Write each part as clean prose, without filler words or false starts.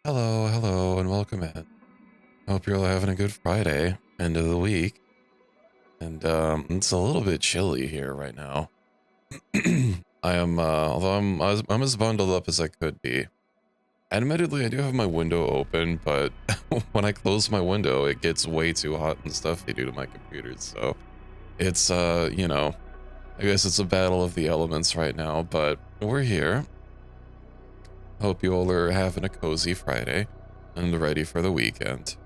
Hello, hello, and welcome in. Hope you're all having a good Friday, end of the week. And it's a little bit chilly here right now. I am, although I'm as bundled up as I could be. Admittedly, I do have my window open, but when I close my window, it gets way too hot and stuffy due to my computer. So it's, I guess it's a battle of the elements right now, but we're here. Hope you all are having a cozy Friday and ready for the weekend.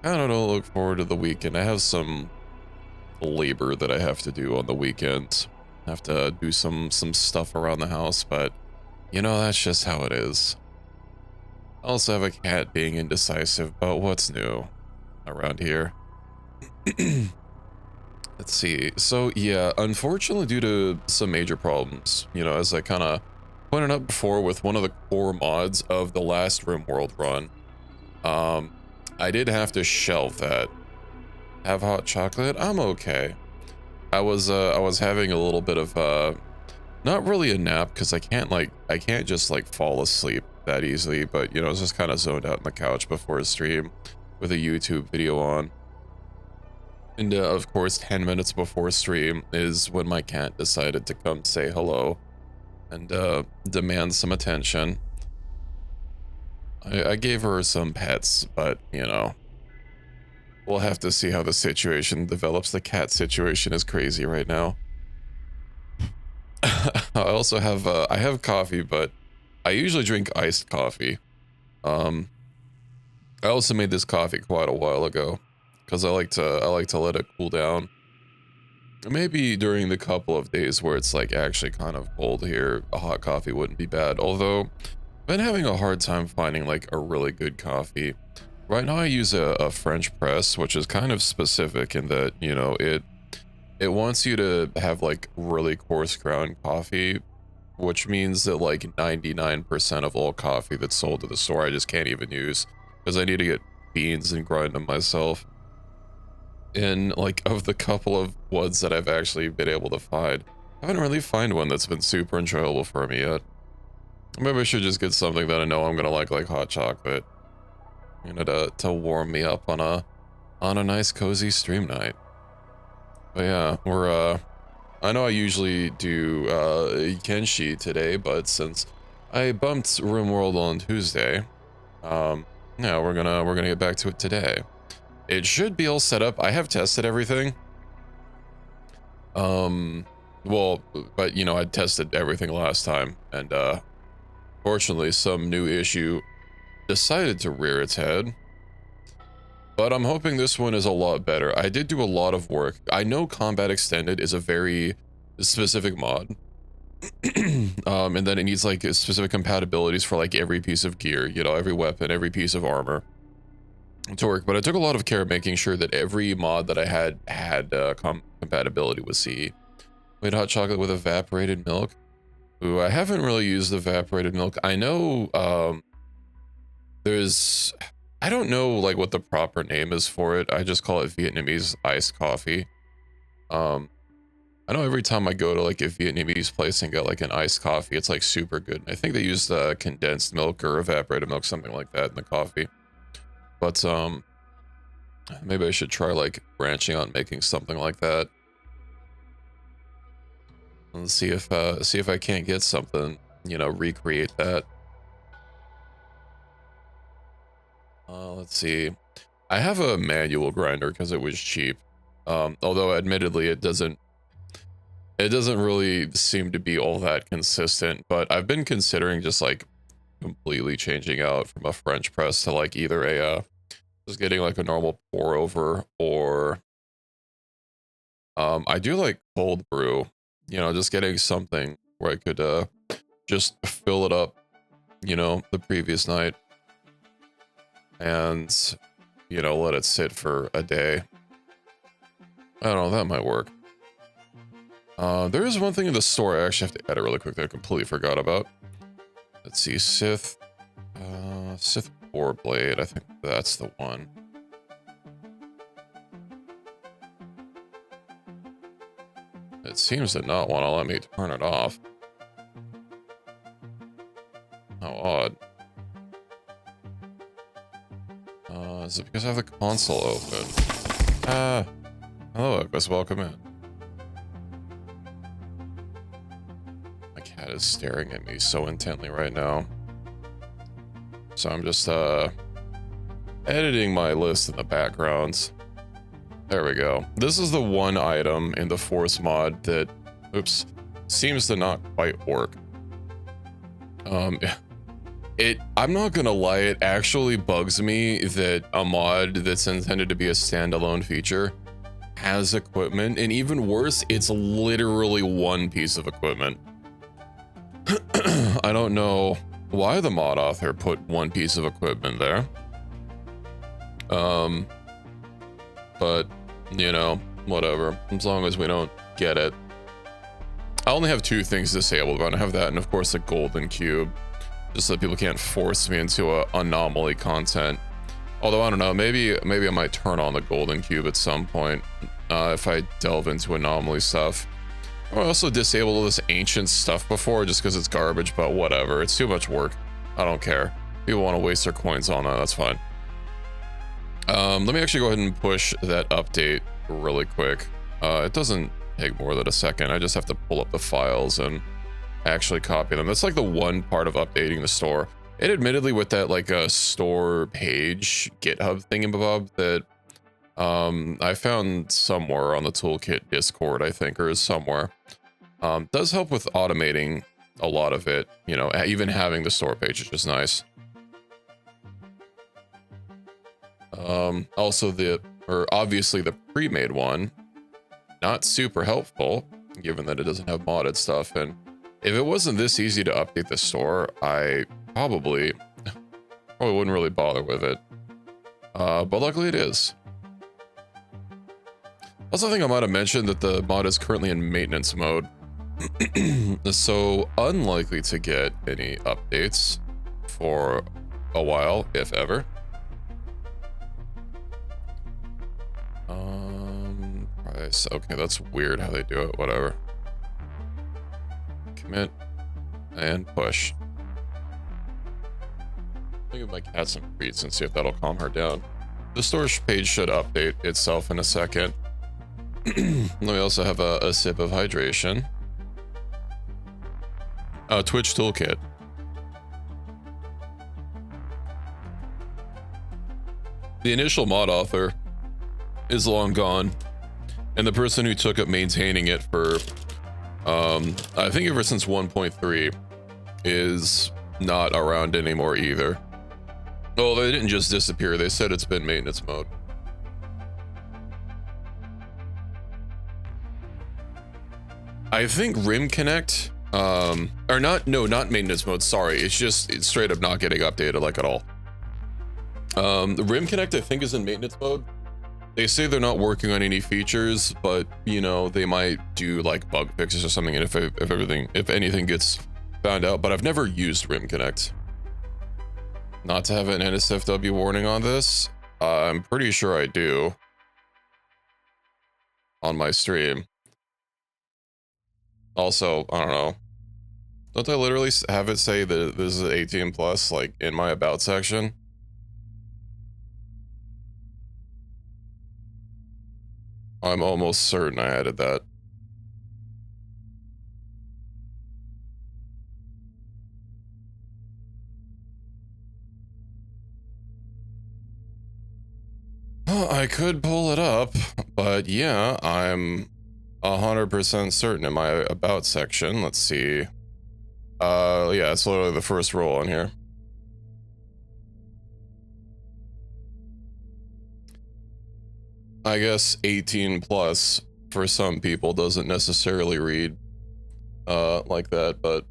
I don't know, look forward to the weekend. I have some labor that I have to do on the weekend. I have to do some stuff around the house, but you know, that's just how it is. I also have a cat being indecisive about what's new around here. Let's see. So yeah, unfortunately due to some major problems, you know, as I kind of pointed out before with one of the core mods of the last RimWorld run, I did have to shelve that. Have hot chocolate? I'm okay. I was having a little bit of not really a nap because I can't just like fall asleep that easily, but you know, I was just kind of zoned out on the couch before a stream with a YouTube video on. And of course, 10 minutes before stream is when my cat decided to come say hello and demand some attention. I gave her some pets, but you know, we'll have to see how the situation develops. The cat situation is crazy right now. I also have I have coffee, but I usually drink iced coffee. Um, I also made this coffee quite a while ago because I like to let it cool down. Maybe during the couple of days where it's like actually kind of cold here, a hot coffee wouldn't be bad. Although I've been having a hard time finding like a really good coffee. Right now I use a French press, which is kind of specific in that, you know, it wants you to have like really coarse ground coffee, which means that like 99% of all coffee that's sold to the store I just can't even use because I need to get beans and grind them myself. And like of the couple of ones that I've actually been able to find, I haven't really found one that's been super enjoyable for me yet. Maybe I should just get something that I know I'm gonna like hot chocolate, you know, to warm me up on a nice cozy stream night. But yeah, I know I usually do Kenshi today, but since I bumped RimWorld on Tuesday, yeah, we're gonna get back to it today. It should be all set up. I have tested everything. Well, but you know, I tested everything last time, and fortunately, some new issue decided to rear its head. But I'm hoping this one is a lot better. I did do a lot of work. I know Combat Extended is a very specific mod. And then it needs like specific compatibilities for like every piece of gear, you know, every weapon, every piece of armor to work. But I took a lot of care making sure that every mod that I had compatibility with CE. Made hot chocolate with evaporated milk. Ooh, I haven't really used evaporated milk. I know there's, I don't know like what the proper name is for it. I just call it Vietnamese iced coffee. I know every time I go to like a Vietnamese place and get like an iced coffee, it's like super good. I think they use condensed milk or evaporated milk, something like that in the coffee. But maybe I should try like branching out and making something like that. And see if I can't get something, you know, recreate that. Let's see. I have a manual grinder because it was cheap. Although admittedly it doesn't really seem to be all that consistent, but I've been considering just like completely changing out from a French press to like either a just getting like a normal pour over, or I do like cold brew, you know, just getting something where I could just fill it up, you know, the previous night and you know, let it sit for a day. I don't know, that might work. There is one thing in the store I actually have to edit really quick that I completely forgot about. Let's see, Sith Core Blade, I think that's the one. It seems to not want to let me turn it off. How odd. Is it because I have the console open? Hello, Equus, welcome in. My cat is staring at me so intently right now. So I'm just, editing my list in the background. There we go. This is the one item in the Force mod that, oops, seems to not quite work. I'm not gonna lie, it actually bugs me that a mod that's intended to be a standalone feature has equipment, and even worse, it's literally one piece of equipment. I don't know why the mod author put one piece of equipment there. But, you know, whatever, as long as we don't get it. I only have two things disabled. I have that and of course a golden cube, just so that people can't force me into a anomaly content. Although I don't know, maybe I might turn on the golden cube at some point if I delve into anomaly stuff. I also disabled all this ancient stuff before just because it's garbage, but whatever, it's too much work. I don't care. People want to waste their coins on that, that's fine. Let me actually go ahead and push that update really quick. It doesn't take more than a second. I just have to pull up the files and actually copy them. That's like the one part of updating the store. And admittedly, with that like a store page GitHub thingamabob that I found somewhere on the toolkit Discord, I think, or somewhere, does help with automating a lot of it. You know, even having the store page is just nice. Also obviously the pre-made one, not super helpful, given that it doesn't have modded stuff. And if it wasn't this easy to update the store, I probably wouldn't really bother with it. But luckily it is. Also, I think I might have mentioned that the mod is currently in maintenance mode. So unlikely to get any updates for a while, if ever. Price. Okay, that's weird how they do it. Whatever. Commit and push. I'll give my cat some treats and see if that'll calm her down. The storage page should update itself in a second. Let me also have a sip of hydration. Twitch toolkit. The initial mod author is long gone, and the person who took up maintaining it for I think ever since 1.3 is not around anymore either. Oh, they didn't just disappear, they said it's been maintenance mode. I think Rim Connect, or not maintenance mode, sorry, it's straight up not getting updated like at all. The Rim Connect I think is in maintenance mode. They say they're not working on any features, but you know, they might do like bug fixes or something, and if anything gets found out. But I've never used Rim Connect. Not to have an NSFW warning on this, I'm pretty sure I do on my stream. Also, I don't know. Don't I literally have it say that this is 18 plus, like in my about section? I'm almost certain I added that. Well, I could pull it up, but yeah, I'm 100% certain in my about section. Let's see. Yeah, it's literally the first roll on here. I guess 18 plus for some people doesn't necessarily read like that, but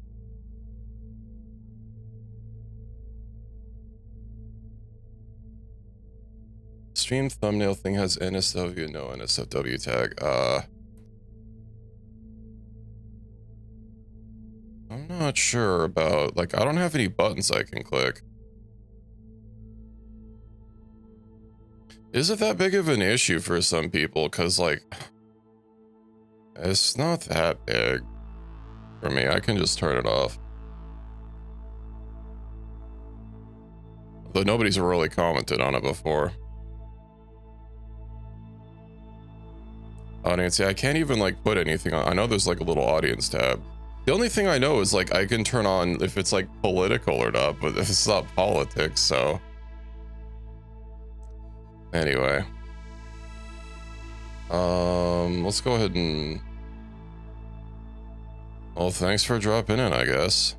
stream thumbnail thing has NSW, no NSFW tag. I'm not sure about, like, I don't have any buttons I can click. Is it that big of an issue for some people? Because, like, it's not that big for me. I can just turn it off. Though nobody's really commented on it before. Audience, yeah, I can't even like put anything on. I know there's like a little audience tab. The only thing I know is like I can turn on if it's like political or not, but it's not politics, so. Anyway. Let's go ahead and... Well, thanks for dropping in, I guess.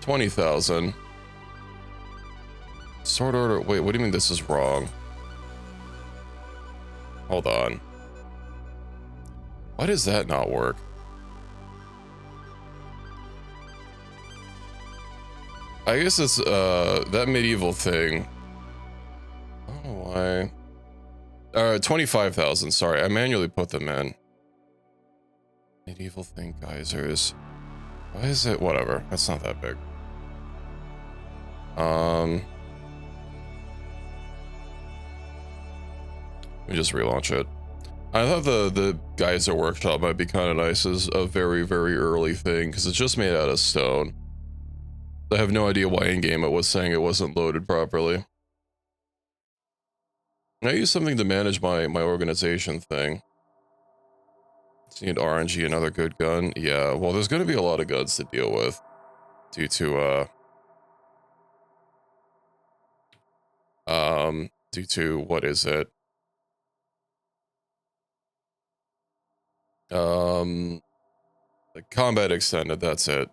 20,000. Sort order. Wait, what do you mean this is wrong? Hold on. Why does that not work? I guess it's that medieval thing. I don't know why. 25,000. Sorry, I manually put them in. Medieval thing geysers. Why is it? Whatever. That's not that big. Let me just relaunch it. I thought the geyser workshop might be kind of nice as a very, very early thing because it's just made out of stone. I have no idea why in-game it was saying it wasn't loaded properly. I use something to manage my organization thing. Just need RNG, another good gun. Yeah, well, there's going to be a lot of guns to deal with due to what is it? The combat extended, that's it.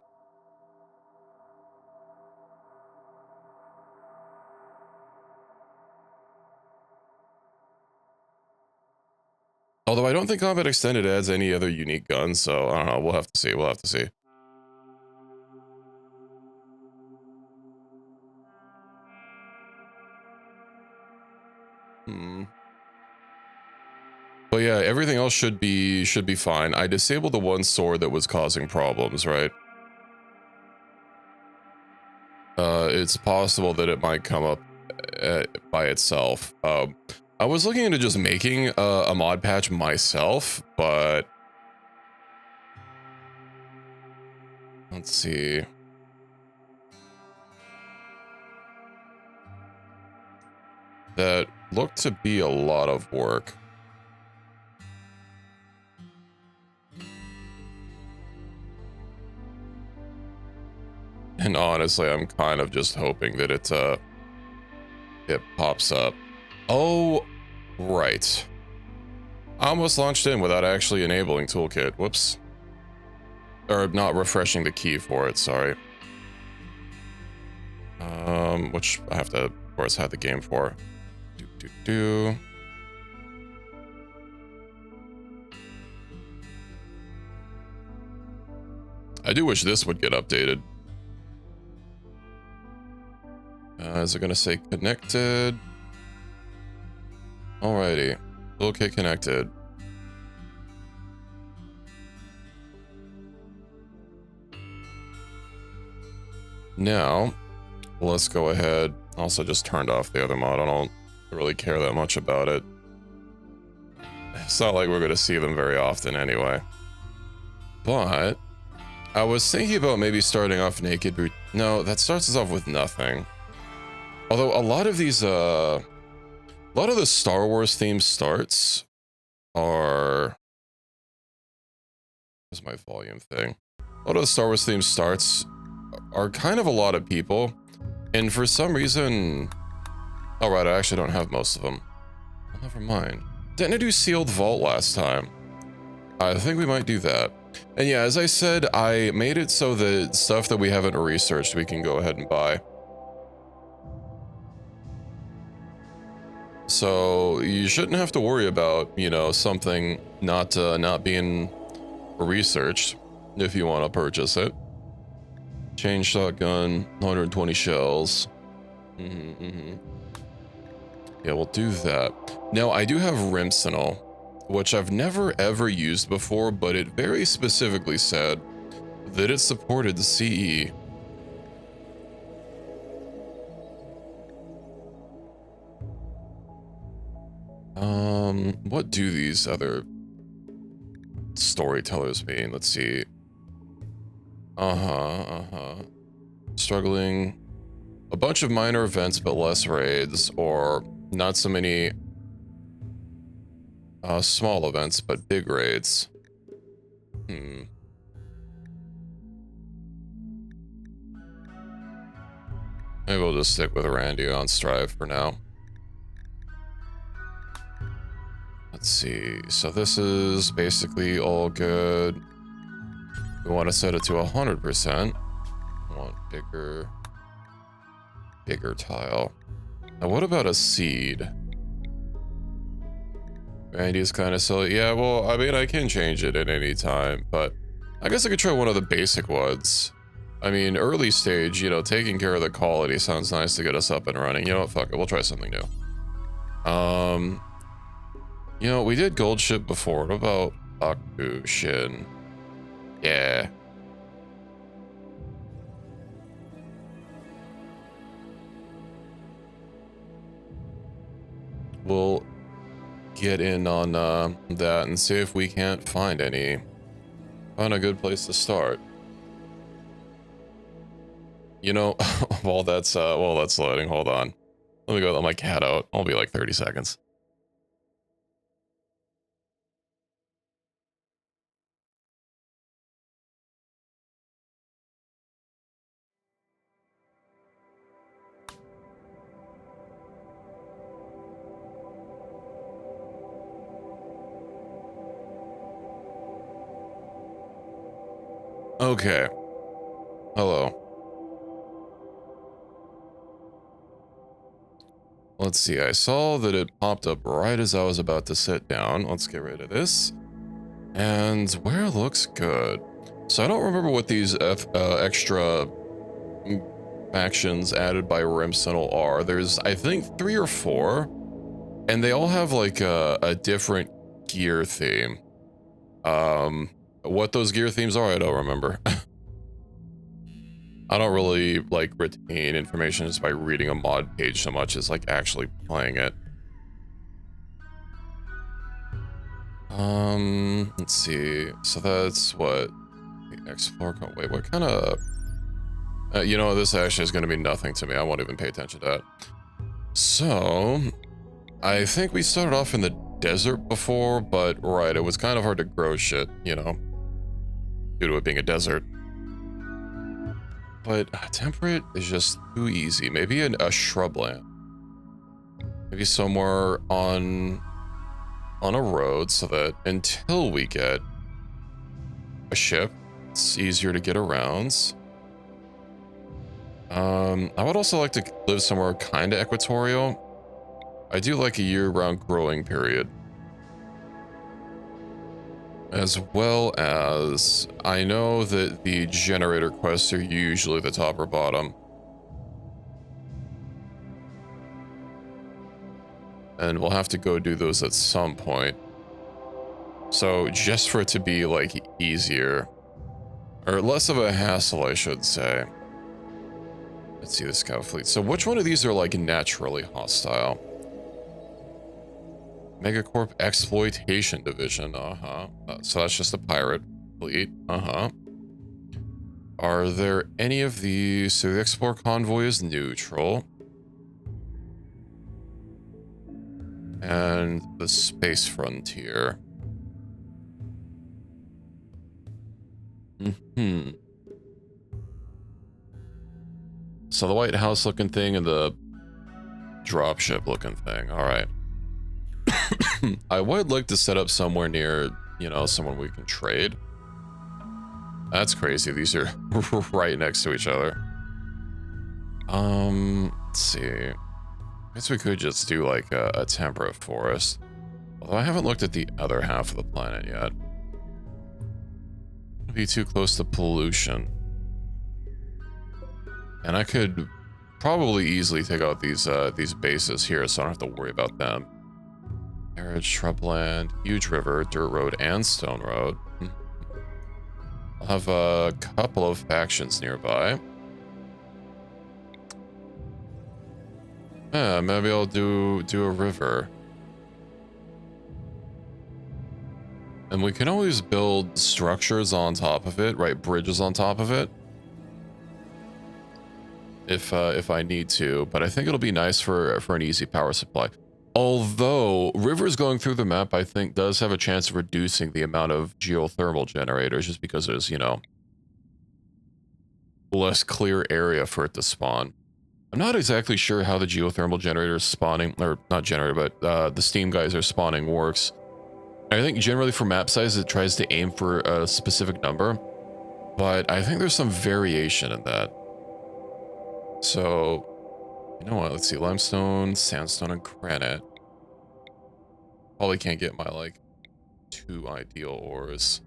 Although I don't think combat extended adds any other unique guns, so I don't know, we'll have to see, we'll have to see. But yeah, everything else should be fine. I disabled the one sword that was causing problems, right? It's possible that it might come up by itself. I was looking into just making a mod patch myself, but let's see. That looked to be a lot of work. And honestly, I'm kind of just hoping that it pops up. Oh, right. I almost launched in without actually enabling toolkit. Whoops. Or not refreshing the key for it, sorry. Which I have to, of course, have the game for. I do wish this would get updated. Is it gonna say connected? Alrighty. Okay, connected. Now, let's go ahead. Also just turned off the other mod. I don't really care that much about it. It's not like we're gonna see them very often anyway. But I was thinking about maybe starting off naked. No, that starts us off with nothing. Although a lot of these, a lot of the Star Wars themed starts are... Where's my volume thing? A lot of the Star Wars themed starts are kind of a lot of people. And for some reason... Oh, right, I actually don't have most of them. Well, never mind. Didn't I do Sealed Vault last time? I think we might do that. And yeah, as I said, I made it so that stuff that we haven't researched, we can go ahead and buy. So you shouldn't have to worry about, you know, something not being researched if you want to purchase it. Chain shotgun, 120 shells. Yeah, we'll do that. Now, I do have Rimsenal, which I've never ever used before, but it very specifically said that it supported the CE. What do these other storytellers mean? Let's see. Struggling. A bunch of minor events, but less raids, or Not so many small events, but big raids. Maybe we'll just stick with Randy on Strive for now. Let's see. So this is basically all good. We want to set it to 100%. I want bigger tile. Now, what about a seed? Randy's kind of silly. Yeah, well, I mean, I can change it at any time, but I guess I could try one of the basic ones. I mean, early stage, you know, taking care of the quality sounds nice to get us up and running. You know what? Fuck it. We'll try something new. You know, we did gold ship before. What about Baku Shin? Yeah. We'll get in on that and see if we can't find a good place to start. You know, while that's loading, hold on. Let me go let my cat out. I'll be like 30 seconds. Okay. Hello. Let's see. I saw that it popped up right as I was about to sit down. Let's get rid of this. And where looks good. So I don't remember what these extra factions added by RimWorld are. There's, I think, 3 or 4. And they all have like a different gear theme. What those gear themes are, I don't remember. I don't really like retain information just by reading a mod page so much as like actually playing it. Let's see. So that's what the explore. Wait, what kind of? You know, this actually is going to be nothing to me. I won't even pay attention to that. So, I think we started off in the desert before, but right, it was kind of hard to grow shit, you know, due to it being a desert. But temperate is just too easy. Maybe a shrubland. Maybe somewhere on a road so that until we get a ship, it's easier to get around. I would also like to live somewhere kind of equatorial. I do like a year-round growing period. As well as, I know that the generator quests are usually the top or bottom. And we'll have to go do those at some point. So just for it to be like easier, or less of a hassle, I should say. Let's see the scout fleet. So which one of these are like naturally hostile? Megacorp Exploitation Division, so that's just a pirate fleet, Are there any of these? So the Export Convoy is neutral. And the Space Frontier. So the White House looking thing and the dropship looking thing, alright. I would like to set up somewhere near, you know, someone we can trade. That's crazy. These are right next to each other. Let's see. I guess we could just do like a temperate forest. Although I haven't looked at the other half of the planet yet. It'd be too close to pollution. And I could probably easily take out these bases here so I don't have to worry about them. Arid shrubland, huge river, dirt road, and stone road. I'll have a couple of factions nearby. Yeah, maybe I'll do a river. And we can always build structures on top of it, right? Bridges on top of it. if I need to, but I think it'll be nice for an easy power supply. Although rivers going through the map, I think, does have a chance of reducing the amount of geothermal generators, just because there's, you know, less clear area for it to spawn. I'm not exactly sure how the geothermal generator spawning, or not generator, but the steam geyser spawning works. I think generally for map size, it tries to aim for a specific number, but I think there's some variation in that. So, you know what? Let's see. Limestone, sandstone, and granite. Probably can't get my, like, 2 ideal ores.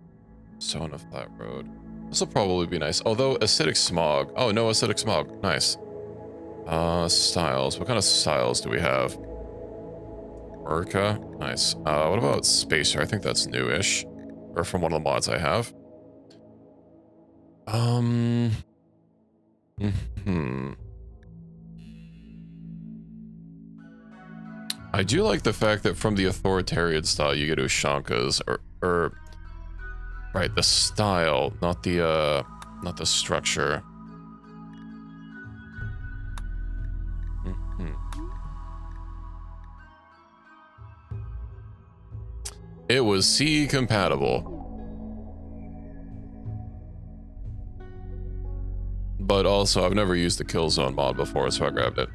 Stone, a flat road. This will probably be nice. Although, acidic smog. Oh, no acidic smog. Nice. Styles. What kind of styles do we have? Urca. Nice. What about Spacer? I think that's newish. Or from one of the mods I have. I do like the fact that from the authoritarian style you get Ushankas, or right, the style, not the structure. It was CE compatible. But also, I've never used the Killzone mod before, so I grabbed it.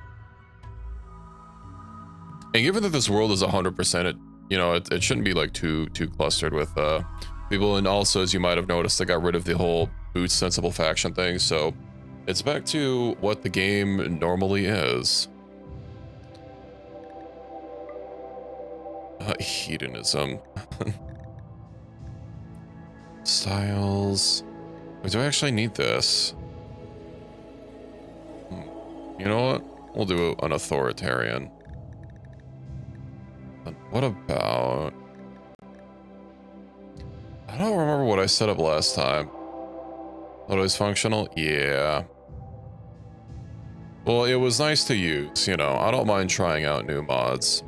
And given that this world is 100%, it, you know, it shouldn't be like too clustered with people. And also, as you might have noticed, I got rid of the whole boot sensible faction thing, so it's back to what the game normally is. Hedonism. Styles. Wait, do I actually need this? You know what? We'll do an authoritarian. But what about... I don't remember what I set up last time. Always functional? Yeah. Well, it was nice to use, you know. I don't mind trying out new mods.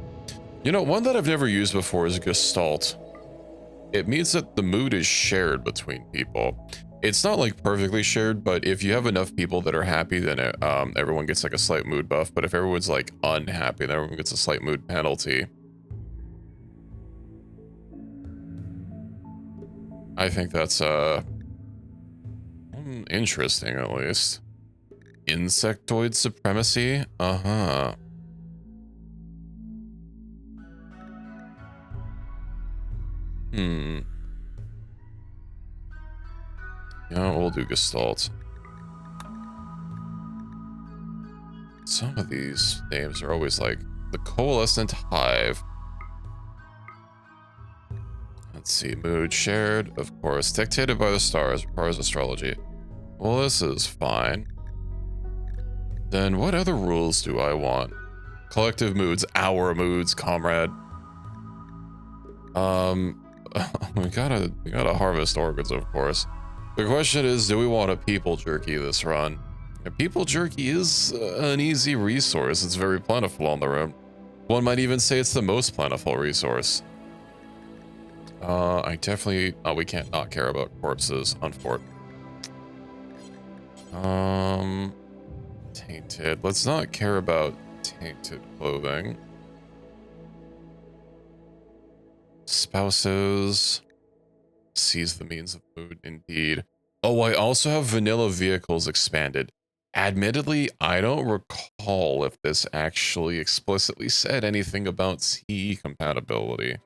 You know, one that I've never used before is Gestalt. It means that the mood is shared between people. It's not like perfectly shared, but if you have enough people that are happy, then everyone gets like a slight mood buff. But if everyone's like unhappy, then everyone gets a slight mood penalty. I think that's interesting, at least. Insectoid supremacy? Uh-huh. You know, we'll do Gestalt. Some of these names are always like the Coalescent Hive. Let's see, mood shared, of course. Dictated by the stars, requires astrology. Well, this is fine. Then what other rules do I want? Collective moods, our moods, comrade. We gotta harvest organs, of course. The question is, do we want a people jerky this run? A people jerky is an easy resource. It's very plentiful on the road. One might even say it's the most plentiful resource. I definitely... Oh, we can't not care about corpses on Fort. Tainted. Let's not care about tainted clothing. Spouses. Seize the means of food, indeed. Oh, I also have vanilla vehicles expanded. Admittedly, I don't recall if this actually explicitly said anything about CE compatibility.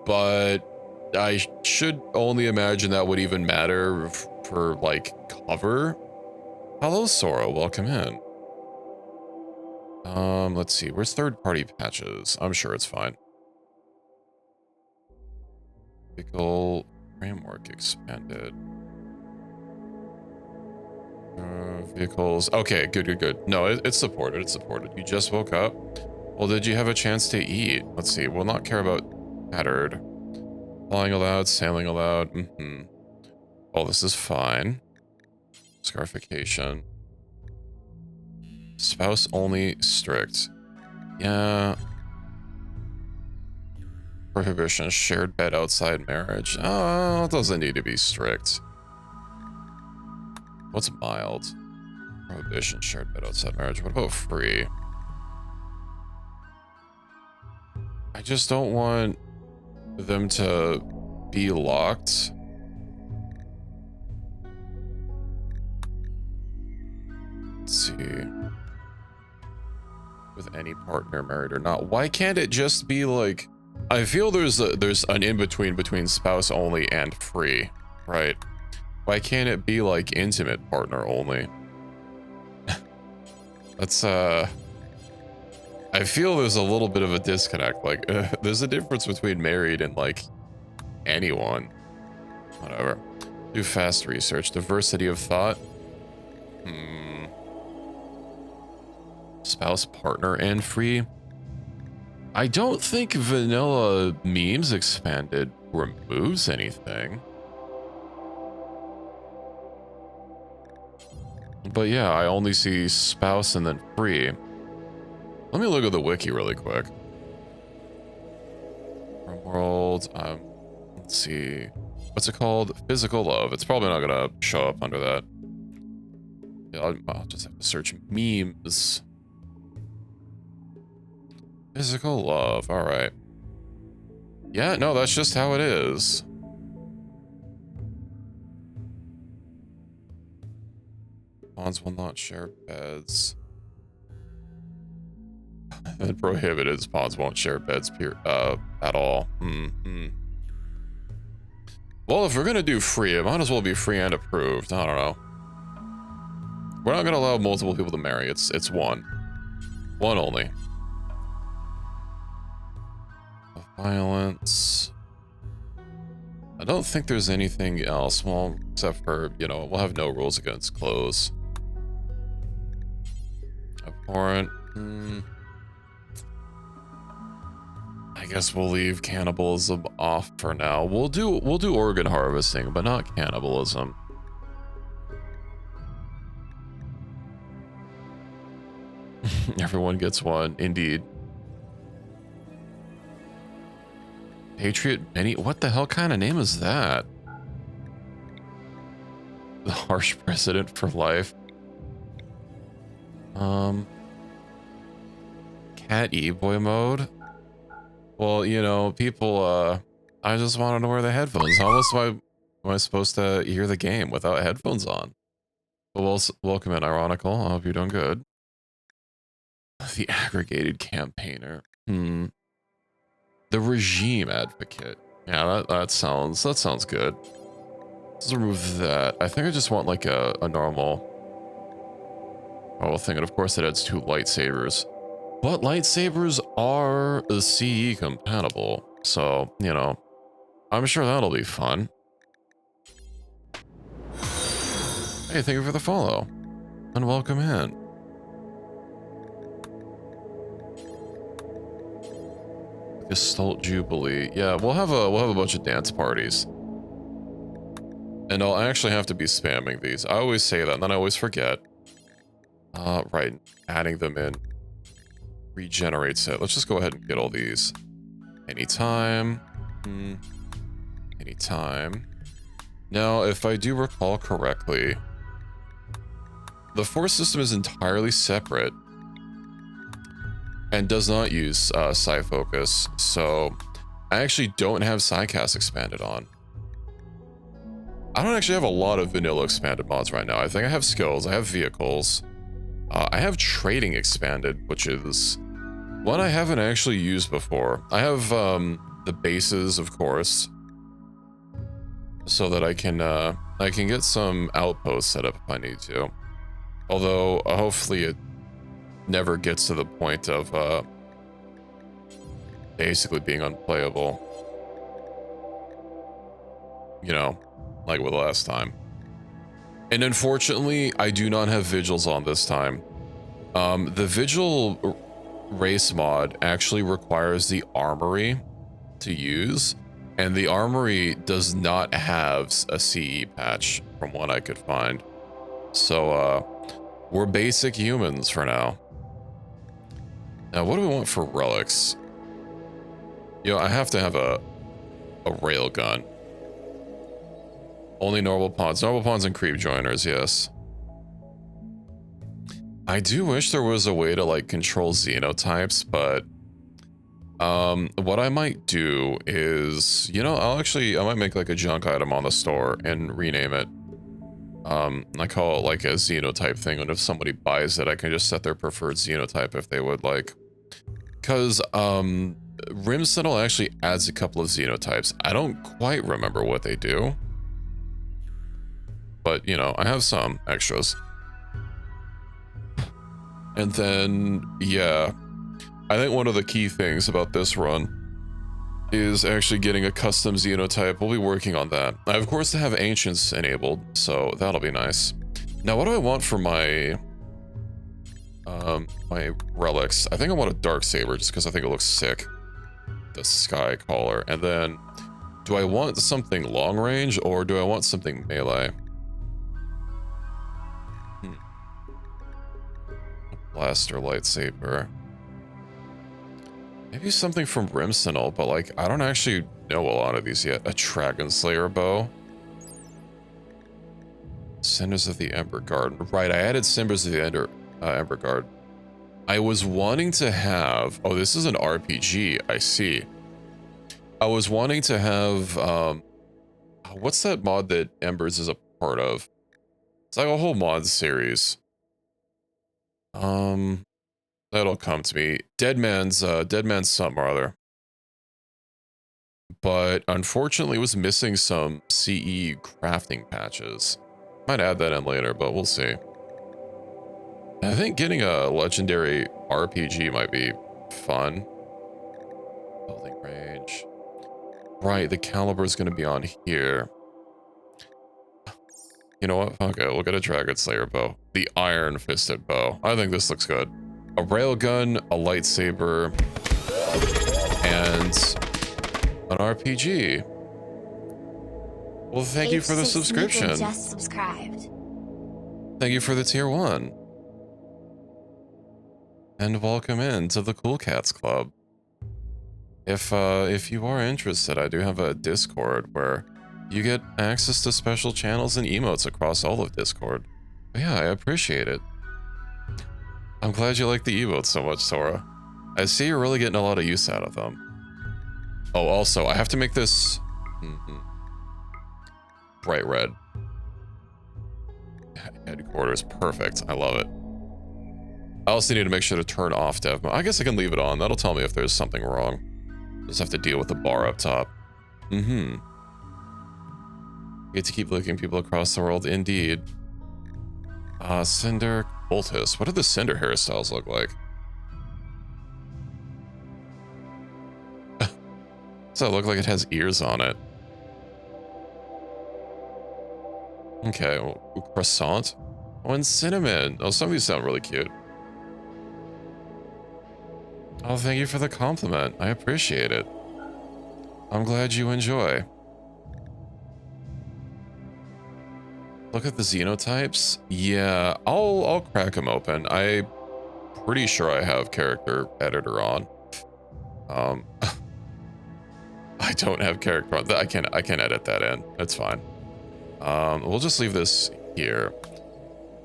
But I should only imagine that would even matter for, like, cover. Hello, Sora. Welcome in. Let's see. Where's third-party patches? I'm sure it's fine. Vehicle framework expanded. Vehicles. Okay, good. No, it's supported. It's supported. You just woke up. Well, did you have a chance to eat? Let's see. We'll not care about battered. Flying allowed, sailing allowed. Oh, this is fine. Scarification. Spouse only strict. Yeah. Prohibition. Shared bed outside marriage. Oh, it doesn't need to be strict. What's mild? Prohibition, shared bed outside marriage. What about free? I just don't want them to be locked. Let's see. With any partner, married or not. Why can't it just be like... I feel there's an in-between between spouse only and free, right? Why can't it be like intimate partner only? That's, I feel there's a little bit of a disconnect. Like, there's a difference between married and, like, anyone. Whatever. Do fast research. Diversity of thought. Spouse, partner, and free. I don't think vanilla memes expanded removes anything. But yeah, I only see spouse and then free. Let me look at the wiki really quick. RimWorld, let's see. What's it called? Physical love. It's probably not gonna show up under that. Yeah, I'll just have to search memes. Physical love, alright. Yeah, no, that's just how it is. Bonds will not share beds. And prohibited bonds won't share beds at all. Well, if we're gonna do free, it might as well be free and approved. I don't know. We're not gonna allow multiple people to marry. It's one. One only. Violence. I don't think there's anything else. Well, except for, you know, we'll have no rules against clothes. Abhorrent. I guess we'll leave cannibalism off for now. We'll do organ harvesting, but not cannibalism. Everyone gets one, indeed. Patriot Benny, what the hell kind of name is that? The harsh precedent for life. Cat E-boy mode. Well, you know, people, I just wanted to wear the headphones. How else am I supposed to hear the game without headphones on? Well, welcome in, Ironical. I hope you're doing good. The aggregated campaigner. The regime advocate. Yeah, that sounds good. Let's remove that. I think I just want like a normal thing, and of course it adds 2 lightsabers. But lightsabers are CE compatible, so, you know, I'm sure that'll be fun. Hey, thank you for the follow, and welcome in. Gestalt Jubilee. Yeah, we'll have a bunch of dance parties. And I'll actually have to be spamming these. I always say that, and then I always forget. Right, adding them in regenerates it. Let's just go ahead and get all these. Anytime. Anytime. Now, if I do recall correctly, the Force system is entirely separate and does not use Psi Focus, so I actually don't have Psycast expanded on. I don't actually have a lot of vanilla expanded mods right now. I think I have skills, I have vehicles, I have trading expanded, which is one I haven't actually used before. I have the bases, of course, so that I can get some outposts set up if I need to. Although hopefully it never gets to the point of basically being unplayable. You know, like with last time. And unfortunately, I do not have vigils on this time. The vigil race mod actually requires the armory to use, and the armory does not have a CE patch from what I could find. So we're basic humans for now. Now, what do we want for relics? You know, I have to have a rail gun. Only normal pawns. Normal pawns and creep joiners, yes. I do wish there was a way to like control xenotypes, but what I might do is, you know, I might make like a junk item on the store and rename it. I call it like a xenotype thing, and if somebody buys it, I can just set their preferred xenotype if they would like. Because RimWorld actually adds a couple of xenotypes. I don't quite remember what they do, but you know, I have some extras. And then, yeah, I think one of the key things about this run is actually getting a custom xenotype. We'll be working on that. I, of course, have ancients enabled, so that'll be nice. Now, what do I want for my my relics? I think I want a dark saber just because I think it looks sick. The sky collar. And then, do I want something long range or do I want something melee? Blaster lightsaber. Maybe something from RimWorld, but like, I don't actually know a lot of these yet. A Dragon Slayer bow. Cinders of the Ember Guard. Right, I added Cinders of the Ember Guard. I was wanting to have... Oh, this is an RPG. I see. I was wanting to have... what's that mod that Embers is a part of? It's like a whole mod series. That'll come to me. Dead Man's something or other. But unfortunately, it was missing some CE crafting patches. Might add that in later, but we'll see. I think getting a legendary RPG might be fun. Building range. Right, the caliber is going to be on here. You know what? Okay, we'll get a Dragon Slayer bow. The Iron Fisted bow. I think this looks good. A railgun, a lightsaber, and an RPG. Well, thank you for the subscription. Just subscribed. Thank you for the tier 1. And welcome in to the Cool Cats Club. If you are interested, I do have a Discord where you get access to special channels and emotes across all of Discord. But yeah, I appreciate it. I'm glad you like the emotes so much, Sora. I see you're really getting a lot of use out of them. Oh, also, I have to make this bright red. Headquarters, perfect. I love it. I also need to make sure to turn off dev mode. I guess I can leave it on. That'll tell me if there's something wrong. Just have to deal with the bar up top. You get to keep looking people across the world, indeed. Cinder Cultist. What do the Cinder hairstyles look like? Does that look like it has ears on it? Okay, well, croissant. Oh, and cinnamon. Oh, some of these sound really cute. Oh, thank you for the compliment. I appreciate it. I'm glad you enjoy. Look at the xenotypes. Yeah, I'll crack them open. I'm pretty sure I have character editor on. I don't have character on. I can edit that in. That's fine. We'll just leave this here.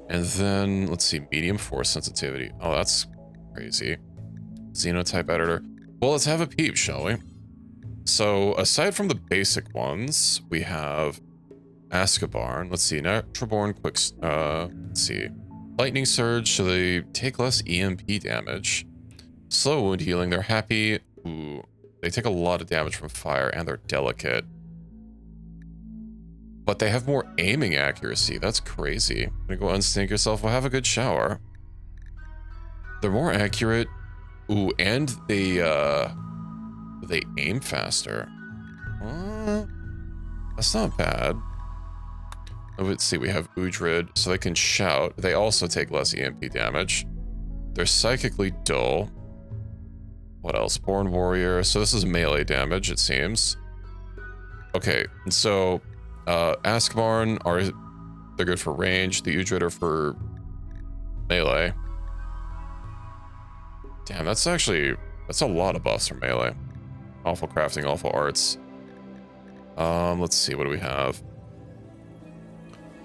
And then let's see, medium force sensitivity. Oh, that's crazy. Xenotype editor. Well, let's have a peep, shall we? So aside from the basic ones, we have Azkaban. Let's see, Natural-born quick. Let's see, lightning surge, so they take less EMP damage. Slow wound healing. They're happy. Ooh, they take a lot of damage from fire, and they're delicate. But they have more aiming accuracy. That's crazy. I'm gonna go unstink yourself. We'll have a good shower. They're more accurate. Ooh, and they aim faster. That's not bad. Let's see, we have Uhdred, so they can shout. They also take less EMP damage. They're psychically dull. What else? Born Warrior. So this is melee damage, it seems. Okay, so Azkaban they're good for range. The Uhdred are for melee. Damn, that's a lot of buffs for melee. Awful crafting, awful arts. Let's see, what do we have?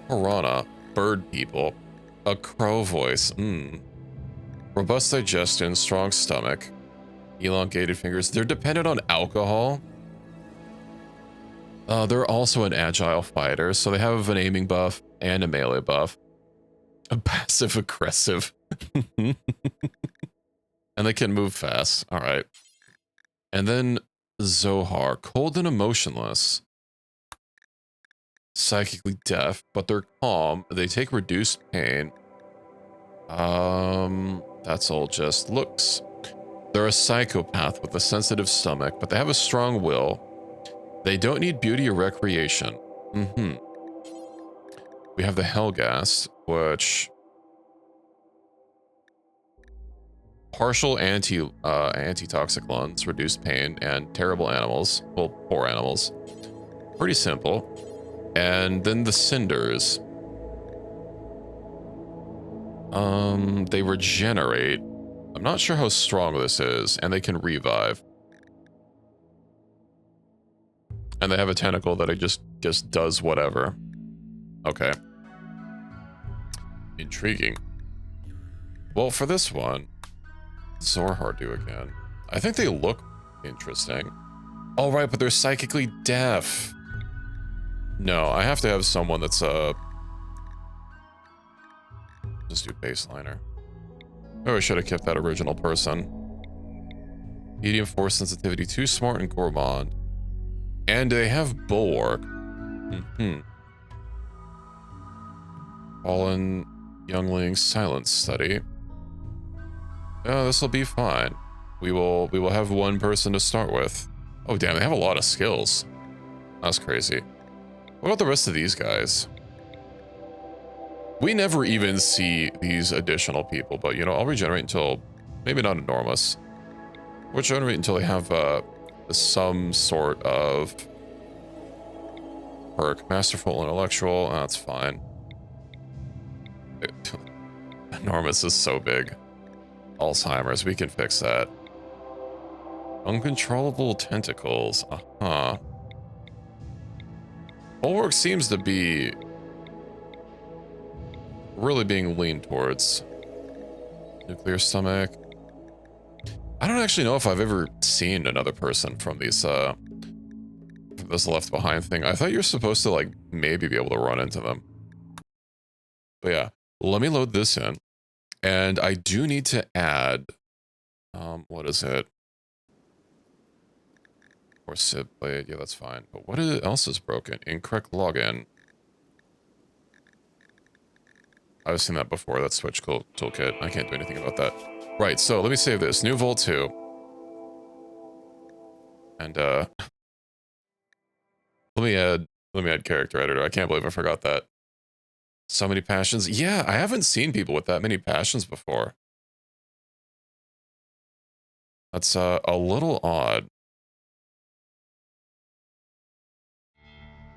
Piranha, bird people. A crow voice. Robust digestion, strong stomach, elongated fingers. They're dependent on alcohol. They're also an agile fighter, so they have an aiming buff and a melee buff. A passive aggressive. And they can move fast. All right. And then Zohar, cold and emotionless. Psychically deaf, but they're calm. They take reduced pain. That's all just looks. They're a psychopath with a sensitive stomach, but they have a strong will. They don't need beauty or recreation. We have the Hellgast, which partial antitoxic lungs, reduced pain, and terrible animals. Well, poor animals. Pretty simple. And then the Cinders. They regenerate. I'm not sure how strong this is, and they can revive. And they have a tentacle that it just does whatever. Okay. Intriguing. Well, for this one, Zohar do again. I think they look interesting. Oh, right, but they're psychically deaf. No, I have to have someone that's, just do baseliner. Oh, I should have kept that original person. Medium force sensitivity, too smart and gourmand. And they have bulwark. Fallen youngling silence study. Oh, this will be fine. We will have one person to start with. Oh damn, they have a lot of skills. That's crazy. What about the rest of these guys? We never even see these additional people, but you know, I'll regenerate until maybe not enormous. We'll regenerate until they have some sort of perk. Masterful intellectual, that's fine. Enormous is so big. Alzheimer's, we can fix that. Uncontrollable tentacles, Bulwark seems to be really being leaned towards. Nuclear stomach. I don't actually know if I've ever seen another person from these, from this Left Behind thing. I thought you were supposed to, like, maybe be able to run into them. But yeah, let me load this in. And I do need to add, what is it? Or Sid Blade, yeah, that's fine. But what else is broken? Incorrect login. I've seen that before, that Switch toolkit. I can't do anything about that. Right, so let me save this. New Vault 2. And, let me add character editor. I can't believe I forgot that. So many passions. Yeah, I haven't seen people with that many passions before. That's, a little odd.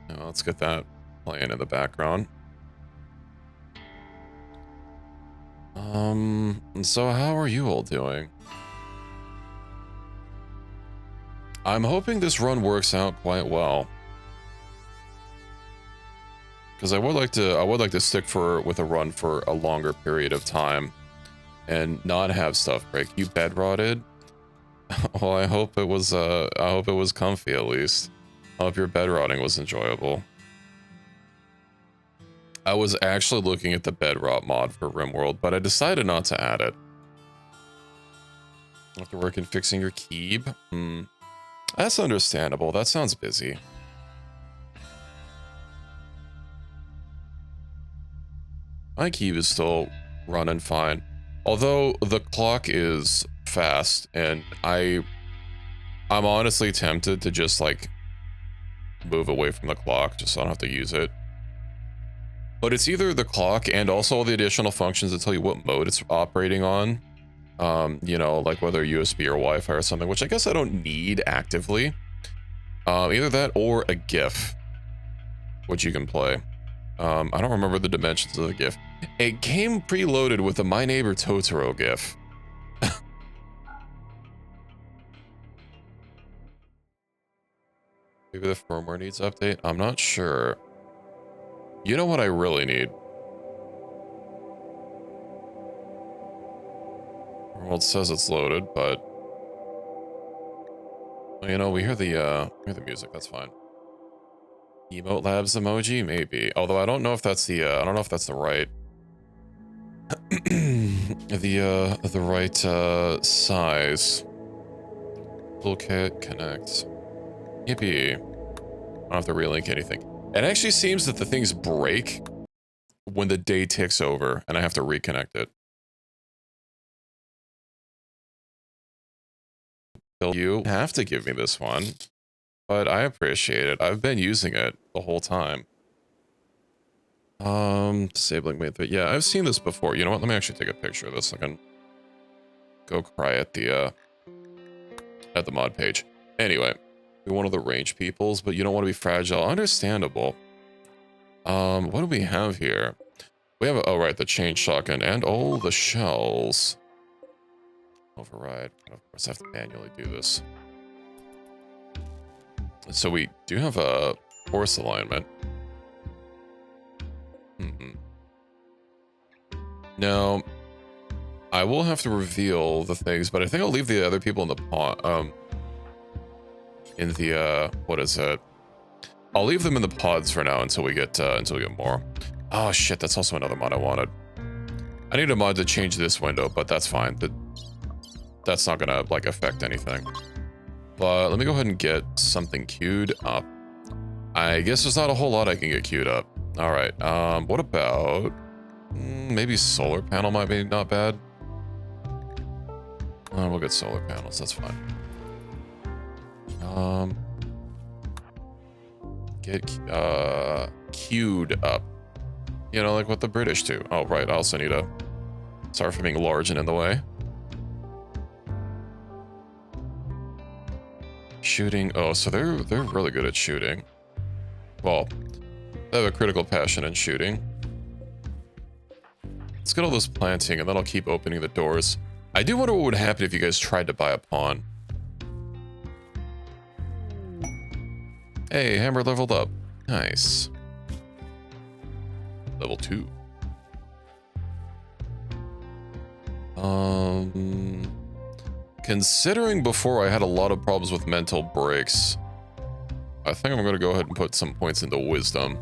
Now, let's get that playing in the background. So how are you all doing? I'm hoping this run works out quite well. Because I would like to stick with a run for a longer period of time and not have stuff break. You bed rotted? Well, I hope it was comfy at least. I hope your bed rotting was enjoyable. I was actually looking at the bed rot mod for RimWorld, but I decided not to add it. Have to work in fixing your keyb? That's understandable. That sounds busy. My keyb is still running fine. Although the clock is fast, and I'm honestly tempted to just, like, move away from the clock just so I don't have to use it. But it's either the clock and also all the additional functions that tell you what mode it's operating on. You know, like whether USB or Wi-Fi or something, which I guess I don't need actively. Either that or a GIF, which you can play. I don't remember the dimensions of the GIF. It came preloaded with a My Neighbor Totoro GIF. Maybe the firmware needs update? I'm not sure. You know what I really need? Well, it says it's loaded, but well, you know, we hear the music. That's fine. Emote Labs emoji, maybe. Although I don't know if that's the I don't know if that's the right the right size. Toolkit connect. Yippee. I don't have to relink anything. It actually seems that the things break when the day ticks over and I have to reconnect it. You have to give me this one, but I appreciate it. I've been using it the whole time. Disabling made that. Yeah, I've seen this before. You know what? Let me actually take a picture of this. I can go cry at the mod page. Anyway, you're one of the range peoples, but you don't want to be fragile. Understandable. What do we have here? We have, oh right, the chain shotgun and all the shells. Override. Of course, I have to manually do this. So we do have a horse alignment. Now, I will have to reveal the things, but I think I'll leave the other people in the pod, in the, what is it? I'll leave them in the pods for now until we get more. Oh shit, that's also another mod I wanted. I need a mod to change this window, but that's fine. That's not gonna, like, affect anything. But let me go ahead and get something queued up. I guess there's not a whole lot I can get queued up. All right, what about... maybe solar panel might be not bad. We'll get solar panels, that's fine. Get queued up. You know, like what the British do. Oh, right, I also need a... Sorry for being large and in the way. Shooting. Oh, so they're really good at shooting. Well, they have a critical passion in shooting. Let's get all this planting, and then I'll keep opening the doors. I do wonder what would happen if you guys tried to buy a pawn. Hey, Hammer leveled up. Nice. Level 2. Considering before I had a lot of problems with mental breaks, I think I'm going to go ahead and put some points into wisdom.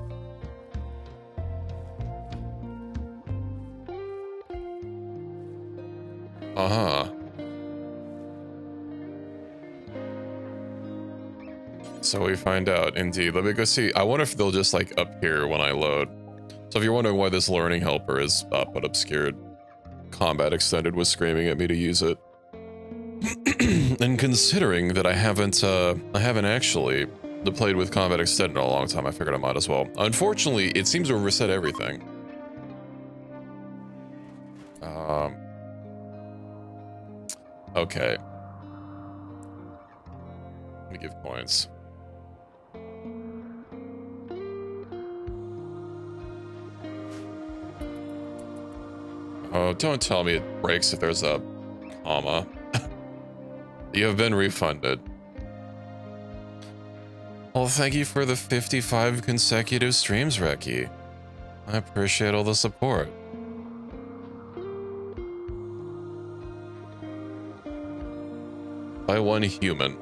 So we find out, indeed. Let me go see. I wonder if they'll just, like, appear when I load. So if you're wondering why this learning helper is up but obscured, Combat Extended was screaming at me to use it. And considering that I haven't actually played with Combat Extended in a long time, I figured I might as well. Unfortunately, it seems to reset everything. Okay. Let me give points. Oh, don't tell me it breaks if there's a comma. You have been refunded. Well, thank you for the 55 consecutive streams, Reki. I appreciate all the support. By one human.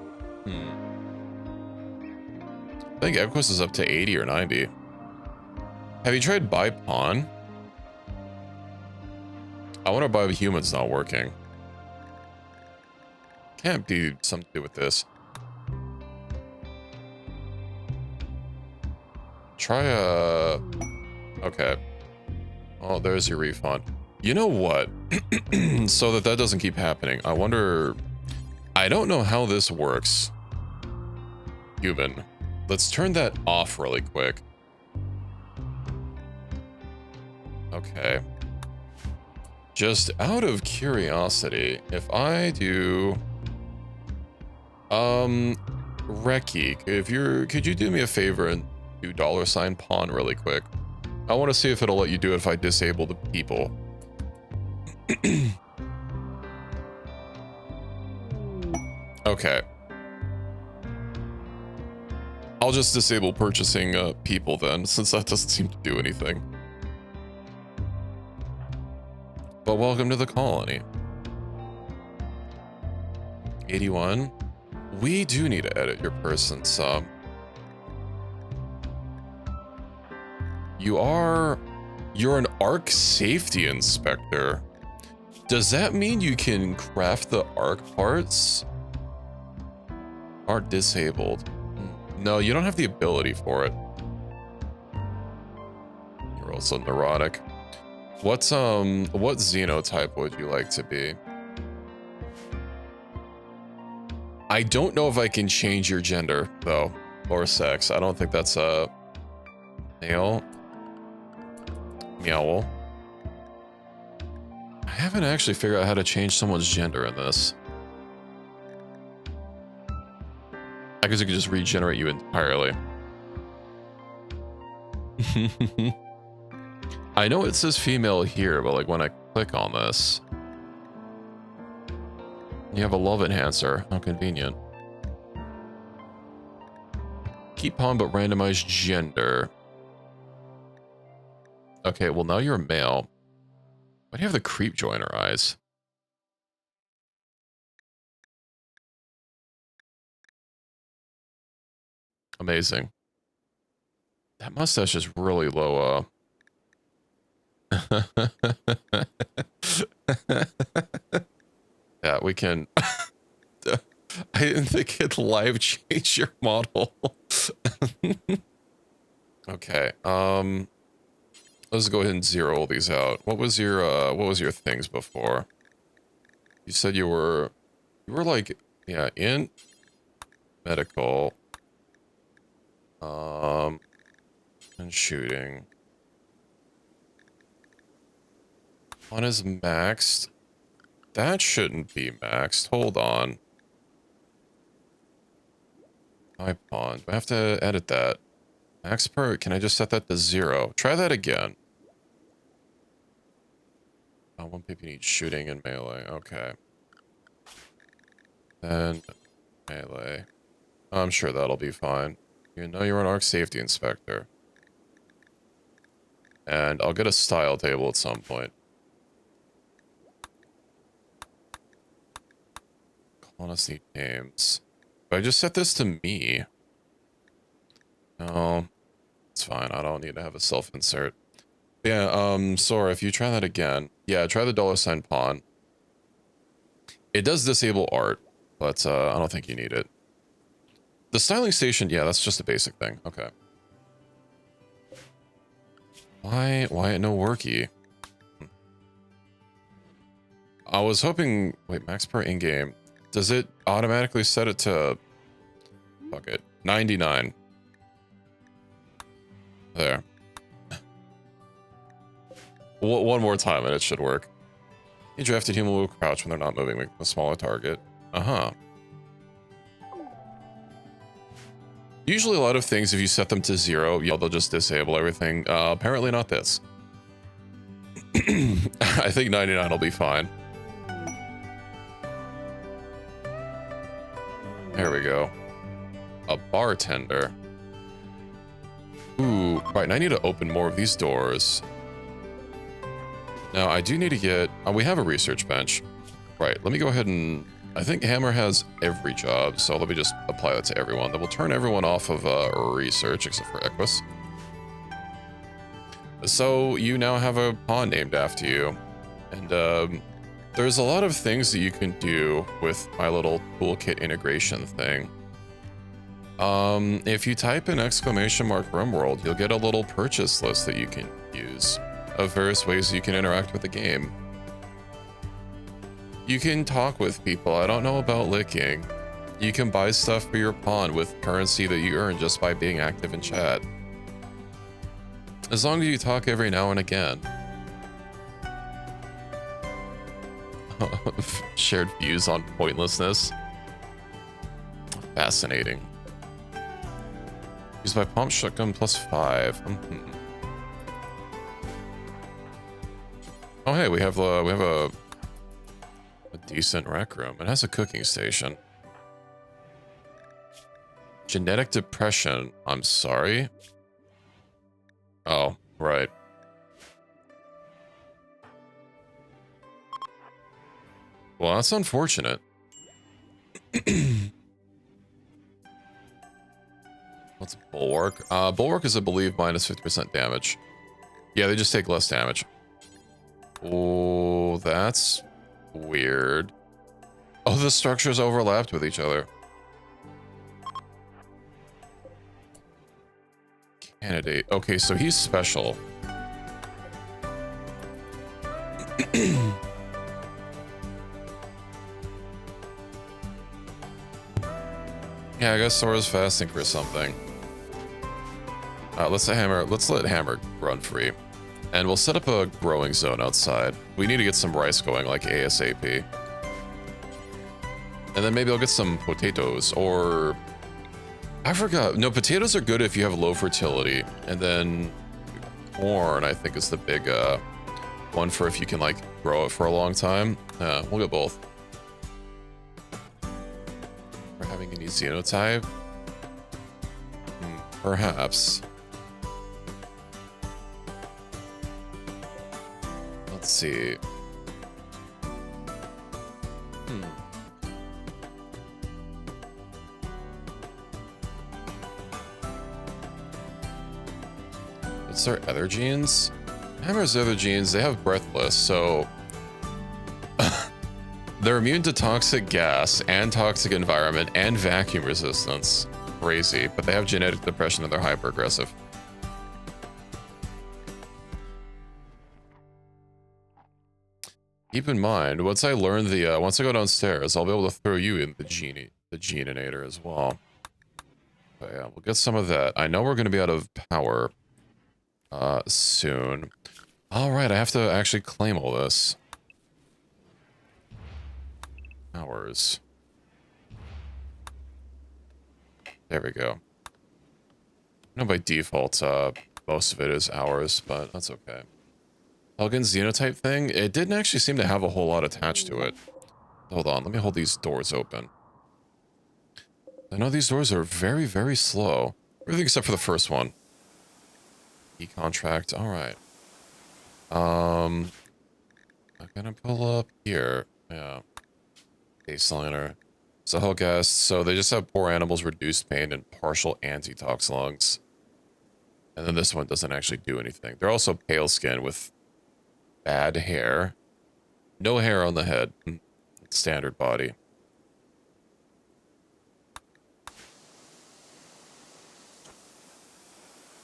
I think EbQuest is up to 80 or 90. Have you tried buy pawn? I wonder why the human's not working. Can't be something to do with this. Try a... Okay. Oh, there's your refund. You know what? So that doesn't keep happening. I wonder... I don't know how this works. Human. Let's turn that off really quick. Okay. Just out of curiosity, if I do... Reki, could you do me a favor and do $ pawn really quick? I want to see if it'll let you do it if I disable the people. Okay. I'll just disable purchasing people then, since that doesn't seem to do anything. But welcome to the colony. 81. We do need to edit your person some. You're an ARC safety inspector. Does that mean you can craft the ARC parts? Are disabled. No, you don't have the ability for it. You're also neurotic. What xenotype would you like to be? I don't know if I can change your gender though, or sex. I don't think that's a male. Meowl. I haven't actually figured out how to change someone's gender in this. I guess I could just regenerate you entirely. I know it says female here, but like when I click on this, you have a love enhancer. How convenient. Keep on, but randomize gender. Okay, well now you're a male. Why do you have the creep joiner eyes? Amazing. That mustache is really low, yeah, we can... I didn't think it'd live change your model. Okay, let's go ahead and zero all these out. What was your things before? You said you were like, yeah, in medical, and shooting. One is maxed. That shouldn't be maxed. Hold on. My pawn. Do I have to edit that? Max per, can I just set that to 0? Try that again. One PP needs shooting and melee. Okay. Then melee. I'm sure that'll be fine. You know you're an ARC safety inspector. And I'll get a style table at some point. Colonists need names. Do I just set this to me? No. It's fine. I don't need to have a self-insert. Yeah, Sora, if you try that again. Yeah, try the $ pawn. It does disable art, but I don't think you need it. The styling station, yeah, that's just a basic thing. Okay. Why no worky? I was hoping, wait, max per in-game. Does it automatically set it to, fuck it, 99? There. One more time and it should work. A drafted human will crouch when they're not moving, making a smaller target. Uh-huh. Usually a lot of things, if you set them to 0, yeah, they'll just disable everything. Apparently not this. I think 99 will be fine. There we go. A bartender. Ooh, right, I need to open more of these doors. Now, I do need to get... we have a research bench. Right, let me go ahead and... I think Hammer has every job, so let me just apply that to everyone. Then we'll turn everyone off of research, except for Equus. So, you now have a pawn named after you. And, there's a lot of things that you can do with my little toolkit integration thing. If you type in !RimWorld, you'll get a little purchase list that you can use of various ways you can interact with the game. You can talk with people. I don't know about licking. You can buy stuff for your pawn with currency that you earn just by being active in chat. As long as you talk every now and again. Shared views on pointlessness. Fascinating. Use my pump shotgun +5. Oh hey, we have a decent rec room. It has a cooking station. Genetic depression. I'm sorry. Oh, right. Well, that's unfortunate. What's Bulwark? Bulwark is, I believe, minus 50% damage. Yeah, they just take less damage. Oh, that's weird. Oh, the structures overlapped with each other. Candidate. Okay, so he's special. Yeah, I guess Sora's fasting for something. Let's let Hammer run free. And we'll set up a growing zone outside. We need to get some rice going, like ASAP. And then maybe I'll get some potatoes, or... I forgot. No, potatoes are good if you have low fertility. And then corn, I think, is the big one for if you can, like, grow it for a long time. We'll get both. We're having a new xenotype? Perhaps. Let's see. What's their other genes? Hammer's other genes, they have breathless, so... they're immune to toxic gas and toxic environment and vacuum resistance. Crazy, but they have genetic depression and they're hyper aggressive. Keep in mind, once I learn the once I go downstairs, I'll be able to throw you in the geninator as well. But yeah, we'll get some of that. I know we're gonna be out of power soon. Alright, I have to actually claim all this. Hours. There we go. I know by default, most of it is hours, but that's okay. Elgin's xenotype thing, it didn't actually seem to have a whole lot attached to it. Hold on, let me hold these doors open. I know these doors are very, very slow. Everything except for the first one. E-contract, alright. I'm gonna pull up here. Yeah. Baseliner. Sahel gas, so they just have poor animals, reduced pain, and partial antitox lungs. And then this one doesn't actually do anything. They're also pale skin with bad hair. No hair on the head. Standard body.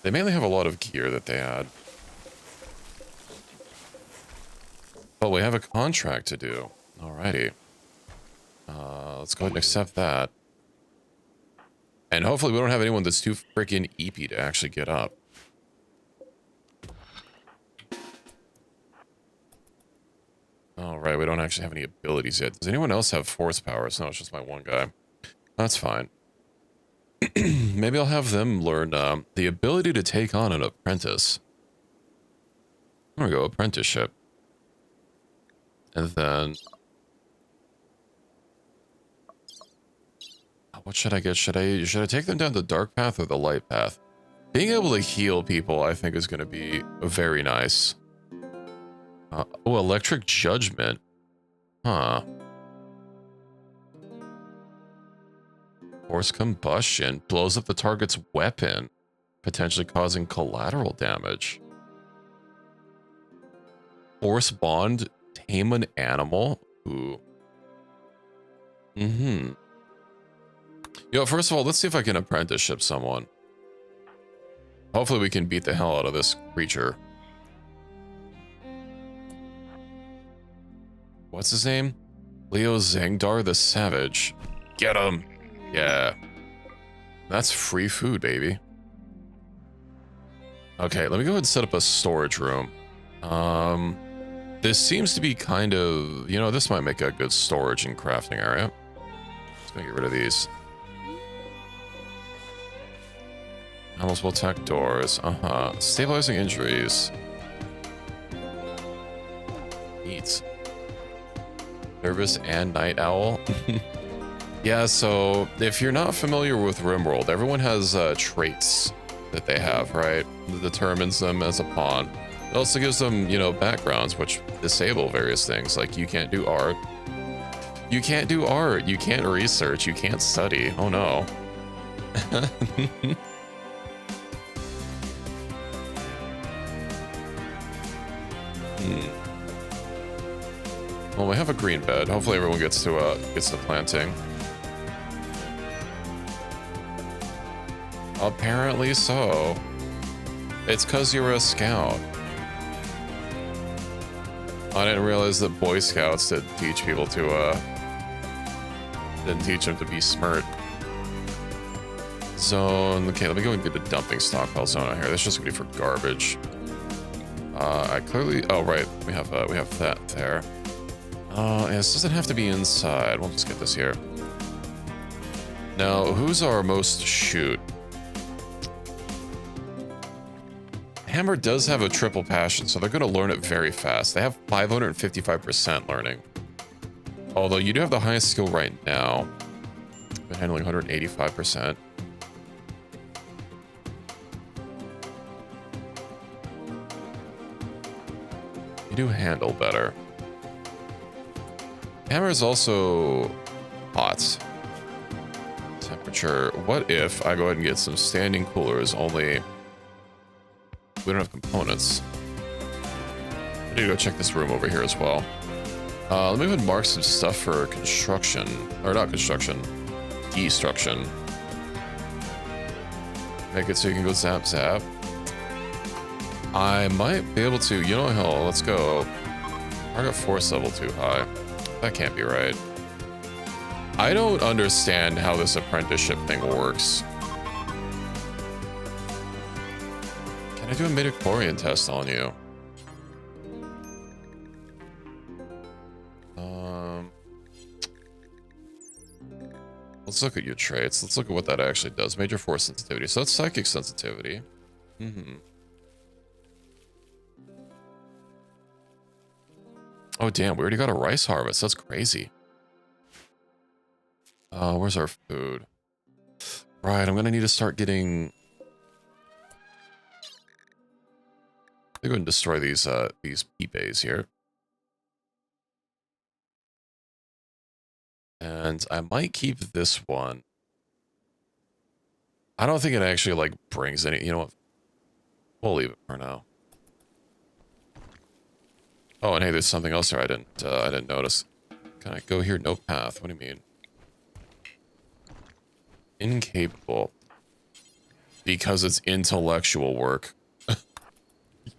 They mainly have a lot of gear that they add. Oh, we have a contract to do. Alrighty. Let's go ahead and accept that. And hopefully we don't have anyone that's too freaking eepy to actually get up. Alright, we don't actually have any abilities yet. Does anyone else have force powers? No, it's just my one guy. That's fine. Maybe I'll have them learn the ability to take on an apprentice. There we go, apprenticeship. And then... what should I get? Should I take them down the dark path or the light path? Being able to heal people, I think, is going to be very nice. Oh, electric judgment. Huh. Force combustion blows up the target's weapon, potentially causing collateral damage. Force bond, tame an animal. Ooh. Yo, first of all, let's see if I can apprenticeship someone. Hopefully we can beat the hell out of this creature. What's his name? Leo Zangdar the Savage. Get him! Yeah. That's free food, baby. Okay, let me go ahead and set up a storage room. This seems to be kind of... you know, this might make a good storage and crafting area. Just gonna get rid of these. Animals will attack doors. Stabilizing injuries. Neat. Nervous and night owl. Yeah, so if you're not familiar with RimWorld, everyone has traits that they have, right? That determines them as a pawn. It also gives them, you know, backgrounds which disable various things, like you can't do art. You can't do art. You can't research. You can't study. Oh no. Well, we have a green bed. Hopefully everyone gets to planting. Apparently so. It's 'cause you're a scout. I didn't realize that Boy Scouts didn't teach people to didn't teach them to be smart. Zone. Okay, let me go and get the dumping stockpile zone out here. This is just gonna be for garbage. I clearly. Oh right, we have that there. This doesn't have to be inside. We'll just get this here. Now, who's our most shoot? Hammer does have a triple passion, so they're going to learn it very fast. They have 555% learning. Although you do have the highest skill right now. Been handling 185%. You do handle better. Hammer is also hot. Temperature. What if I go ahead and get some standing coolers, only we don't have components. I need to go check this room over here as well. Let me go ahead and mark some stuff for construction. Or not construction. Destruction. Make it so you can go zap zap. I might be able to, you know, hell, let's go. I got force level too high. That can't be right. I don't understand how this apprenticeship thing works. Can I do a midichlorian test on you? Let's look at your traits. Let's look at what that actually does. Major force sensitivity. So that's psychic sensitivity. Oh, damn. We already got a rice harvest. That's crazy. Where's our food? Right. I'm going to need to start getting... Let me go ahead and destroy these P-bays here. And I might keep this one. I don't think it actually, like, brings any... You know what? We'll leave it for now. Oh, and hey, there's something else here I didn't notice. Can I go here? No path. What do you mean? Incapable. Because it's intellectual work. You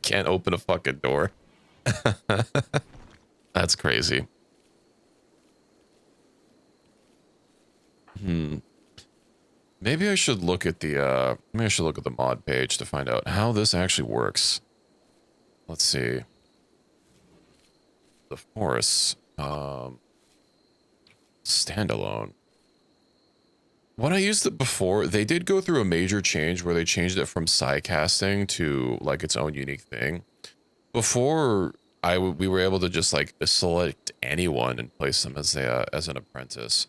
can't open a fucking door. That's crazy. Maybe I should look at the mod page to find out how this actually works. Let's see. The force, standalone. When I used it before, they did go through a major change where they changed it from sidecasting to like its own unique thing. Before, we were able to just like select anyone and place them as an apprentice.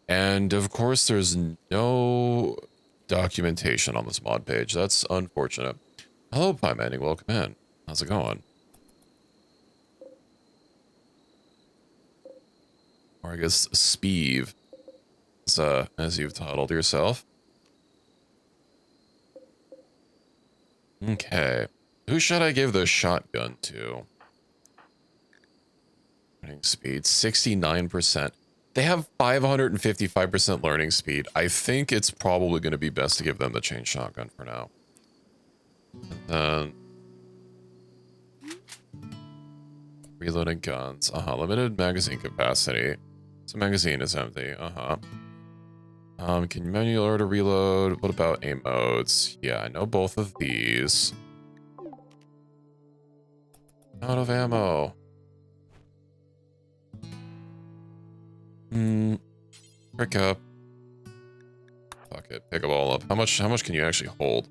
And of course, there's no documentation on this mod page. That's unfortunate. Hello, Pie Manning. Welcome in. How's it going? Or I guess Speeve, as you've titled yourself. Okay. Who should I give the shotgun to? Learning speed, 69%. They have 555% learning speed. I think it's probably going to be best to give them the chain shotgun for now. And then... Reloading guns. Limited magazine capacity. So magazine is empty. Can you manual order reload? What about aim modes? Yeah, I know both of these. Out of ammo. Pick up. Fuck it. Pick them all up. How much can you actually hold?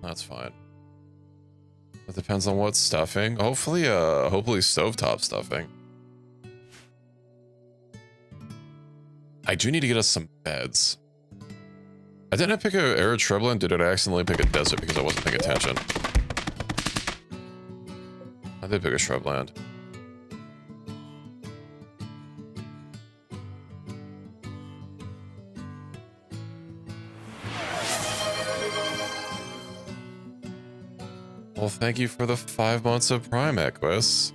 That's fine. It depends on what stuffing. Hopefully stovetop stuffing. I do need to get us some beds. Didn't I pick a arid shrubland? Did I accidentally pick a desert because I wasn't paying attention? I did pick a shrubland. Well, thank you for the 5 months of Prime, Equus.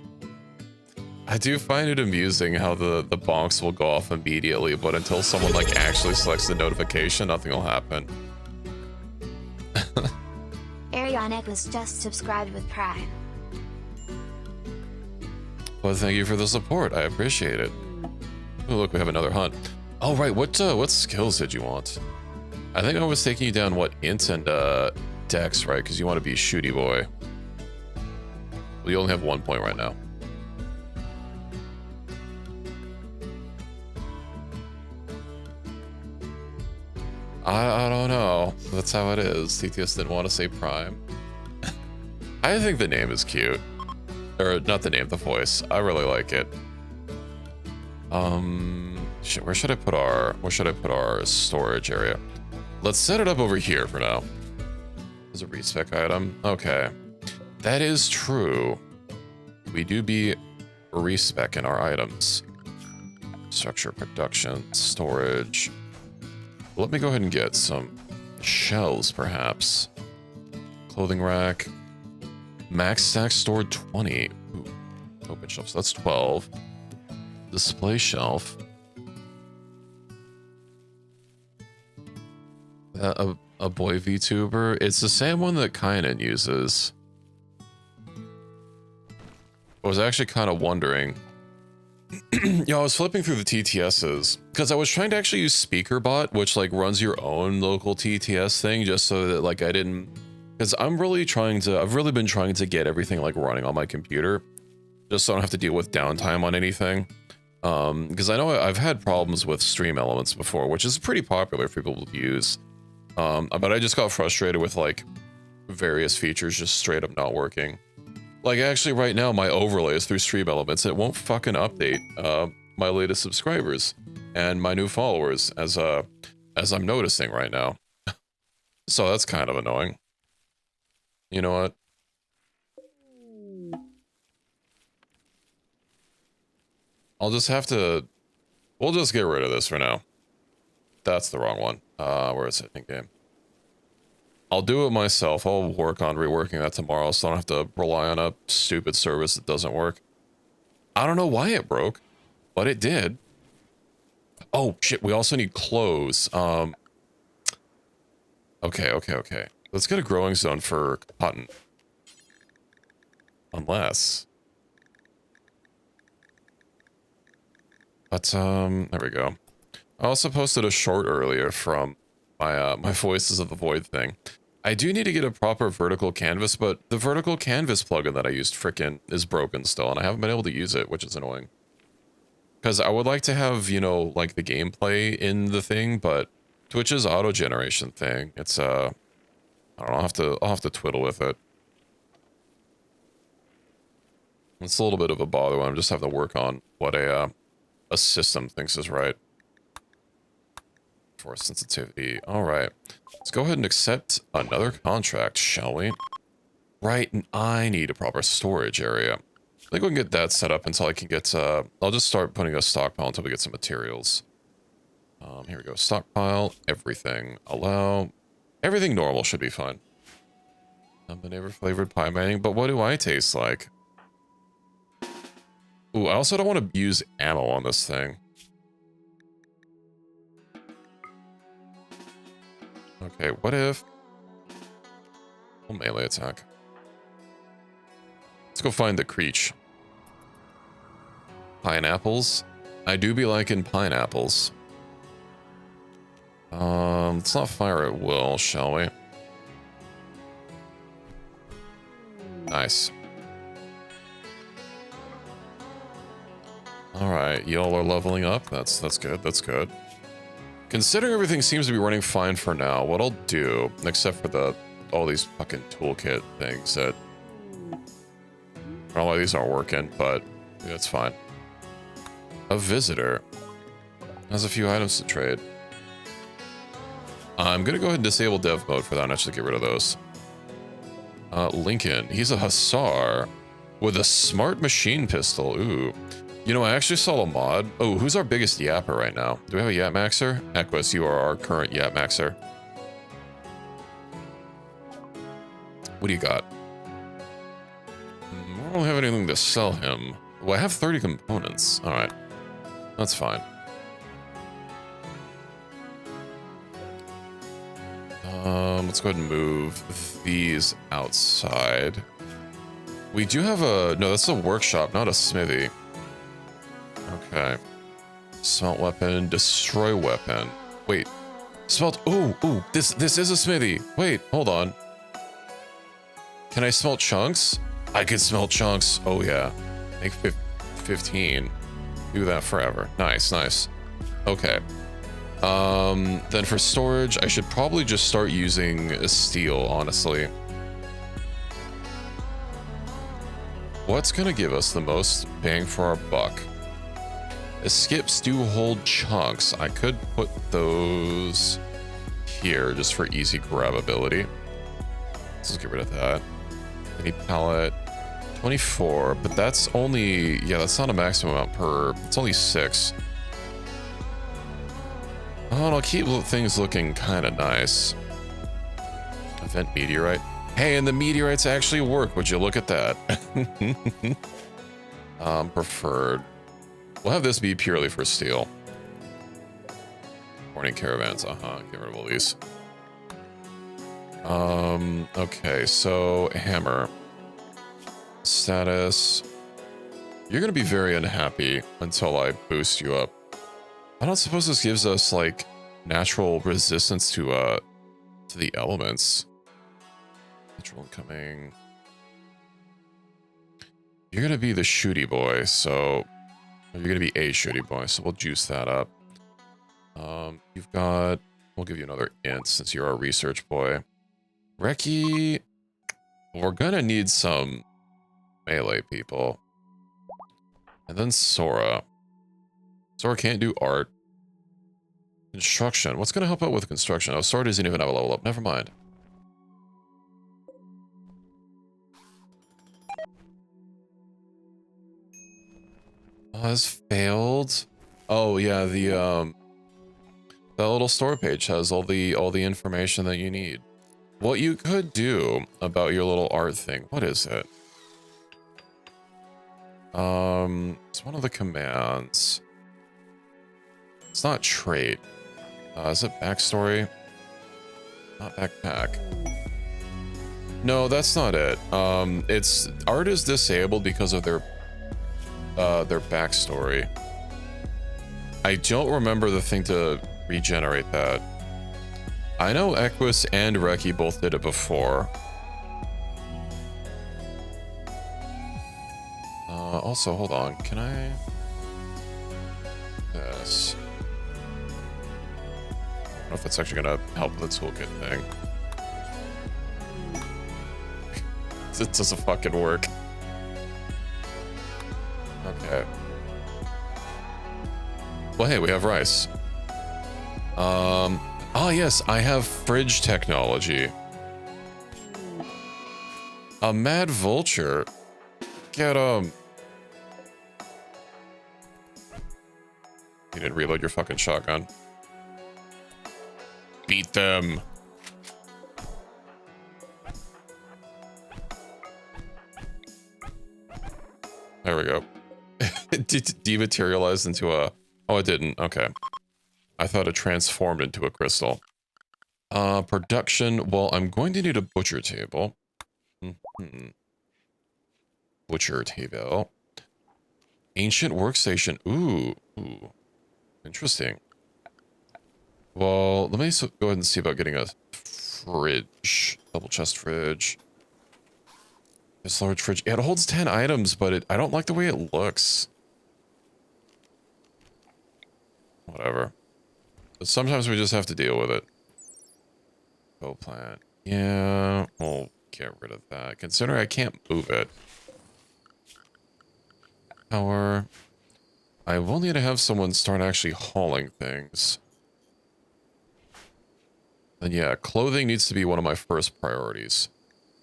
I do find it amusing how the bonks will go off immediately, but until someone like actually selects the notification, nothing will happen. Arion Equus just subscribed with Prime. Well, thank you for the support. I appreciate it. Oh, look, we have another hunt. Oh, right. What skills did you want? I think I was taking you down, what, int and dex, right? Because you want to be shooty boy. Well, you only have 1 point right now. I don't know. That's how it is. TTS didn't want to say Prime. I think the name is cute. Or not the name, the voice. I really like it. Where should I put our storage area? Let's set it up over here for now. There's a respec item. Okay. That is true. We do be respecing our items. Structure, production, storage. Let me go ahead and get some shelves, perhaps. Clothing rack. Max stack stored 20. Ooh, open shelf, so that's 12. Display shelf. A boy VTuber. It's the same one that Kynan uses. I was actually kind of wondering. I was flipping through the TTSs because I was trying to actually use SpeakerBot, which like runs your own local TTS thing, just so that like I didn't. Because I've really been trying to get everything like running on my computer, just so I don't have to deal with downtime on anything. Because I know I've had problems with Stream Elements before, which is pretty popular for people to use. But I just got frustrated with like various features just straight up not working. Like actually right now my overlays through Stream Elements, it won't fucking update my latest subscribers and my new followers as I'm noticing right now. So that's kind of annoying. You know what? We'll just get rid of this for now. That's the wrong one. Where is it in game? I'll do it myself. I'll work on reworking that tomorrow so I don't have to rely on a stupid service that doesn't work. I don't know why it broke, but it did. Oh shit, we also need clothes. Okay. Let's get a growing zone for cotton. Unless. But, there we go. I also posted a short earlier from my, my Voices of the Void thing. I do need to get a proper vertical canvas, but the vertical canvas plugin that I used frickin' is broken still, and I haven't been able to use it, which is annoying. Because I would like to have, you know, like the gameplay in the thing, but Twitch's auto-generation thing, it's, I don't know, I'll have to twiddle with it. It's a little bit of a bother when I'm just having to work on what a system thinks is right. Force sensitivity. All right. Let's go ahead and accept another contract, shall we? Right, and I need a proper storage area. I think we can get that set up until I can get, I'll just start putting a stockpile until we get some materials. Here we go. Stockpile, everything. Allow. Everything normal should be fine. Numbinator flavored pie mining, but what do I taste like? Ooh, I also don't want to use ammo on this thing. Okay, what if... We'll melee attack. Let's go find the Creech. Pineapples. I do be liking pineapples. Let's not fire at will, shall we? Nice. Alright, y'all are leveling up. That's good, that's good. Considering everything seems to be running fine for now, what I'll do, except for all these fucking toolkit things that... I don't know why these aren't working, but that's fine. A visitor has a few items to trade. I'm gonna go ahead and disable dev mode for that and actually get rid of those. Lincoln, he's a hussar with a smart machine pistol. Ooh. You know, I actually saw a mod. Oh, who's our biggest yapper right now? Do we have a yap maxer? Equus, you are our current yap maxer. What do you got? don't really have anything to sell him. Well, I have 30 components. All right. That's fine. Let's go ahead and move these outside. We do have a... No, that's a workshop, not a smithy. Okay. Smelt weapon, destroy weapon. Wait. Smelt... Ooh, this is a smithy. Wait, hold on. Can I smelt chunks? I could smelt chunks. Oh, yeah. Make 15. Do that forever. Nice. Okay. Then for storage, I should probably just start using steel, honestly. What's gonna give us the most bang for our buck? Skips do hold chunks. I could put those here just for easy grabability. Let's just get rid of that. Any pallet. 24, but that's only... Yeah, that's not a maximum amount per... It's only 6. Oh, and I'll keep things looking kind of nice. Event meteorite. Hey, and the meteorites actually work. Would you look at that? Preferred. We'll have this be purely for steel. Morning caravans. Get rid of all these. Okay, so hammer. Status. You're gonna be very unhappy until I boost you up. I don't suppose this gives us like natural resistance to the elements. Natural incoming. You're gonna be the shooty boy, so you're gonna be a shooty boy, so we'll juice that up. You've got... We'll give you another int since you're our research boy. Reki, we're gonna need some melee people. And then Sora. Sora can't do art. Construction. What's gonna help out with construction? Oh, Sora doesn't even have a level up. Never mind. Oh, has failed. Oh yeah, the little store page has all the information that you need. What you could do about your little art thing. What is it? It's one of the commands. It's not trait. Is it backstory? Not backpack. No, that's not it. It's art is disabled because of their backstory. I don't remember the thing to regenerate that. I know Equus and Reki both did it before. Also, hold on. Can I... Yes. I don't know if that's actually gonna help with the toolkit thing. It doesn't fucking work. Okay. Well, hey, we have rice. Oh yes, I have fridge technology. A mad vulture. Get him. You didn't reload your fucking shotgun. Beat them. There we go. It dematerialized into a... Oh, it didn't. Okay. I thought it transformed into a crystal. Production. Well, I'm going to need a butcher table. Butcher table. Ancient workstation. Ooh. Interesting. Well, let me go ahead and see about getting a fridge. Double chest fridge. This large fridge. Yeah, it holds 10 items, but I don't like the way it looks. Whatever. But sometimes we just have to deal with it. Go plant. Yeah, we'll get rid of that. Considering I can't move it. Power. I will need to have someone start actually hauling things. And yeah, clothing needs to be one of my first priorities.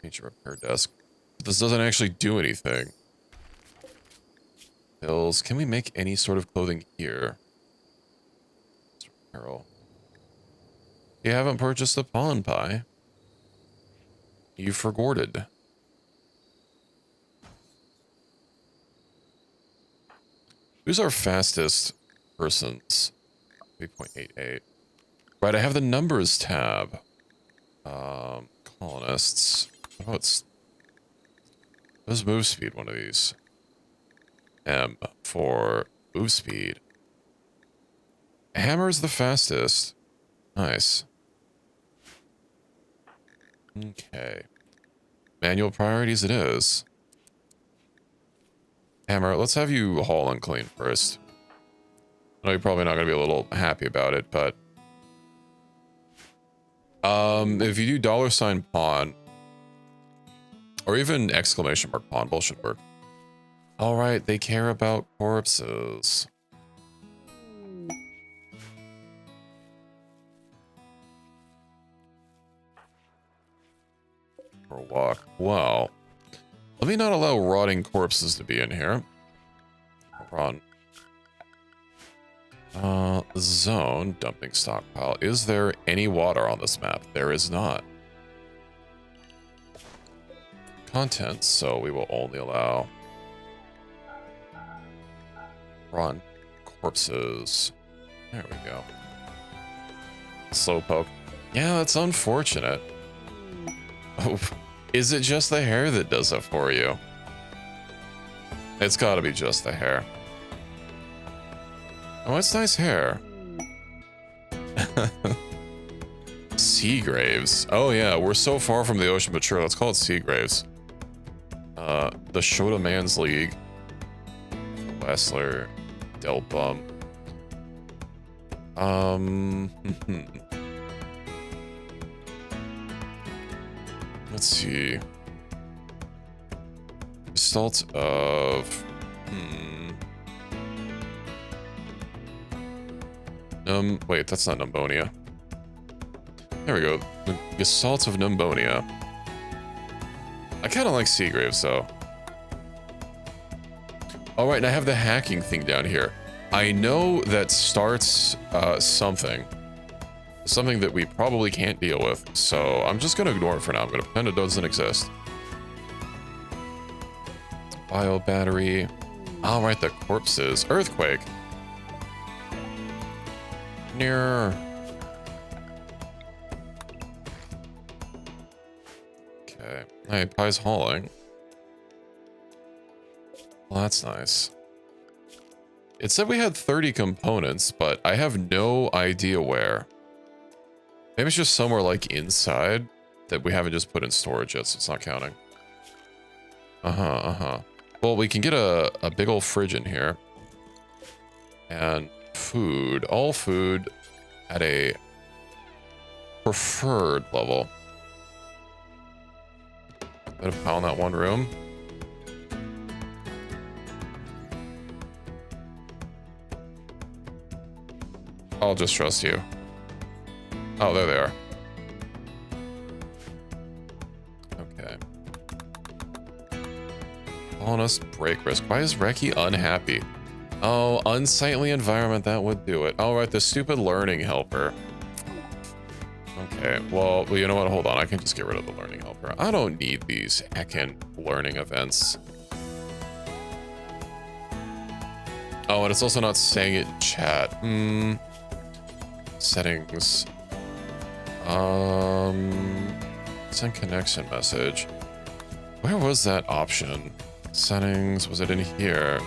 Ancient repair desk. This doesn't actually do anything. Pills. Can we make any sort of clothing here? Apparel. You haven't purchased a pollen pie. You forgorted. Who's our fastest persons? 3.88. Right, I have the numbers tab. Colonists. Oh, it's... What is move speed, one of these? M for move speed. Hammer's the fastest. Nice. Okay. Manual priorities it is. Hammer, let's have you haul and clean first. I know you're probably not going to be a little happy about it, but... if you do $pawn, or even exclamation mark pawn, both should work. Alright, they care about corpses. For a walk. Well, let me not allow rotting corpses to be in here. Run. Zone, dumping stockpile. Is there any water on this map? There is not. Contents, so we will only allow run corpses. There we go. Slowpoke. Yeah, that's unfortunate. Oh, is it just the hair that does it for you? It's gotta be just the hair. Oh, it's nice hair. Sea graves. Oh yeah, we're so far from the ocean, but sure, let's call it sea graves. The Shota Man's League. Wessler. Del Bum. Let's see. Gestalt of... wait, that's not Numbonia. There we go. The Gestalt of Numbonia. I kind of like Seagraves, though. Alright, and I have the hacking thing down here. I know that starts something that we probably can't deal with, so I'm just gonna ignore it for now. I'm gonna pretend it doesn't exist. Bio battery. Alright, the corpses. Earthquake. Near. Okay. Hey, Pie's hauling. Well, that's nice. It said we had 30 components, but I have no idea where. Maybe it's just somewhere like inside that we haven't just put in storage yet, so it's not counting. Well, we can get a big old fridge in here. And food. All food at a preferred level. Put a pile in that one room. I'll just trust you. Oh, there they are. Okay. Honest break risk. Why is Reki unhappy? Oh, unsightly environment, that would do it. All right, the stupid learning helper. Okay, well, you know what? Hold on, I can just get rid of the learning helper. I don't need these heckin' learning events. Oh, and it's also not saying it in chat. Settings. Send connection message. Where was that option? Settings, was it in here?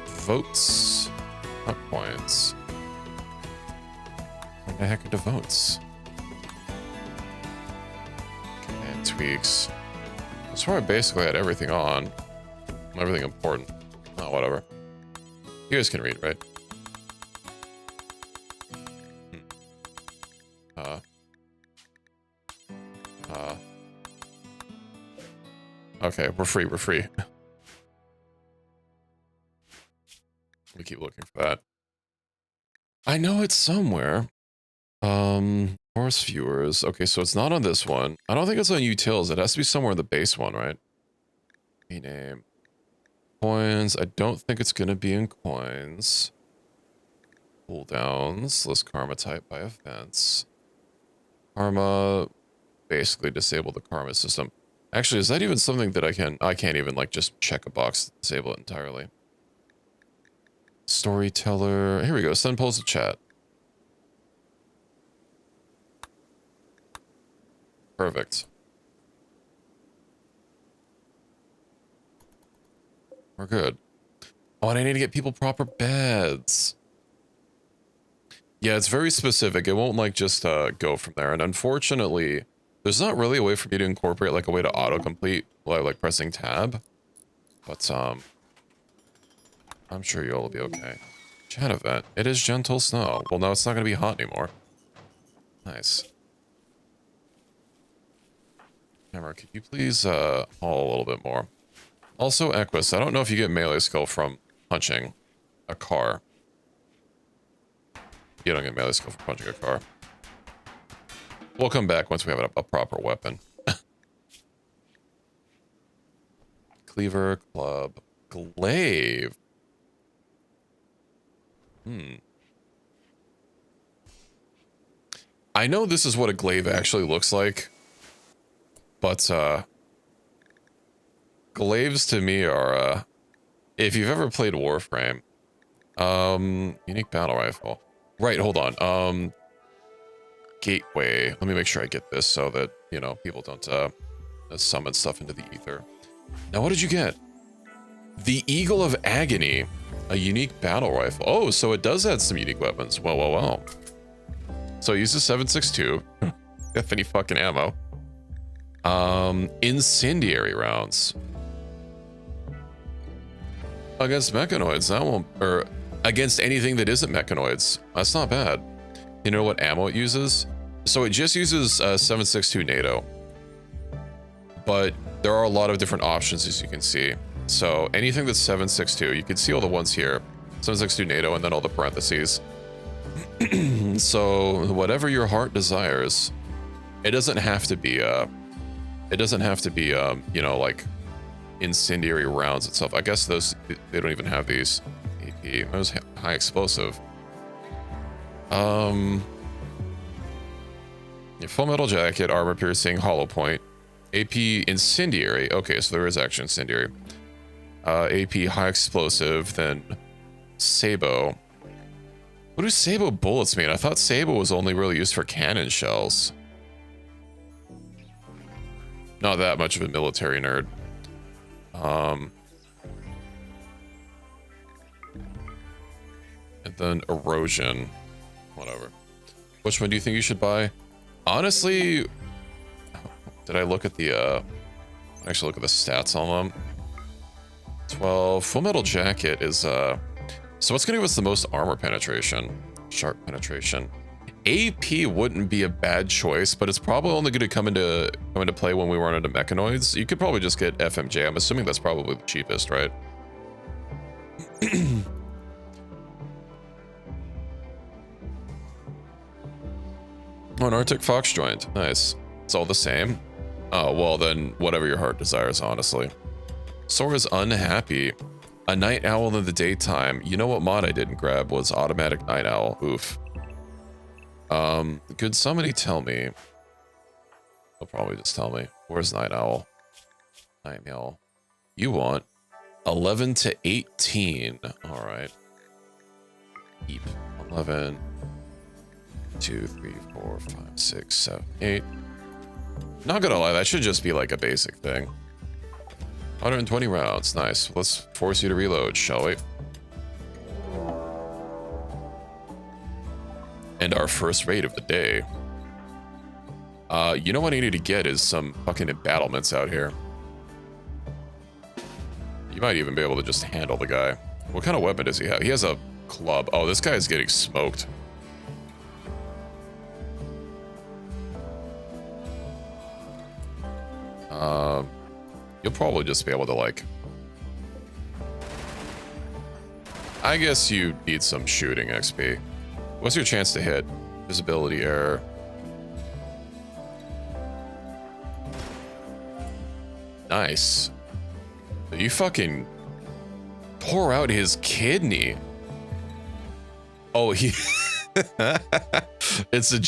Votes, not points. Where the heck are the votes? And tweaks. That's where I basically had everything on. Everything important. Oh, whatever. You guys can read, right? Okay, we're free, we're free. We keep looking for that. I know it's somewhere. Force viewers. Okay, so it's not on this one. I don't think it's on utils. It has to be somewhere in the base one, right? Rename. Coins. I don't think it's gonna be in coins. Cooldowns. List karma type by events. Karma. Basically disable the karma system. Actually, is that even something that I can't even like just check a box to disable it entirely. Storyteller. Here we go. Send polls to chat. Perfect. We're good. Oh, and I need to get people proper beds. Yeah, it's very specific. It won't like just go from there. And unfortunately, there's not really a way for me to incorporate like a way to autocomplete while like pressing tab. But I'm sure you'll be okay. Chat event. It is gentle snow. Well, no, it's not going to be hot anymore. Nice. Camera, could you please haul a little bit more? Also, Equus, I don't know if you get melee skill from punching a car. You don't get melee skill from punching a car. We'll come back once we have a proper weapon. Cleaver, club, glaive. I know this is what a glaive actually looks like, but glaives to me are if you've ever played Warframe, unique battle rifle. Right, hold on. Gateway. Let me make sure I get this so that, you know, people don't summon stuff into the ether. Now, what did you get? The Eagle of Agony, a unique battle rifle. Oh, so it does add some unique weapons. Well, well, well. So it uses 7.62. If any fucking ammo. Incendiary rounds. Against mechanoids, that won't, or against anything that isn't mechanoids. That's not bad. You know what ammo it uses? So it just uses 7.62 NATO. But there are a lot of different options, as you can see. So anything that's 7.62, you can see all the ones here. 7.62 NATO and then all the parentheses. So whatever your heart desires, it doesn't have to be you know, like incendiary rounds itself. I guess those, they don't even have these. AP, those high explosive. Your full metal jacket, armor piercing, hollow point. AP incendiary. Okay, so there is actually incendiary. AP high explosive, then Sabo. What do Sabo bullets mean? I thought Sabo was only really used for cannon shells. Not that much of a military nerd. And then erosion. Whatever. Which one do you think you should buy? Honestly, did I look at the actually look at the stats on them? 12. Full metal jacket is so what's gonna give us the most armor penetration? Sharp penetration. AP wouldn't be a bad choice, but it's probably only going to come into play when we run into mechanoids. You could probably just get FMJ. I'm assuming that's probably the cheapest, right? Oh, an Arctic Fox joint. Nice. It's all the same. Oh, well then, whatever your heart desires, honestly. Sora's unhappy. A night owl in the daytime. You know what mod I didn't grab was automatic night owl. Oof. Could somebody tell me? They'll probably just tell me. Where's Night Owl? Night Owl. You want 11 to 18. All right. Keep 11, 2, 3, 4, 5, 6, 7, 8. Not gonna lie, that should just be like a basic thing. 120 rounds. Nice. Let's force you to reload, shall we? And our first raid of the day. You know what I need to get is some fucking embattlements out here. You might even be able to just handle the guy. What kind of weapon does he have? He has a club. Oh, this guy is getting smoked. You'll probably just be able to like... I guess you need some shooting XP. What's your chance to hit? Visibility error. Nice. You fucking pour out his kidney. Oh, he... it's a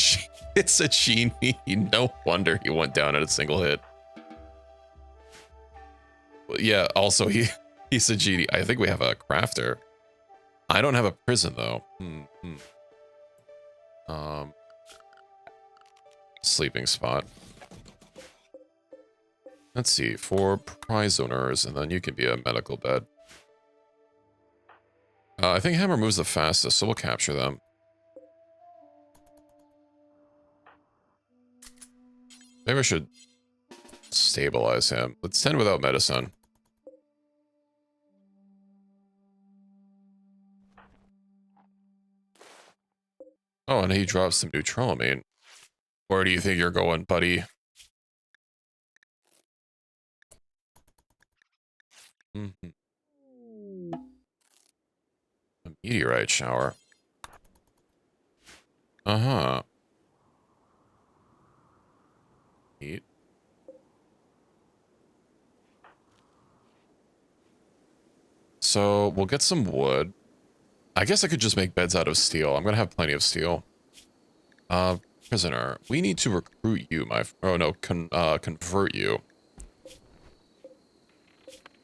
genie. No wonder he went down at a single hit. Yeah, also he's a genie. I think we have a crafter. I don't have a prison though. Sleeping spot. Let's see, 4 prize owners, and then you can be a medical bed. I think Hammer moves the fastest, so we'll capture them. Maybe I should stabilize him. Let's 10 without medicine. Oh, and he drops some neutrolamine. Where do you think you're going, buddy? A meteorite shower. Uh-huh. Neat. So, we'll get some wood. I guess I could just make beds out of steel. I'm gonna have plenty of steel. Prisoner. We need to recruit you, oh no, convert you.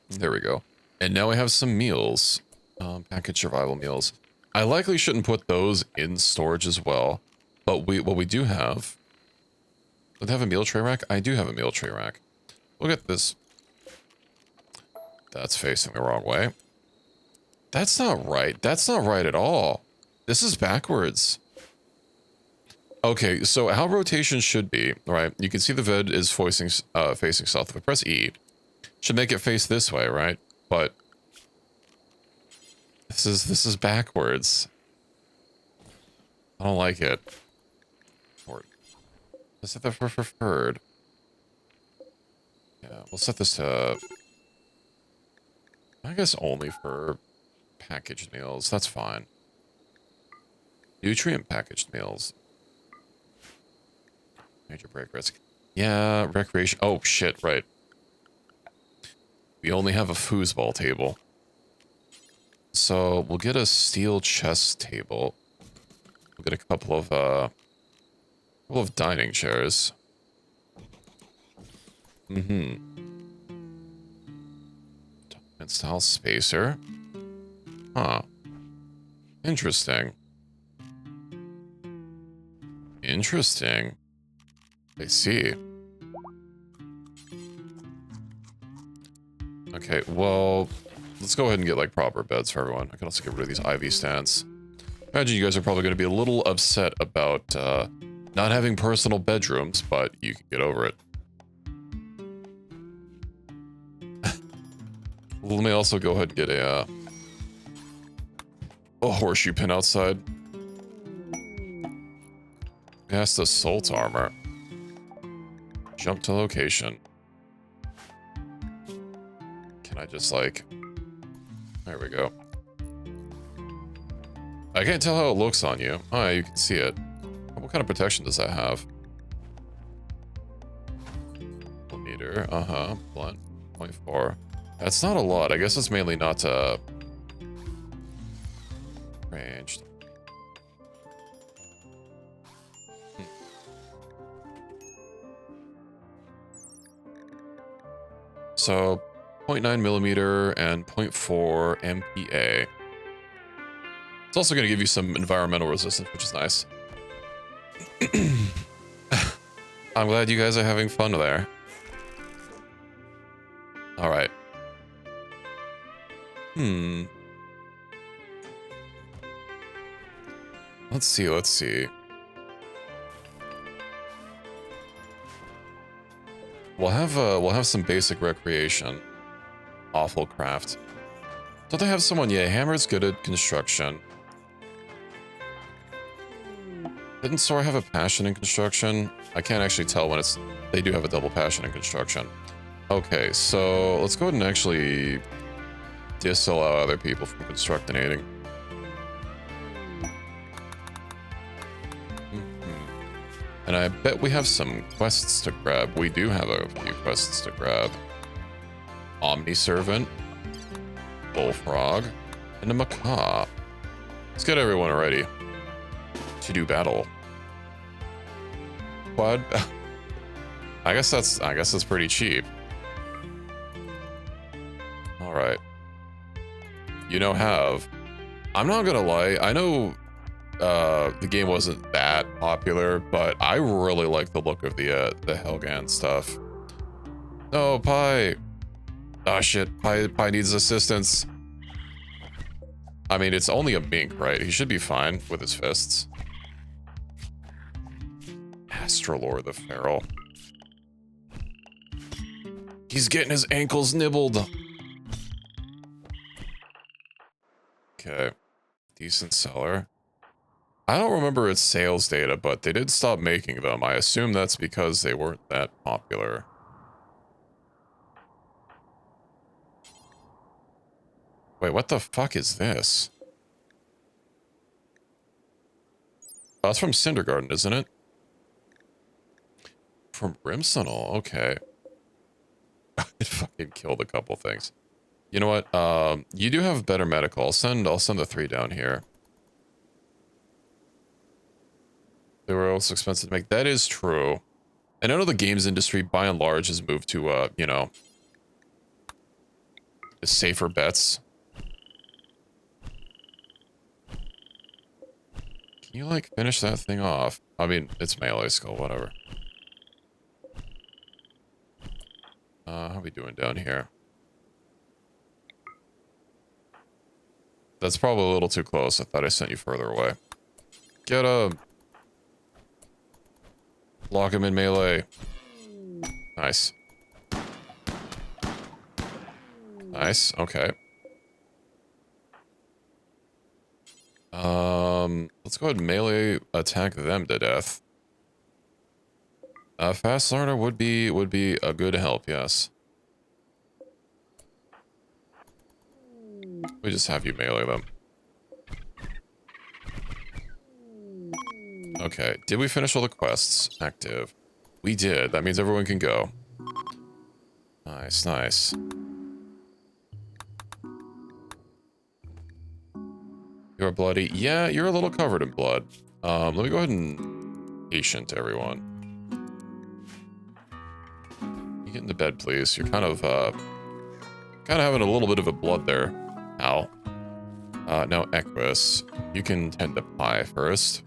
There we go. And now we have some meals. Package survival meals. I likely shouldn't put those in storage as well. But what we do have... Do they have a meal tray rack? I do have a meal tray rack. Look at this. That's facing the wrong way. That's not right. That's not right at all. This is backwards. Okay, so how rotation should be, right? You can see the VOD is facing south. If I press E, should make it face this way, right? But this is backwards. I don't like it. Let's set that for preferred. Yeah, we'll set this to, I guess, only for packaged meals. That's fine. Nutrient packaged meals. Major break risk. Yeah, recreation. Oh, shit, right. We only have a foosball table. So, we'll get a steel chess table. We'll get a couple of dining chairs. Document style spacer. Huh. Interesting. Interesting. I see. Okay, well, let's go ahead and get, like, proper beds for everyone. I can also get rid of these ivy stands. Imagine you guys are probably going to be a little upset about, not having personal bedrooms, but you can get over it. Let me also go ahead and get a horseshoe pin outside. Cast assault armor. Jump to location. Can I just, like... There we go. I can't tell how it looks on you. Oh, you can see it. What kind of protection does that have? Meter, blunt, 0.4. That's not a lot. I guess it's mainly not, ranged. So, 0.9 millimeter and 0.4 MPa. It's also going to give you some environmental resistance, which is nice. I'm glad you guys are having fun there. Alright. Let's see. We'll have some basic recreation. Awful craft. Don't they have someone? Yeah, Hammer's good at construction. Didn't Sora have a passion in construction? I can't actually tell when it's... They do have a double passion in construction. Okay, so let's go ahead and actually disallow other people from constructinating. And I bet we have some quests to grab. We do have a few quests to grab. Omni-Servant, Bullfrog, and a Macaw. Let's get everyone ready to do battle. Quad. I guess that's pretty cheap. All right. You know, have I'm not gonna lie. I know the game wasn't that popular, but I really like the look of the Helgan stuff. No, Pi. Oh shit, Pi needs assistance. I mean, it's only a mink, right? He should be fine with his fists. Astrolore the Feral. He's getting his ankles nibbled. Okay. Decent seller. I don't remember its sales data, but they did stop making them. I assume that's because they weren't that popular. Wait, what the fuck is this? Oh, that's from Cindergarten, isn't it? From Brimsonal, okay. It fucking killed a couple things. You know what? You do have better medical. I'll send the 3 down here. They were also expensive to make. That is true. And I know the games industry, by and large, has moved to, you know, safer bets. Can you, like, finish that thing off? I mean, it's melee skull, whatever. How are we doing down here? That's probably a little too close. I thought I sent you further away. Get him! Lock him in melee. Nice. Nice, okay. Let's go ahead and melee attack them to death. Fast learner would be a good help, yes. We just have you melee them. Okay, did we finish all the quests? Active. We did. That means everyone can go. Nice, nice. You're bloody. Yeah, you're a little covered in blood. Let me go ahead and patient everyone. You get into bed, please. You're kind of having a little bit of a blood there. Ow. Now Equus, you can tend to Pi first.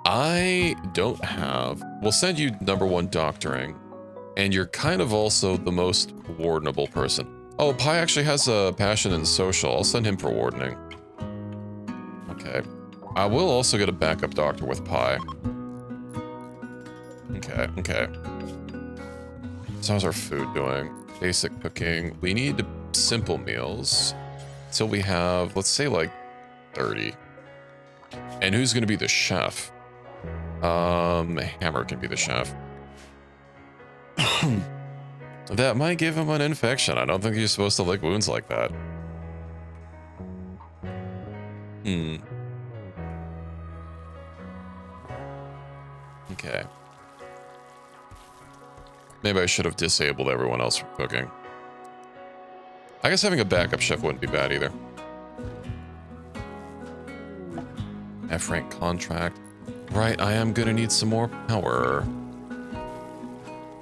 I don't have... We'll send you #1 doctoring, and you're kind of also the most wardenable person. Oh, Pi actually has a passion in social. I'll send him for wardening. Okay. I will also get a backup doctor with Pi. Okay, okay. So how's our food doing? Basic cooking. We need simple meals. Till we have, let's say, like 30. And who's going to be the chef? Hammer can be the chef. That might give him an infection. I don't think he's supposed to lick wounds like that. Okay. Maybe I should have disabled everyone else from cooking. I guess having a backup chef wouldn't be bad either. F-rank contract. Right, I am gonna need some more power.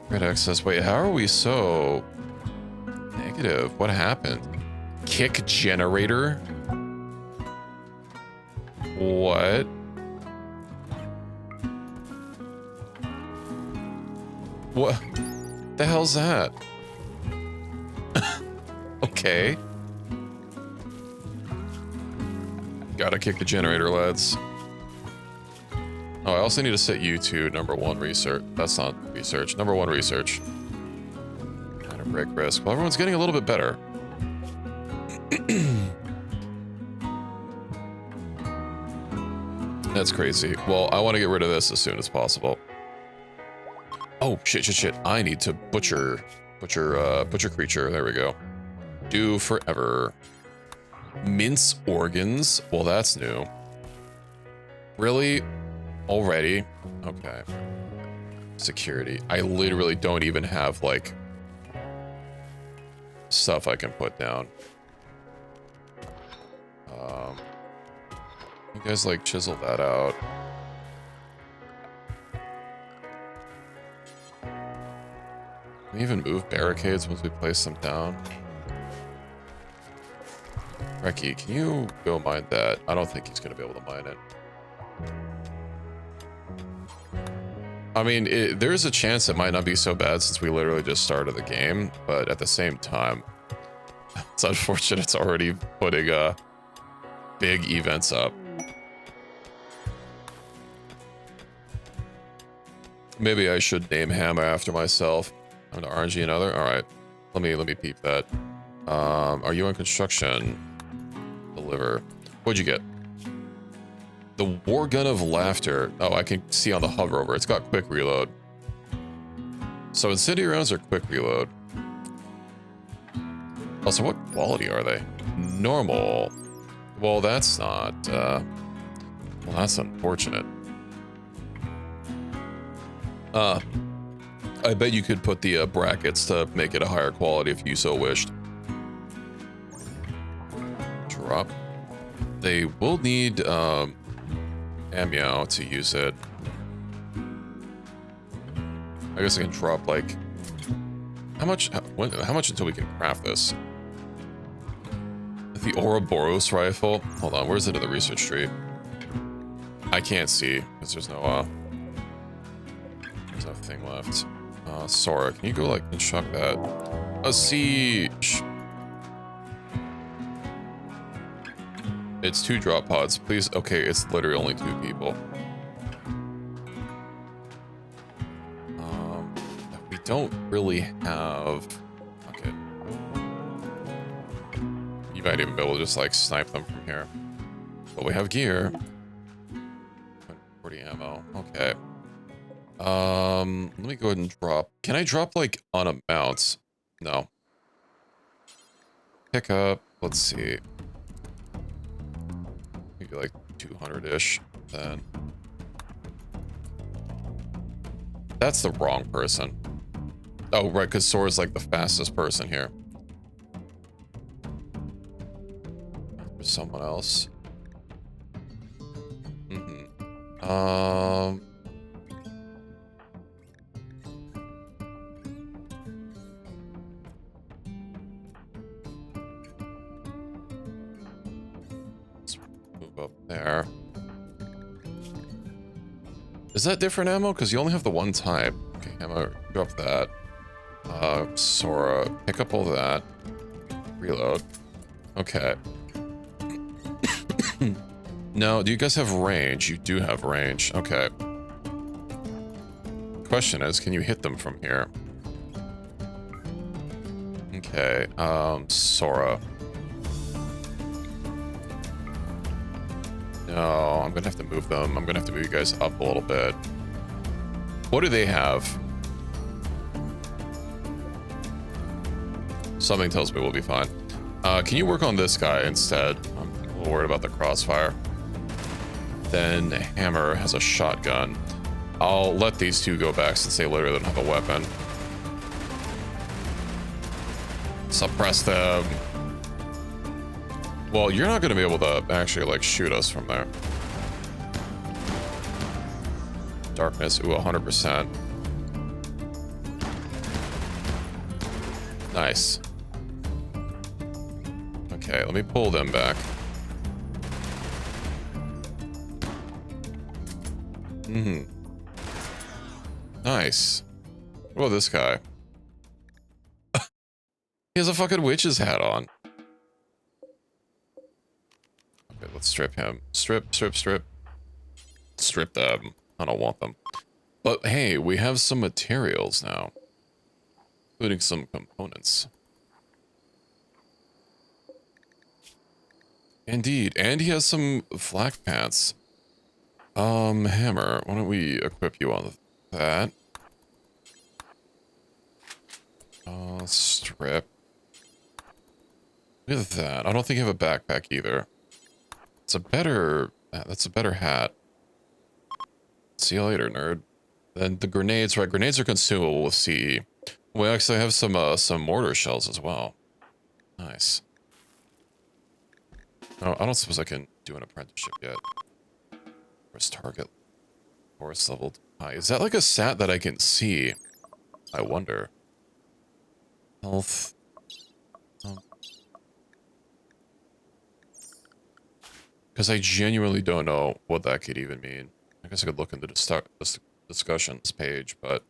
Red access. Wait, how are we so negative? What happened? Kick generator? What? What the hell's that? Okay. Gotta kick the generator, lads. Oh, I also need to set you to #1 research. That's not research. #1 research. Kind of break risk. Well, everyone's getting a little bit better. That's crazy. Well, I want to get rid of this as soon as possible. Oh, shit. I need to butcher creature. There we go. Do forever. Mince organs. Well, that's new. Really? Already? Okay. Security. I literally don't even have, like, stuff I can put down. You guys, like, chisel that out. Can we even move barricades once we place them down? Reki, can you go mine that? I don't think he's going to be able to mine it. I mean, there's a chance it might not be so bad since we literally just started the game, but at the same time, it's unfortunate it's already putting big events up. Maybe I should name Hammer after myself. I'm an RNG another. All right, let me peep that. Are you on construction? Deliver. What'd you get? The War Gun of Laughter. Oh, I can see on the hover over. It's got quick reload. So incendiary rounds are quick reload. Also, what quality are they? Normal. Well, that's not. Well, that's unfortunate. I bet you could put the brackets to make it a higher quality if you so wished. Drop. They will need ammo to use it. I guess I can drop like how much until we can craft this? The Ouroboros rifle. Hold on, where's it in the research tree? I can't see because there's no thing left. Sora, can you go like construct that? A siege. It's 2 drop pods, please. Okay, it's literally only 2 people. We don't really have. Okay. You might even be able to just like snipe them from here. But we have gear. 40 ammo. Okay. Let me go ahead and drop. Can I drop like on a mount? No. Pick up. Let's see. Maybe like 200-ish. Then. That's the wrong person. Oh, right, because Sora's like the fastest person here. There's someone else. Let's move up there. Is that different ammo? Because you only have the one type. Okay, ammo, drop that. Sora, pick up all that. Reload. Okay. No, do you guys have range? You do have range. Okay. Question is, can you hit them from here? Okay, Sora. No, I'm gonna have to move them. I'm gonna have to move you guys up a little bit. What do they have? Something tells me we'll be fine. Can you work on this guy instead? I'm a little worried about the crossfire. Then Hammer has a shotgun. I'll let these 2 go back since they literally don't have a weapon. Suppress them. Well, you're not going to be able to actually like shoot us from there. Darkness, ooh, 100%. Nice. Okay, let me pull them back. Nice. What about this guy? He has a fucking witch's hat on. Okay, let's strip him. Strip, strip, strip. Strip them. I don't want them. But hey, we have some materials now. Including some components. Indeed, and he has some flak pants. Hammer, why don't we equip you on that? Strip. Look at that. I don't think you have a backpack either. It's a better... That's a better hat. See you later, nerd. Then the grenades, right? Grenades are consumable with CE. We actually have some mortar shells as well. Nice. Oh, I don't suppose I can do an apprenticeship yet. Where's target? Forest leveled high. Is that like a stat that I can see? I wonder. Health. Because I genuinely don't know what that could even mean. I guess I could look in the discussions page, but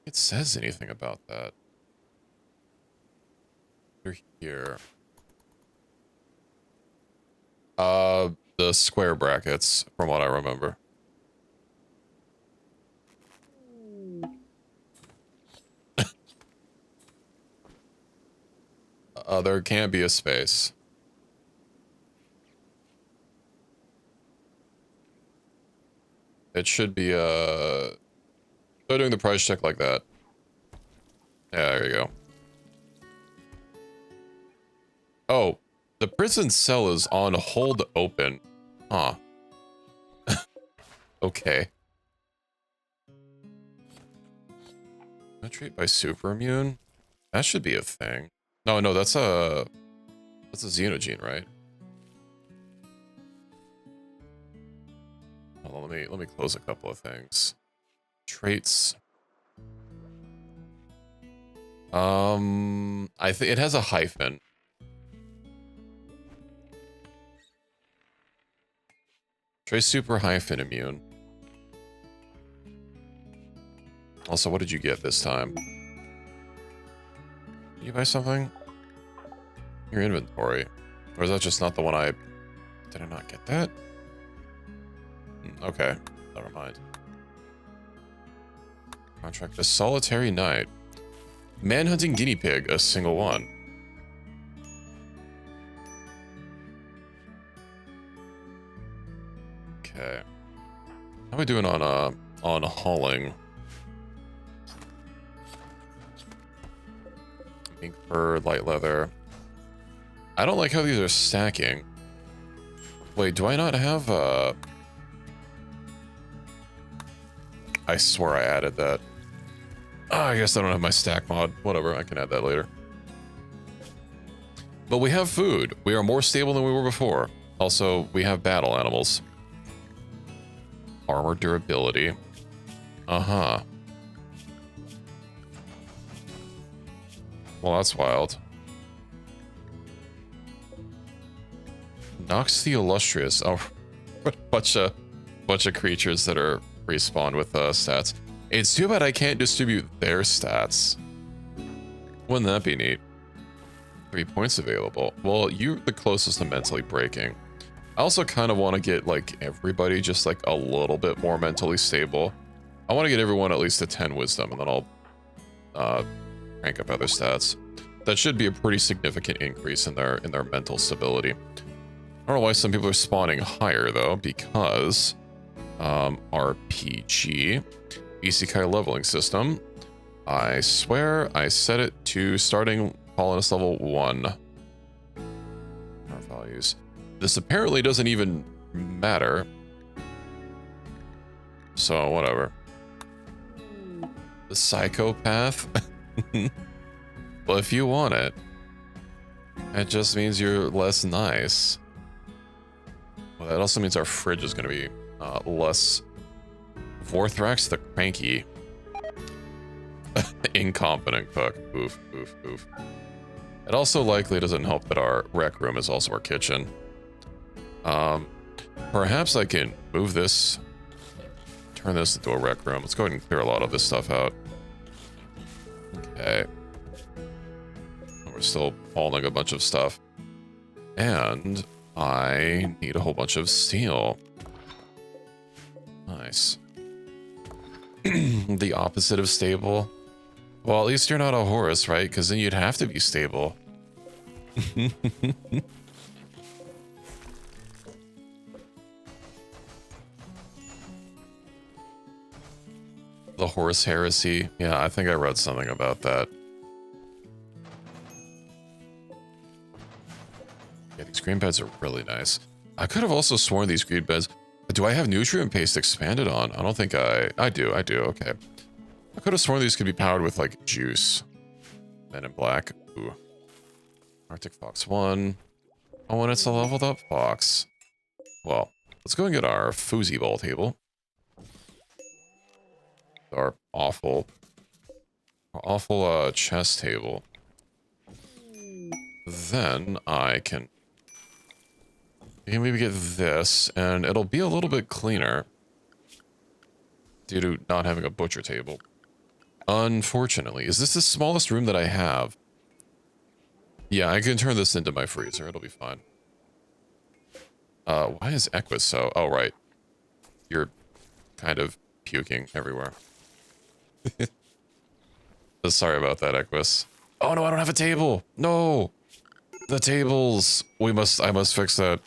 it says anything about that. They're here. The square brackets, from what I remember. There can't be a space. It should be, start doing the price check like that. Yeah, there you go. Oh, the prison cell is on hold open. Huh. Okay. Penetrate by super immune? That should be a thing. No, no, that's a xenogene, right? Hold on, let me close a couple of things. Traits. I think it has a hyphen. Trace super hyphen immune. Also, what did you get this time? Did you buy something? Your inventory. Or is that just not the one I... Did I not get that? Okay, never mind. Contract a solitary night. Manhunting guinea pig, a single one. Okay. How are we doing on hauling? Pink fur, light leather. I don't like how these are stacking. Wait, do I not have I swear I added that. Oh, I guess I don't have my stack mod. Whatever, I can add that later. But we have food. We are more stable than we were before. Also, we have battle animals. Armor durability. Uh-huh. Well, that's wild. Nox the Illustrious. Oh, what a bunch of creatures that are respawned with stats. It's too bad I can't distribute their stats. Wouldn't that be neat? 3 points available. Well, you're the closest to mentally breaking. I also kind of want to get, like, everybody just, like, a little bit more mentally stable. I want to get everyone at least to 10 wisdom, and then I'll crank up other stats. That should be a pretty significant increase in their mental stability. I don't know why some people are spawning higher, though, because RPG, Isekai leveling system. I swear I set it to starting colonist level 1. Our values. This apparently doesn't even matter. So, whatever. The psychopath? Well, if you want it, it just means you're less nice. Well, that also means our fridge is going to be less. Vorthrax the cranky. Incompetent cook. Oof, oof, oof. It also likely doesn't help that our rec room is also our kitchen. Perhaps I can move this, turn this into a rec room. Let's go ahead and clear a lot of this stuff out. Okay. We're still hauling a bunch of stuff. And I need a whole bunch of steel. Nice. The opposite of stable. Well, at least you're not a horse, right? Because then you'd have to be stable. The horse heresy. Yeah, I think I read something about that. Yeah, these green beds are really nice. I could have also sworn these green beds... Do I have nutrient paste expanded on? I don't think I do, okay. I could have sworn these could be powered with, like, juice. Men in black. Ooh. Arctic Fox 1. Oh, and it's a leveled up fox. Well, let's go and get our Foozy Ball table. Our awful chess table. Then I can You can maybe get this, and it'll be a little bit cleaner due to not having a butcher table. Unfortunately, is this the smallest room that I have? Yeah, I can turn this into my freezer. It'll be fine. Why is Equus so... Oh, right. You're kind of puking everywhere. Sorry about that, Equus. Oh, no, I don't have a table. No. The tables. I must fix that.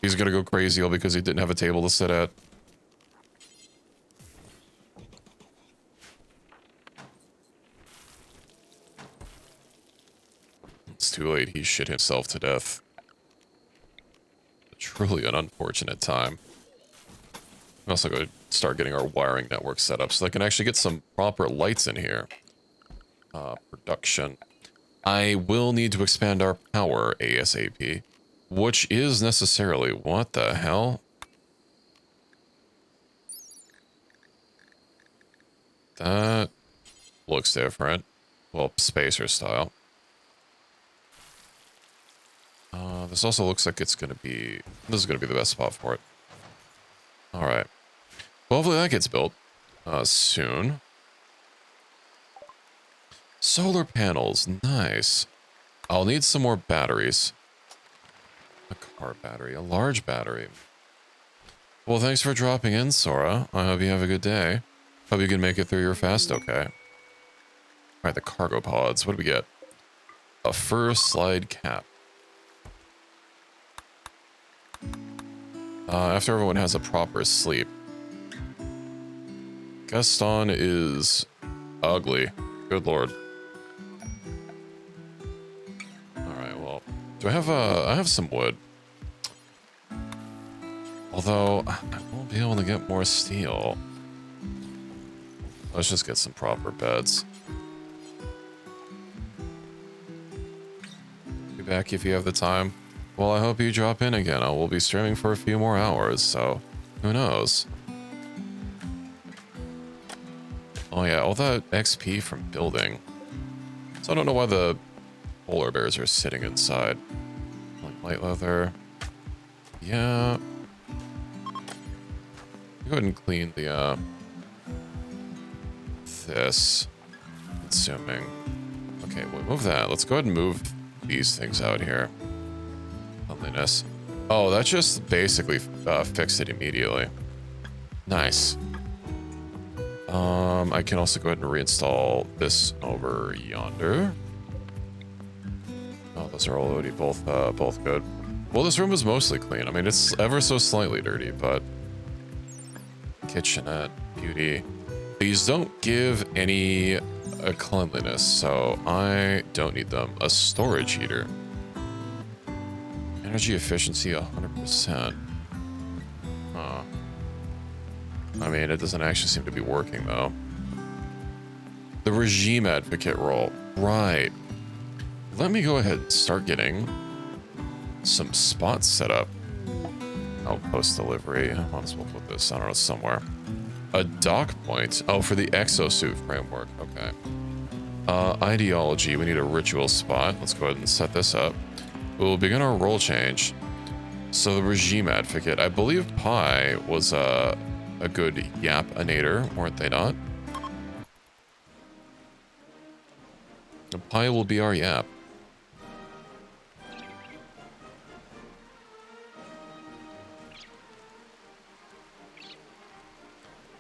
He's gonna go crazy all because he didn't have a table to sit at. It's too late. He shit himself to death. Truly an unfortunate time. I'm also going to start getting our wiring network set up so I can actually get some proper lights in here. Production. I will need to expand our power ASAP, which is necessarily... What the hell? That looks different. Well, spacer style. This also looks like it's going to be... This is going to be the best spot for it. Alright. Well, hopefully that gets built soon. Solar panels. Nice. I'll need some more batteries. A car battery. A large battery. Well, thanks for dropping in, Sora. I hope you have a good day. Hope you can make it through your fast okay. Alright, the cargo pods. What do we get? A fur slide cap. After everyone has a proper sleep. Gestalt is ugly. Good lord. Alright, well. Do I have some wood. Although, I won't be able to get more steel. Let's just get some proper beds. Be back if you have the time. Well, I hope you drop in again. I will be streaming for a few more hours, so who knows? Oh yeah, all that XP from building. So I don't know why the polar bears are sitting inside. Like light leather. Yeah. Go ahead and clean the, this. Consuming. Okay, we'll move that. Let's go ahead and move these things out here. Cleanliness. Oh, that just basically fixed it immediately. Nice. I can also go ahead and reinstall this over yonder. Oh, those are already both good. Well, this room is mostly clean. I mean, it's ever so slightly dirty, but... Kitchenette, beauty. These don't give any cleanliness, so I don't need them. A storage heater. Energy efficiency 100%. Huh. I mean, it doesn't actually seem to be working, though. The regime advocate role. Right. Let me go ahead and start getting some spots set up. Outpost delivery. I might as well put this, I don't know, somewhere. A dock point. Oh, for the exosuit framework. Okay. Ideology. We need a ritual spot. Let's go ahead and set this up. We'll begin our role change. So the regime advocate. I believe Pi was a good yapinator, weren't they not? The Pi will be our yap.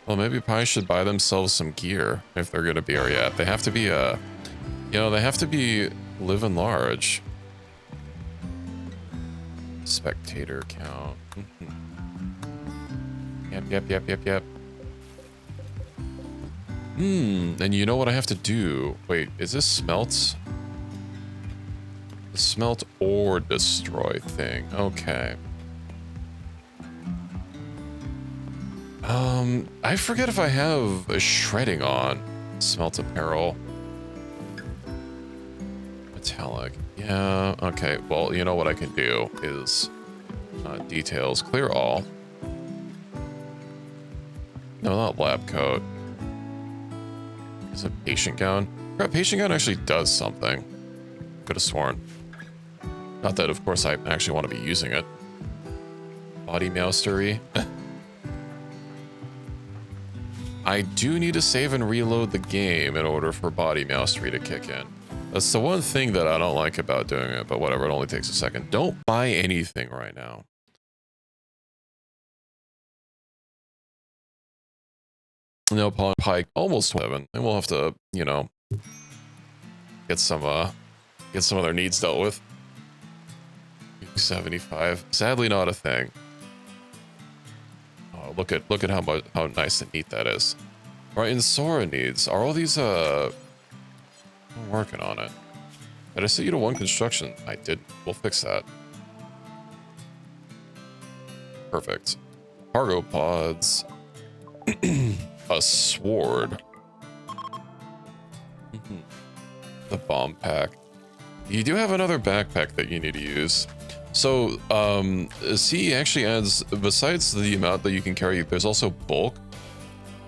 Well, maybe Pi should buy themselves some gear if they're going to be our yap. They have to be, you know, they have to be living large. Spectator count. Yep. And you know what I have to do? Wait, is this smelt? The smelt or destroy thing. Okay. I forget if I have a shredding on. Smelt apparel. Metallic. Yeah, okay. Well, you know what I can do is details. Clear all. No, not lab coat. Is it patient gown? Crap, patient gown actually does something. Could have sworn. Not that, of course, I actually want to be using it. Body moustery. I do need to save and reload the game in order for body moustery to kick in. That's the one thing that I don't like about doing it, but whatever, it only takes a second. Don't buy anything right now. No, Pawn Pike, almost 11. And we'll have to, you know, get some other needs dealt with. 75. Sadly not a thing. Oh, look at how nice and neat that is. All right, and Sora needs. Are all these I'm working on it. Did I set you to 1 construction? I did. We'll fix that. Perfect. Cargo pods. A sword. The bomb pack. You do have another backpack that you need to use. So, C actually adds, besides the amount that you can carry, there's also bulk.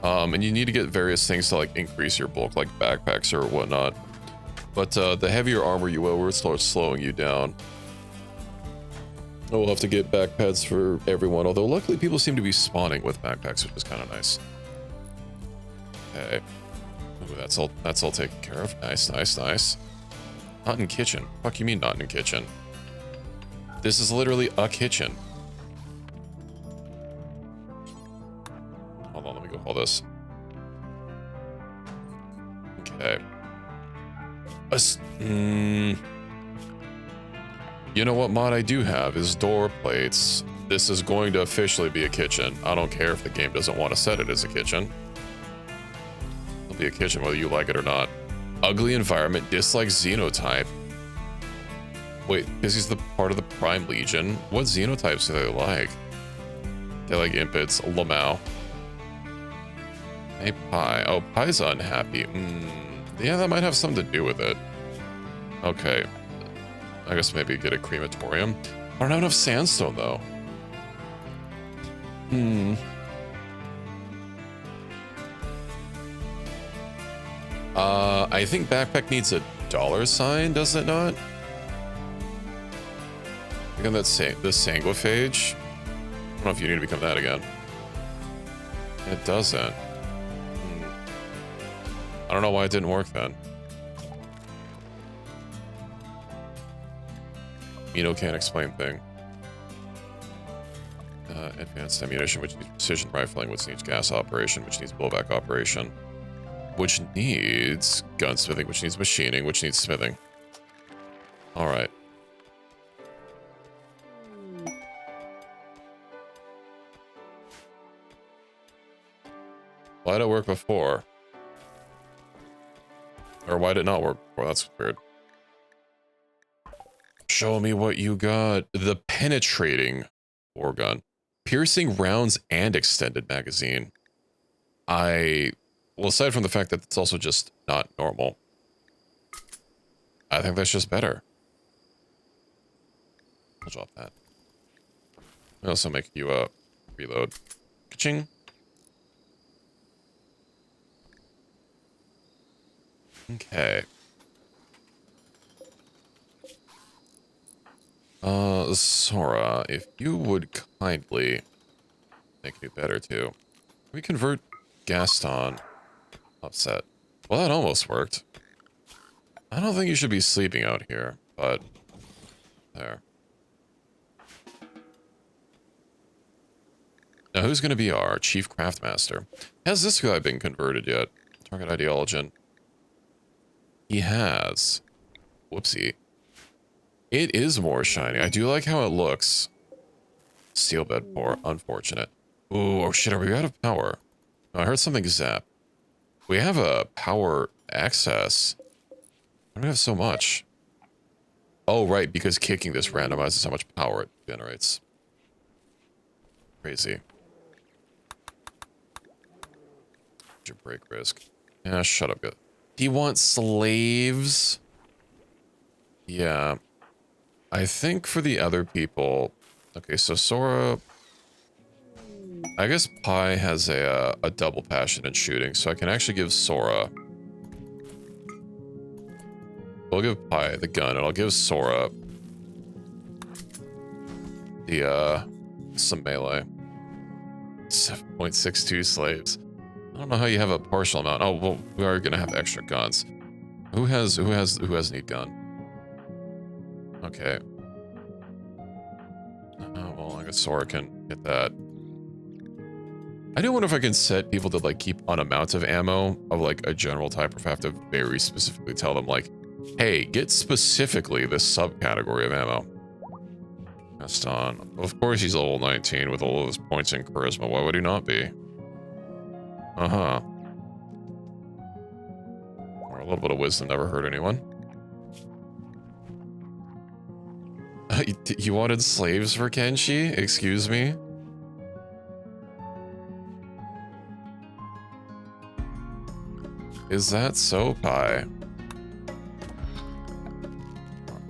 And you need to get various things to like increase your bulk, like backpacks or whatnot. But the heavier armor you wear, it starts slowing you down. We'll have to get backpacks for everyone, although luckily people seem to be spawning with backpacks, which is kind of nice. Okay. Ooh, that's all taken care of. Nice, nice, nice. Not in kitchen. Fuck you mean not in kitchen? This is literally a kitchen. Hold on, let me go haul this. Okay. You know what mod I do have is door plates. This is going to officially be a kitchen. I don't care if the game doesn't want to set it as a kitchen. It'll be a kitchen whether you like it or not. Ugly environment, dislike xenotype. Wait, this is the part of the Prime Legion. What xenotypes do they like? They like Impets, Lamau. Hey, Pie. Oh, Pie's unhappy. Yeah, that might have something to do with it. Okay. I guess maybe get a crematorium. I don't have enough sandstone, though. I think backpack needs a $sign, does it not? Become that the sanguiphage. I don't know if you need to become that again. It doesn't. I don't know why it didn't work then. Mino can't explain thing. Advanced ammunition, which needs precision rifling, which needs gas operation, which needs blowback operation, which needs gunsmithing, which needs machining, which needs smithing. All right. Why did it work before? Or why did it not work before? That's weird. Show me what you got. The penetrating war gun. Piercing rounds and extended magazine. Well, aside from the fact that it's also just not normal, I think that's just better. I'll drop that. I'll also make you reload. Ka-ching. Okay. Sora, if you would kindly make it better too. We convert Gaston. Upset. Well, that almost worked. I don't think you should be sleeping out here, but there. Now, who's going to be our chief craftmaster? Has this guy been converted yet? Target ideologian. He has. Whoopsie. It is more shiny. I do like how it looks. Steel bed pour. Unfortunate. Ooh, oh shit, are we out of power? No, I heard something zap. We have a power access. Why do we have so much? Oh, right, because kicking this randomizes how much power it generates. Crazy. Your break risk. Yeah, shut up, good. Do you want slaves? Yeah. I think for the other people... Okay, so Sora... I guess Pi has a double passion in shooting, so I can actually give Sora... I'll give Pi the gun, and I'll give Sora... the some melee. 7.62 slaves. I don't know how you have a partial amount. Oh, well, we are gonna have extra guns. Who has need gun? Okay. Well, I guess Sora can get that. I do wonder if I can set people to like keep on amounts of ammo of like a general type, or if I have to very specifically tell them like, hey, get specifically this subcategory of ammo. Gaston. Of course he's level 19 with all of his points in charisma. Why would he not be? Uh-huh. Or a little bit of wisdom never hurt anyone. You wanted slaves for Kenshi? Excuse me? Is that so, Pi?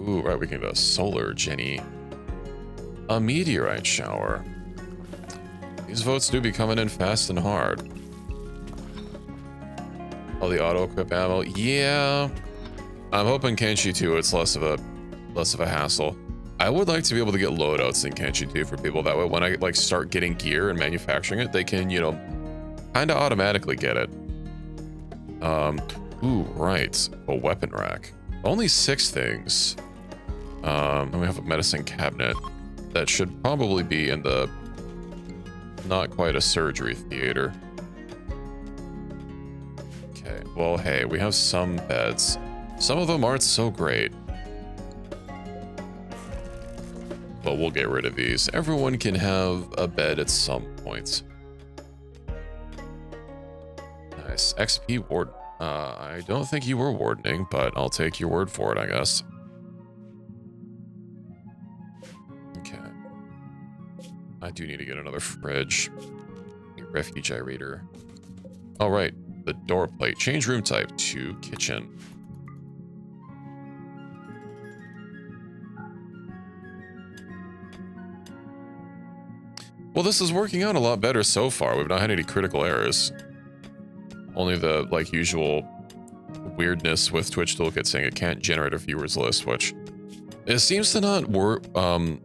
Ooh, right, we can do a solar Jenny. A meteorite shower. These votes do be coming in fast and hard. Oh, the auto-equip ammo. Yeah. I'm hoping Kenshi 2, it's less of a hassle. I would like to be able to get loadouts in Kenshi 2 for people. That way, when I like start getting gear and manufacturing it, they can, you know, kind of automatically get it. Ooh, right. A weapon rack. Only 6 things. And we have a medicine cabinet that should probably be in the not quite a surgery theater. Okay, well, hey, we have some beds. Some of them aren't so great. But we'll get rid of these. Everyone can have a bed at some points. Nice. XP warden. I don't think you were wardening, but I'll take your word for it, I guess. Okay. I do need to get another fridge. A refuge reader. All right. The door plate. Change room type to kitchen. Well, this is working out a lot better so far. We've not had any critical errors. Only the, like, usual weirdness with Twitch Toolkit saying it can't generate a viewers list, which it seems to not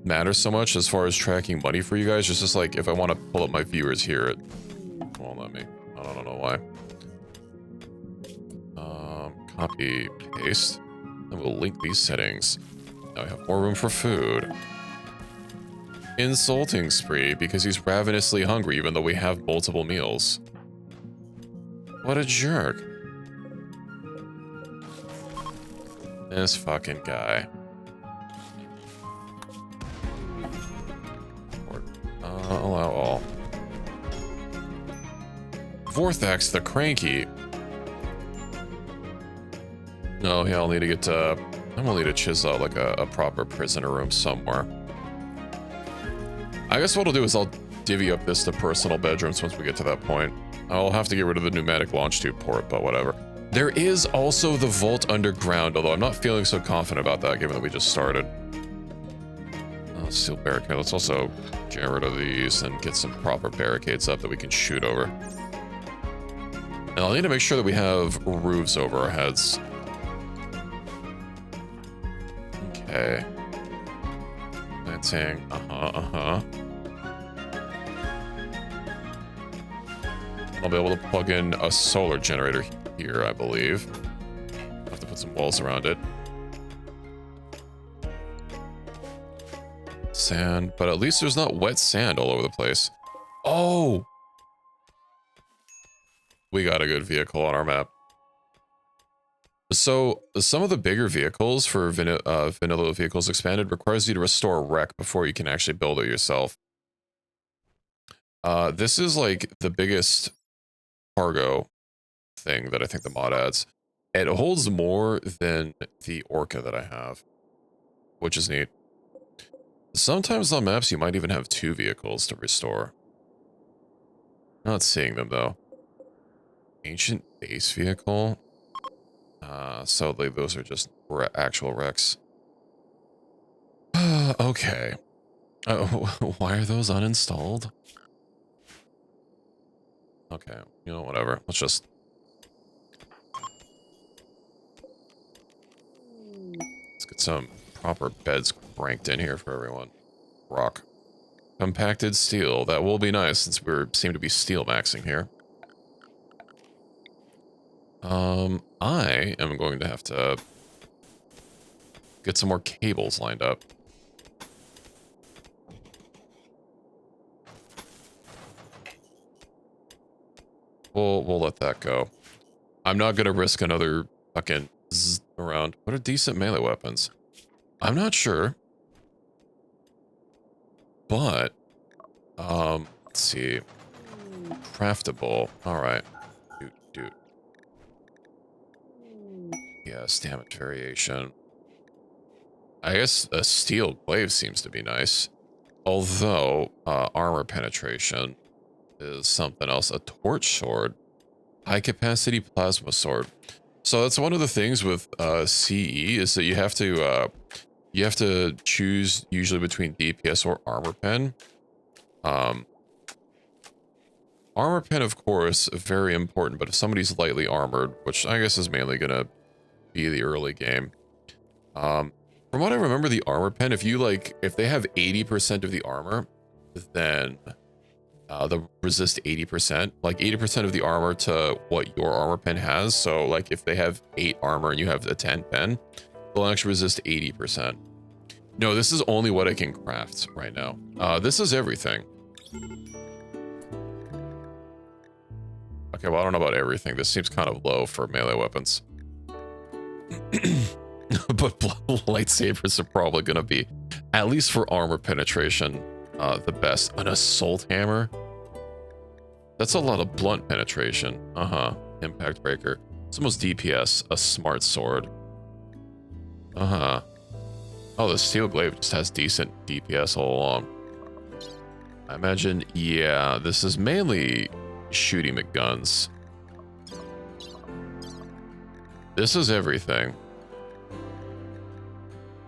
matter so much as far as tracking money for you guys. It's just like, if I want to pull up my viewers here, it won't let me. I don't know why. Copy, paste, and we'll link these settings. Now we have more room for food. Insulting spree because he's ravenously hungry even though we have multiple meals. What a jerk. This fucking guy. Allow all. Vorthax the cranky. No, yeah, I'll need to get to... I'm gonna need to chisel out like a proper prisoner room somewhere. I guess what I'll do is I'll divvy up this to personal bedrooms once we get to that point. I'll have to get rid of the pneumatic launch tube port, but whatever. There is also the vault underground, although I'm not feeling so confident about that given that we just started. Steel barricade. Let's also get rid of these and get some proper barricades up that we can shoot over. And I'll need to make sure that we have roofs over our heads. Okay. Planting. I'll be able to plug in a solar generator here, I believe. I'll have to put some walls around it. Sand, but at least there's not wet sand all over the place. Oh! We got a good vehicle on our map. So, some of the bigger vehicles for vanilla vehicles expanded requires you to restore a wreck before you can actually build it yourself. This is like the biggest cargo thing that I think the mod adds. It holds more than the Orca that I have, which is neat. Sometimes on maps you might even have 2 vehicles to restore. Not seeing them though. Ancient base vehicle. So those are just actual wrecks. Okay. Why are those uninstalled? Okay, you know, whatever. Let's just... Let's get some proper beds cranked in here for everyone. Rock. Compacted steel. That will be nice since we seem to be steel maxing here. I am going to have to get some more cables lined up. We'll let that go. I'm not gonna risk another fucking zzz around. What are decent melee weapons? I'm not sure. But, let's see. Craftable. Alright. Dude. Yeah, stamina variation. I guess a steel glaive seems to be nice. Although, armor penetration is something else. A torch sword. High capacity plasma sword. So that's one of the things with CE is that you have to choose usually between DPS or armor pen. Armor pen, of course, very important, but if somebody's lightly armored, which I guess is mainly gonna be the early game. From what I remember, the armor pen, if they have 80% of the armor, then they'll resist 80%, like 80% of the armor to what your armor pen has. So like if they have 8 armor and you have a 10 pen, they'll actually resist 80%. No, this is only what I can craft right now. This is everything. Okay, well, I don't know about everything. This seems kind of low for melee weapons. But lightsabers are probably going to be, at least for armor penetration, the best. An assault hammer? That's a lot of blunt penetration. Impact breaker. It's almost DPS. A smart sword. Oh, the steel glaive just has decent DPS all along. I imagine, yeah, this is mainly shooting McGuns. This is everything.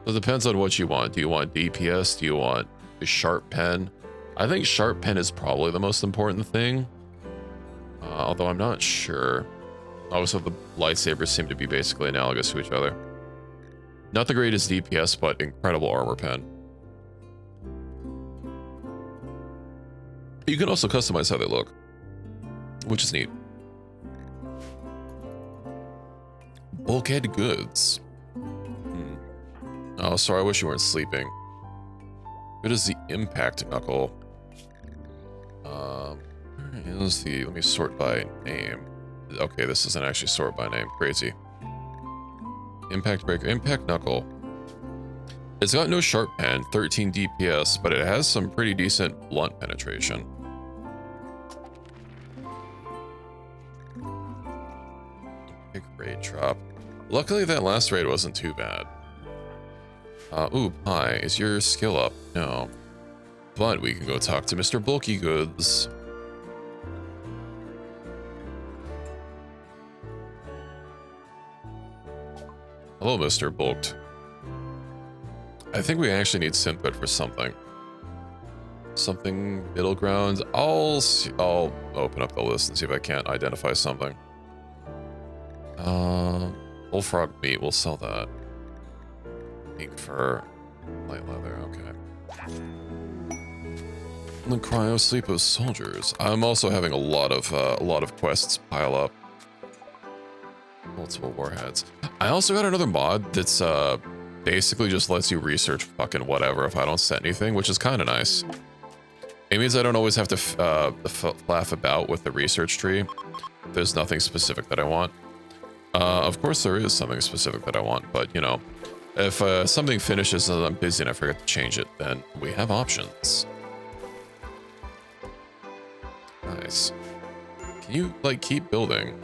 So it depends on what you want. Do you want DPS? Do you want a sharp pen? I think sharp pen is probably the most important thing. Although I'm not sure. Also, the lightsabers seem to be basically analogous to each other. Not the greatest DPS, but incredible armor pen. You can also customize how they look, which is neat. Bulkhead goods. Oh, sorry, I wish you weren't sleeping. What is the impact knuckle? Let me sort by name. Okay, this doesn't actually sort by name. Crazy. Impact breaker, impact knuckle. It's got no sharp pen, 13 DPS, but it has some pretty decent blunt penetration. Big raid drop. Luckily that last raid wasn't too bad. Ooh, Pie, is your skill up? No. But we can go talk to Mr. Bulky Goods. Hello, Mr. Bulked. I think we actually need synthbit for something. Something middle ground. I'll open up the list and see if I can't identify something. Bullfrog meat, we'll sell that. Pink fur, light leather, okay. The cryo sleep of soldiers. I'm also having a lot of quests pile up. Multiple warheads. I also got another mod that's basically just lets you research fucking whatever if I don't set anything, which is kind of nice. It means I don't always have to flaff about with the research tree. There's nothing specific that I want. Of course there is something specific that I want, but you know, if something finishes and I'm busy and I forget to change it, then we have options. Nice. Can you, like, keep building?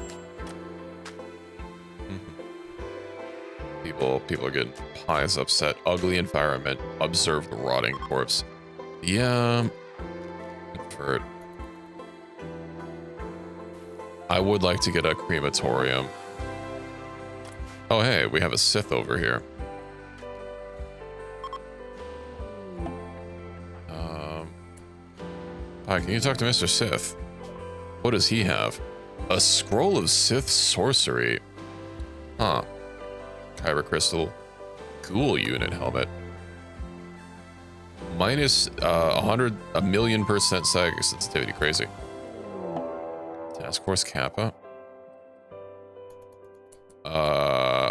People are getting pies upset. Ugly environment. Observe the rotting corpse. Yeah. Inferred. I would like to get a crematorium. Oh, hey, we have a Sith over here. Hi, can you talk to Mr. Sith? What does he have? A scroll of Sith sorcery. Huh. Kyber crystal. Ghoul unit helmet. minus 100,000,000% psychic sensitivity. Crazy. Task Force Kappa.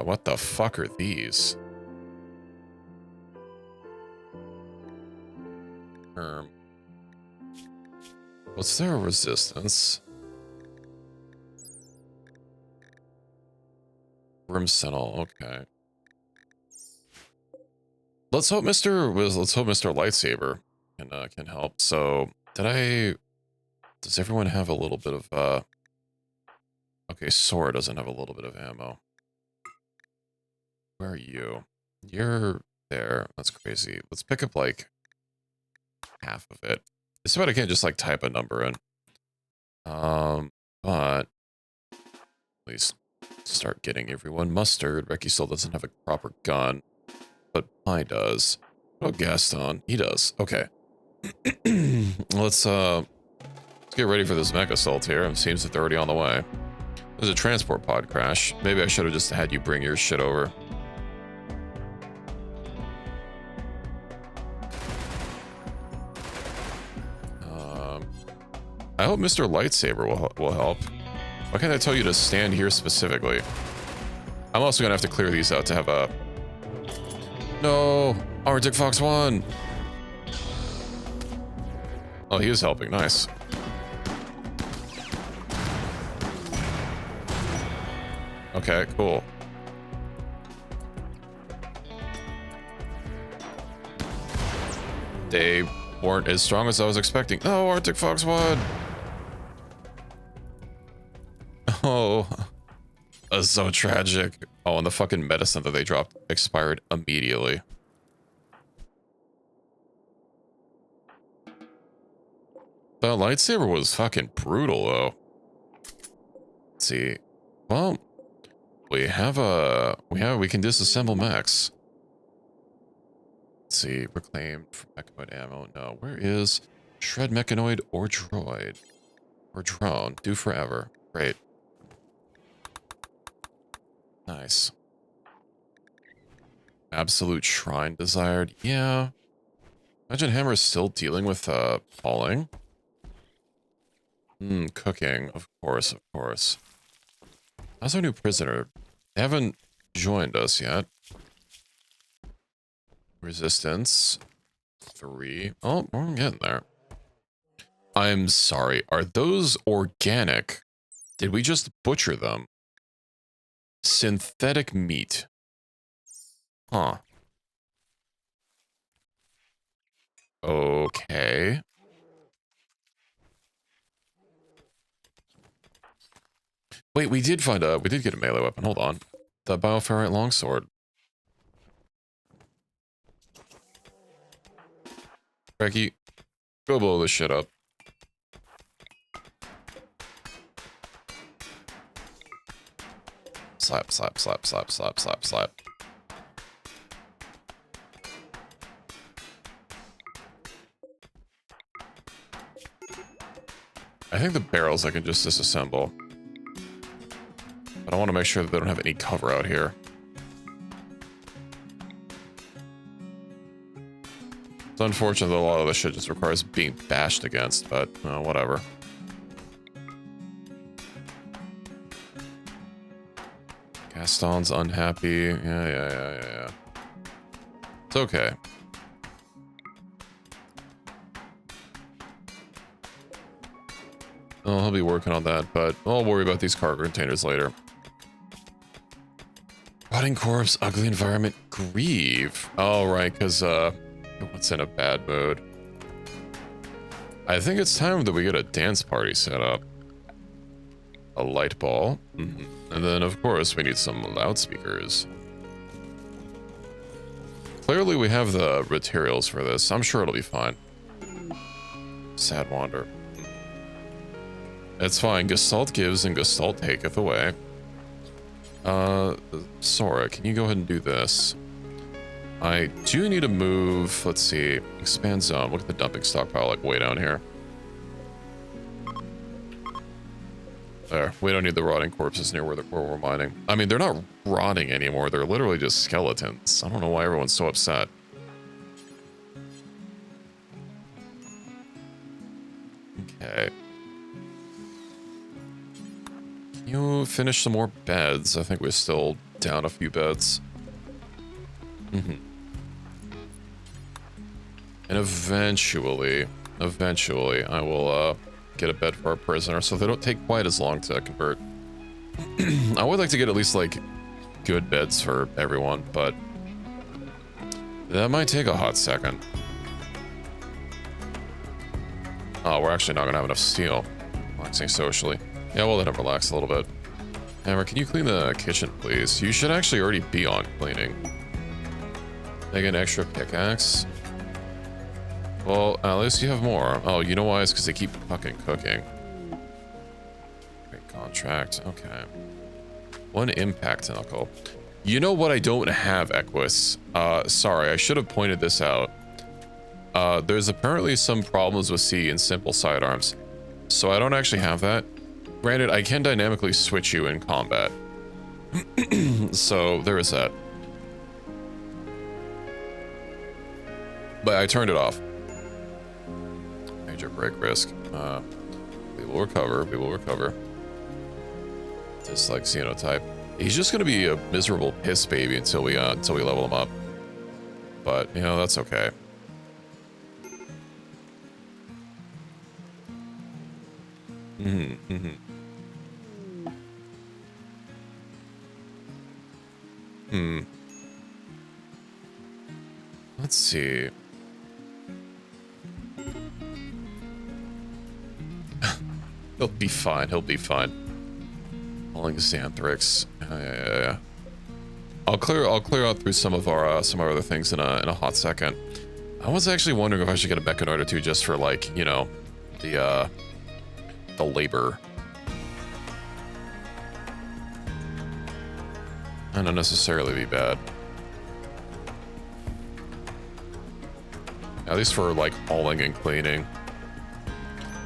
What the fuck are these? What's their resistance? Rim Sentinel, okay. Let's hope Mr. Lightsaber can help. So, does everyone have a little bit of okay, Sora doesn't have a little bit of ammo. Where are you? You're there. That's crazy. Let's pick up like half of it. It's about I can't just like type a number in. But at least start getting everyone mustard. Reki still doesn't have a proper gun, but Pi does. Oh, Gaston, he does. Okay. Let's get ready for this mech assault here. It seems that they're already on the way. There's a transport pod crash. Maybe I should have just had you bring your shit over. I hope Mr. Lightsaber will help. Why can't I tell you to stand here specifically? I'm also gonna have to clear these out to have a... No! Arctic Fox 1! Oh, he is helping. Nice. Okay, cool. They weren't as strong as I was expecting. Oh, Arctic Fox 1! Oh, that's so tragic. Oh, and the fucking medicine that they dropped expired immediately. The lightsaber was fucking brutal, though. Let's see. Well, we can disassemble mechs. Let's see. Reclaimed from mechanoid ammo. No, where is shred mechanoid or droid? Or drone? Do forever. Great. Nice. Absolute shrine desired. Yeah. Imagine Hammer is still dealing with falling. Cooking. Of course, of course. How's our new prisoner? They haven't joined us yet. Resistance. 3. Oh, we're getting there. I'm sorry. Are those organic? Did we just butcher them? Synthetic meat. Huh. Okay. Wait, we did get a melee weapon. Hold on. The Bioferrite longsword. Reki, go blow this shit up. Slap, slap, slap, slap, slap, slap, slap. I think the barrels I can just disassemble. But I want to make sure that they don't have any cover out here. It's unfortunate that a lot of this shit just requires being bashed against, but whatever. Gaston's unhappy. Yeah. It's okay. Oh, he'll be working on that, but I'll worry about these cargo containers later. Rotting corpse, ugly environment, grieve. Oh, right, because, what's in a bad mood? I think it's time that we get a dance party set up. A light ball. And then, of course, we need some loudspeakers. Clearly, we have the materials for this. I'm sure it'll be fine. Sad wander. It's fine. Gestalt gives and Gestalt taketh away. Sora, can you go ahead and do this? I do need to move. Let's see. Expand zone. Look at the dumping stockpile, like, way down here. There. We don't need the rotting corpses near where we're mining. I mean, they're not rotting anymore. They're literally just skeletons. I don't know why everyone's so upset. Okay. Can you finish some more beds? I think we're still down a few beds. And eventually, I will get a bed for our prisoner, so they don't take quite as long to convert. I would like to get at least, like, good beds for everyone, but that might take a hot second. Oh, we're actually not gonna have enough steel. Relaxing socially. Yeah, we'll let him relax a little bit. Hammer, can you clean the kitchen, please? You should actually already be on cleaning. Make an extra pickaxe. Well, at least you have more. Oh, you know why? It's because they keep fucking cooking. Great contract. Okay. One impact knuckle. You know what I don't have, Equus? Sorry, I should have pointed this out. There's apparently some problems with C in simple sidearms. So I don't actually have that. Granted, I can dynamically switch you in combat. So there is that. But I turned it off. Major break risk. We will recover. We will recover. Just like Xenotype. He's just gonna be a miserable piss baby until we level him up. But you know, that's okay. Let's see. He'll be fine. He'll be fine. Calling Xanthrix. Yeah. I'll clear out through some of our other things in a hot second. I was actually wondering if I should get a Mechanoid or two just for, like, you know, the labor. And not necessarily be bad. At least for, like, hauling and cleaning.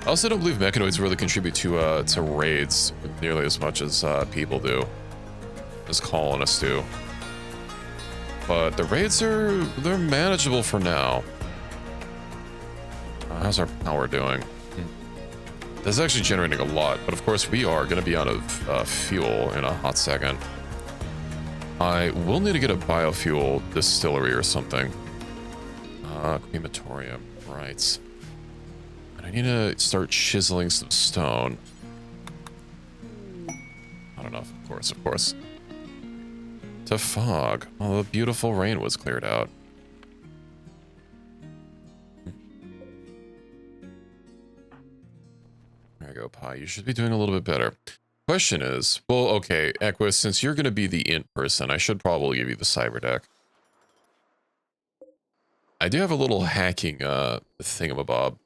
I also don't believe Mechanoids really contribute to raids nearly as much as people do. As colonists do. But the raids they're manageable for now. How's our power doing? This is actually generating a lot, but of course we are going to be out of fuel in a hot second. I will need to get a biofuel distillery or something. Crematorium, right. And I need to start chiseling some stone. Not enough, of course. To fog. Oh, the beautiful rain was cleared out. There you go, Pi. You should be doing a little bit better. Question is, well, okay, Equus, since you're going to be the int person, I should probably give you the cyber deck. I do have a little hacking thingamabob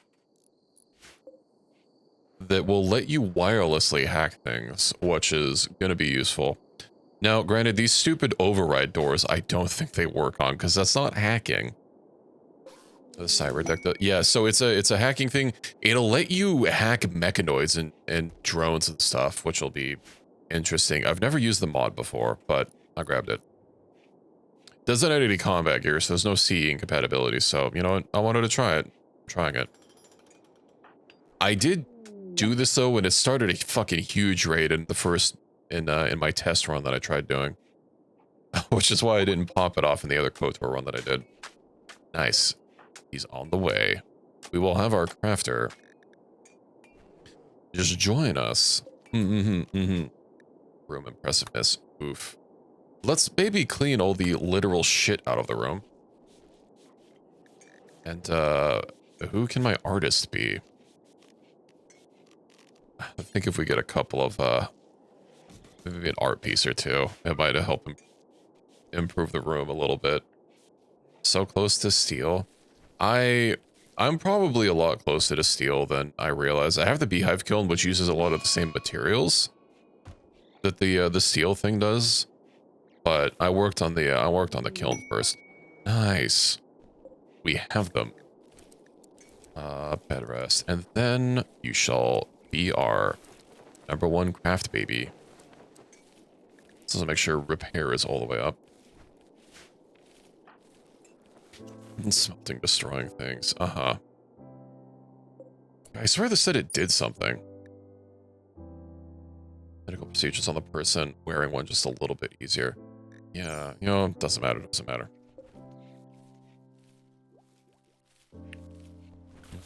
that will let you wirelessly hack things, which is going to be useful. Now, granted, these stupid override doors, I don't think they work on, because that's not hacking. The cyber deck, yeah, so it's a hacking thing. It'll let you hack mechanoids and drones and stuff, which will be interesting. I've never used the mod before, but I grabbed it. Does unedited combat gear, so there's no CE incompatibility, so, you know what, I wanted to try it. I'm trying it. I did do this, though, when it started a fucking huge raid in the first, in my test run that I tried doing. Which is why I didn't pop it off in the other KOTOR run that I did. Nice. He's on the way. We will have our crafter. Just join us. Room impressiveness. Oof. Let's maybe clean all the literal shit out of the room. And, who can my artist be? I think if we get a couple of, maybe an art piece or two, it might help him improve the room a little bit. So close to steel. I'm probably a lot closer to steel than I realize. I have the beehive kiln, which uses a lot of the same materials that the steel thing does. But I worked on the kiln first. Nice. We have them. Bed rest. And then you shall be our #1 craft baby. Let's also make sure repair is all the way up. And smelting, destroying things. Okay. I swear this said it did something. Medical procedures on the person wearing one just a little bit easier. Yeah, you know, doesn't matter, doesn't matter.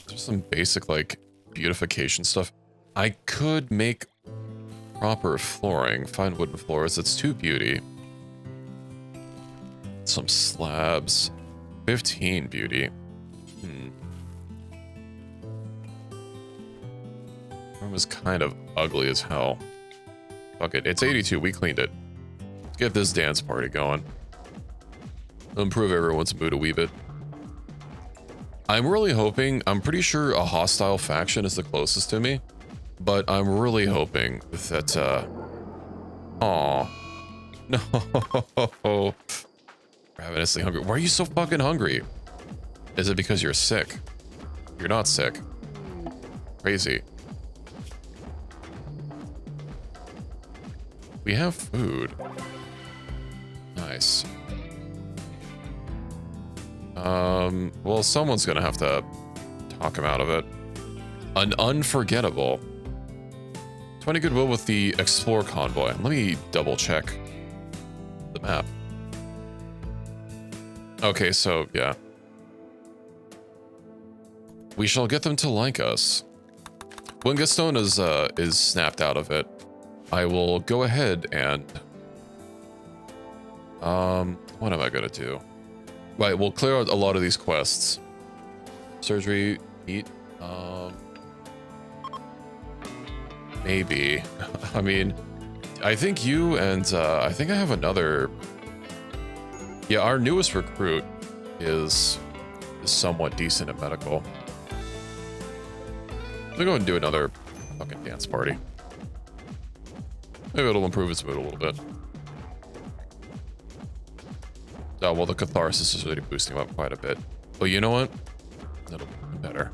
There's some basic, like, beautification stuff. I could make proper flooring. Find wooden floors. It's 2 beauty. Some slabs. 15 beauty. Room is kind of ugly as hell. Fuck it. It's 82. We cleaned it. Let's get this dance party going. Improve everyone's mood a wee bit. I'm really hoping, I'm pretty sure a hostile faction is the closest to me, but I'm really hoping that, aw. No. Ravenously hungry. Why are you so fucking hungry? Is it because you're sick? You're not sick. Crazy. We have food. Nice. Well, someone's gonna have to talk him out of it. An unforgettable. 20 goodwill with the Explore Convoy. Let me double check the map. Okay, so, yeah. We shall get them to like us. When Gestalt is snapped out of it, I will go ahead and... what am I gonna do? Right, we'll clear out a lot of these quests. Surgery, eat, maybe. I mean, I think you and, I think I have another... Yeah, our newest recruit is somewhat decent at medical. Let me go and do another fucking dance party. Maybe it'll improve its mood a little bit. Oh, well, the catharsis is already boosting him up quite a bit. But you know what? That'll be better.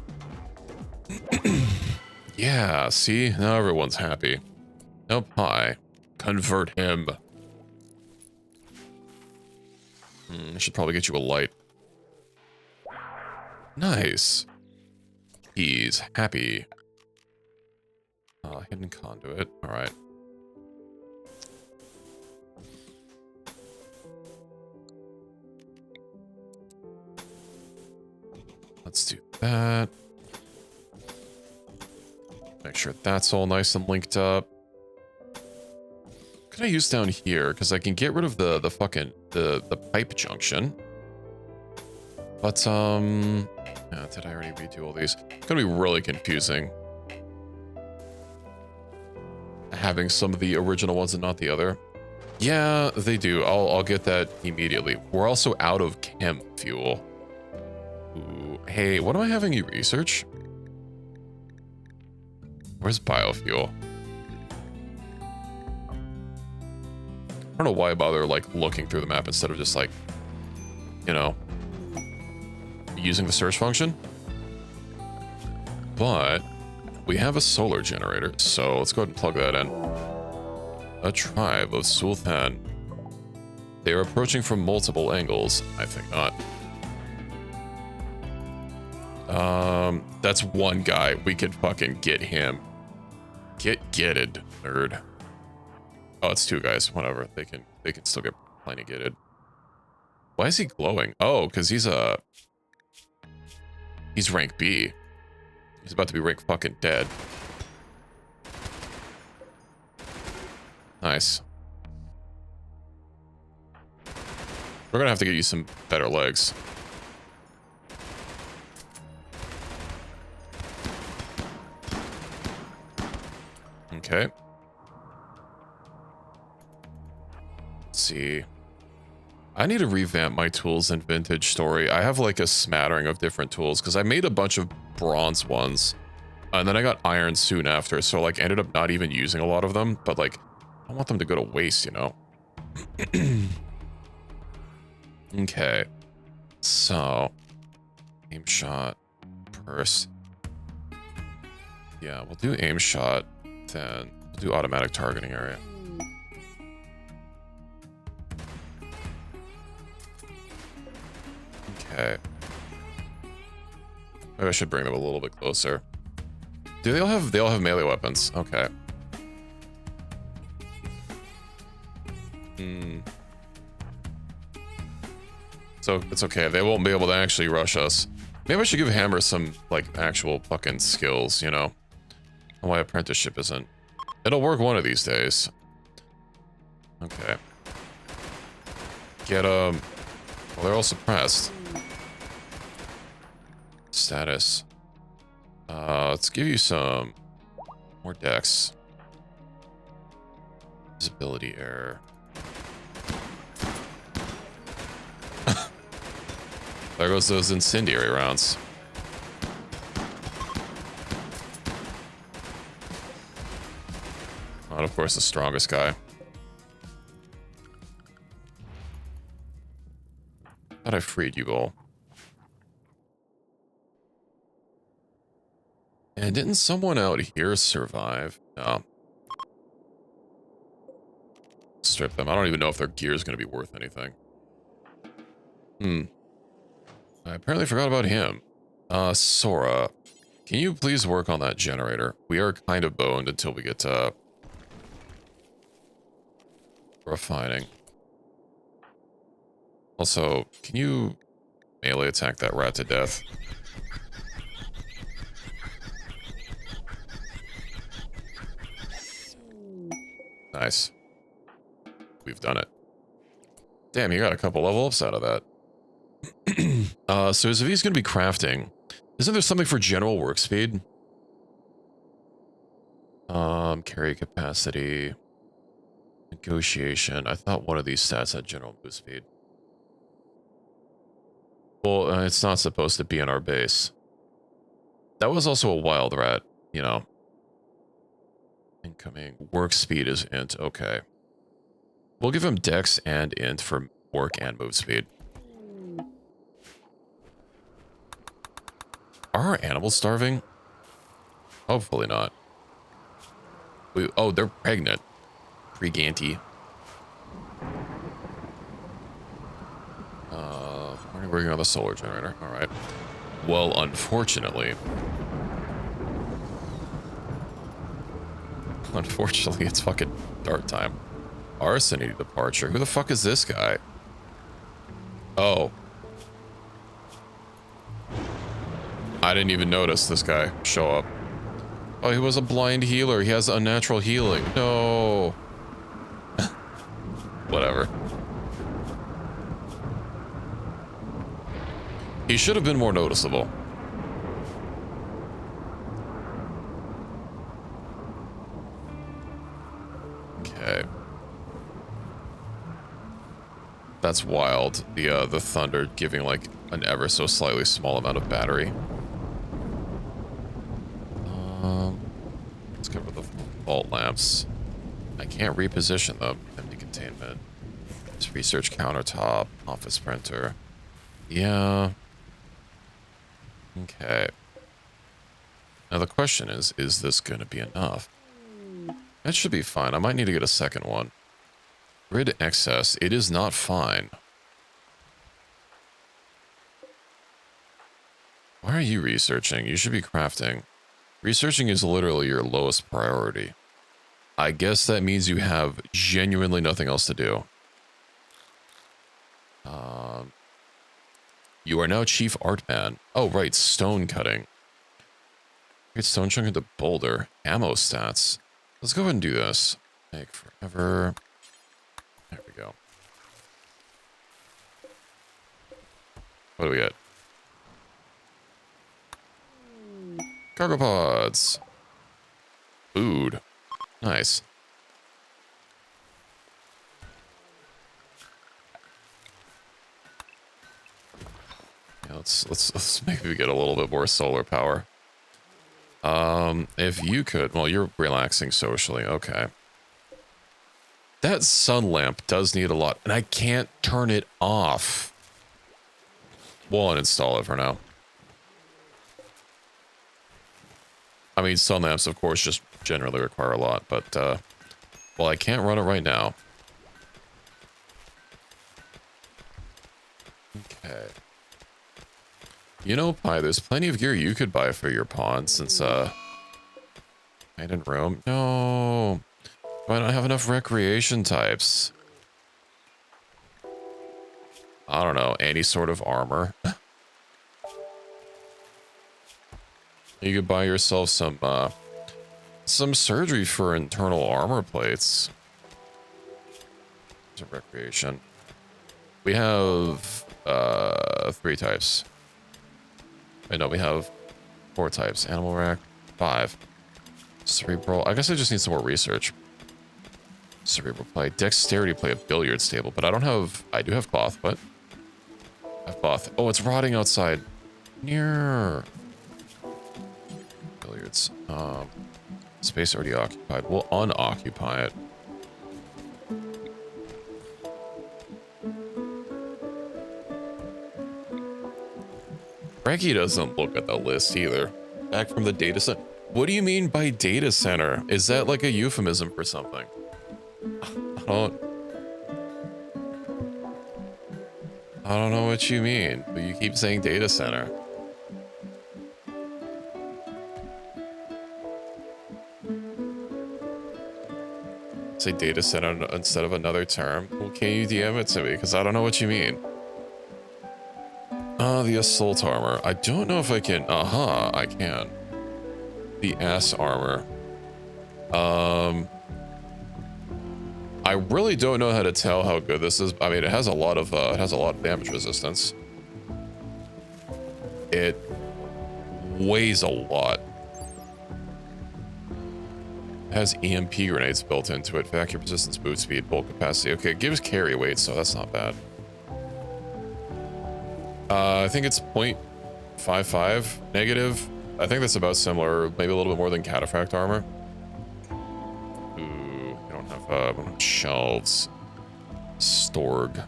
Yeah, see? Now everyone's happy. Nope, hi. Convert him. I should probably get you a light. Nice. He's happy. Hidden conduit. Alright. Let's do that. Make sure that's all nice and linked up. What can I use down here? Because I can get rid of the fucking the pipe junction. But yeah, did I already redo all these? It's gonna be really confusing having some of the original ones and not the other. Yeah, they do. I'll get that immediately. We're also out of chem fuel. Ooh, hey, what am I having you research? Where's biofuel? I don't know why I bother like looking through the map instead of just like, you know, using the search function. But we have a solar generator, so let's go ahead and plug that in. A tribe of Sultan. They are approaching from multiple angles. I think not. That's one guy. We could fucking get him. Get-it, nerd. Oh, it's 2 guys. Whatever. They can still get plenty getted. Why is he glowing? Oh, because he's rank B. He's about to be rank fucking dead. Nice. We're gonna have to get you some better legs. Okay. Let's see. I need to revamp my tools in Vintage Story. I have like a smattering of different tools because I made a bunch of bronze ones and then I got iron soon after. So like ended up not even using a lot of them, but like I don't want them to go to waste, you know? Okay. So aim shot, purse. Yeah, we'll do aim shot, then we'll do automatic targeting area. Okay. Maybe I should bring them a little bit closer. Do they all have melee weapons? Okay. So it's okay. They won't be able to actually rush us. Maybe I should give Hammer some, like, actual fucking skills, you know? Why apprenticeship isn't. It'll work one of these days. Okay. Get, well, they're all suppressed. Status. Let's give you some more dex. Visibility error. There goes those incendiary rounds. Not, of course, the strongest guy. Thought I freed you all. And didn't someone out here survive? No. Strip them. I don't even know if their gear is going to be worth anything. I apparently forgot about him. Sora, can you please work on that generator? We are kind of boned until we get to refining. Also, can you melee attack that rat to death? Nice. We've done it. Damn, you got a couple level ups out of that. So if he's going to be crafting, isn't there something for general work speed? Carry capacity, negotiation. I thought one of these stats had general move speed. Well, it's not supposed to be in our base. That was also a wild rat, you know. Incoming work speed is int. Okay. We'll give him dex and int for work and move speed. Are our animals starving? Hopefully not. Oh, they're pregnant. Preganty. We're working on the solar generator. All right. Well, unfortunately, it's fucking dark time. Arsony departure. Who the fuck is this guy? Oh. I didn't even notice this guy show up. Oh, he was a blind healer. He has unnatural healing. No. Whatever. He should have been more noticeable. Okay. That's wild. The thunder giving like an ever so slightly small amount of battery. Let's cover the vault lamps. I can't reposition them. Empty containment. It's research countertop. Office printer. Yeah. Okay. Now the question is this going to be enough? That should be fine. I might need to get a second one. Grid excess. It is not fine. Why are you researching? You should be crafting. Researching is literally your lowest priority. I guess that means you have genuinely nothing else to do. You are now Chief Artman. Oh, right. Stone cutting. Get stone chunk into boulder. Ammo stats. Let's go ahead and do this. Take forever. There we go. What do we get? Cargo pods. Food. Nice. Yeah, let's maybe get a little bit more solar power. If you could, well, you're relaxing socially. Okay. That sun lamp does need a lot, and I can't turn it off. We'll uninstall it for now. I mean, sun lamps, of course, just generally require a lot, but, well, I can't run it right now. Okay. You know, Pi, there's plenty of gear you could buy for your pawn, since, Abandoned room? No. Do I not have enough recreation types? I don't know. Any sort of armor. You could buy yourself some surgery for internal armor plates. Some recreation. We have 3 types. Wait, no, we have 4 types. Animal rack, 5. Cerebral. I guess I just need some more research. Cerebral play. Dexterity play, a billiards table, but I don't have. I do have cloth. What? I have cloth. Oh, it's rotting outside. Near. Billiards. Space already occupied. We'll unoccupy it. Frankie doesn't look at the list either. Back from the data center. What do you mean by data center? Is that like a euphemism for something? I don't know what you mean, but you keep saying data center. Say data center instead of another term. Well, can you DM it to me? Because I don't know what you mean. The assault armor. I don't know if I can. I can. The ass armor. I really don't know how to tell how good this is. I mean, it has a lot of damage resistance. It weighs a lot. It has EMP grenades built into it. Vacuum resistance, move speed, bulk capacity. Okay, it gives carry weight, so that's not bad. I think it's 0.55 negative. I think that's about similar, maybe a little bit more than cataphract armor. Ooh, we don't have shelves. Storg.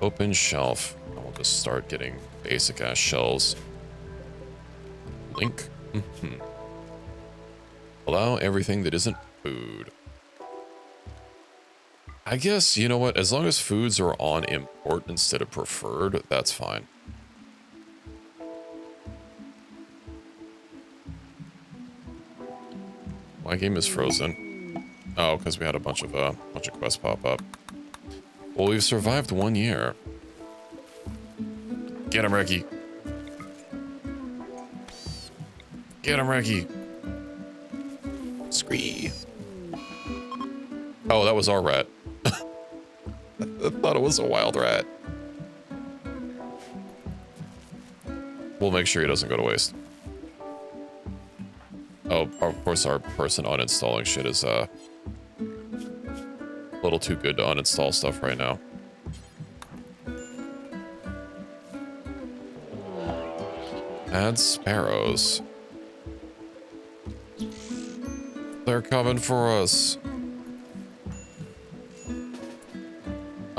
Open shelf. We'll just start getting basic ass shelves. Link. Allow everything that isn't food. I guess, you know what? As long as foods are on import instead of preferred, that's fine. My game is frozen. Oh, because we had a bunch of quests pop up. Well, we've survived 1 year. Get him, Ricky. Get him, Ricky. Scree. Oh, that was our rat. I thought it was a wild rat. We'll make sure he doesn't go to waste. Oh, of course our person uninstalling shit is a little too good to uninstall stuff right now. Add sparrows. They're coming for us.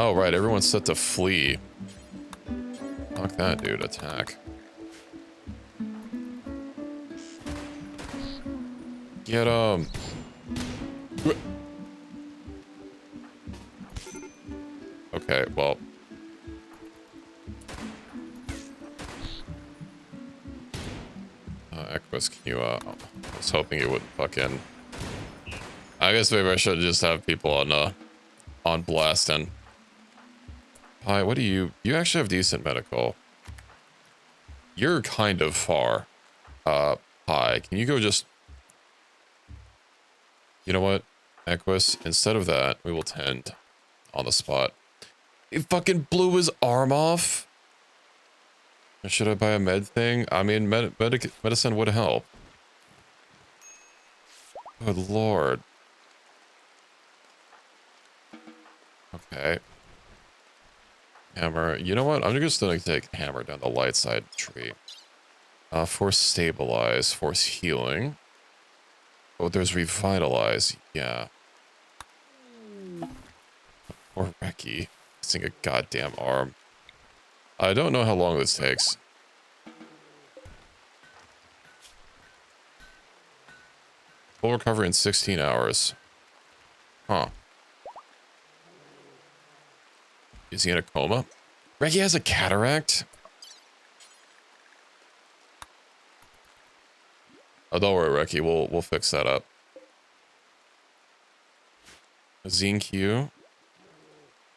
Oh, right. Everyone's set to flee. Fuck that, dude. Attack. Get him. Okay, well. Equus, can you, I was hoping it would fucking... I guess maybe I should just have people on blasting. Hi, what do you actually have decent medical. You're kind of far. Hi, can you go just... You know what, Equus, instead of that, we will tend on the spot. He fucking blew his arm off. Should I buy a med thing? I mean, medicine would help. Good lord. Okay. Hammer. You know what? I'm just gonna take hammer down the light side tree. Force stabilize. Force healing. Oh, there's revitalize. Yeah. Or Reki. Missing a goddamn arm. I don't know how long this takes. Full recovery in 16 hours. Huh. Is he in a coma? Reki has a cataract? Oh, don't worry, Reki. We'll fix that up. Zingq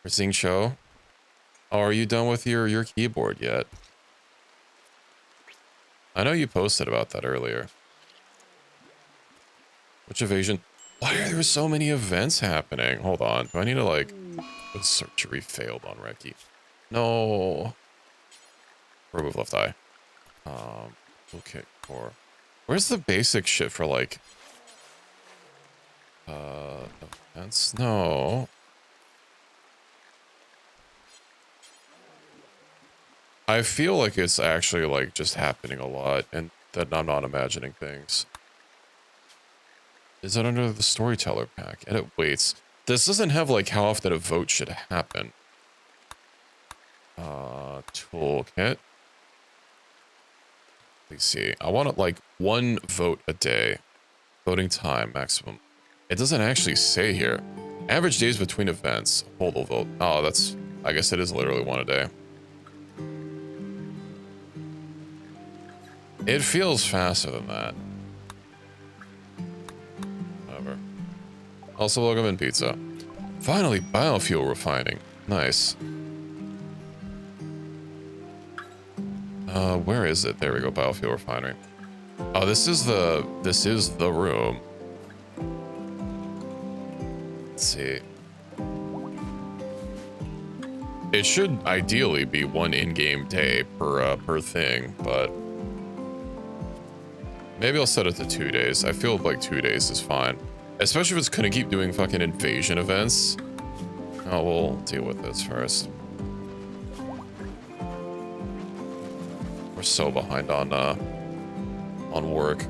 or Zingcho. Oh, are you done with your keyboard yet? I know you posted about that earlier. Which evasion? Why are there so many events happening? Hold on. Do I need to like... The surgery failed on Reki. No. Remove left eye. Okay, core. Where's the basic shit for like... Events? No. I feel like it's actually like just happening a lot and that I'm not imagining things. Is it under the storyteller pack? Edit weights. This doesn't have like how often a vote should happen. Toolkit. Let's see. I want it like 1 vote a day. Voting time maximum. It doesn't actually say here. Average days between events. Hold a vote. Oh, that's... I guess it is literally 1 a day. It feels faster than that. Whatever. Also, welcome in pizza. Finally, biofuel refining. Nice. Where is it? There we go, biofuel refinery. Oh, this is the room. Let's see. It should ideally be 1 in-game day per thing, but maybe I'll set it to 2 days. I feel like 2 days is fine, especially if it's gonna keep doing fucking invasion events. Oh, we'll deal with this first. We're so behind on work.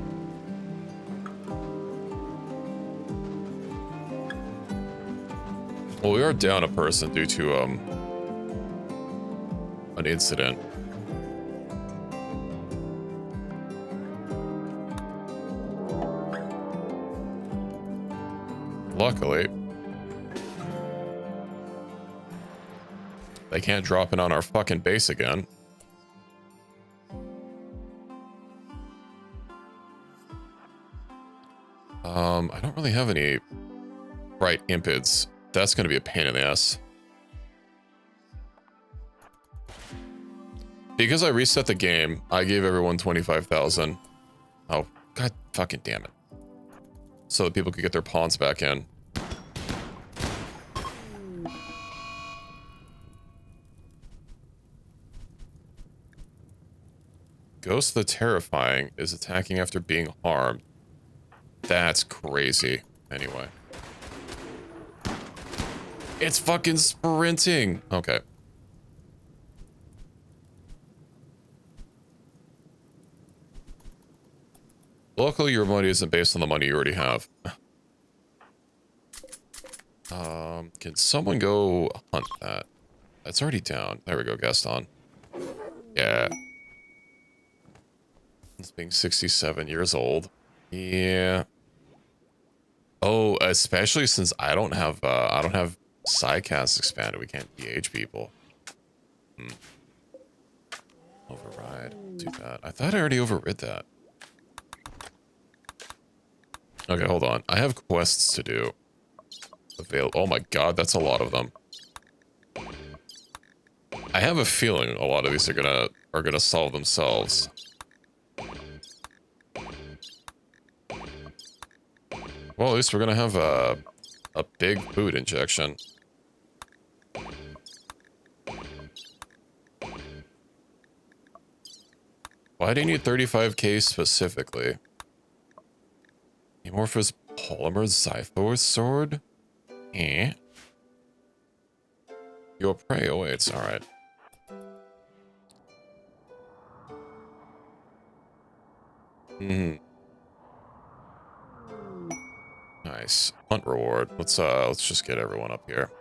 Well, we are down a person due to an incident. Luckily, they can't drop in on our fucking base again. I don't really have any bright impids. That's going to be a pain in the ass. Because I reset the game, I gave everyone 25,000. Oh, god fucking damn it. So that people could get their pawns back in. Ghost the Terrifying is attacking after being harmed. That's crazy. Anyway. It's fucking sprinting. Okay. Luckily, your money isn't based on the money you already have. Can someone go hunt that? That's already down. There we go, Gestalt. Yeah. It's being 67 years old. Yeah. Oh, especially since I don't have sidecast expanded. We can't DH people. Override. Do that. I thought I already overrid that. Okay, hold on. I have quests to do. Oh my god, that's a lot of them. I have a feeling a lot of these are gonna solve themselves. Well, at least we're gonna have a big food injection. Why do you need 35k specifically? Amorphous polymer Zyphos sword? Eh? Your prey awaits, alright. Nice. Hunt reward. Let's just get everyone up here.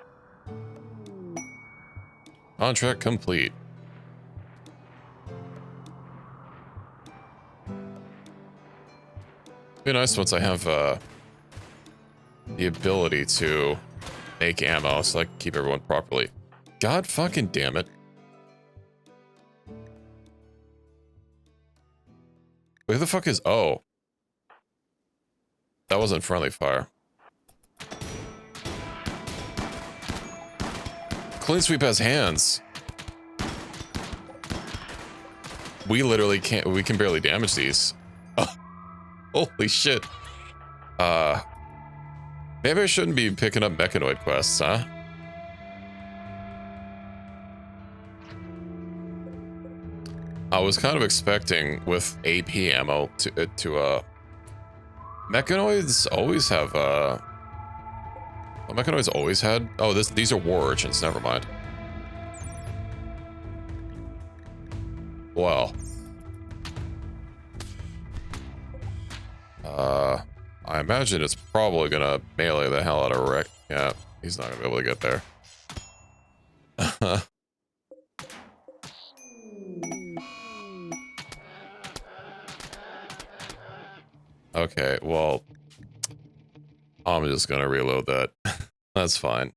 Contract complete. Be nice once I have the ability to make ammo so I can keep everyone properly. God fucking damn it. Where the fuck is... Oh. That wasn't friendly fire. Clean sweep has hands. We literally can't, we can barely damage these. Oh, holy shit. Maybe I shouldn't be picking up mechanoid quests, huh? I was kind of expecting with AP ammo to mechanoids always have well, mechanoids always had, oh, these are war urchins, never mind. Well, I imagine it's probably gonna melee the hell out of Rick. Yeah, he's not gonna be able to get there. Okay, well, I'm just gonna reload that. That's fine.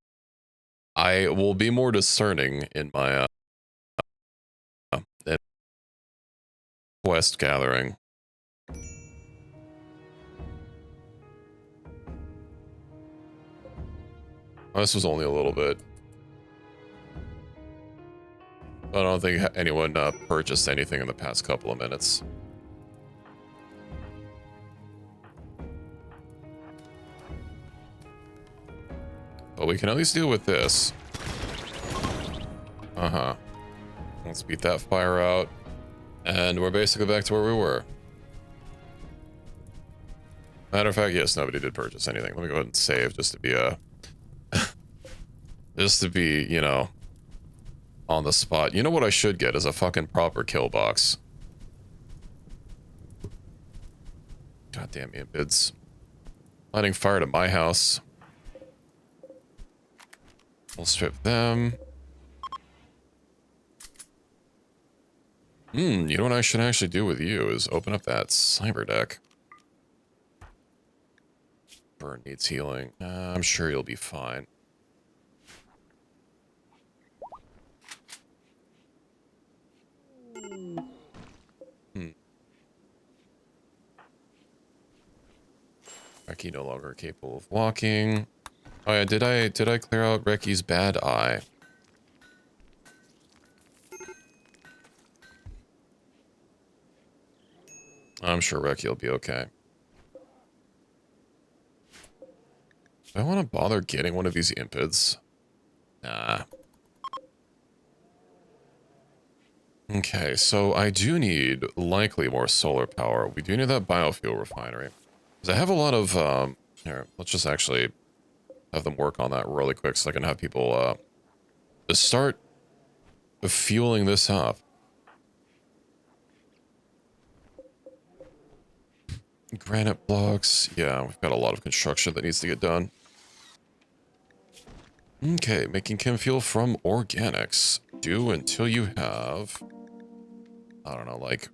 I will be more discerning in my quest gathering. Oh, this was only a little bit. I don't think anyone purchased anything in the past couple of minutes. But we can at least deal with this. Uh-huh. Let's beat that fire out. And we're basically back to where we were. Matter of fact, yes, nobody did purchase anything. Let me go ahead and save just to be just to be, you know, on the spot. You know what I should get is a fucking proper kill box. Goddamn impids. Lighting fire to my house. We'll strip them. You know what I should actually do with you is open up that cyber deck. Burn needs healing. I'm sure you'll be fine. Reki no longer capable of walking. Oh yeah, did I clear out Reki's bad eye? I'm sure Reki will be okay. Do I want to bother getting one of these impids? Nah. Okay, so I do need likely more solar power. We do need that biofuel refinery. Because I have a lot of, here, let's just actually have them work on that really quick so I can have people, just start fueling this up. Granite blocks. Yeah, we've got a lot of construction that needs to get done. Okay, making chem fuel from organics. Do until you have, I don't know, like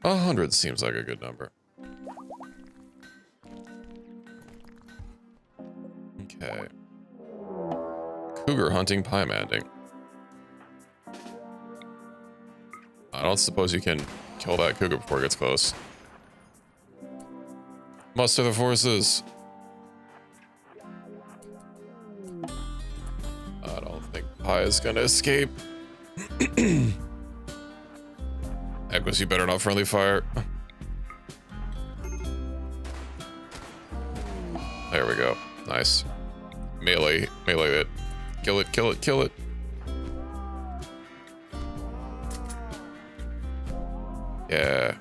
100 seems like a good number. Okay. Cougar hunting, pie manding. I don't suppose you can kill that cougar before it gets close. Muster the forces. I don't think pie is gonna escape. Equus, you better not friendly fire. There we go. Nice. Melee it. Kill it, kill it, kill it. Yeah.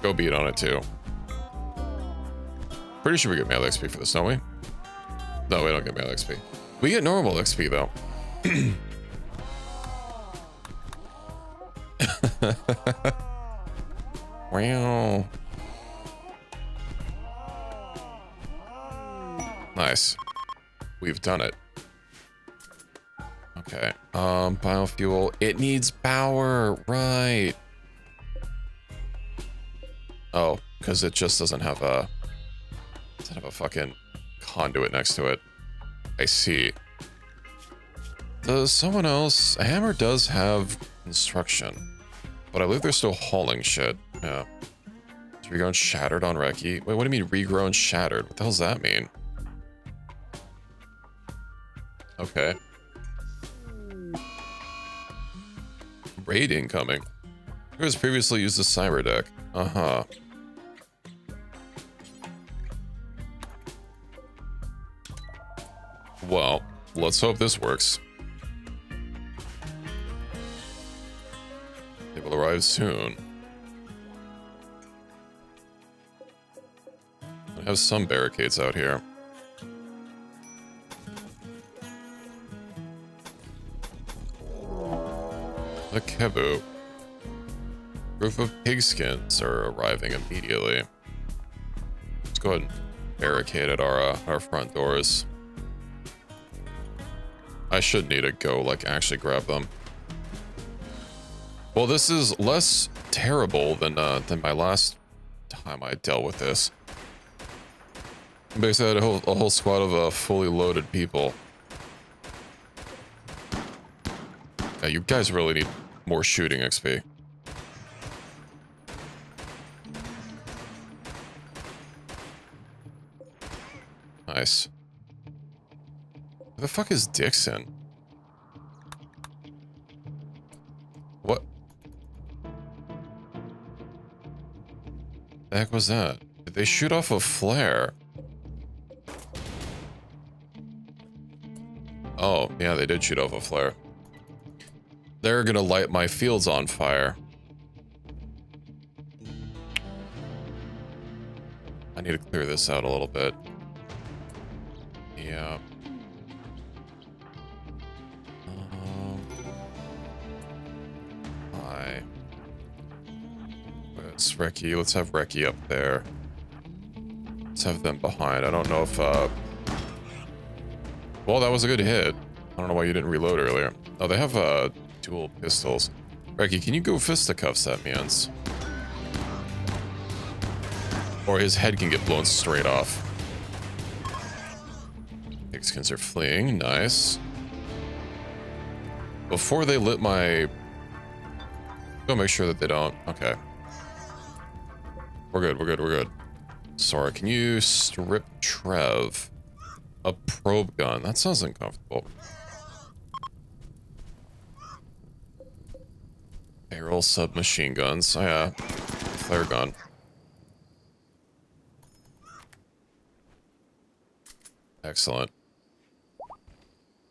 Go beat on it too. Pretty sure we get melee XP for this, don't we? No, we don't get melee XP. We get normal XP though. Wow. Nice. We've done it. Okay. Biofuel. It needs power, right? Oh, because it just doesn't have a fucking conduit next to it. I see. Does someone else? Hammer does have construction, but I believe they're still hauling shit. Yeah. Regrown shattered on Reki. Wait, what do you mean regrown shattered? What the hell does that mean? Okay. Raid incoming. Who has previously used the cyber deck? Uh-huh. Well, let's hope this works. They will arrive soon. I have some barricades out here. A Kebu. Proof of pigskins are arriving immediately. Let's go ahead and barricade at our front doors. I should need to go, like, actually grab them. Well, this is less terrible than my last time I dealt with this. Basically, I had a whole squad of fully loaded people. Yeah, you guys really need more shooting XP. Nice. Where the fuck is Dixon? What? The heck was that? Did they shoot off a flare? Oh, yeah, they did shoot off a flare. They're gonna light my fields on fire. I need to clear this out a little bit. Yeah. Hi. Where's Reki? Let's have Reki up there. Let's have them behind. I don't know if, well, that was a good hit. I don't know why you didn't reload earlier. Oh, they have, dual pistols. Reki, can you go fisticuffs that man's? Or his head can get blown straight off. Pigskins are fleeing. Nice. Before they lit my... Go make sure that they don't. Okay. We're good, we're good, we're good. Sora, can you strip Trev? A probe gun. That sounds uncomfortable. Barrel submachine guns. Oh yeah. Flare gun. Excellent.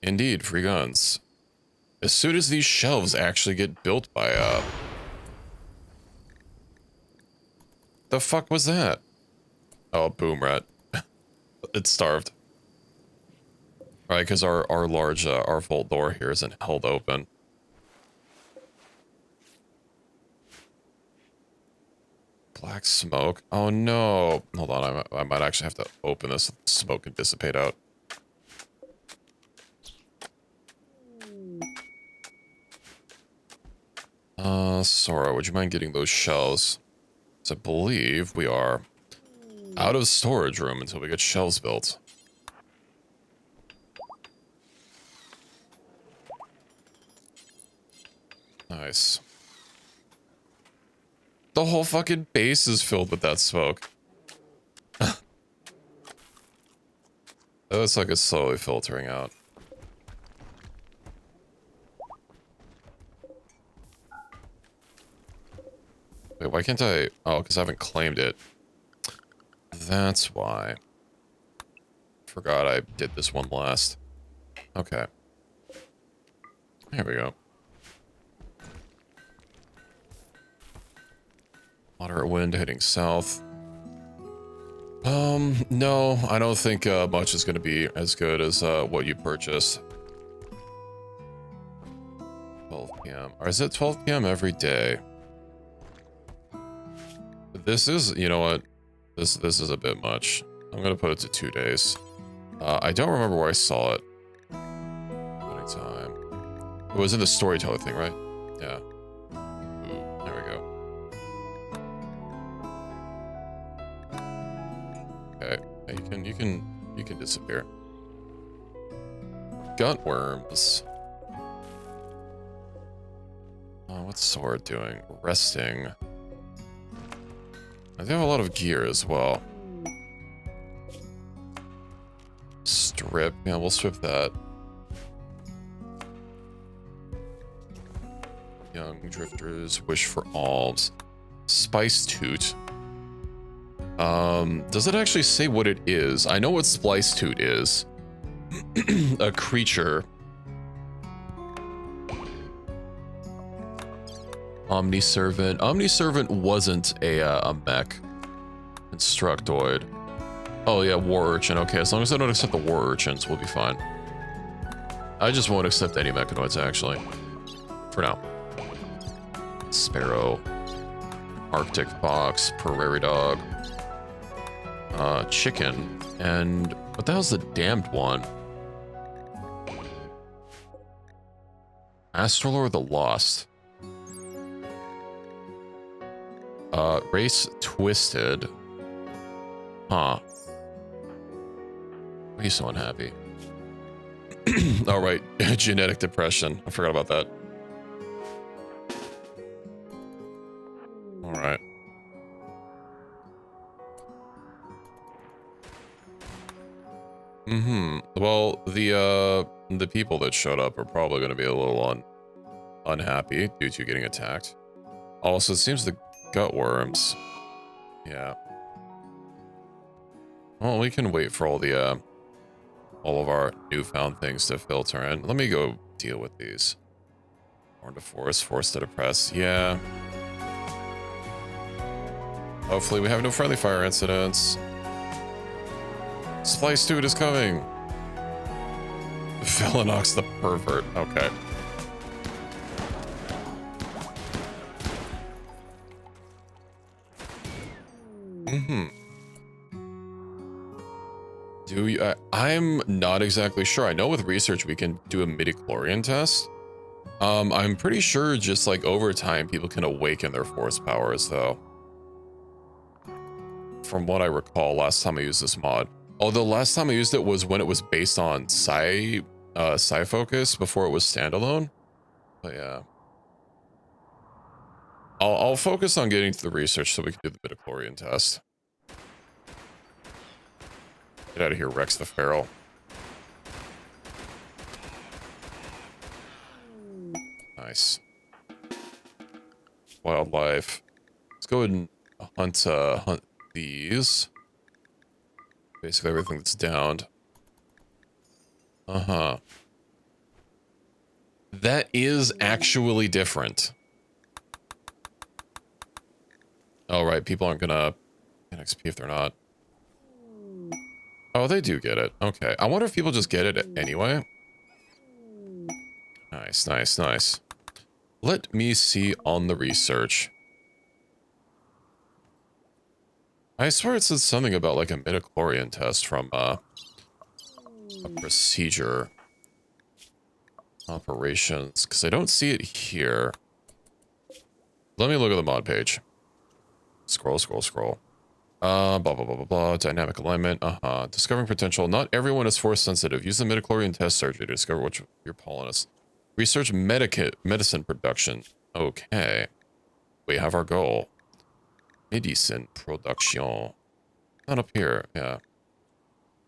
Indeed, free guns. As soon as these shelves actually get built by, the fuck was that? Oh, boom rat. It's starved. Right, because our large, our vault door here isn't held open. Black smoke. Oh no. Hold on, I might actually have to open this so the smoke can dissipate out. Sora, would you mind getting those shelves? So I believe we are out of storage room until we get shelves built. Nice. The whole fucking base is filled with that smoke. That looks like it's slowly filtering out. Wait, why can't I? Oh, because I haven't claimed it. That's why. Forgot I did this one last. Okay. There we go. Moderate wind heading south. No, I don't think much is going to be as good as what you purchase. 12 p.m. Or is it 12 p.m. every day? This is, you know what? This is a bit much. I'm going to put it to 2 days. I don't remember where I saw it. Loading time. It was in the storyteller thing, right? Yeah. Ooh, there we go. Okay, you can disappear. Gutworms. What's Sora doing? Resting. They have a lot of gear as well. Strip. Yeah, we'll strip that. Young drifters wish for alms. Spice toot. Does it actually say what it is? I know what splice toot is. A creature. Omniservant. Omniservant wasn't a mech. Constructoid. Oh yeah, war urchin. Okay, as long as I don't accept the war urchins, we'll be fine. I just won't accept any mechanoids, actually. For now. Sparrow. Arctic fox. Prairie dog. Chicken. And what the hell's the damned one? Astral or the Lost? Race Twisted. Huh. Why are you so unhappy? All right, genetic depression. I forgot about that. All right. Well, the people that showed up are probably going to be a little unhappy due to getting attacked. Also, it seems the gutworms. Yeah. Well, we can wait for all of our newfound things to filter in. Let me go deal with these. Born to force, forced to depress. Yeah. Hopefully we have no friendly fire incidents. Splice Dude is coming. Felinox the pervert. Okay. Do you, I'm not exactly sure. I know with research we can do a midichlorian test. I'm pretty sure just like over time people can awaken their force powers though. From what I recall last time I used this mod. Although last time I used it was when it was based on Psi Focus before it was standalone. But yeah. I'll focus on getting to the research so we can do the midichlorian test. Get out of here, Rex the Feral. Nice. Wildlife. Let's go ahead and hunt these. Basically everything that's downed. Uh-huh. That is actually different. Oh, right. People aren't gonna get XP if they're not. Oh, they do get it. Okay. I wonder if people just get it anyway. Nice, nice, nice. Let me see on the research. I swear it said something about like a midichlorian test from a procedure. Operations, because I don't see it here. Let me look at the mod page. Scroll, scroll, scroll. Blah, blah, blah, blah, blah. Dynamic alignment. Discovering potential. Not everyone is force sensitive. Use the midichlorian test surgery to discover which your pollen is. Research medicine production. Okay. We have our goal. Medicine production. Not up here. Yeah.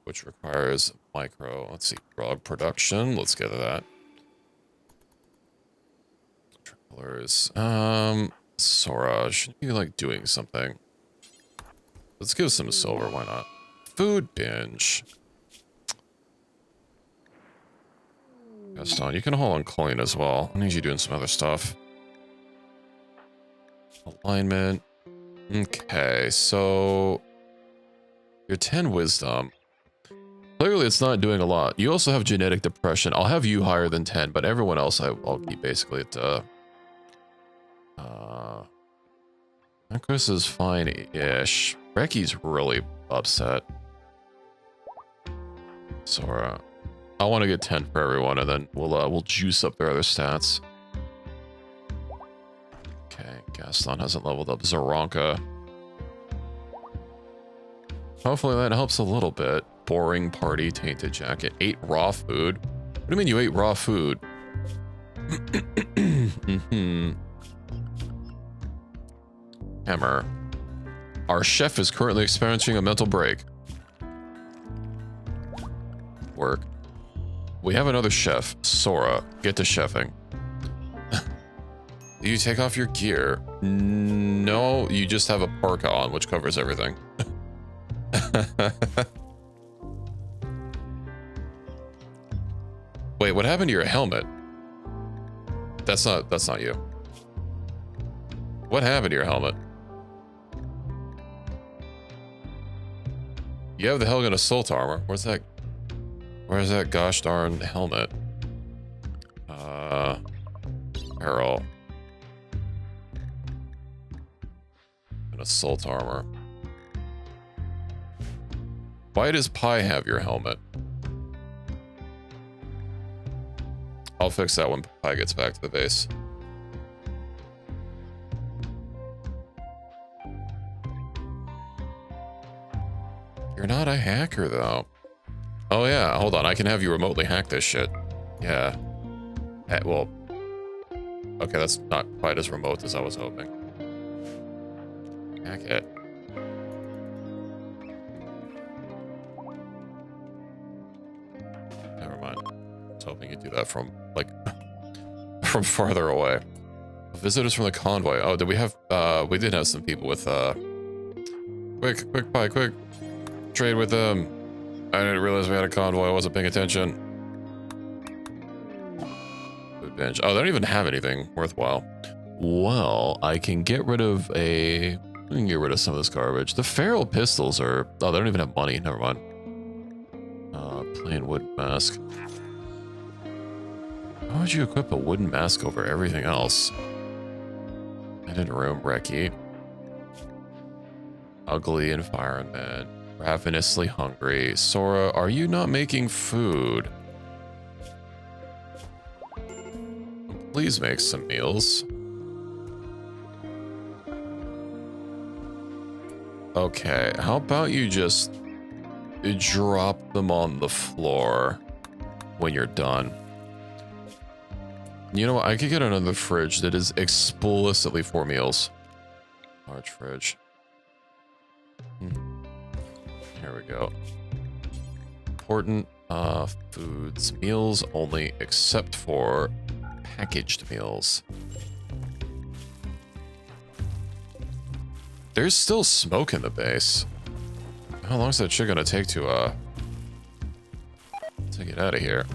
Which requires micro. Let's see. Drug production. Let's get to that. Triplers. Sora. Should be like doing something. Let's give some silver, why not? Food binge. Gestalt, you can haul on coin as well. I need you doing some other stuff. Alignment. Okay, so... You're 10 wisdom. Clearly it's not doing a lot. You also have genetic depression. I'll have you higher than 10, but everyone else I'll keep basically at... Chris is fine-ish. Recky's really upset. Sora. I want to get 10 for everyone, and then we'll juice up their other stats. Okay, Gaston hasn't leveled up. Zoranka. Hopefully that helps a little bit. Boring party, tainted jacket. 8 raw food. What do you mean you ate raw food? Hammer. Our chef is currently experiencing a mental break. Work. We have another chef, Sora. Get to chefing. Do you take off your gear? No, you just have a parka on, which covers everything. Wait, what happened to your helmet? That's not you. What happened to your helmet? You have the Helgen Assault armor. Where's that gosh darn helmet? Apparel. An assault armor. Why does Pi have your helmet? I'll fix that when Pi gets back to the base. You're not a hacker, though. Oh, yeah. Hold on. I can have you remotely hack this shit. Yeah. Well... Okay, that's not quite as remote as I was hoping. Hack it. Never mind. I was hoping you'd do that from, like... from farther away. Visitors from the convoy. Oh, did we have... we did have some people with, Quick, Pi, quick. Trade with them. I didn't realize we had a convoy. I wasn't paying attention. Food bench. Oh, they don't even have anything worthwhile. Well, I can get rid of I can get rid of some of this garbage. The feral pistols are... Oh, they don't even have money. Never mind. Plain wooden mask. Why would you equip a wooden mask over everything else? Hidden room, Reki. Ugly environment. Ravenously hungry. Sora, are you not making food? Please make some meals. Okay, how about you just drop them on the floor when you're done? You know what? I could get another fridge that is explicitly for meals. Large fridge. Here we go. Important foods. Meals only except for packaged meals. There's still smoke in the base. How long is that shit gonna take to get out of here?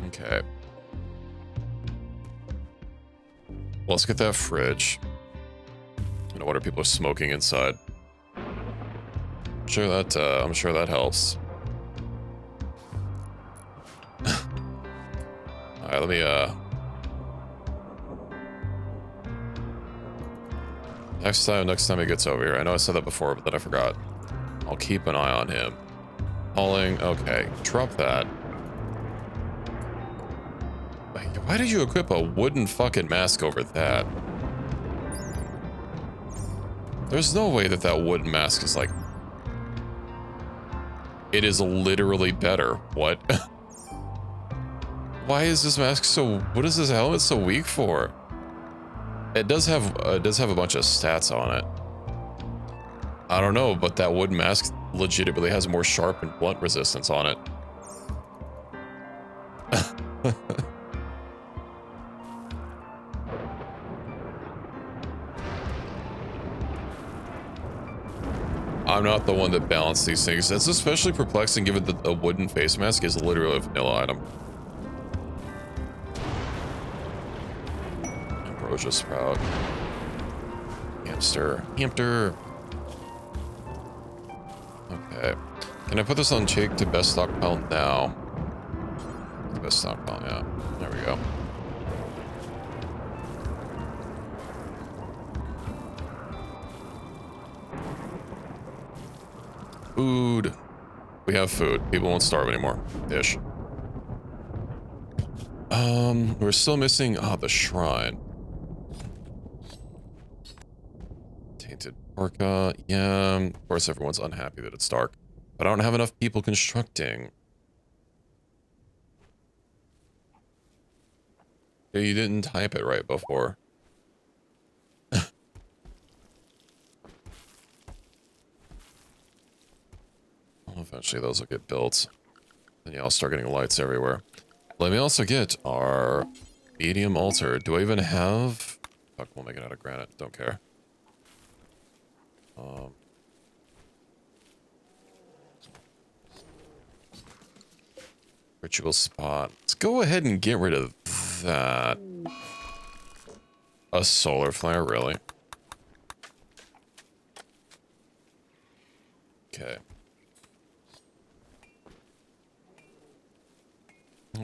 Okay. Well, let's get that fridge. I wonder people are smoking inside. I'm sure that helps. Alright, let me next time he gets over here. I know I said that before, but then I forgot. I'll keep an eye on him. Hauling, okay. Drop that. Why did you equip a wooden fucking mask over that? There's no way that that wooden mask is like... It is literally better. What? Why is this mask so... What is this helmet so weak for? It does have a bunch of stats on it. I don't know, but that wooden mask legitimately has more sharp and blunt resistance on it. I'm not the one that balanced these things. That's especially perplexing given that a wooden face mask is literally a vanilla item. Ambrosia sprout. Hamster. Okay. Can I put this on check to best stockpile now? Best stockpile, yeah. There we go. Food. We have food. People won't starve anymore. Ish. We're still missing the shrine. Tainted Orca. Yeah, of course everyone's unhappy that it's dark. But I don't have enough people constructing. You didn't type it right before. Well, eventually those will get built. And yeah, I'll start getting lights everywhere. Let me also get our medium altar. Do I even have... Fuck, we'll make it out of granite. Don't care. Ritual spot. Let's go ahead and get rid of that. A solar flare, really? Okay.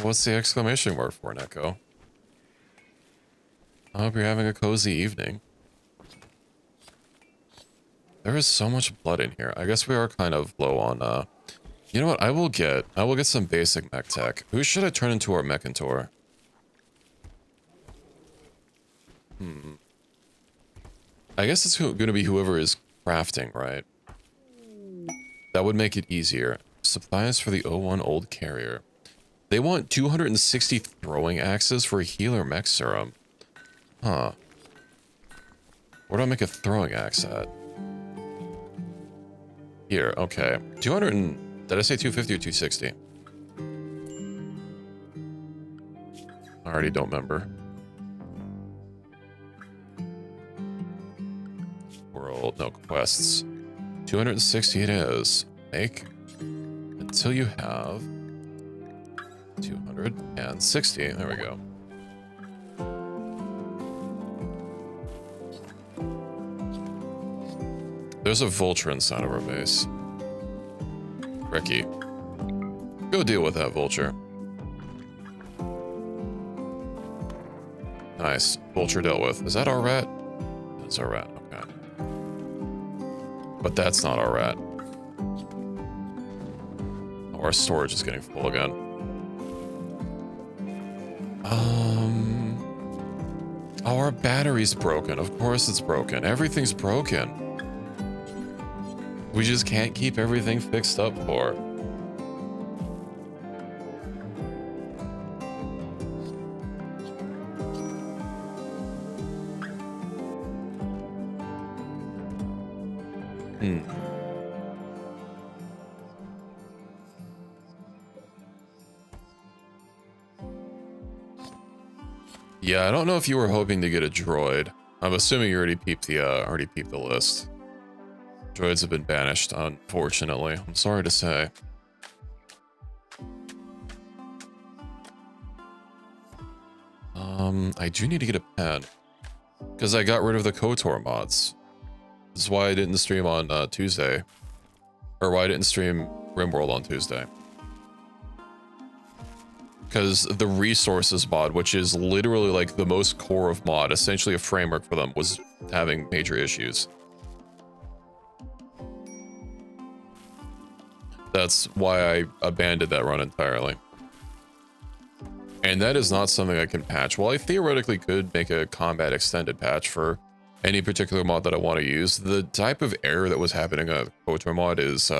What's the exclamation mark for, Neko? I hope you're having a cozy evening. There is so much blood in here. I guess we are kind of low on, You know what? I will get some basic mech tech. Who should I turn into our mechantor? I guess it's going to be whoever is crafting, right? That would make it easier. Supplies for the O1 old carrier. They want 260 throwing axes for a healer mech serum. Huh. Where do I make a throwing axe at? Here, okay. 200 and... Did I say 250 or 260? I already don't remember. World, no quests. 260 it is. Make until you have 260. There we go. There's a vulture inside of our base. Ricky, go deal with that vulture. Nice. Vulture dealt with. Is that our rat? That's our rat. Okay. But that's not our rat. Oh, our storage is getting full again. Oh, our battery's broken. Of course it's broken. Everything's broken. We just can't keep everything fixed up for. Yeah, I don't know if you were hoping to get a droid. I'm assuming you already peeped the list. Droids have been banished, unfortunately. I'm sorry to say. I do need to get a pen. Because I got rid of the KOTOR mods. This is why I didn't stream on Tuesday. Or why I didn't stream RimWorld on Tuesday. Because the resources mod, which is literally like the most core of mod, essentially a framework for them, was having major issues. That's why I abandoned that run entirely. And that is not something I can patch. Well, I theoretically could make a combat extended patch for any particular mod that I want to use. The type of error that was happening on the KOTOR mod is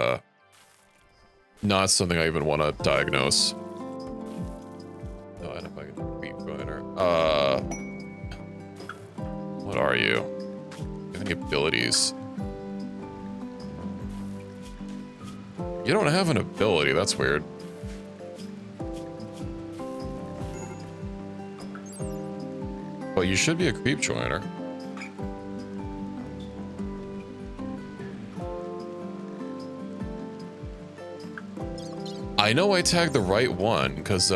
not something I even want to diagnose. Oh, and if I can beat Joiner. What are you? Do you have any abilities? You don't have an ability, that's weird. But you should be a creep joiner. I know I tagged the right one, because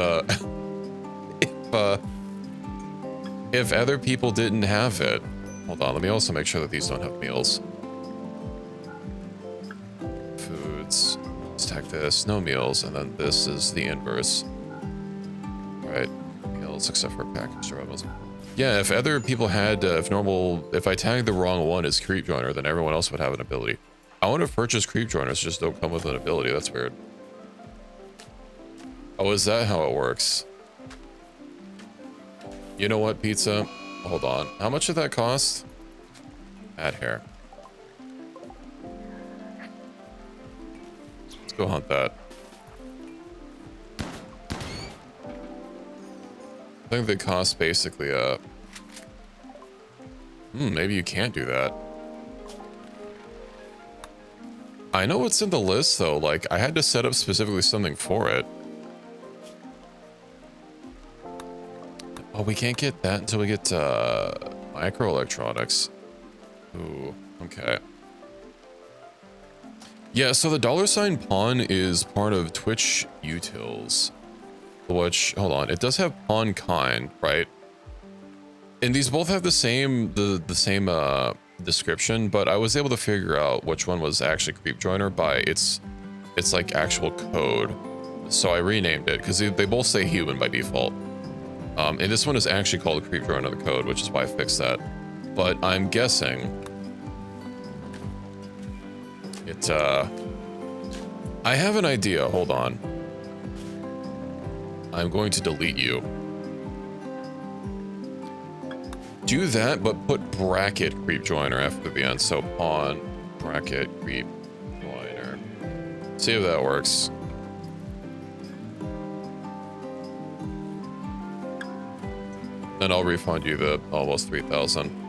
if other people didn't have it. Hold on, let me also make sure that these don't have meals. Foods. Let's tag this, no meals, and then this is the inverse. Right, meals except for packaged rebels. Yeah, if other people had, if I tagged the wrong one as creep joiner, then everyone else would have an ability. I want to purchase creep joiners, just don't come with an ability. That's weird. Oh, is that how it works? You know what, pizza? Hold on. How much did that cost? Add hair. Let's go hunt that. I think they cost basically a... maybe you can't do that. I know it's in the list though, like I had to set up specifically something for it. Oh, we can't get that until we get microelectronics. Ooh, okay. Yeah, so the $ pawn is part of Twitch utils, which, hold on, it does have pawn kind, right? And these both have the same description, but I was able to figure out which one was actually creep joiner by its like actual code. So I renamed it because they both say human by default. And this one is actually called creep joiner of the code, which is why I fixed that. But I'm guessing it, I have an idea, hold on. I'm going to delete you. Do that, but put bracket creep joiner after the end. So pawn bracket creep joiner. See if that works. Then I'll refund you the almost 3,000.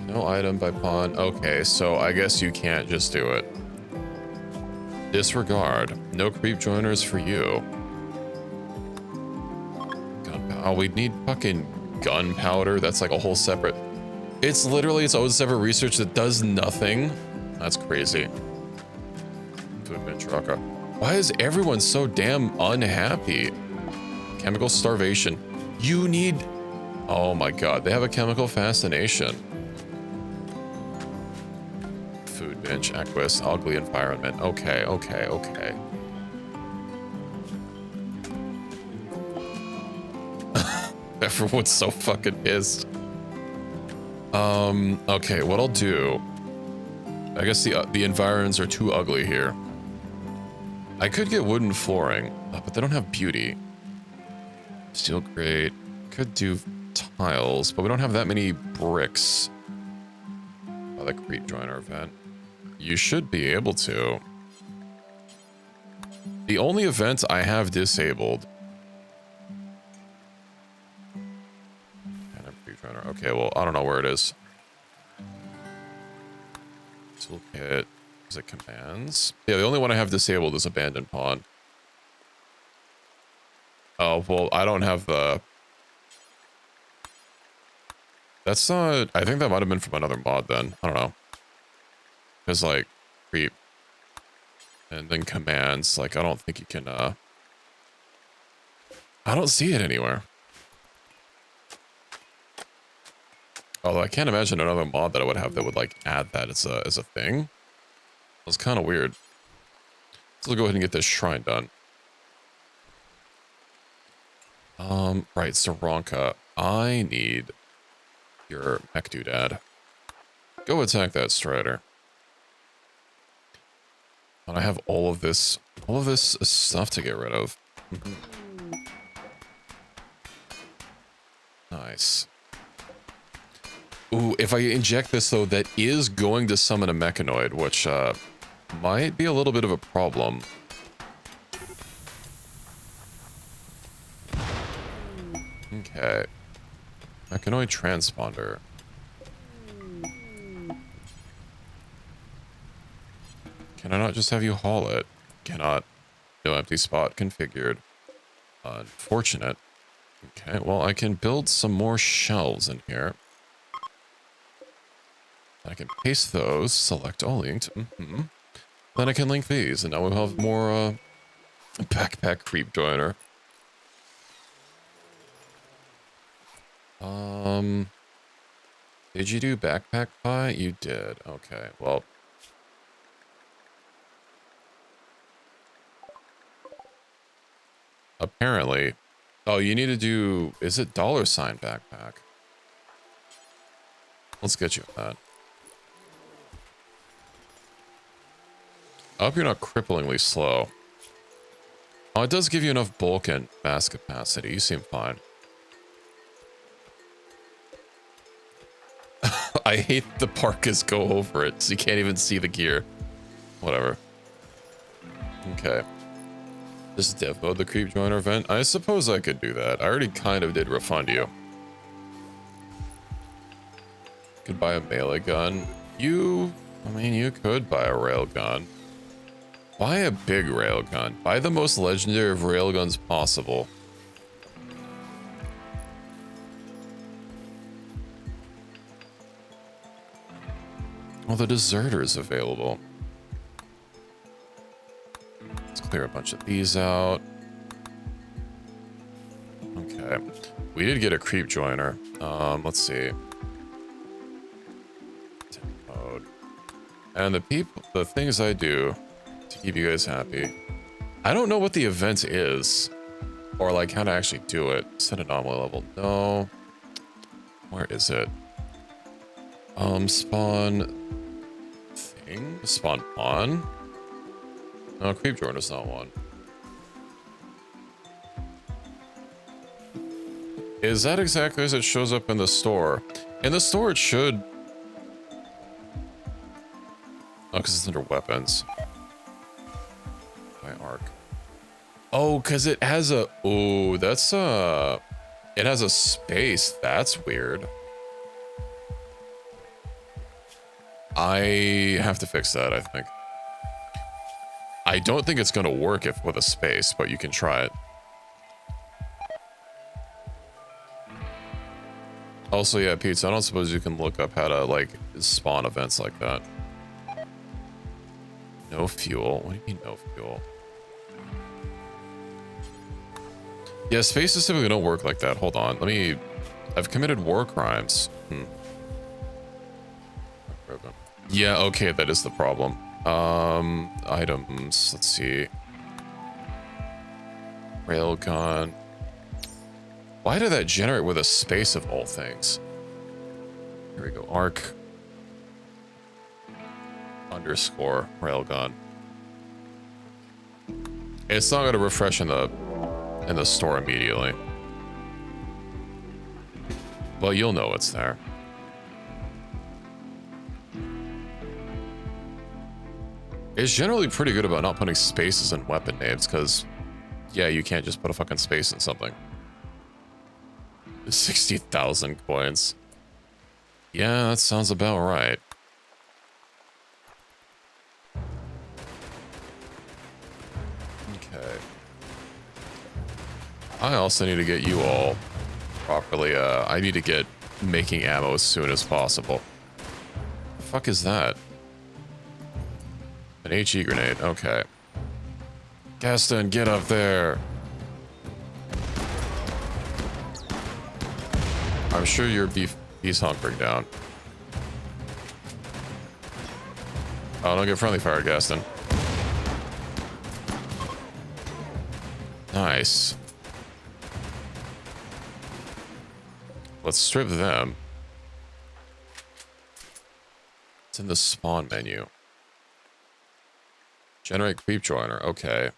No item by pawn. Okay, so I guess you can't just do it. Disregard. No creep joiners for you. Gunpowder. Oh, we need fucking gunpowder. That's like a whole separate... It's literally its own separate research that does nothing. That's crazy. To admit, Traka. Why is everyone so damn unhappy? Chemical starvation. You need... Oh my god, they have a chemical fascination. Food bench, Equus, ugly environment. Okay, okay, okay. Everyone's so fucking pissed. Okay, what I'll do... I guess the environs are too ugly here. I could get wooden flooring, but they don't have beauty. Steel grate. Could do tiles, but we don't have that many bricks. Oh, the creep joiner event. You should be able to. The only event I have disabled. Okay, well, I don't know where it is. Toolkit. Is it commands? Yeah, the only one I have disabled is abandoned pawn. Oh, well, I don't have the... That's not... I think that might have been from another mod then. I don't know. Because, like, creep. And then commands. Like, I don't think you can, I don't see it anywhere. Although I can't imagine another mod that I would have that would, like, add that as a thing. It's kind of weird. So let's go ahead and get this shrine done. Right, Saranka. I need your mech doodad. Go attack that strider. And I have all of this stuff to get rid of. Nice. Ooh, if I inject this though, that is going to summon a mechanoid, which might be a little bit of a problem. Okay. Mechanoid transponder. Can I not just have you haul it? Cannot. No empty spot configured. Unfortunate. Okay, well, I can build some more shelves in here. I can paste those, select all linked. Then I can link these, and now we'll have more backpack creep joiner. Did you do backpack pie? You did. Okay, well. Apparently. Oh, you need to do, is it $ backpack? Let's get you that. I hope you're not cripplingly slow. Oh, it does give you enough bulk and mass capacity. You seem fine. I hate the parkas go over it, so you can't even see the gear. Whatever. Okay. Just dev mode the creep joiner event. I suppose I could do that. I already kind of did refund you. Could buy a melee gun. I mean, you could buy a railgun. Buy a big railgun. Buy the most legendary of railguns possible. Well, the deserter is available. Let's clear a bunch of these out. Okay. We did get a creep joiner. Let's see. Mode. And the things I do to keep you guys happy. I don't know what the event is, or like how to actually do it. Set anomaly level. No. Where is it? Spawn thing? Spawn pawn? No, creep joiner's not one. Is that exactly as it shows up in the store? In the store it should... Oh, because it's under weapons. My arc. Oh, because it has a... Oh, that's a... It has a space. That's weird. I have to fix that, I think. I don't think it's going to work if with a space, but you can try it. Also, yeah, Pizza, I don't suppose you can look up how to, like, spawn events like that. No fuel? What do you mean no fuel? Yeah, spaces typically don't work like that. Hold on, I've committed war crimes. Yeah, okay, that is the problem. Items, let's see. Railgun. Why did that generate with a space of all things? Here we go, arc. Underscore railgun. It's not gonna refresh in the store immediately. Well, you'll know it's there. It's generally pretty good about not putting spaces in weapon names, because, yeah, you can't just put a fucking space in something. 60,000 coins. Yeah, that sounds about right. Okay. I also need to get you all properly, I need to get making ammo as soon as possible. The fuck is that? An HE grenade, okay. Gaston, get up there. I'm sure your beast hunkering down. Oh, don't get friendly fire, Gaston. Nice. Let's strip them. It's in the spawn menu. Generate creep joiner, okay.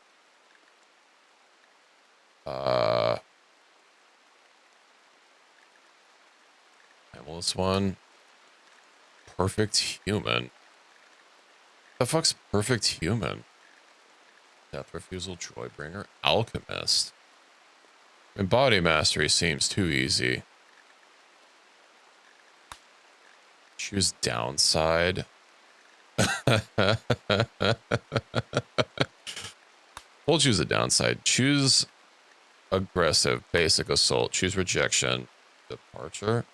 This one. Perfect human. The fuck's perfect human? Death refusal, joybringer, alchemist. And body mastery seems too easy. Choose downside. We'll choose a downside. Choose aggressive, basic assault. Choose rejection. Departure.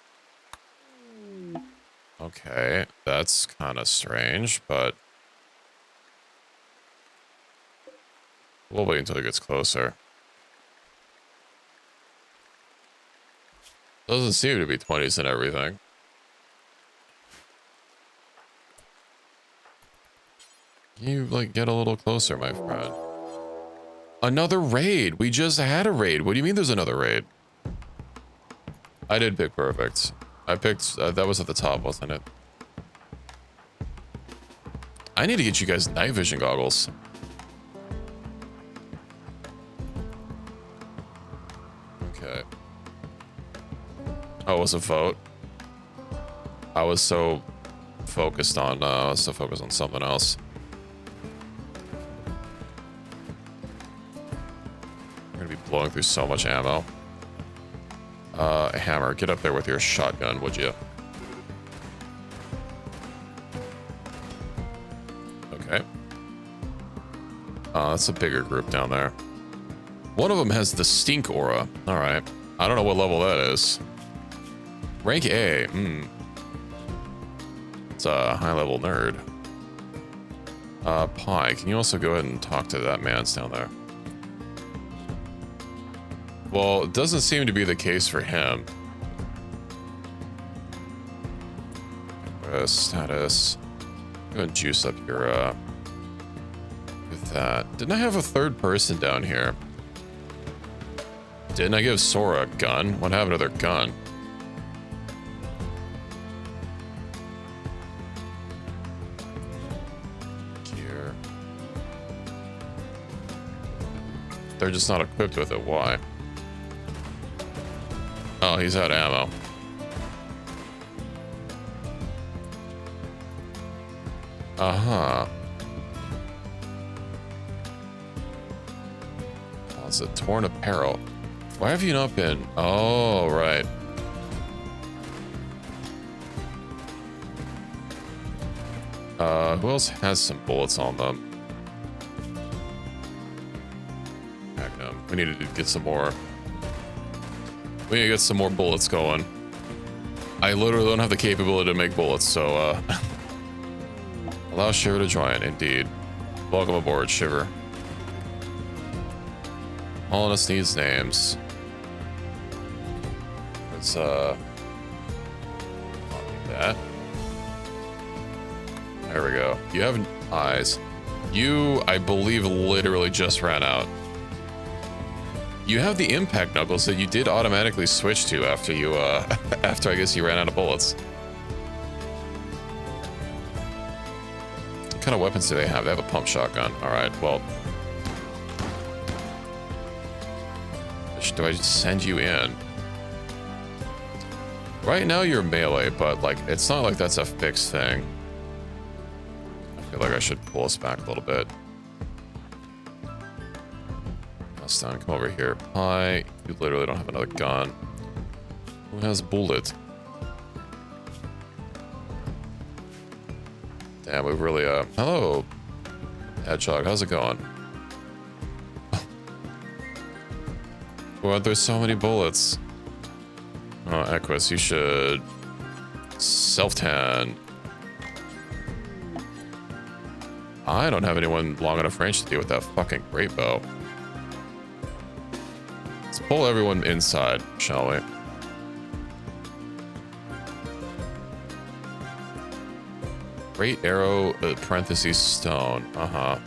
Okay, that's kind of strange, but we'll wait until it gets closer. Doesn't seem to be 20s and everything. Can you, like, get a little closer, my friend? Another raid! We just had a raid. What do you mean there's another raid? I did pick perfect. I picked, that was at the top, wasn't it? I need to get you guys night vision goggles. Okay. Oh, it was a vote. I was so focused on something else. I'm gonna be blowing through so much ammo. Hammer, get up there with your shotgun, would you? Okay. That's a bigger group down there. One of them has the stink aura. All right. I don't know what level that is. Rank A. It's a high level nerd. Pi, can you also go ahead and talk to that man down there? Well, it doesn't seem to be the case for him. Status. Go ahead and juice up your, with that. Didn't I have a third person down here? Didn't I give Sora a gun? What happened to their gun? Gear. They're just not equipped with it. Why? Oh, he's out of ammo. Uh-huh. Oh, it's a torn apparel. Why have you not been? Oh, right. Who else has some bullets on them? Magnum. We need to get some more. We need to get some more bullets going. I literally don't have the capability to make bullets, so, allow Shiver to join, indeed. Welcome aboard, Shiver. All of us needs names. Let's, copy that. There we go. You have eyes. You, I believe, literally just ran out. You have the impact knuckles that you did automatically switch to after you, after I guess you ran out of bullets. What kind of weapons do they have? They have a pump shotgun. All right, well. Do I just send you in? Right now you're melee, but like, it's not like that's a fixed thing. I feel like I should pull us back a little bit. Come over here. Hi. You literally don't have another gun. Who has bullet? Damn, we've really, hello, Hedgehog. How's it going? Well, there's so many bullets. Oh, Equus, you should self-tan. I don't have anyone long enough range to deal with that fucking great bow. Let's pull everyone inside, shall we? Great arrow, parentheses, stone. Uh-huh.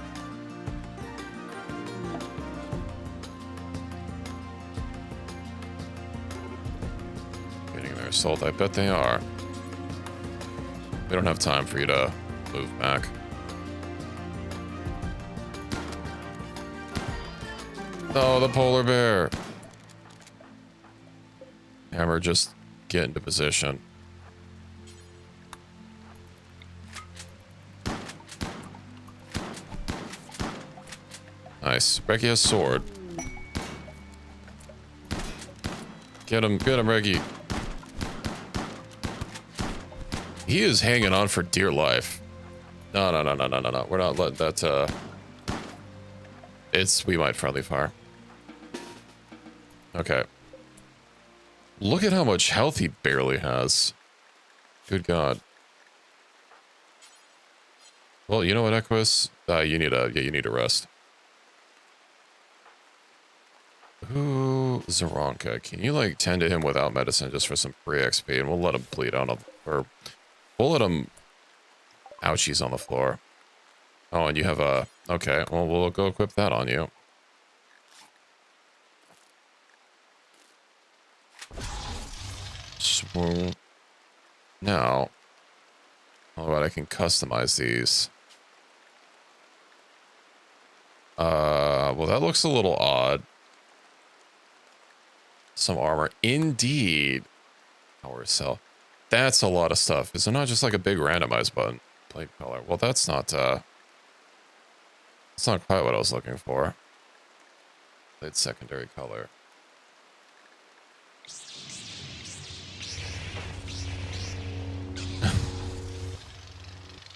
Getting their assault, I bet they are. We don't have time for you to move back. Oh, the polar bear. Hammer, just get into position. Nice. Reki has sword. Get him, Reki. He is hanging on for dear life. No. We're not letting that, we might friendly fire. Okay. Look at how much health he barely has. Good God. Well, you know what, Equus? You need a rest. Ooh, Zaronka. Can you, like, tend to him without medicine just for some free XP? And we'll let him bleed out on the... Or we'll let him... Ouchies on the floor. Oh, and you have a... Okay, well, we'll go equip that on you. Swoon. Now... All right, I can customize these. Well, that looks a little odd. Some armor. Indeed. Power cell. That's a lot of stuff. Is it not just like a big randomized button? Plate color. Well, that's not quite what I was looking for. Plate secondary color.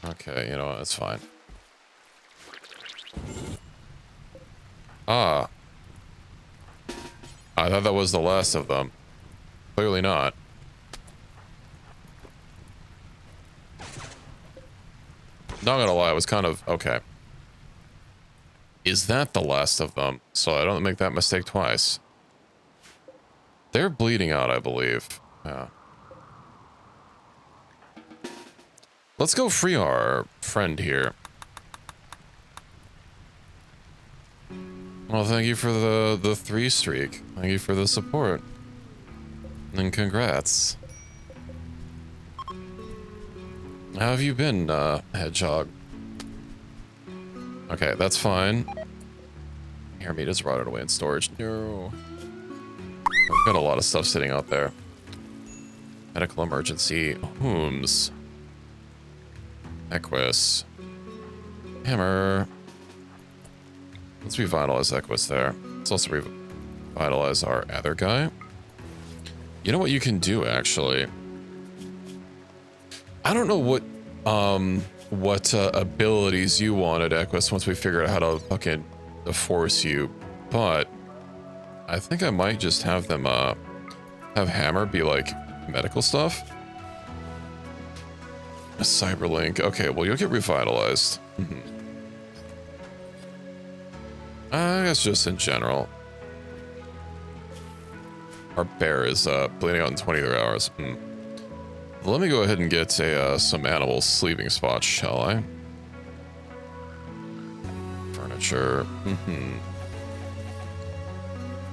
Okay, you know what? That's fine. Ah. I thought that was the last of them. Clearly not. Not gonna lie, I was kind of... Okay. Is that the last of them? So I don't make that mistake twice. They're bleeding out, I believe. Yeah. Let's go free our friend here. Well, thank you for the 3 streak. Thank you for the support. And congrats. How have you been, Hedgehog? Okay, that's fine. Hair meat is rotted away in storage. No. I've got a lot of stuff sitting out there. Medical emergency. Whooms. Equus. Hammer. Let's revitalize Equus there. Let's also revitalize our other guy. You know what you can do, actually? I don't know what abilities you wanted, Equus, once we figure out how to fucking force you, but I think I might just have them, have Hammer be, like, medical stuff. A Cyberlink. Okay, well, you'll get revitalized. I guess just in general. Our bear is, bleeding out in 23 hours. Let me go ahead and get some animal sleeping spots, shall I? Furniture.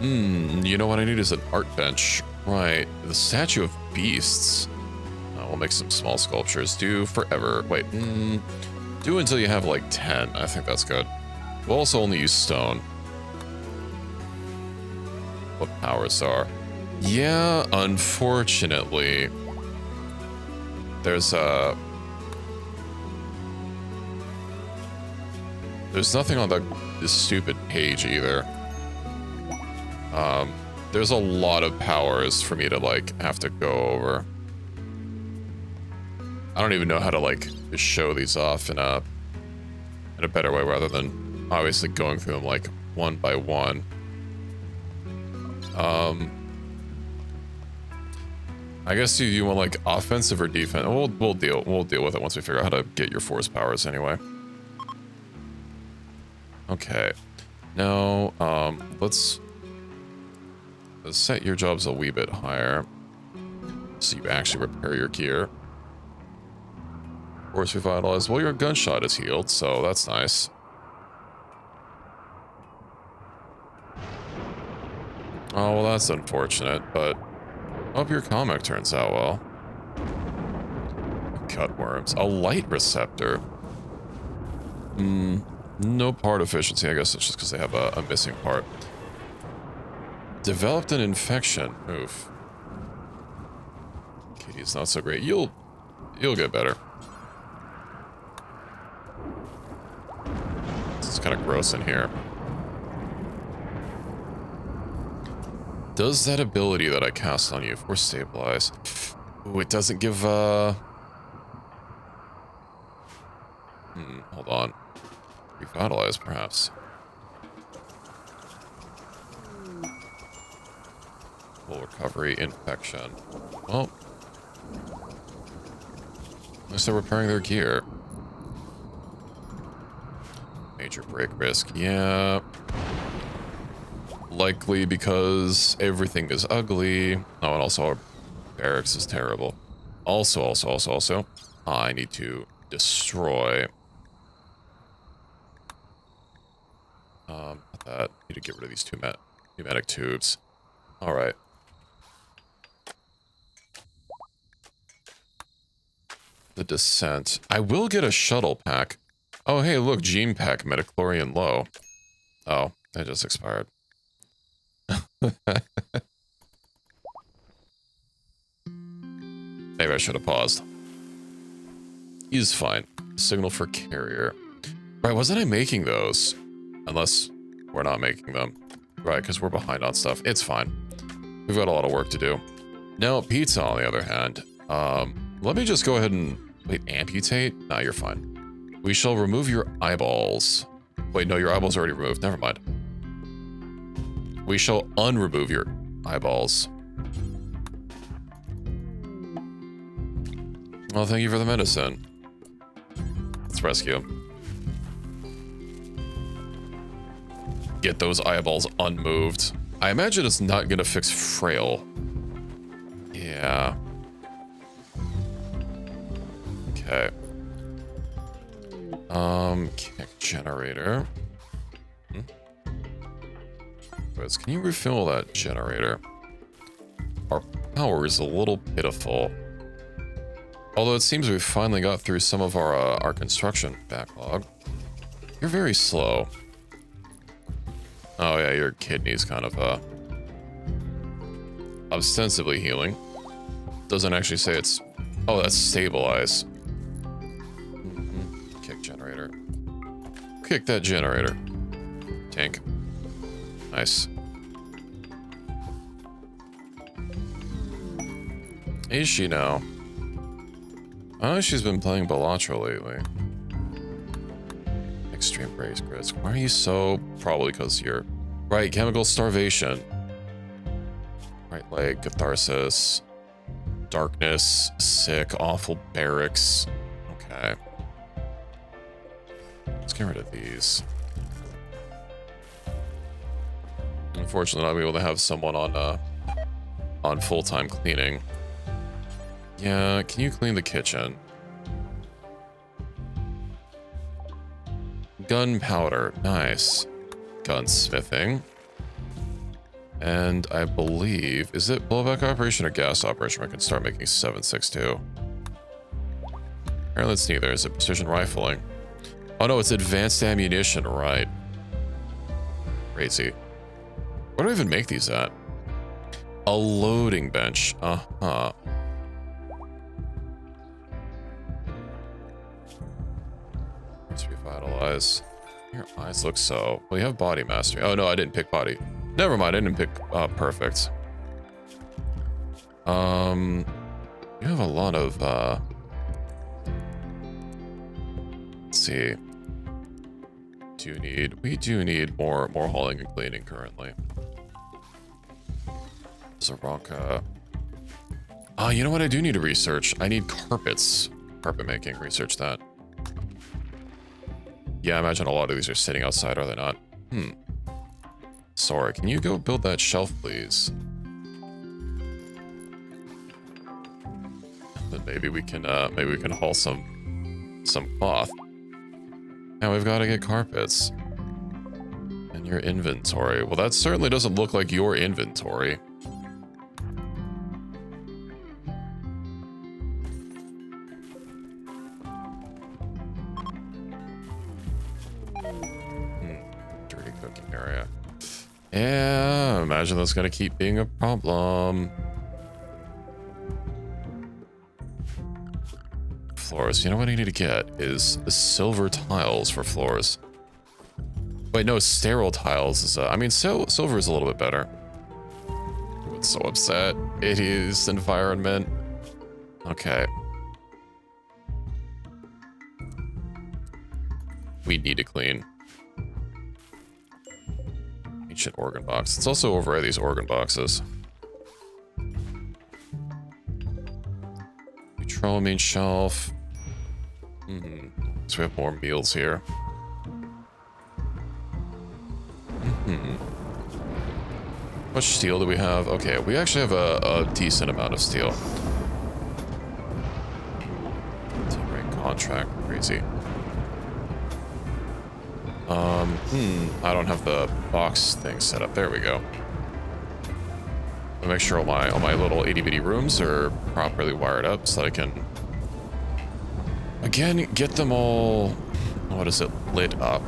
You know what I need is an art bench. Right, the statue of beasts. We'll make some small sculptures. Do forever. Wait, do until you have like 10. I think that's good. We'll also only use stone. What powers are? Yeah, unfortunately. There's nothing on this stupid page either. There's a lot of powers for me to like have to go over. I don't even know how to like show these off in a better way rather than obviously going through them like one by one. I guess you want like offensive or defense. We'll deal with it once we figure out how to get your force powers anyway. Okay. Now, let's set your jobs a wee bit higher so you actually repair your gear. Force revitalized. Well, your gunshot is healed, so that's nice. Oh, well, that's unfortunate, but I hope your comic turns out well. Cutworms. A light receptor. No part efficiency. I guess it's just because they have a missing part. Developed an infection. Oof. Katie's not so great. You'll get better. It's kind of gross in here. Does that ability that I cast on you for stabilize? Ooh, it doesn't give, hold on. Revitalize, perhaps. Full recovery, infection. Well. At least they're repairing their gear. Major break risk, yeah. Likely because everything is ugly. Oh, and also our barracks is terrible. Also, I need to destroy. That. Need to get rid of these two pneumatic tubes. All right. The descent. I will get a shuttle pack. Oh, hey, look, gene pack, metachlorian low. Oh, that just expired. Maybe I I should have paused. He's fine. Signal for carrier. Right, wasn't I making those? Unless we're not making them. Right, because we're behind on stuff. It's fine. We've got a lot of work to do. Now, pizza, on the other hand. Let me just go ahead and... Wait, amputate? Nah, you're fine. We shall remove your eyeballs. Wait, no, your eyeballs are already removed. Never mind. We shall unremove your eyeballs. Well, thank you for the medicine. Let's rescue. Get those eyeballs unmoved. I imagine it's not gonna fix frail. Yeah. Okay. Kick generator. Liz, can you refill that generator? Our power is a little pitiful. Although it seems we've finally got through some of our construction backlog. You're very slow. Oh yeah, your kidney's kind of ostensibly healing. Doesn't actually say it's... Oh, that's stabilize. Kick generator. Kick that generator. Tank. Nice. Is she now? Oh, she's been playing Balatro lately. Extreme race grids. Why are you so... Probably because you're... Right, chemical starvation. Right leg, catharsis. Darkness, sick, awful barracks. Okay. Let's get rid of these. Unfortunately, I'll be able to have someone on full-time cleaning. Yeah, can you clean the kitchen? Gunpowder, nice. Gunsmithing. And I believe, is it blowback operation or gas operation? I can start making 7.62. Apparently it's neither. Is it precision rifling? Oh no, it's advanced ammunition, right. Crazy. Where do I even make these at? A loading bench. Uh-huh. Let's revitalize. Your eyes look so... Well, you have body mastery. Oh no, I didn't pick body. Never mind, I didn't pick perfect. You have a lot of let's see. We do need more hauling and cleaning currently. Zaraka. Ah, you know what I do need to research? I need carpets. Carpet making, research that. Yeah, I imagine a lot of these are sitting outside, are they not? Sorry, can you go build that shelf, please? Then maybe we can haul some cloth. Now we've got to get carpets. And your inventory. Well, that certainly doesn't look like your inventory. Dirty cooking area. Yeah, imagine that's gonna keep being a problem. Floors. You know what I need to get is the silver tiles for floors. Wait, no, sterile tiles is... I mean, silver is a little bit better. I'm so upset. It is environment. Okay. We need to clean. Ancient organ box. Let's also override these organ boxes. Neutroamine shelf. So we have more meals here. How much steel do we have? Okay, we actually have a decent amount of steel. Team rank contract, crazy. I don't have the box thing set up. There we go. I'll make sure all my little itty bitty rooms are properly wired up so that I can again get them all, what is it, lit up.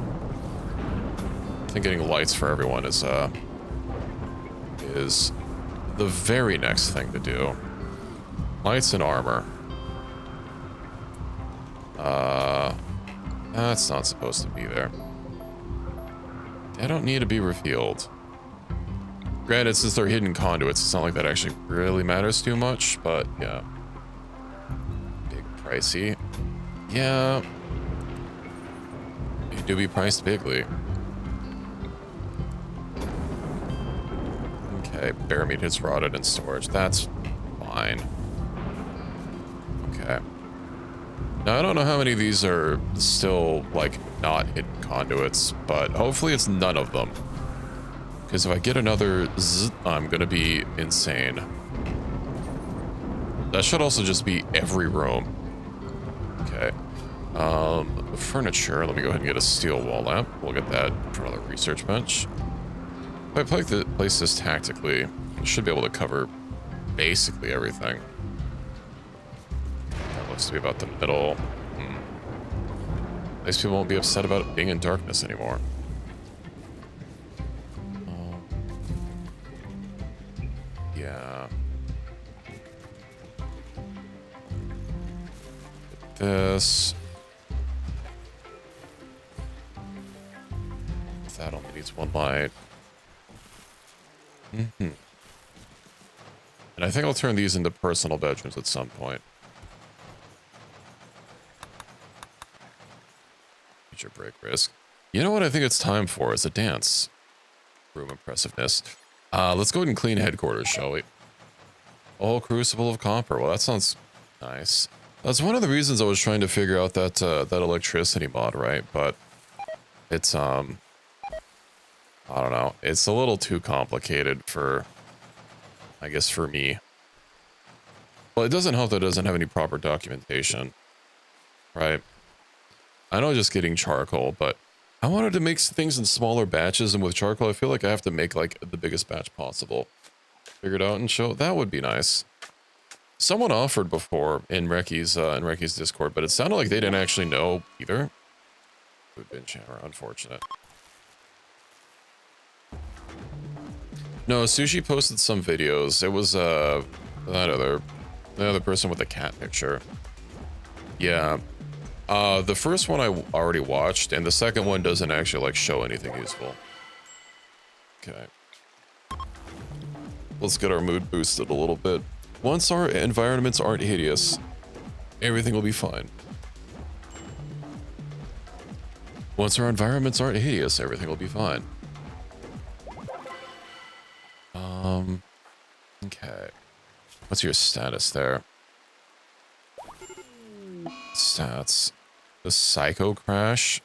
I think getting lights for everyone is the very next thing to do. Lights and armor. That's not supposed to be there. They don't need to be revealed. Granted, since they're hidden conduits, it's not like that actually really matters too much, but yeah. Big pricey. Yeah. They do be priced bigly. Okay, bear meat is rotted in storage. That's fine. Okay. Now, I don't know how many of these are still, like, not hidden conduits, but hopefully it's none of them. Because if I get another zzz, I'm gonna be insane. That should also just be every room. Okay. Furniture. Let me go ahead and get a steel wall lamp. We'll get that for another research bench. If I place this tactically, I should be able to cover basically everything. That looks to be about the middle. At least people won't be upset about being in darkness anymore. Yeah. This. That only needs one light. And I think I'll turn these into personal bedrooms at some point. Future break risk. You know what I think it's time for is a dance. Room impressiveness. Let's go ahead and clean headquarters, shall we? Oh, Crucible of Copper. Well, that sounds nice. That's one of the reasons I was trying to figure out that that electricity mod, right? But it's I don't know. It's a little too complicated for, I guess, for me. Well, it doesn't help that it doesn't have any proper documentation, right? I know just getting charcoal, but I wanted to make things in smaller batches, and with charcoal, I feel like I have to make like the biggest batch possible. Figure it out and show. That would be nice. Someone offered before in Reki's Discord, but it sounded like they didn't actually know either. Food bin shower, unfortunate. No, Sushi posted some videos. It was the other person with the cat picture. Yeah. The first one I already watched, and the second one doesn't actually like show anything useful. Okay. Let's get our mood boosted a little bit. Once our environments aren't hideous, everything will be fine. Once our environments aren't hideous, everything will be fine. Okay. What's your status there? Stats. The Psycho crash?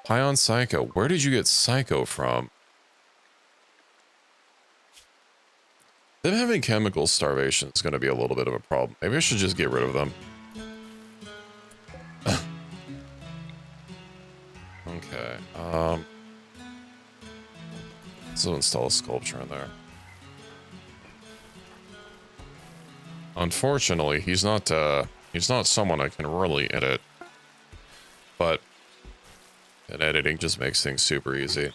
High on Psycho. Where did you get Psycho from? Them having chemical starvation is going to be a little bit of a problem. Maybe I should just get rid of them. Okay. Let's install a sculpture in there. Unfortunately, he's not someone I can really edit. But and editing just makes things super easy.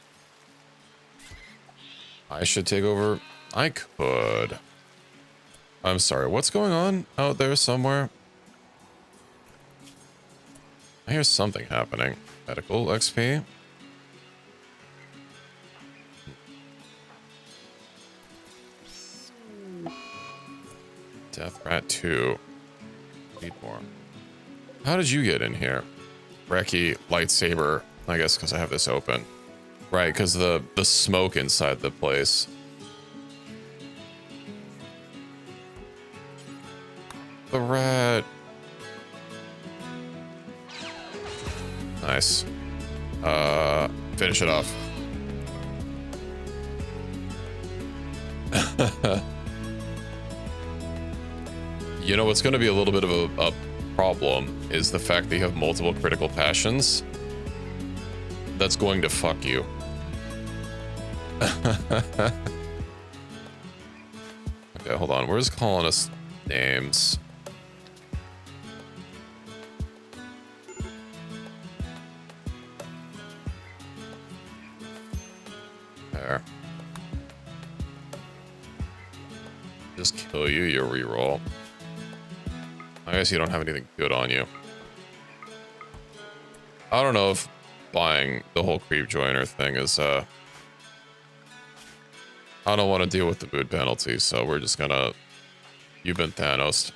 I should take over. I could. I'm sorry, what's going on out there somewhere? I hear something happening. Medical XP? Death Rat 2. Need more. How did you get in here? Reki, lightsaber. I guess because I have this open. Right, because the smoke inside the place. The rat. Nice. Finish it off. You know what's going to be a little bit of a problem is the fact that you have multiple critical passions. That's going to fuck you. Okay, hold on. Where's calling us names? There. Just kill you, you reroll. I guess you don't have anything good on you. I don't know if buying the whole creep joiner thing is, I don't want to deal with the mood penalty, so we're just gonna... You've been Thanos.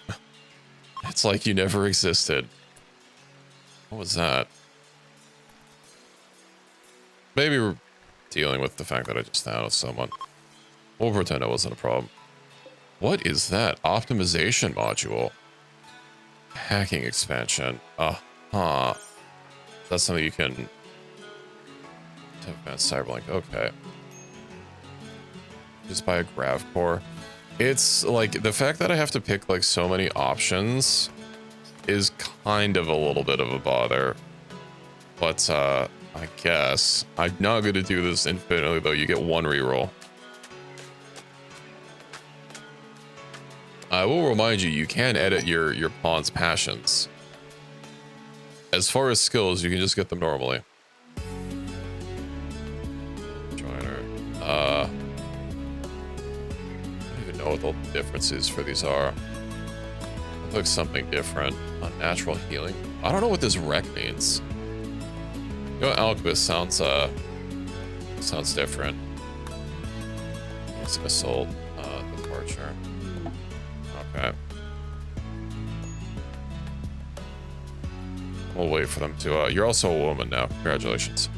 It's like you never existed. What was that? Maybe we're dealing with the fact that I just Thanos someone. We'll pretend it wasn't a problem. What is that? Optimization module. Hacking expansion. Uh-huh. That's something you can... Advanced Cyberlink. Okay. Just buy a grav core. It's like the fact that I have to pick like so many options is kind of a little bit of a bother. But I guess I'm not going to do this infinitely though. You get one reroll. I will remind you, you can edit your pawn's passions. As far as skills, you can just get them normally. Joiner. I don't even know what the differences for these are. Looks like something different. Unnatural healing. I don't know what this wreck means. You know, Alchemist sounds different. It's assault, departure. Okay. We'll wait for them to, you're also a woman now. Congratulations.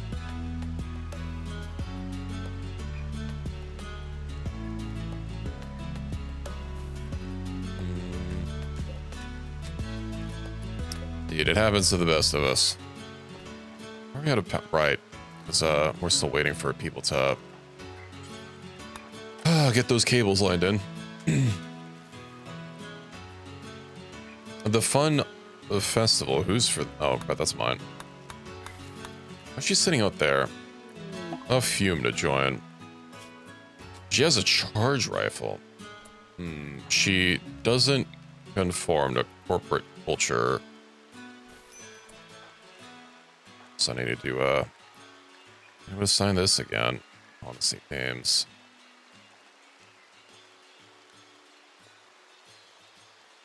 Indeed, it happens to the best of us. We're gonna, right, because, we're still waiting for people to, get those cables lined in. The fun festival. Who's for? Oh, God, that's mine. Why's she sitting out there? A fume to join. She has a charge rifle. She doesn't conform to corporate culture. So I need to do I'm gonna sign this again. I want to see names.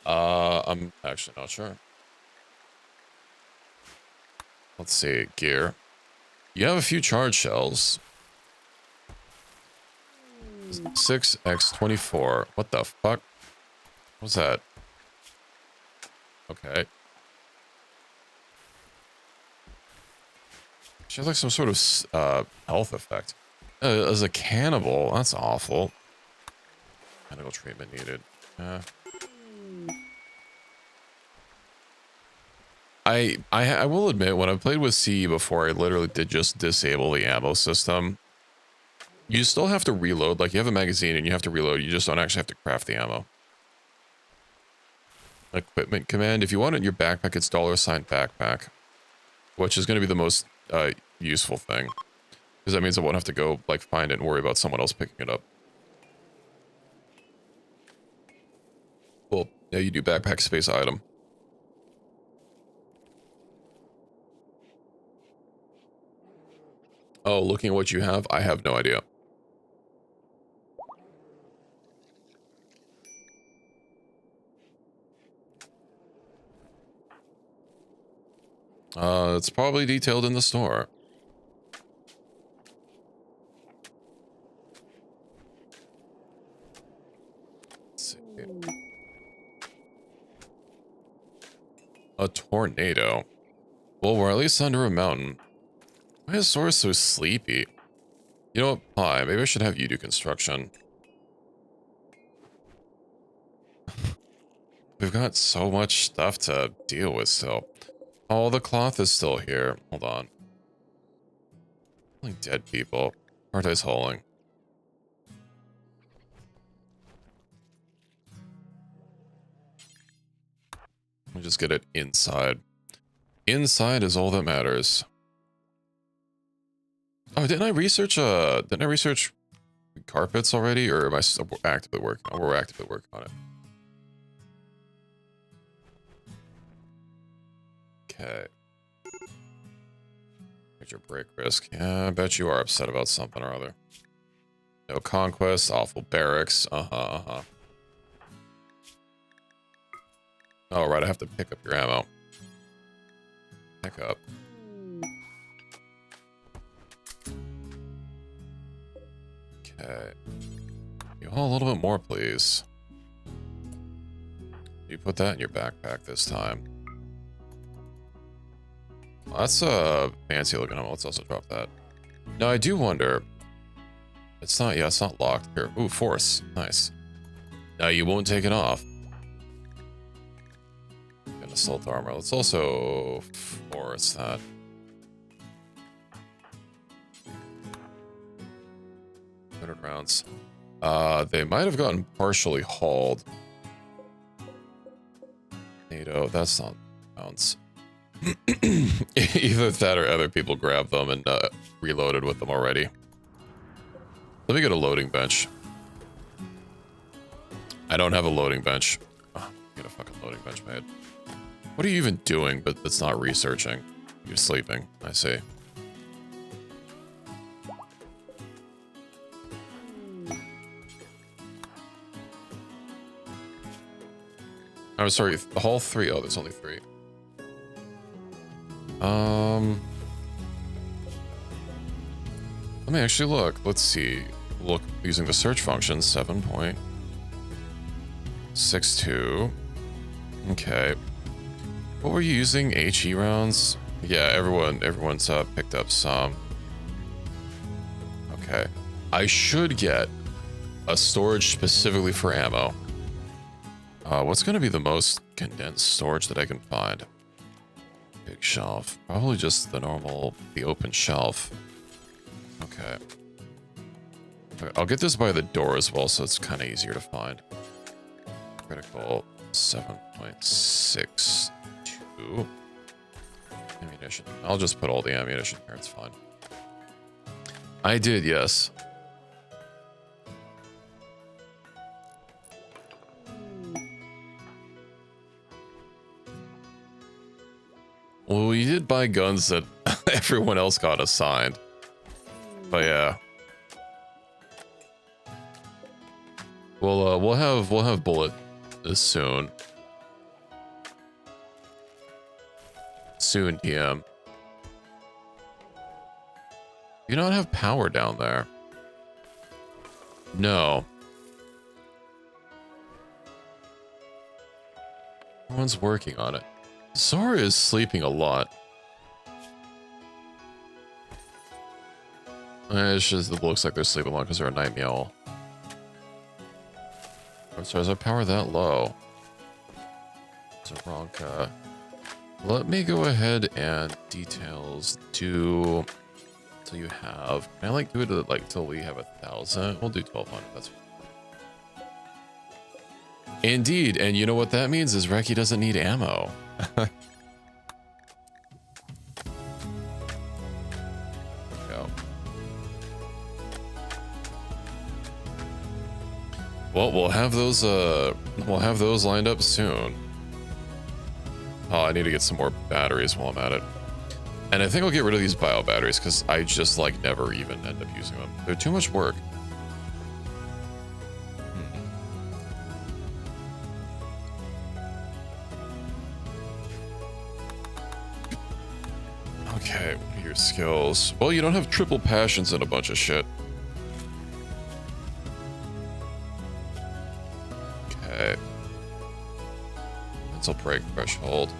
I'm actually not sure. Let's see, gear. You have a few charge shells. 6x24. What the fuck? What's that? Okay. She has like some sort of health effect. As a cannibal, that's awful. Medical treatment needed. I will admit, when I played with CE before, I literally did just disable the ammo system. You still have to reload. Like, you have a magazine and you have to reload. You just don't actually have to craft the ammo. Equipment command. If you want it in your backpack, it's $sign backpack. Which is going to be the most useful thing. Because that means I won't have to go, like, find it and worry about someone else picking it up. Well, yeah, you do backpack space item. Oh, looking at what you have, I have no idea. It's probably detailed in the store. Let's see. A tornado. Well, we're at least under a mountain. Why is Sora so sleepy? You know what? Hi, maybe I should have you do construction. We've got so much stuff to deal with still. Oh, the cloth is still here. Hold on. Like dead people. Party's holing. We'll just get it inside. Inside is all that matters. Oh, didn't I research carpets already, or am I still actively working on it? We're actively working on it. Okay. Major break risk. Yeah, I bet you are upset about something or other. No conquest, awful barracks. Uh-huh. Oh, right, I have to pick up your ammo. Pick up. Okay. You haul a little bit more, please. You put that in your backpack this time. Well, that's a fancy looking ammo. Let's also drop that. Now, I do wonder. It's not, yeah, it's not locked. Here. Ooh, force. Nice. Now, you won't take it off. And assault armor. Let's also force that. Rounds. They might have gotten partially hauled. NATO, that's not rounds. Either that or other people grabbed them and reloaded with them already. Let me get a loading bench. I don't have a loading bench. Oh, get a fucking loading bench made. What are you even doing but that's not researching? You're sleeping, I see. I'm sorry, all three. Oh, there's only three. Let me actually look. Let's see. Look using the search function. 7.62. Okay. What were you using? HE rounds? Yeah, everyone's picked up some. Okay. I should get a storage specifically for ammo. What's going to be the most condensed storage that I can find? Big shelf. Probably just the open shelf. Okay. I'll get this by the door as well, so it's kind of easier to find. Critical 7.62. Ammunition. I'll just put all the ammunition here, it's fine. I did, yes. Well, we did buy guns that everyone else got assigned. But yeah. We'll have bullet soon. Soon, DM. You don't have power down there. No. Everyone's working on it. Zora is sleeping a lot. It's just, it looks like they're sleeping a lot because they're a night meow. I'm sorry, is our power that low? Zoranka. Let me go ahead and details do till you have. Can I like do it like till we have 1,000? We'll do 1,200. That's fine. Indeed, and you know what that means is Reki doesn't need ammo. Go. Well, we'll have those lined up soon. Oh, I need to get some more batteries while I'm at it. And I think I'll get rid of these bio batteries because I just like never even end up using them. They're too much work. Okay, what are your skills? Well, you don't have triple passions and a bunch of shit. Okay. Mental break threshold.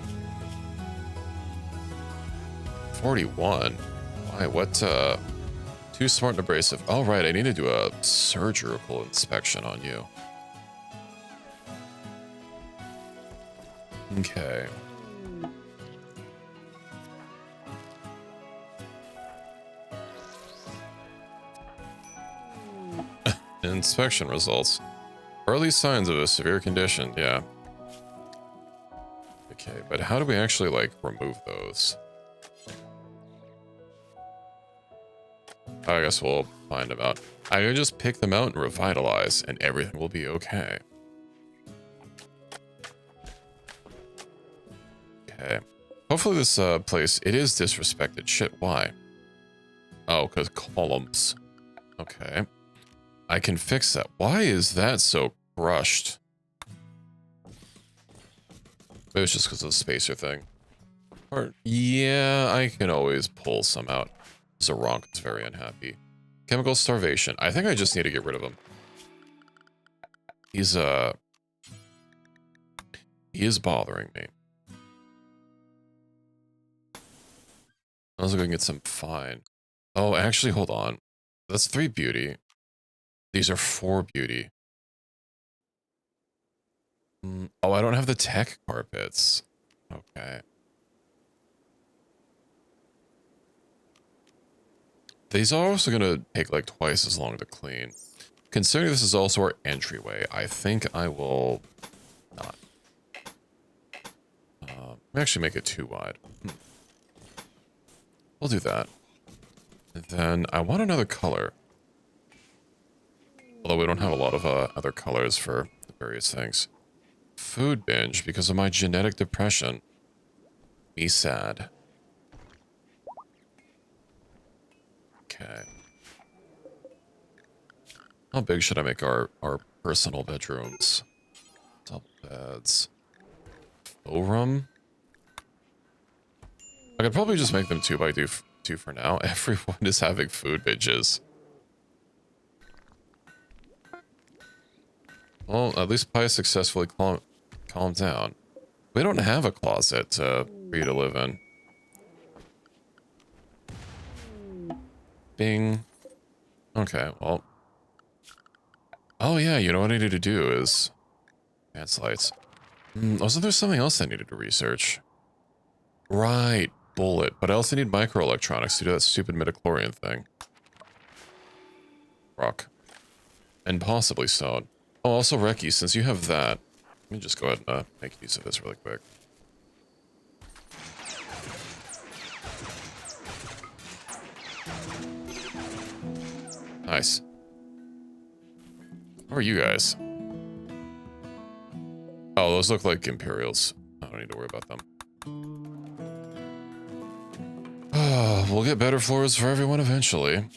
41. Why? What? Too smart and abrasive. All right, I need to do a surgical inspection on you. Okay. Inspection results. Early signs of a severe condition, yeah. Okay, but how do we actually, like, remove those? I guess we'll find them out. I can just pick them out and revitalize, and everything will be okay. Okay. Hopefully this place, it is disrespected. Shit, why? Oh, because columns. Okay. I can fix that. Why is that so crushed? Maybe it's just because of the spacer thing. Or, yeah, I can always pull some out. Zaronk is very unhappy. Chemical starvation. I think I just need to get rid of him. He is bothering me. I was going to get some fine. Oh, actually, hold on. That's 3 beauty. These are 4 beauty. Oh, I don't have the tech carpets. Okay. These are also going to take like twice as long to clean. Considering this is also our entryway, I think I will not. Actually make it too wide. We'll do that. And then I want another color. Although we don't have a lot of other colors for the various things. Food binge because of my genetic depression. Me sad. Okay. How big should I make our personal bedrooms? Double beds. Full room? I could probably just make them 2x2 for now. Everyone is having food binges. Well, at least Pi successfully calmed down. We don't have a closet for you to live in. Bing. Okay, well. Oh yeah, you know what I need to do is... Advanced lights. Also, there's something else I needed to research. Right, bullet. But I also need microelectronics to do that stupid midichlorian thing. Rock. And possibly stone. Oh, also Reki, since you have that, let me just go ahead and make use of this really quick. Nice. How are you guys? Oh, those look like Imperials. I don't need to worry about them. We'll get better floors for everyone eventually.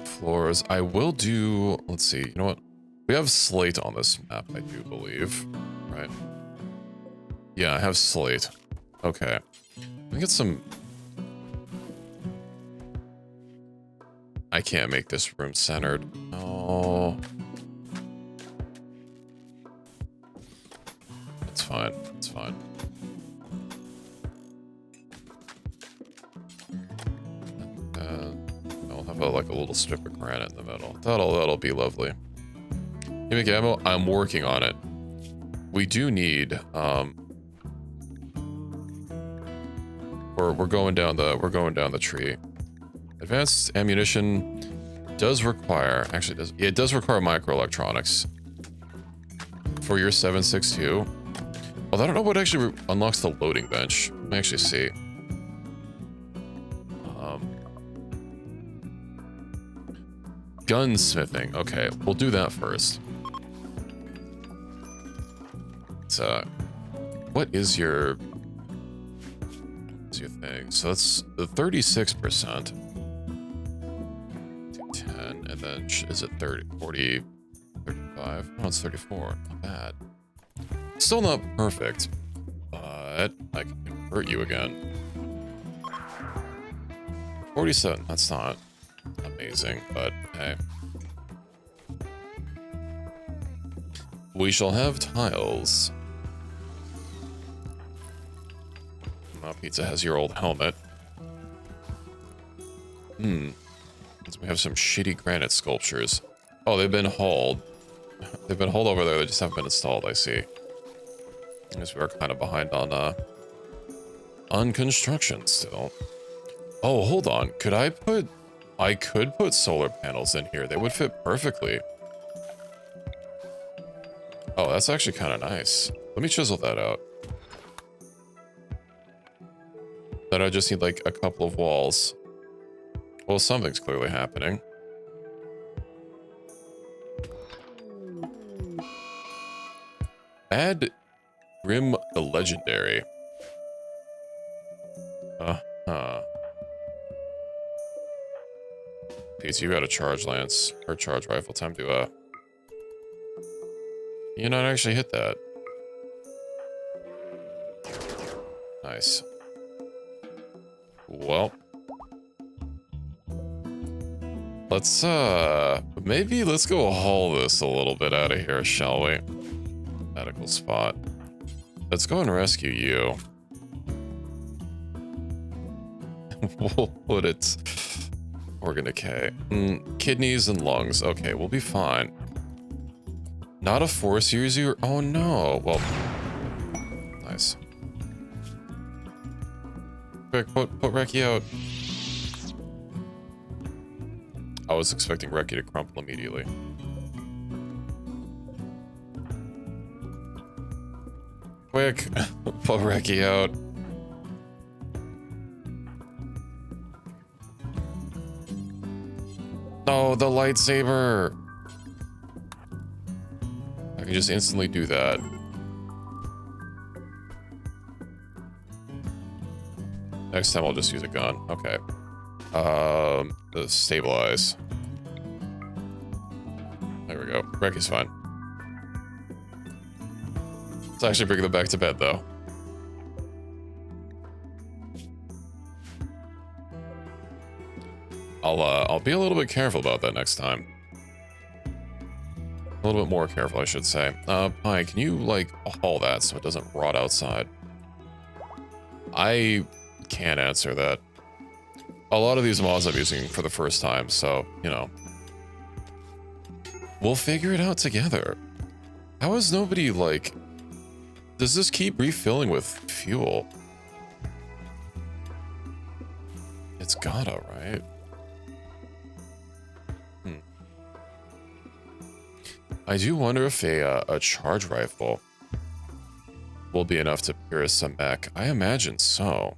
Floors. I will do... Let's see. You know what? We have slate on this map, I do believe. Right? Yeah, I have slate. Okay. Let me get some... I can't make this room centered. No. It's fine. It's fine. I'll have like a little strip of granite in the middle. That'll be lovely. You make ammo? I'm working on it. We do need we're going down the tree. Advanced ammunition does require it does require microelectronics for your 7.62. Well, I don't know what actually unlocks the loading bench. Let me actually see. Gunsmithing. Okay, we'll do that first. So, what is your thing? So that's the 36%. 10, and then is it 30, 40, 35? No, it's 34. Not bad. Still not perfect, but I can convert you again. 47. That's not amazing, but hey. We shall have tiles. Now Pizza has your old helmet. We have some shitty granite sculptures. Oh, they've been hauled. They've been hauled over there. They just haven't been installed, I see. I guess we are kind of behind on construction still. Oh, hold on. I could put solar panels in here. They would fit perfectly. Oh, that's actually kind of nice. Let me chisel that out. Then I just need like a couple of walls. Well, something's clearly happening. Add Grim the Legendary. Pete, you got a charge lance or charge rifle. Time to you not actually hit that. Nice. Well. Let's, maybe let's go haul this a little bit out of here, shall we? Medical spot. Let's go and rescue you. We'll put it... Organ decay. Kidneys and lungs. Okay, we'll be fine. Not a force user? Oh no. Well, nice. Quick, put Reki out. I was expecting Reki to crumple immediately. Quick, put Reki out. Oh, the lightsaber! I can just instantly do that. Next time I'll just use a gun. Okay. Stabilize. There we go. Reki's fine. Let's actually bring them back to bed, though. I'll be a little bit careful about that next time. A little bit more careful, I should say. Pi, can you, like, haul that so it doesn't rot outside? I can't answer that. A lot of these mods I'm using for the first time, so, you know. We'll figure it out together. How is nobody, like... Does this keep refilling with fuel? It's gotta, right? I do wonder if a charge rifle will be enough to pierce some mech. I imagine so.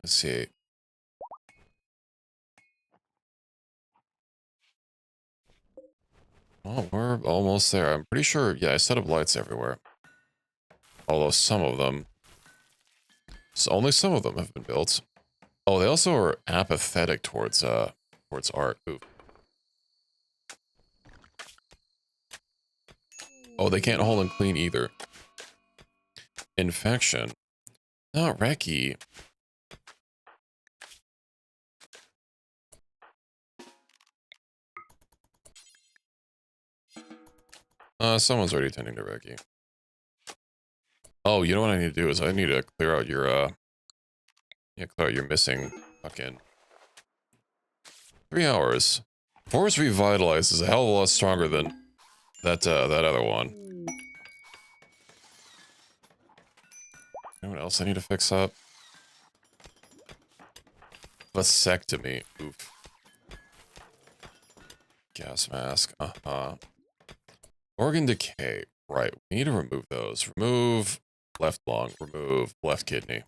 Let's see. Oh, we're almost there. I'm pretty sure, yeah, I set up lights everywhere. Although some of them... So only some of them have been built. Oh, they also are apathetic towards art. Ooh. Oh, they can't hold and clean either. Infection. Not Reki. Someone's already tending to Reki. Oh, you know what I need to do is I need to clear out your, yeah, clear out your missing fucking 3 hours. Force Revitalize is a hell of a lot stronger than that other one. You know what else I need to fix up? Vasectomy. Oof. Gas mask. Organ decay. Right. We need to remove those. Remove left lung. Remove left kidney.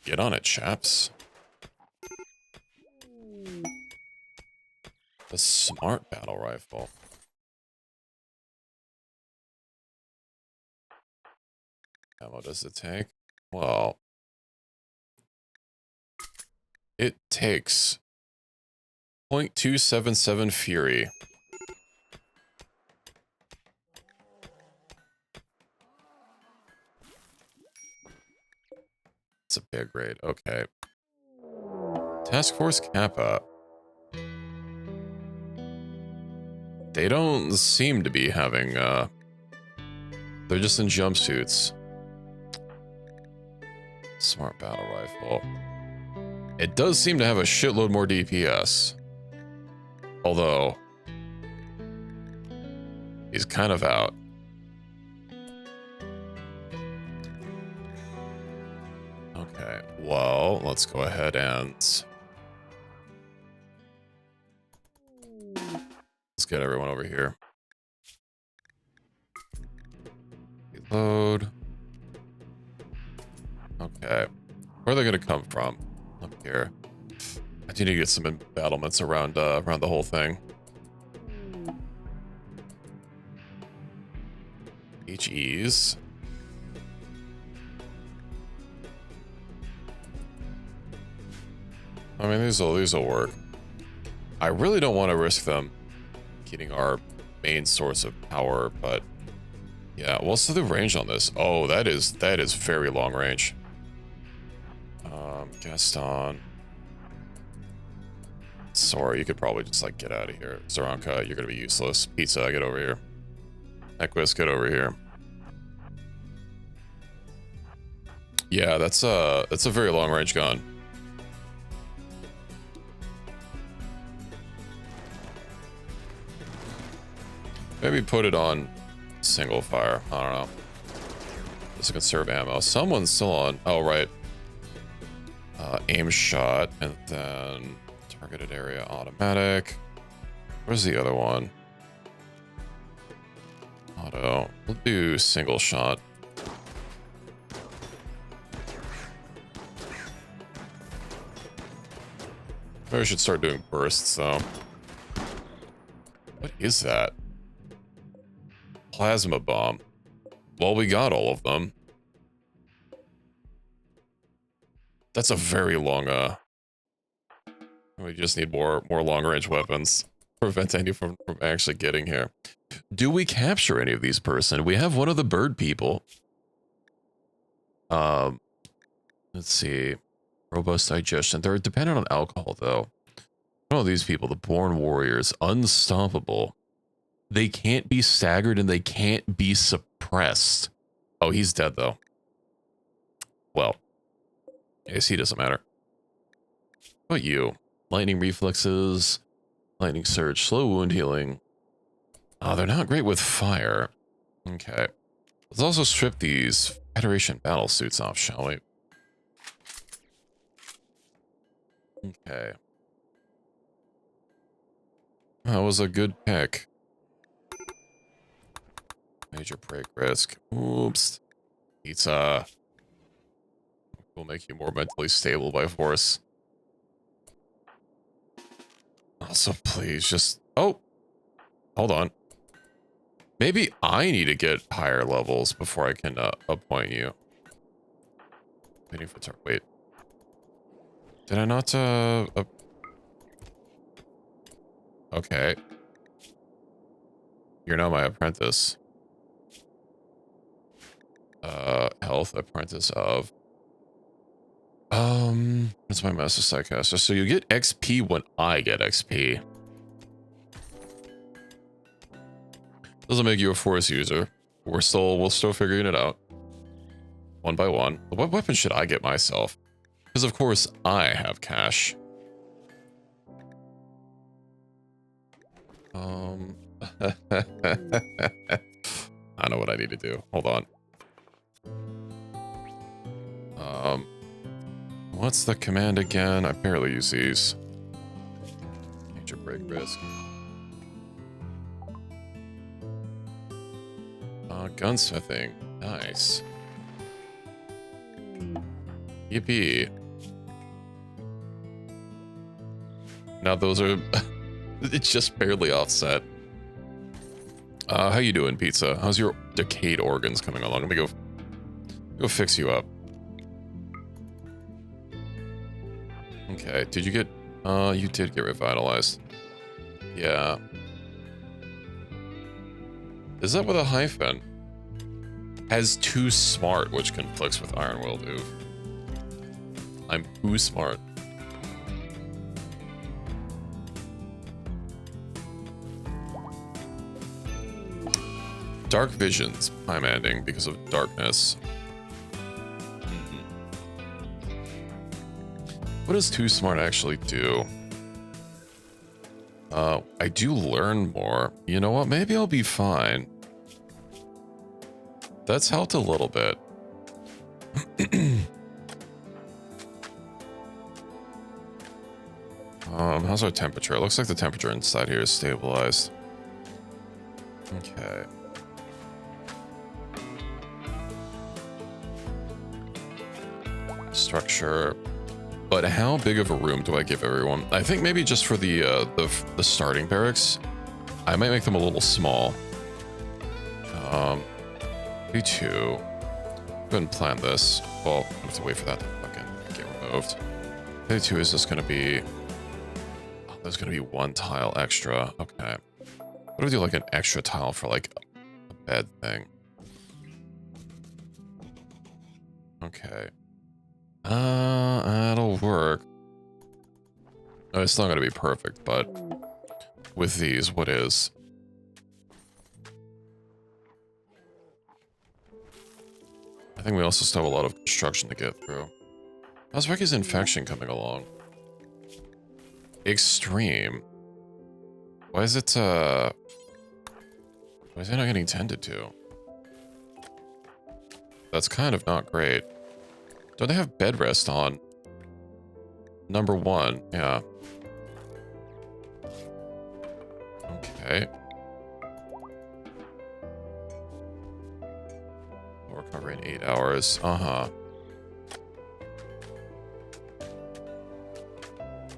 Get on it, chaps. The smart battle rifle. Ammo does it take? Well, it takes 0.277 Fury. It's a big raid. Okay. Task Force Kappa. They don't seem to be having, they're just in jumpsuits. Smart battle rifle. It does seem to have a shitload more DPS. Although, he's kind of out. Okay, well, let's go ahead and... Let's get everyone over here. Reload. Okay. Where are they gonna come from? Up here. I do need to get some embattlements around around the whole thing. HEs. I mean, these will work. I really don't want to risk them getting our main source of power, but yeah, what's the range on this? Oh, that is very long range. Gaston. Sorry, you could probably just like get out of here. Zaranka, you're gonna be useless. Pizza, get over here. Equus, get over here. Yeah, that's a very long range gun. Maybe put it on single fire. I don't know. Doesn't conserve ammo. Someone's still on. Oh, right. Aim shot, and then targeted area automatic. Where's the other one? Auto. We'll do single shot. Maybe I should start doing bursts, though. What is that? Plasma bomb. Well, we got all of them. That's a very long, we just need more long-range weapons. Prevent any from actually getting here. Do we capture any of these person? We have one of the bird people. Let's see. Robust digestion. They're dependent on alcohol, though. One of these people, the Born Warriors, unstoppable. They can't be staggered and they can't be suppressed. Oh, he's dead, though. Well, I guess he doesn't matter. What about you? Lightning reflexes, lightning surge, slow wound healing. Oh, they're not great with fire. Okay. Let's also strip these Federation battle suits off, shall we? Okay. That was a good pick. Major break risk. Oops. Pizza. Will make you more mentally stable by force. Also, please just... Oh! Hold on. Maybe I need to get higher levels before I can appoint you. Waiting for... Wait. Did I not... Okay. You're now my apprentice. Health apprentice of... That's my master psychiatrist. So you get XP when I get XP. Doesn't make you a force user. We're still figuring it out. One by one. What weapon should I get myself? Because of course I have cash. I know what I need to do. Hold on. What's the command again? I barely use these. Major break risk. Gunsmithing. Nice. Yippee. Now those are... it's just barely offset. How you doing, Pizza? How's your decayed organs coming along? Let me go fix you up. Okay, did you get... you did get revitalized. Yeah. Is that with a hyphen? Has too smart, which conflicts with RimWorld. Oof. I'm too smart. Dark visions. I'm ending because of darkness. What does too smart actually do? I do learn more. You know what? Maybe I'll be fine. That's helped a little bit. How's our temperature? It looks like the temperature inside here is stabilized. Okay. Structure. But how big of a room do I give everyone? I think maybe just for the starting barracks, I might make them a little small. Maybe two. Go ahead and plan this. Well, I have to wait for that to fucking get removed. Maybe two is just gonna be... There's gonna be one tile extra. Okay. What do we do, like an extra tile for like a bed thing? Okay. That'll work. No, it's not gonna be perfect, but with these, what is? I think we also still have a lot of construction to get through. How's Ricky's infection coming along? Extreme. Why is it, why is it not getting tended to? That's kind of not great. Don't they have bed rest on? Number 1, yeah. Okay. We'll recover in 8 hours. Uh-huh.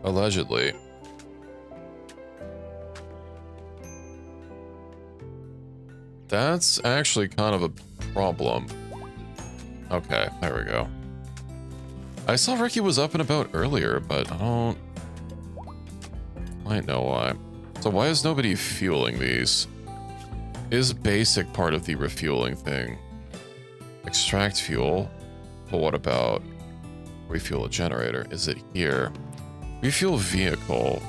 Allegedly. That's actually kind of a problem. Okay, there we go. I saw Ricky was up and about earlier, but I don't quite know why. So why is nobody fueling these? Is basic part of the refueling thing. Extract fuel. But what about refuel a generator? Is it here? Refuel vehicle.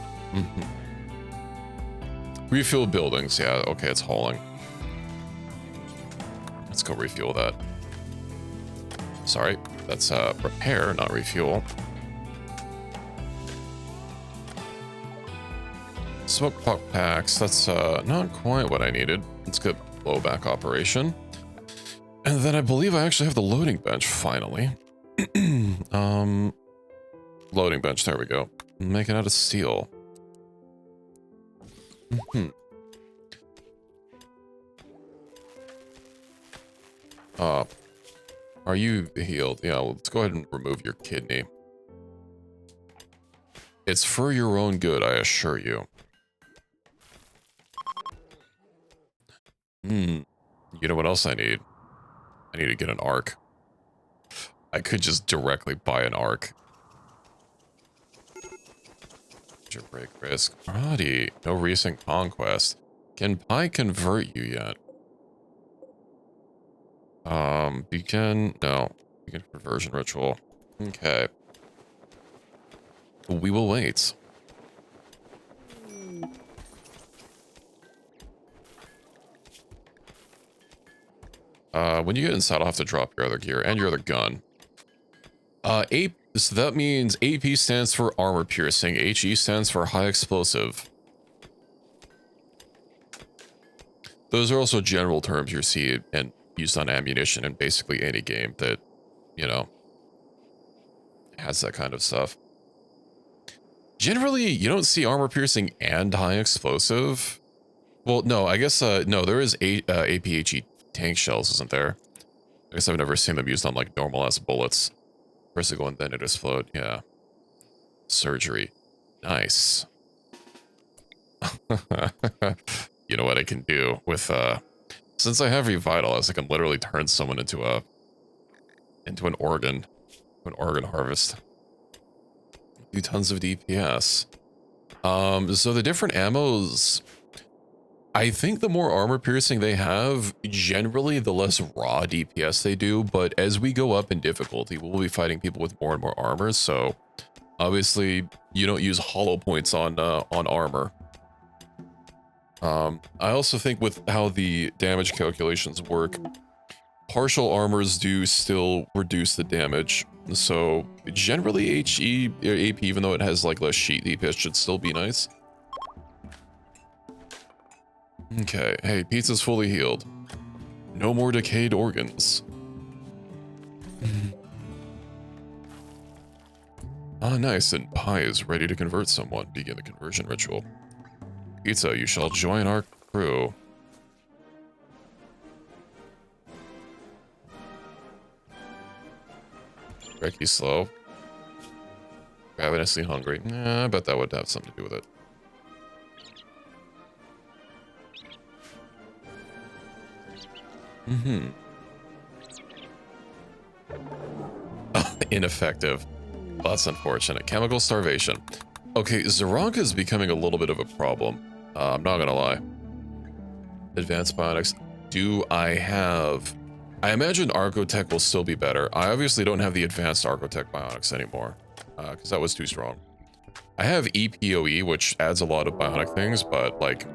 Refuel buildings. Yeah, okay, it's hauling. Let's go refuel that. Sorry, that's repair, not refuel. Smoke pot packs, that's not quite what I needed. Let's get blowback operation. And then I believe I actually have the loading bench, finally. Loading bench, there we go. Make it out of steel. Are you healed? Yeah, well, let's go ahead and remove your kidney. It's for your own good, I assure you. You know what else I need? I need to get an arc. I could just directly buy an arc. Your break risk. Alrighty, no recent conquest. Can Pi convert you yet? Beacon, no. Beacon conversion ritual. Okay. We will wait. When you get inside, I'll have to drop your other gear and your other gun. So that means AP stands for armor piercing, HE stands for high explosive. Those are also general terms you see and used on ammunition in basically any game that, you know, has that kind of stuff. Generally, you don't see armor piercing and high explosive. Well, no, I guess, no, there is APHE tank shells, isn't there? I guess I've never seen them used on, like, normal-ass bullets. First they go and then it explode, yeah. Surgery. Nice. You know what I can do with, since I have Revitalize, I can literally turn someone into an organ harvest. Do tons of DPS. So the different ammos, I think the more armor piercing they have, generally the less raw DPS they do, but as we go up in difficulty, we'll be fighting people with more and more armor, so obviously you don't use hollow points on armor. I also think with how the damage calculations work, partial armors do still reduce the damage, so generally HE or AP, even though it has like less sheet DPS, should still be nice. Okay, hey, pizza's fully healed. No more decayed organs. Ah, nice, and Pi is ready to convert someone. Begin the conversion ritual. Pizza, you shall join our crew. Ricky slow. Ravenously hungry. Nah, I bet that would have something to do with it. Ineffective. Well, that's unfortunate. Chemical starvation. Okay, Zaranka is becoming a little bit of a problem. I'm not gonna lie. Advanced Bionics. Do I have... I imagine Arcotech will still be better. I obviously don't have the Advanced Arcotech Bionics anymore, because that was too strong. I have EPOE, which adds a lot of bionic things, but, like,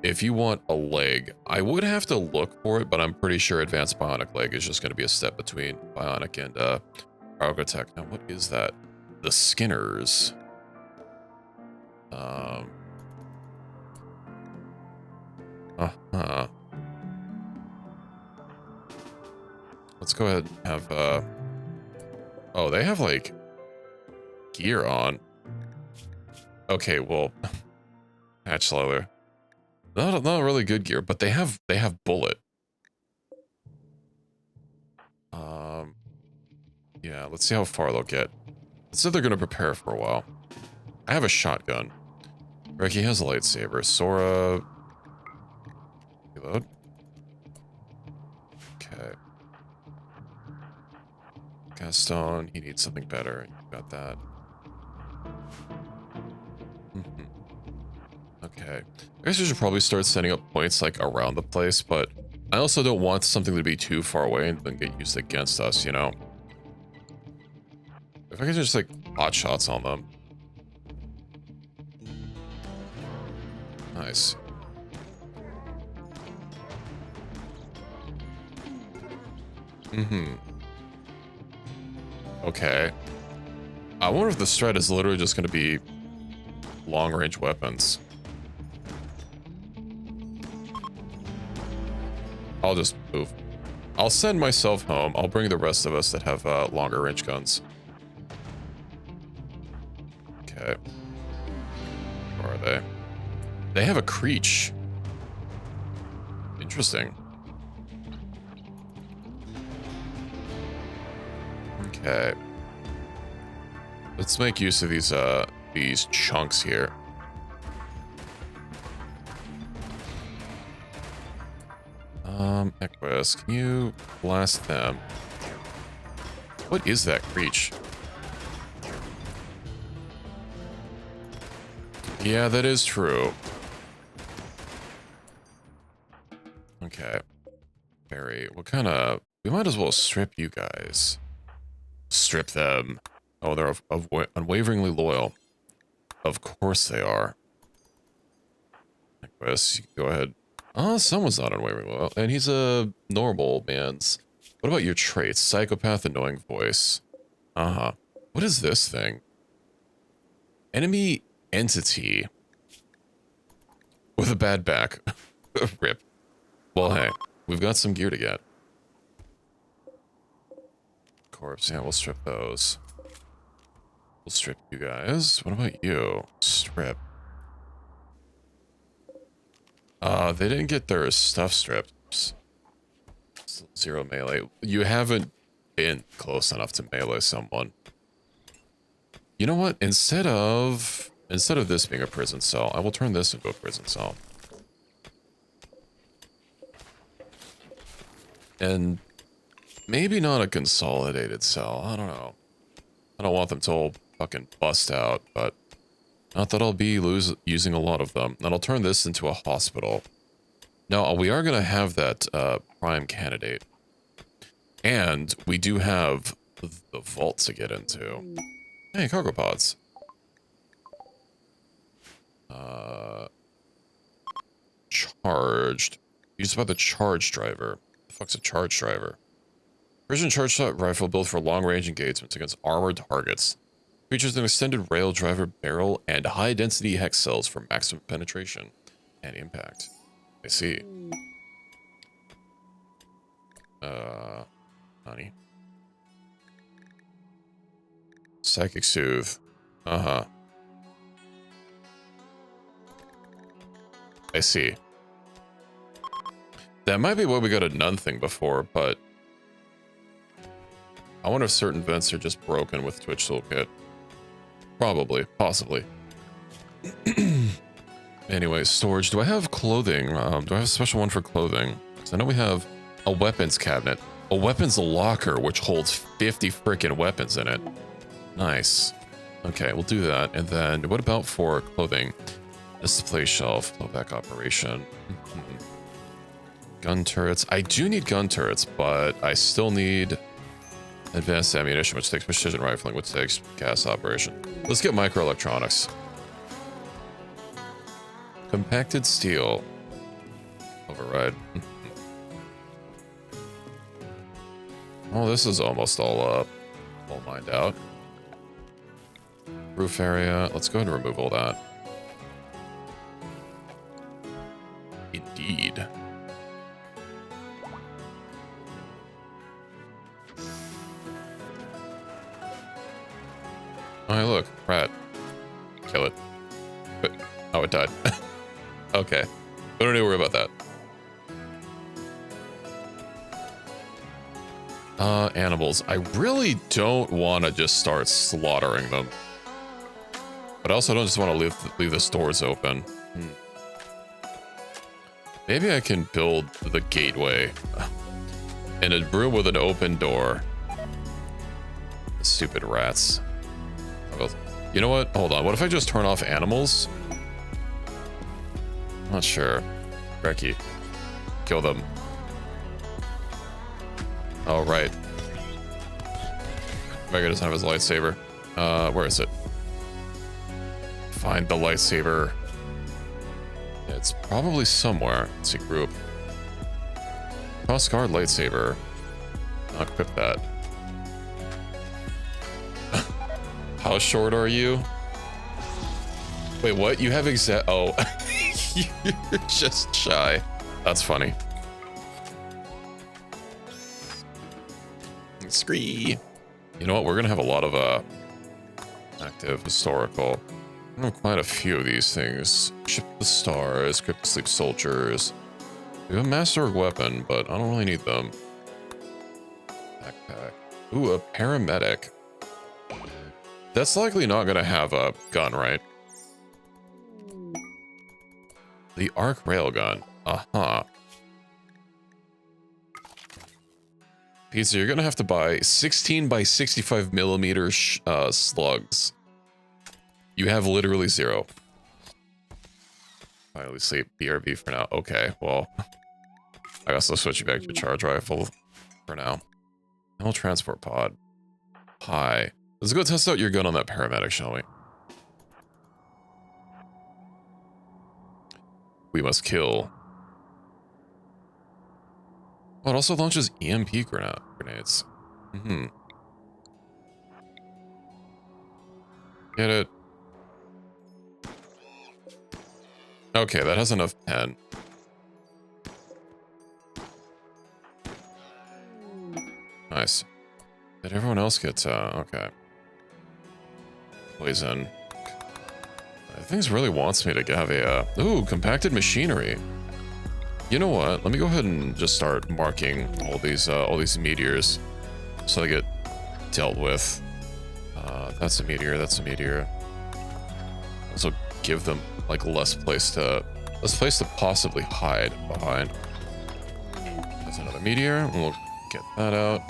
if you want a leg, I would have to look for it, but I'm pretty sure Advanced Bionic Leg is just going to be a step between Bionic and Arcotech. Now, what is that? The Skinners. Uh-huh. Let's go ahead and have, oh, they have, like, gear on. Okay, well, patch leather. Not really good gear, but they have bullet. Yeah, let's see how far they'll get. Let's say they're gonna prepare for a while. I have a shotgun. Reki has a lightsaber. Sora. Reload. Okay. Gaston, he needs something better. You got that. Okay. I guess we should probably start setting up points like around the place, but I also don't want something to be too far away and then get used against us, you know? If I could just like hot shots on them. Nice. Okay. I wonder if the strat is literally just going to be long-range weapons. I'll just move. I'll send myself home. I'll bring the rest of us that have longer range guns. Okay. Where are they? They have a Creech. Interesting. Okay. Let's make use of these chunks here. Equus, can you blast them? What is that Creech? Yeah, that is true. Okay. Barry, what kind of... We might as well strip you guys. Strip them. Oh, they're unwaveringly loyal. Of course they are. Equus, you can go ahead. Oh, someone's not unwaveringly loyal. And he's a normal man's. What about your traits? Psychopath, annoying voice. Uh-huh. What is this thing? Enemy entity. With a bad back. Rip. Well, hey, we've got some gear to get. Corpse, yeah, we'll strip those. We'll strip you guys. What about you? Strip. They didn't get their stuff stripped. 0 melee. You haven't been close enough to melee someone. You know what? Instead of this being a prison cell, I will turn this into a prison cell. And maybe not a consolidated cell. I don't know. I don't want them to all fucking bust out, but not that I'll be using a lot of them. And I'll turn this into a hospital. Now, we are going to have that prime candidate. And we do have the vault to get into. Hey, cargo pods. Charged. Use about the charge driver. The fuck's a charge driver? Precision charge shot rifle built for long-range engagements against armored targets. Features an extended rail driver barrel and high-density hex cells for maximum penetration and impact. I see. Honey. Psychic Soothe. Uh-huh. I see. That might be why we got a none thing before, but I wonder if certain vents are just broken with Twitch Toolkit. Probably. Possibly. Anyway, storage. Do I have clothing? Do I have a special one for clothing? Because I know we have a weapons cabinet. A weapons locker, which holds 50 freaking weapons in it. Nice. Okay, we'll do that. And then what about for clothing? Display shelf, blowback operation. Gun turrets. I do need gun turrets, but I still need advanced ammunition, which takes precision rifling, which takes gas operation. Let's get microelectronics. Compacted steel. Override. Oh, this is almost all mined out. Roof area. Let's go ahead and remove all that. Indeed. Oh, hey, look. Rat. Kill it. But, oh, it died. Okay. We don't need to worry about that. Animals. I really don't want to just start slaughtering them. But I also don't just want to leave the stores open. Maybe I can build the gateway in a room with an open door. Stupid rats. You know what? Hold on. What if I just turn off animals? Not sure. Reki. Kill them. Oh, right. Vega doesn't have his lightsaber. Where is it? Find the lightsaber. It's probably somewhere. Let's see, group. Crossguard lightsaber. Not equip that. How short are you? Wait, what? You have exact... Oh. You're just shy. That's funny. Scree. You know what? We're gonna have a lot of active historical. I have quite a few of these things. Ship the stars, crypt sleep soldiers. We have a master weapon, but I don't really need them. Backpack. Ooh, a paramedic. That's likely not gonna have a gun, right? The arc railgun. Aha. Pizza, you're gonna have to buy 16 by 65 millimeter slugs. You have literally 0. Finally sleep BRB for now. Okay, well, I guess I'll switch you back to your charge rifle for now. Animal transport pod. Hi. Let's go test out your gun on that paramedic, shall we? We must kill. Oh, it also launches EMP grenades. Get it. Okay, that has enough pen. Nice. Did everyone else get, okay. Poison. Things really wants me to have a, ooh, compacted machinery. You know what? Let me go ahead and just start marking all these meteors so they get dealt with. That's a meteor, that's a meteor. Also give them like less place to possibly hide behind. There's another meteor. We'll get that out.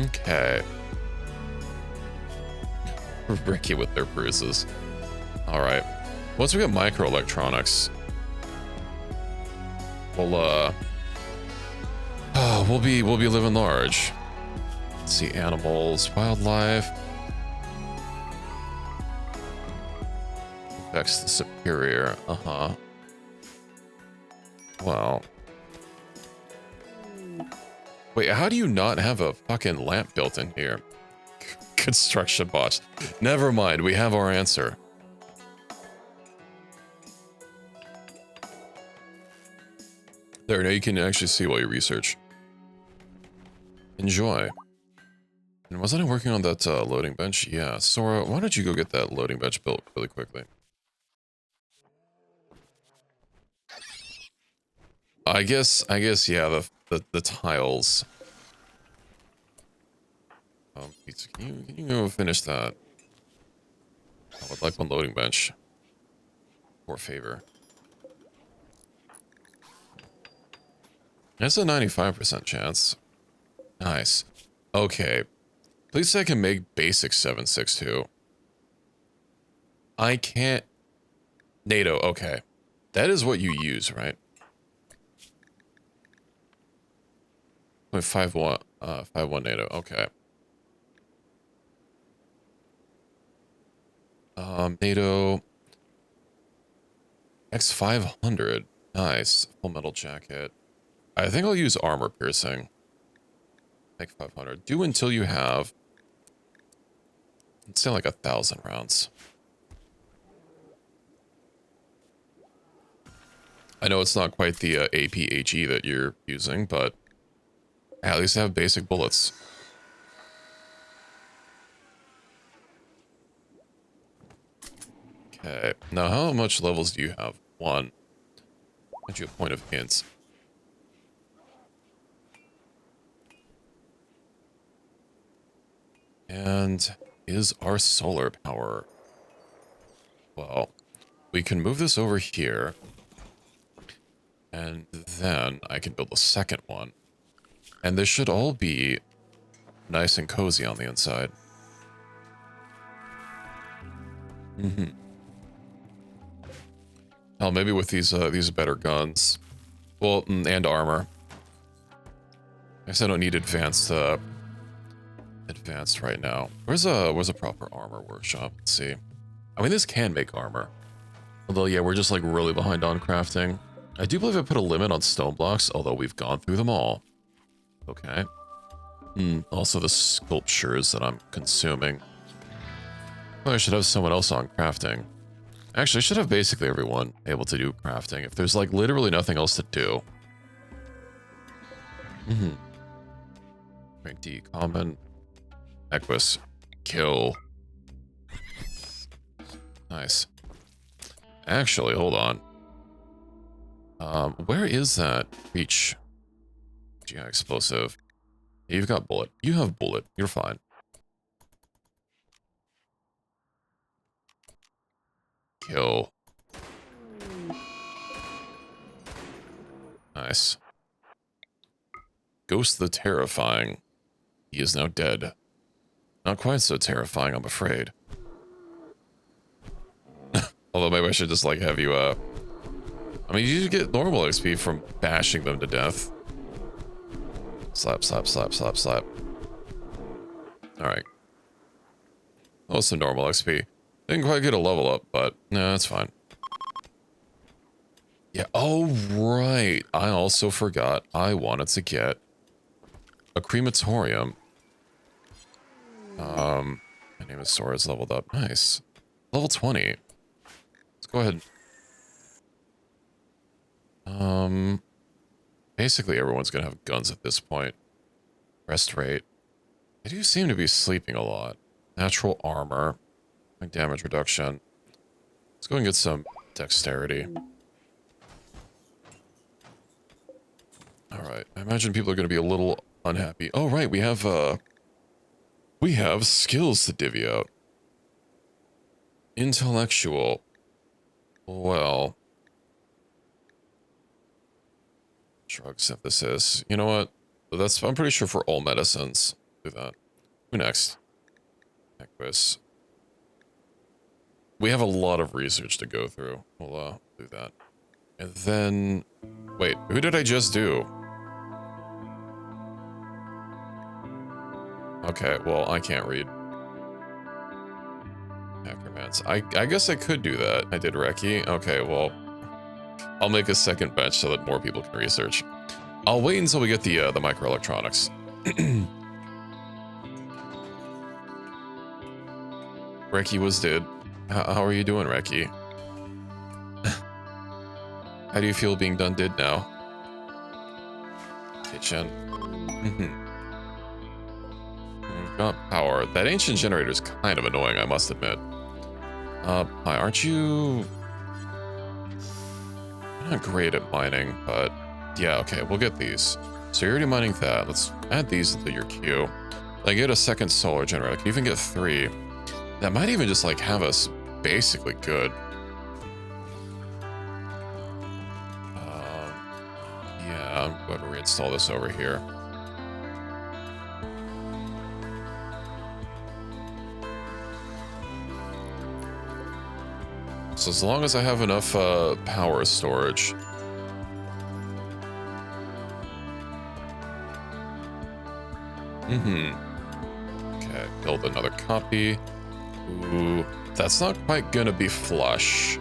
Okay. Ricky with their bruises. All right. Once we get microelectronics, we'll be living large. Let's see, animals, wildlife. Affects the superior. Well. Wait, how do you not have a fucking lamp built in here? Construction bots. Never mind, we have our answer. There, now you can actually see while you research. Enjoy. And wasn't I working on that loading bench? Yeah, Sora, why don't you go get that loading bench built really quickly? I guess, yeah, the tiles. Pizza, can you go finish that? I would like one loading bench. For favor. That's a 95% chance. Nice. Okay. Please say I can make basic 762. I can't. NATO, okay. That is what you use, right? 0.51, 51 NATO, okay. NATO X500, nice. Full metal jacket. I think I'll use armor piercing. Like 500. Do until you have, let's say like 1,000 rounds. I know it's not quite the APHE that you're using, but at least have basic bullets. Okay, now how much levels do you have? 1. Get you a point of hints. And is our solar power? Well, we can move this over here. And then I can build a second one. And this should all be nice and cozy on the inside. Oh, maybe with these better guns. Well, and armor. I guess I don't need advanced right now. Where's a proper armor workshop? Let's see. I mean, this can make armor. Although, yeah, we're just like really behind on crafting. I do believe I put a limit on stone blocks, although we've gone through them all. Okay. Also the sculptures that I'm consuming. Well, I should have someone else on crafting. Actually, I should have basically everyone able to do crafting if there's like literally nothing else to do. Rank D, common, Equus, kill. Nice. Actually, hold on. Where is that reach? GI explosive. You've got bullet. You have bullet. You're fine. Kill. Nice. Ghost the Terrifying. He is now dead. Not quite so terrifying, I'm afraid. Although maybe I should just like have you I mean, you get normal XP from bashing them to death. Slap, slap, slap, slap, slap. Alright. Oh, some normal XP. Didn't quite get a level up, but no, that's fine. Yeah, oh right. I also forgot I wanted to get a crematorium. My name is Sora is leveled up. Nice. Level 20. Let's go ahead. Basically everyone's gonna have guns at this point. Rest rate. They do seem to be sleeping a lot. Natural armor. Damage reduction. Let's go and get some dexterity. Alright, I imagine people are gonna be a little unhappy. Oh right, we have skills to divvy out. Intellectual. Well. Drug synthesis. You know what? That's, I'm pretty sure for all medicines. Do that. Who next? Equus. We have a lot of research to go through. We'll do that. And then... Wait, who did I just do? Okay, well, I can't read. Necromance. I guess I could do that. I did Reki. Okay, well... I'll make a second bench so that more people can research. I'll wait until we get the microelectronics. Reki was dead. How are you doing, Reki? How do you feel being done did now? Kitchen. Got power. That ancient generator is kind of annoying, I must admit. Hi, aren't you... I'm not great at mining, but... Yeah, okay, we'll get these. So you're already mining that. Let's add these into your queue. I get a second solar generator. I can even get 3. That might even just, like, have us basically good. Yeah, I'm going to reinstall this over here. So as long as I have enough power storage. Okay, build another copy. Ooh, that's not quite gonna be flush.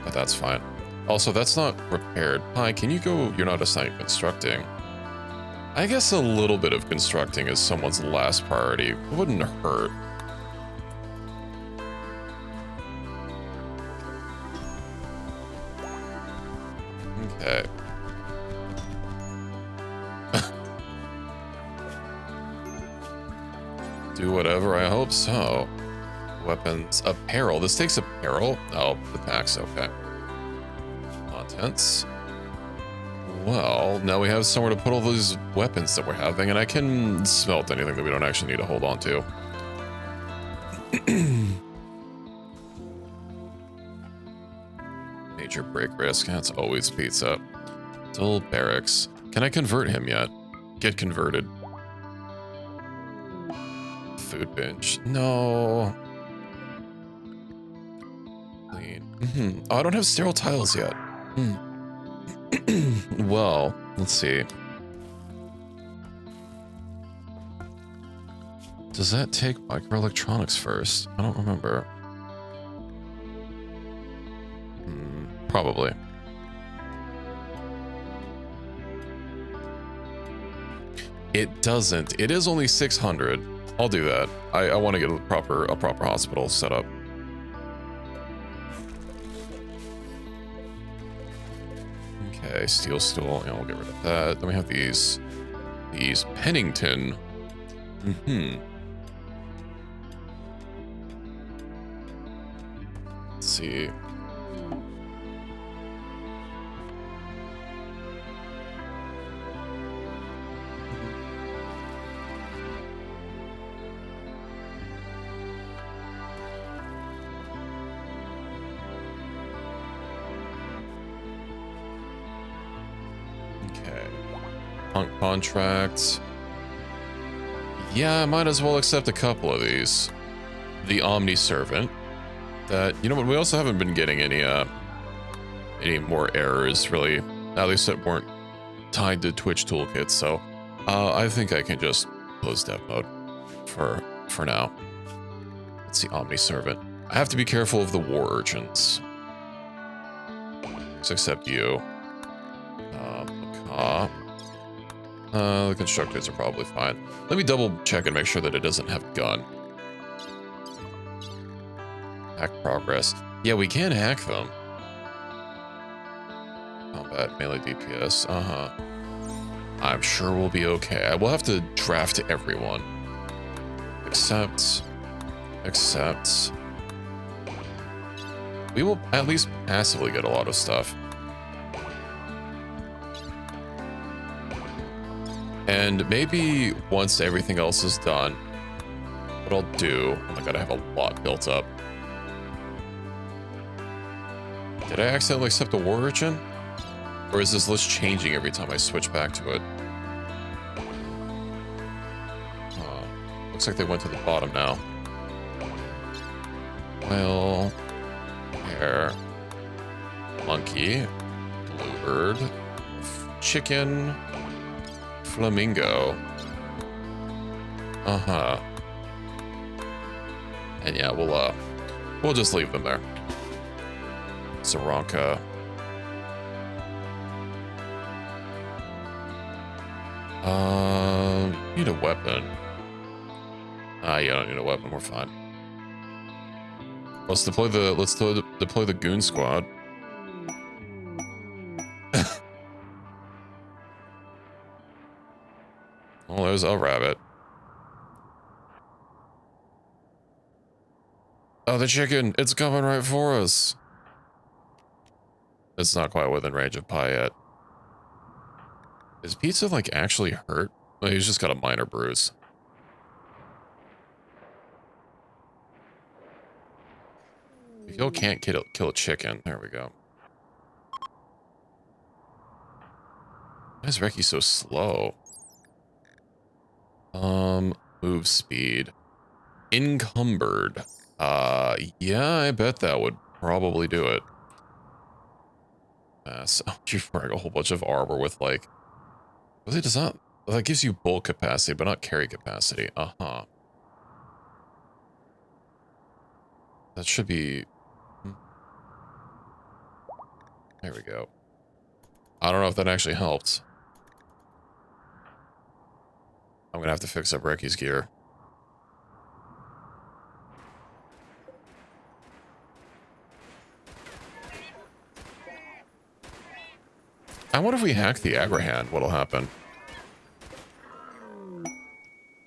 But that's fine. Also, that's not repaired. Hi, can you go? You're not assigned constructing. I guess a little bit of constructing is someone's last priority. It wouldn't hurt. Okay. Do whatever, I hope so. Weapons, apparel. This takes apparel? Oh, the pack's okay. Contents. Well, now we have somewhere to put all those weapons that we're having, and I can smelt anything that we don't actually need to hold on to. Major break risk. That's always pizza. Dull barracks. Can I convert him yet? Get converted. Food bench. No. Clean. Oh, I don't have sterile tiles yet. Well, let's see. Does that take microelectronics first? I don't remember. Probably. It doesn't. It is only 600. I'll do that. I want to get a proper hospital set up. Okay, steel stool. Yeah, we'll get rid of that. Then we have these Pennington. Let's see. Contracts. Yeah, I might as well accept a couple of these. The Omni Servant. That, you know what, we also haven't been getting any more errors, really. At least that weren't tied to Twitch toolkits, so I think I can just close dev mode for now. It's the Omni Servant. I have to be careful of the war urchins. Let's accept you. The constructors are probably fine. Let me double check and make sure that it doesn't have gun. Hack progress. Yeah, we can hack them. Combat, melee DPS. I'm sure we'll be okay. We'll have to draft everyone. Accept. We will at least passively get a lot of stuff. And maybe once everything else is done, what I'll do... Oh my god, I have a lot built up. Did I accidentally accept a war urchin? Or is this list changing every time I switch back to it? Looks like they went to the bottom now. Well... Hare. Monkey. Bluebird. Chicken. Flamingo. And yeah, we'll just leave them there. Saranka. Need a weapon. You don't need a weapon, we're fine. Let's deploy the goon squad. Oh, there's a rabbit. Oh, the chicken! It's coming right for us! It's not quite within range of pie yet. Is Pizza, like, actually hurt? Oh, he's just got a minor bruise. If you can't kill a chicken, there we go. Why is Reki so slow? Move speed. Encumbered. Yeah, I bet that would probably do it. So you're wearing a whole bunch of armor with like, really does not, that gives you bulk capacity, but not carry capacity. Uh-huh. That should be, there we go. I don't know if that actually helped. I'm gonna have to fix up Ricky's gear. I wonder if we hack the Agrahand, what'll happen.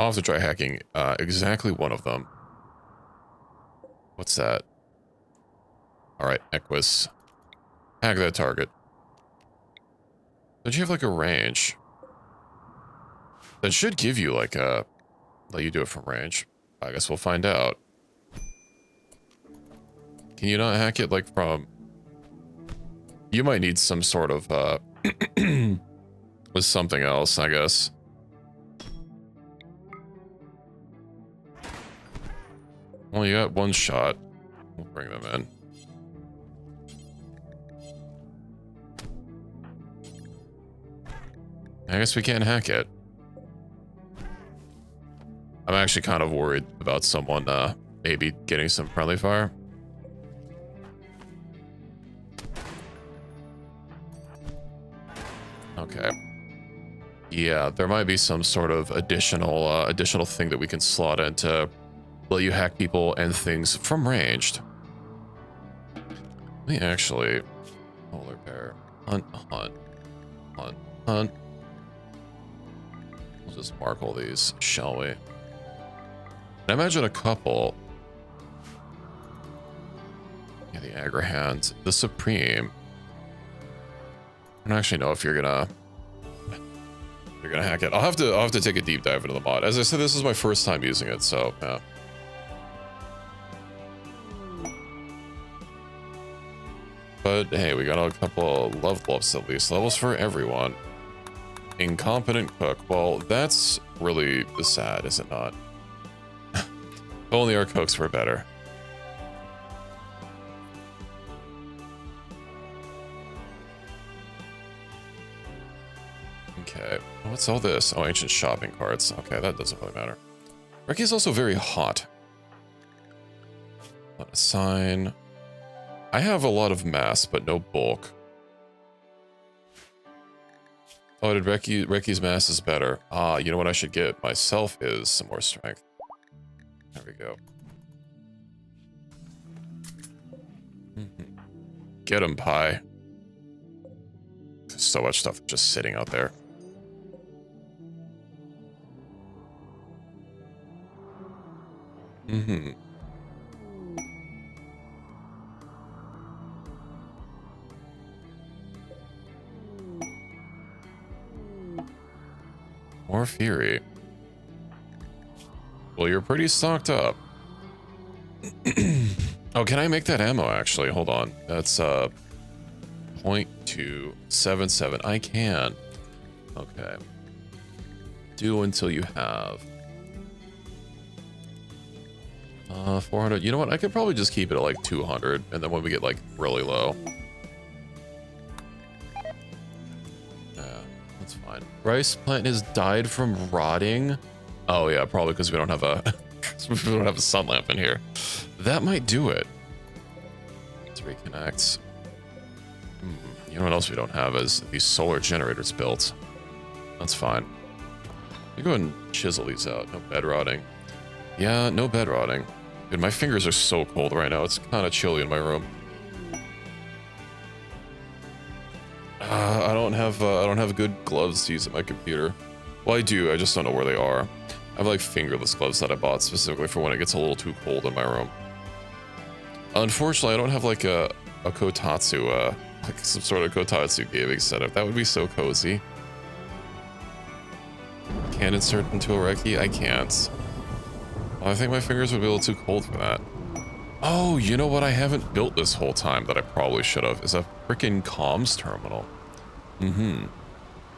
I'll have to try hacking exactly one of them. What's that? Alright, Equus. Hack that target. Don't you have like a range? That should give you like a... let you do it from range. I guess we'll find out. Can you not hack it like from... You might need some sort of with something else, I guess. Well, you got one shot. We'll bring them in. I guess we can't hack it. I'm actually kind of worried about someone maybe getting some friendly fire. Okay. Yeah, there might be some sort of additional thing that we can slot in to let you hack people and things from ranged. Let me actually... Polar bear. Hunt, hunt. Hunt, hunt. We'll just mark all these, shall we? I imagine a couple... Yeah, the Agrahand. The Supreme. I don't actually know if you're gonna hack it. I'll have to take a deep dive into the mod. As I said, this is my first time using it, so yeah. But hey, we got a couple of level ups at least. Levels for everyone. Incompetent cook. Well, that's really sad, is it not? If only our cooks were better. Okay, what's all this? Oh, ancient shopping carts. Okay, that doesn't really matter. Ricky's also very hot. Not a sign. I have a lot of mass, but no bulk. Oh, did Ricky's mass is better. Ah, you know what I should get myself is some more strength. There we go. Get him, Pie. There's so much stuff just sitting out there. More fury. Well, you're pretty stocked up. Oh, can I make that ammo, actually? Hold on. That's, 0.277. I can. Okay. Do until you have... 400. You know what? I could probably just keep it at, like, 200, and then when we get, like, really low... That's fine. Rice plant has died from rotting. Oh yeah, probably because we don't have a we don't have a sun lamp in here. That might do it. Let's reconnect. You know what else we don't have is these solar generators built. That's fine. You go ahead and chisel these out. No bed rotting. Yeah, no bed rotting. Dude, my fingers are so cold right now. It's kind of chilly in my room. I don't have good gloves to use at my computer. Well, I do. I just don't know where they are. I have like fingerless gloves that I bought specifically for when it gets a little too cold in my room. Unfortunately, I don't have like a Kotatsu, like some sort of Kotatsu gaming setup. That would be so cozy. Can't insert into a Reki? I can't. Well, I think my fingers would be a little too cold for that. Oh, you know what I haven't built this whole time that I probably should have is a freaking comms terminal.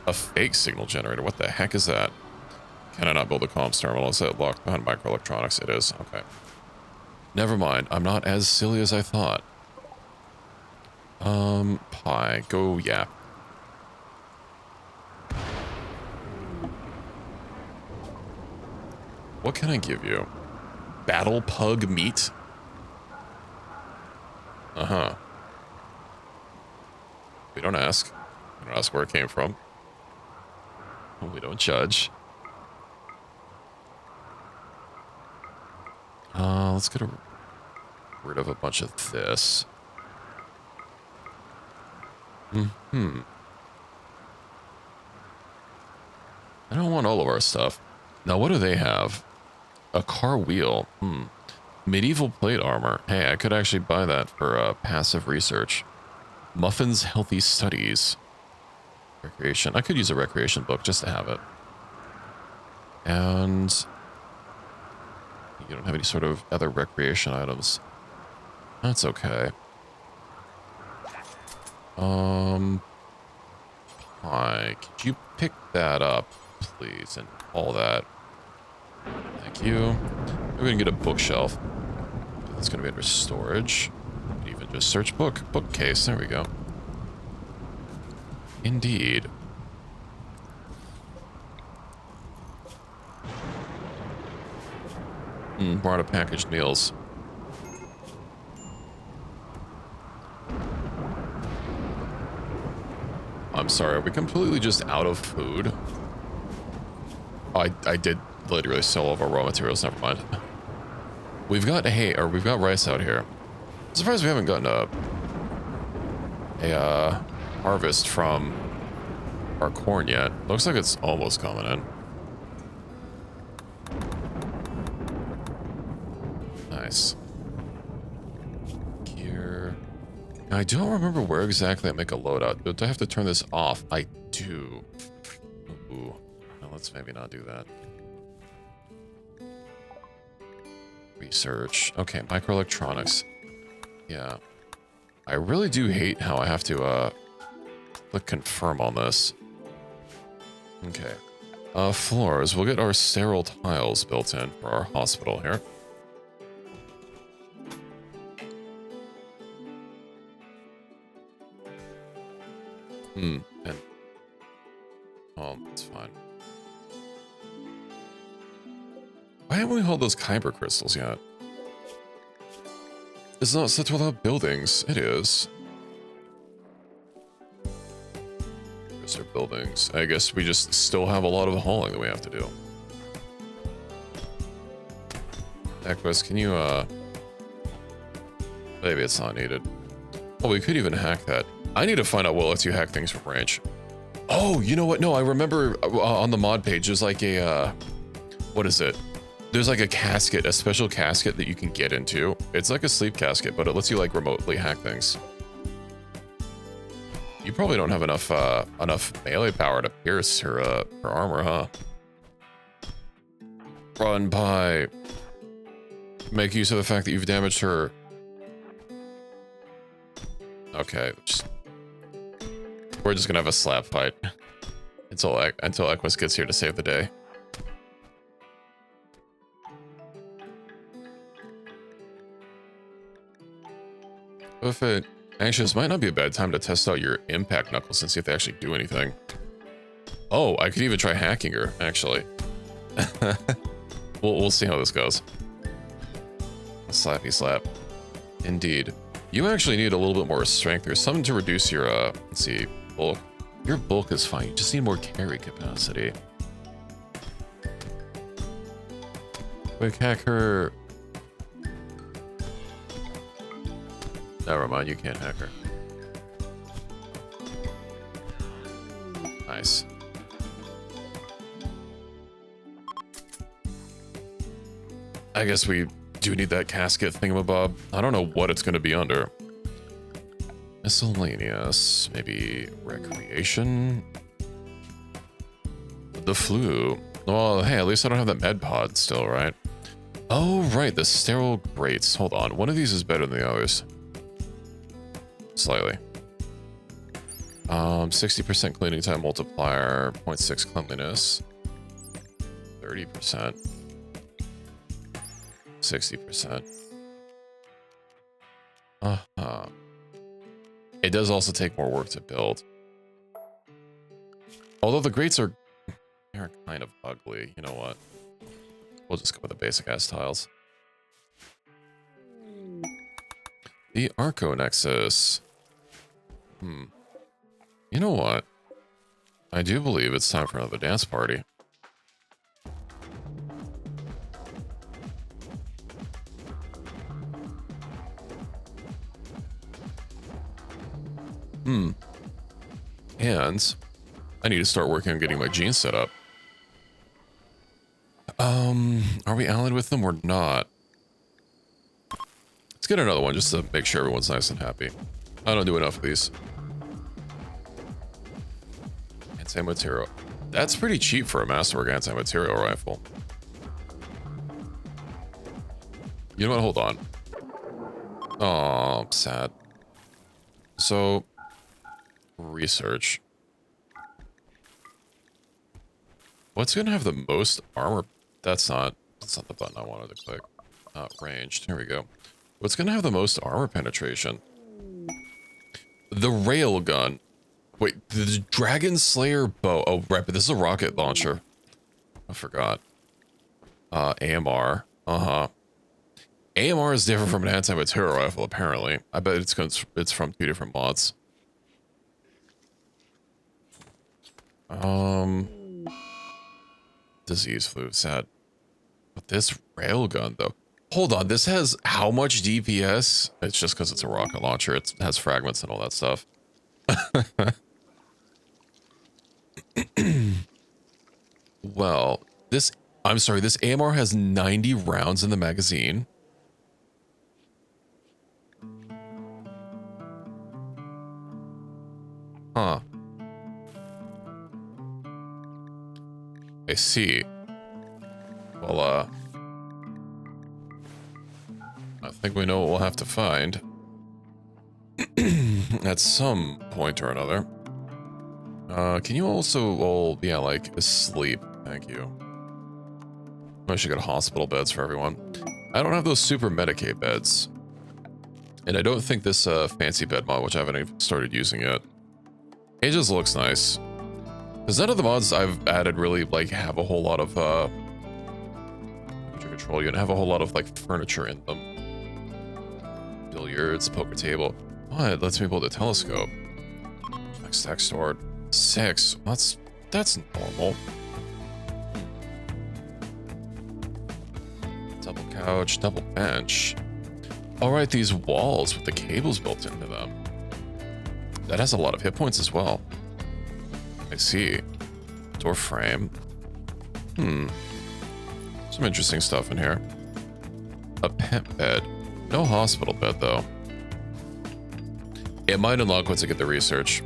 A fake signal generator. What the heck is that? Can I not build a comms terminal? Is that locked behind microelectronics? It is. Okay. Never mind. I'm not as silly as I thought. Pie. Go yap. What can I give you? Battle pug meat? Uh-huh. We don't ask. We don't ask where it came from. We don't judge. Let's get rid of a bunch of this. I don't want all of our stuff. Now, what do they have? A car wheel. Medieval plate armor. Hey, I could actually buy that for passive research. Muffin's Healthy Studies. Recreation. I could use a recreation book just to have it. And you don't have any sort of other recreation items. That's okay. Hi, could you pick that up, please, and all that? Thank you. We're gonna get a bookshelf. That's gonna be under storage. You can even just search bookcase. There we go. Indeed. We're out of packaged meals. I'm sorry, are we completely just out of food? I did literally sell all of our raw materials, never mind. We've got we've got rice out here. I'm surprised we haven't gotten a harvest from our corn yet. Looks like it's almost coming in. Nice. Here. Now, I don't remember where exactly I make a loadout. Do I have to turn this off? I do. Ooh. Well, let's maybe not do that. Research. Okay, microelectronics. Yeah. I really do hate how I have to click confirm on this. Okay. Floors. We'll get our sterile tiles built in for our hospital here. And oh, that's fine. Why haven't we held those kyber crystals yet? It's not set without buildings. It is. Those are buildings. I guess we just still have a lot of hauling that we have to do. Equus, can you, maybe it's not needed. Oh, we could even hack that. I need to find out what lets you hack things from range. Oh, you know what? No, I remember on the mod page, there's like a, what is it? There's like a casket, a special casket that you can get into. It's like a sleep casket, but it lets you like remotely hack things. You probably don't have enough melee power to pierce her armor, huh? Run, Pie. Make use of the fact that you've damaged her. Okay, we're just gonna have a slap fight until Equus gets here to save the day. Buffet. Actually, this might not be a bad time to test out your impact knuckles and see if they actually do anything. Oh, I could even try hacking her, actually. We'll see how this goes. Slappy slap. Indeed. You actually need a little bit more strength. There's something to reduce your, let's see, bulk. Your bulk is fine. You just need more carry capacity. Quick hacker. Never mind, you can't hack her. Nice. I guess we do need that casket thingamabob. I don't know what it's going to be under. Miscellaneous. Maybe recreation? The flu. Well, hey, at least I don't have that med pod still, right? Oh, right, the sterile grates. Hold on, one of these is better than the others. Slightly. 60% cleaning time multiplier, 0.6 cleanliness, 30%, 60%. It does also take more work to build. Although the grates are they're kind of ugly. You know what? We'll just go with the basic ass tiles. The Arco Nexus. You know what? I do believe it's time for another dance party. And I need to start working on getting my jeans set up. Are we allied with them or not? Let's get another one just to make sure everyone's nice and happy. I don't do enough of these. Anti-material. That's pretty cheap for a Masterwork anti-material rifle. You know what? Hold on. Oh, I'm sad. So, research. What's gonna have the most armor? That's not the button I wanted to click. Ranged. Here we go. What's gonna have the most armor penetration? The railgun. Wait, the Dragon Slayer bow. Oh, right, but this is a rocket launcher. I forgot. AMR. AMR is different from an anti-material rifle, apparently. I bet it's from 2 different mods. Disease flu, sad. But this railgun, though. Hold on, this has how much DPS? It's just because it's a rocket launcher. It has fragments and all that stuff. Well, this AMR has 90 rounds in the magazine. Huh. I see. Well, I think we know what we'll have to find. At some point or another. Can you also, well, yeah, like, asleep? Thank you. I should get hospital beds for everyone. I don't have those super Medicaid beds. And I don't think this fancy bed mod, which I haven't even started using yet. It just looks nice. Because none of the mods I've added really, like, have a whole lot of, control unit, have a whole lot of, like, furniture in them. Billiards, poker table. Oh, it lets me build a telescope. Next stack stored. 6. That's normal. Double couch, double bench. Alright, these walls with the cables built into them. That has a lot of hit points as well. I see. Door frame. Some interesting stuff in here. A pet bed. No hospital bed, though. It might unlock once I get the research.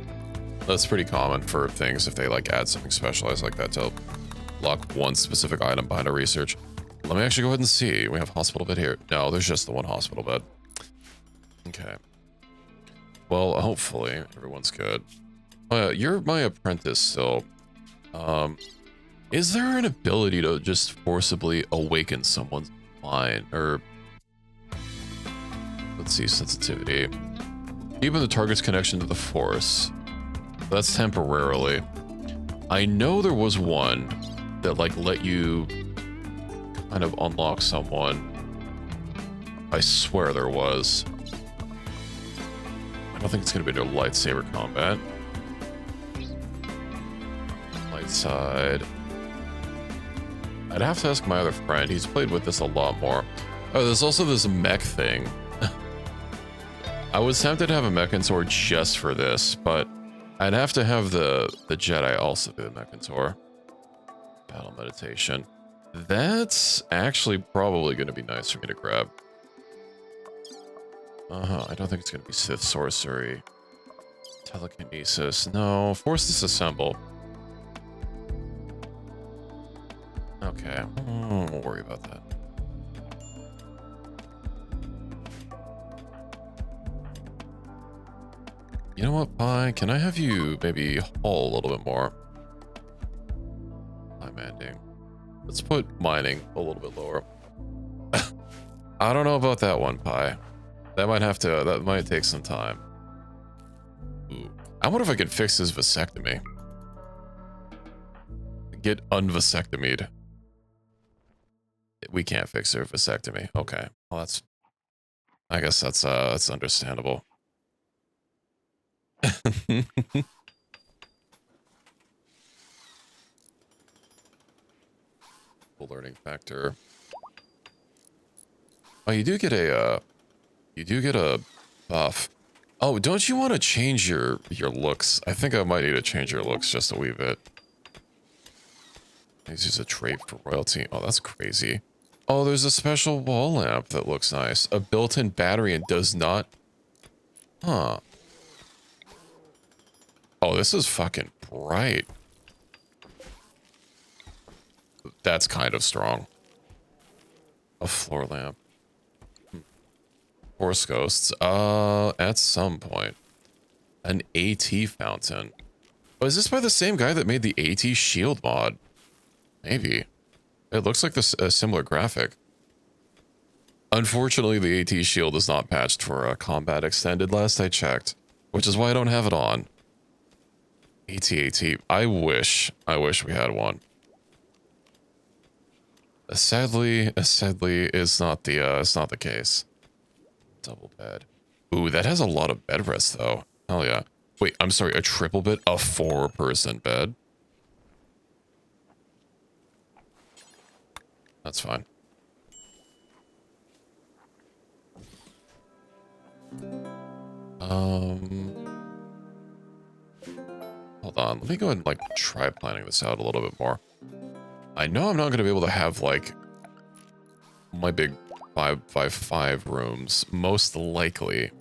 That's pretty common for things if they, like, add something specialized like that to lock one specific item behind a research. Let me actually go ahead and see. We have hospital bed here. No, there's just the one hospital bed. Okay. Well, hopefully everyone's good. You're my apprentice still. Is there an ability to just forcibly awaken someone's mind? Or, let's see, sensitivity. Even the target's connection to the force. That's temporarily. I know there was one that, like, let you kind of unlock someone. I swear there was. I don't think it's going to be their lightsaber combat. Light side. I'd have to ask my other friend. He's played with this a lot more. Oh, there's also this mech thing. I was tempted to have a Mechantor just for this, but I'd have to have the Jedi also do the Mechantor. Battle meditation. That's actually probably going to be nice for me to grab. I don't think it's going to be Sith sorcery. Telekinesis. No, force disassemble. Okay, I won't worry about that. You know what, Pi? Can I have you maybe haul a little bit more? I'm ending. Let's put mining a little bit lower. I don't know about that one, Pi. That might take some time. I wonder if I can fix his vasectomy. Get unvasectomied. We can't fix her vasectomy. Okay. Well, that's... I guess that's understandable. Learning factor. Oh, you do get a buff. Oh, don't you want to change your looks? I think I might need to change your looks just a wee bit. This is a trait for royalty. Oh, that's crazy. Oh, there's a special wall lamp that looks nice. A built-in battery and does not... Huh. Oh, this is fucking bright. That's kind of strong. A floor lamp. Horse ghosts. At some point. An AT fountain. Oh, is this by the same guy that made the AT shield mod? Maybe. It looks like a similar graphic. Unfortunately, the AT shield is not patched for combat extended last I checked, which is why I don't have it on. AT. I wish we had one. Sadly, it's not the case. Double bed. Ooh, that has a lot of bed rest though. Hell yeah. Wait, I'm sorry, a triple bed? A 4-person bed? That's fine. Hold on. Let me go ahead and, like, try planning this out a little bit more. I know I'm not going to be able to have, like, my big 5x5 rooms, most likely.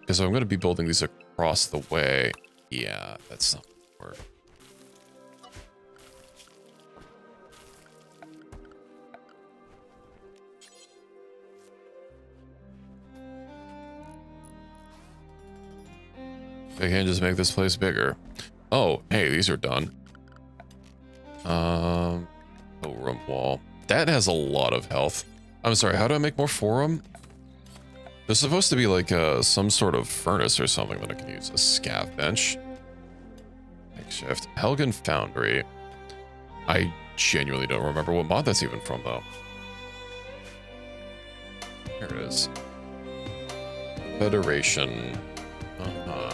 Because I'm going to be building these across the way. Yeah, that's not going to work. I can just make this place bigger. Oh, hey, these are done. Oh, room wall. That has a lot of health. I'm sorry, how do I make more for them? There's supposed to be like some sort of furnace or something that I can use. A scav bench. Makeshift. Helgen Foundry. I genuinely don't remember what mod that's even from, though. Here it is. Federation. Uh-huh.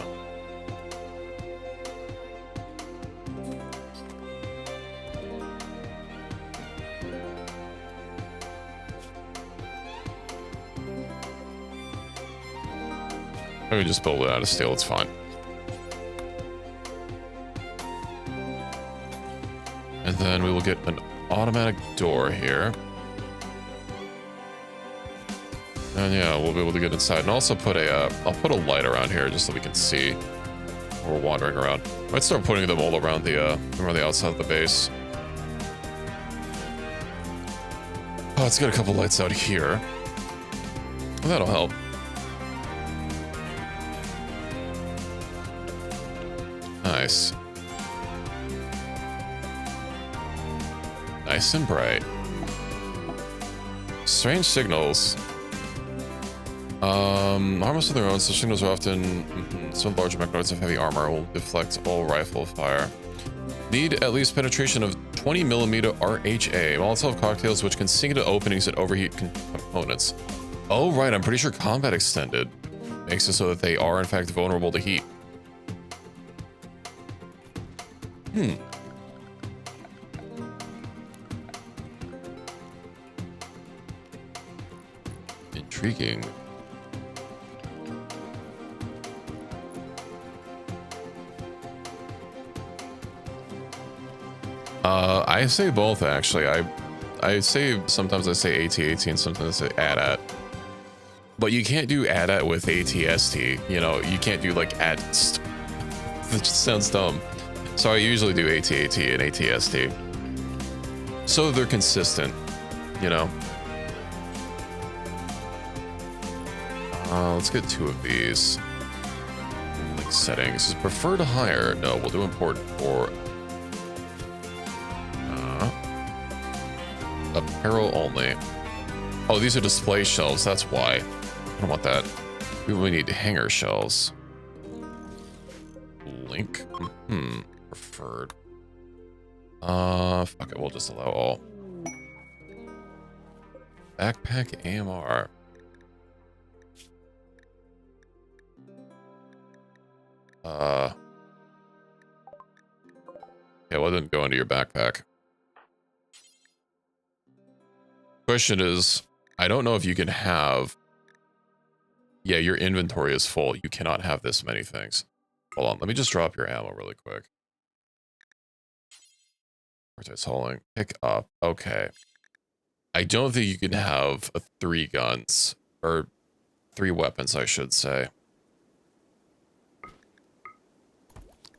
I can just build it out of steel, it's fine. And then we will get an automatic door here. And yeah, we'll be able to get inside. And also put I'll put a light around here just so we can see when we're wandering around. I might start putting them all around the outside of the base. Oh, let's get a couple lights out here. That'll help. Nice. Nice and bright. Strange signals. Harmless of their own, such signals are often so large mechanoids of heavy armor will deflect all rifle fire. Need at least penetration of 20mm RHA. Molotov cocktails which can sink into openings and overheat components. Oh right, I'm pretty sure combat extended makes it so that they are in fact vulnerable to heat. Intriguing. I say both actually. I say sometimes I say AT-AT and sometimes I say AT-AT. But you can't do AT-AT with AT-ST. You know, you can't do like AT-ST. That just sounds dumb. So I usually do AT-AT and AT-ST. So they're consistent, you know. Let's get 2 of these. Like settings. Prefer to hire. No, we'll do import for apparel only. Oh, these are display shelves. That's why. I don't want that. We need hanger shelves. Link. Preferred. Fuck it. We'll just allow all. Backpack AMR. Yeah, well, it didn't go into your backpack. Question is, I don't know if you can have... Yeah, your inventory is full. You cannot have this many things. Hold on, let me just drop your ammo really quick. Vortex hauling. Pick up. Okay. I don't think you can have 3 guns. Or 3 weapons, I should say.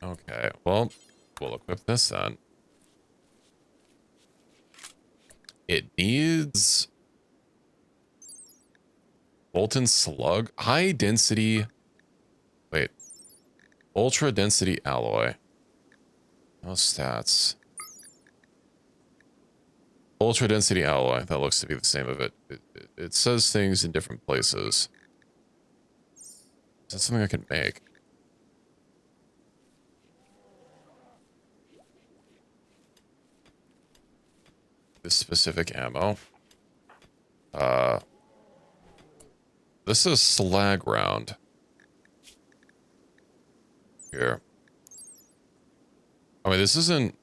Okay, well, we'll equip this then. It needs... Molten slug. High density... Wait. Ultra density alloy. No stats. Ultra density alloy. That looks to be the same of it. It says things in different places. Is that something I can make? This specific ammo. This is slag round. Here. I mean, this isn't...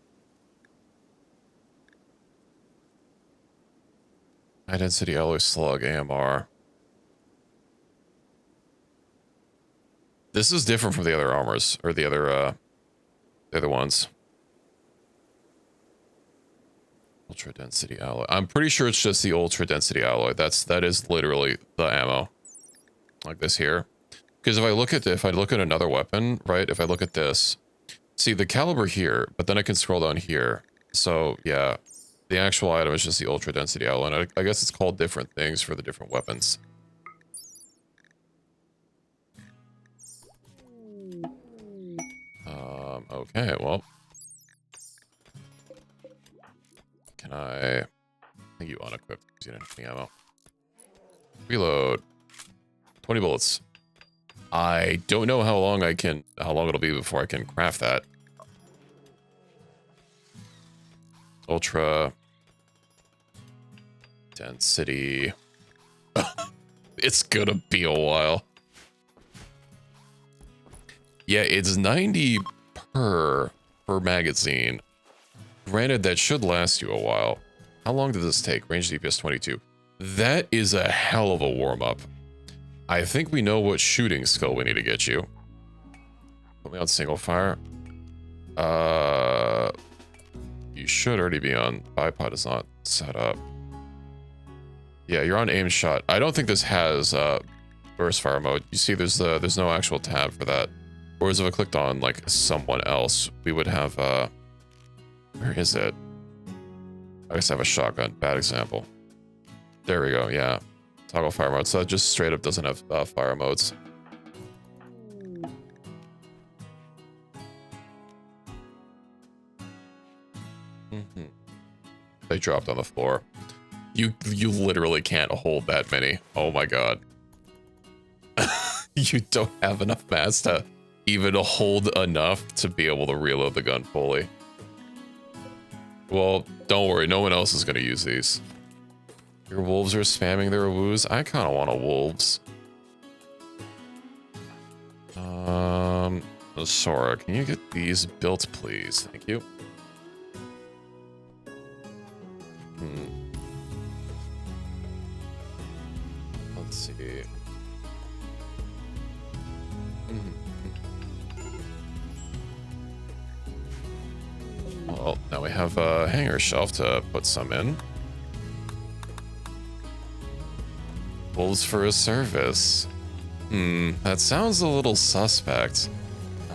High density alloy slug AMR. This is different from the other armors, or the other ones. Ultra density alloy. I'm pretty sure it's just the ultra density alloy. That is literally the ammo. Like this here. Because if I look at another weapon, right? If I look at this, see the caliber here, but then I can scroll down here. So yeah, the actual item is just the ultra density alloy. And I guess it's called different things for the different weapons. Okay, well. Can I think you unequipped because you didn't have any ammo. Reload. 20 bullets. I don't know how long it'll be before I can craft that. Ultra density. It's gonna be a while. Yeah, it's 90 per magazine. Granted, that should last you a while. How long did this take? Range DPS 22. That is a hell of a warm-up. I think we know what shooting skill we need to get you. Put me on single fire. You should already be on. Bipod is not set up. Yeah, you're on aim shot. I don't think this has burst fire mode. You see, there's no actual tab for that. Whereas if I clicked on like someone else, we would have where is it? I guess I have a shotgun. Bad example. There we go. Yeah. Toggle fire mode. So it just straight up doesn't have fire modes. They dropped on the floor. You literally can't hold that many. Oh my god. You don't have enough mass to even hold enough to be able to reload the gun fully. Well, don't worry, no one else is gonna use these. Your wolves are spamming their woos. I kind of want a wolves. Sora, can you get these built, please? Thank you. Let's see. Well, now we have a hanger shelf to put some in. Wolves for a service. That sounds a little suspect.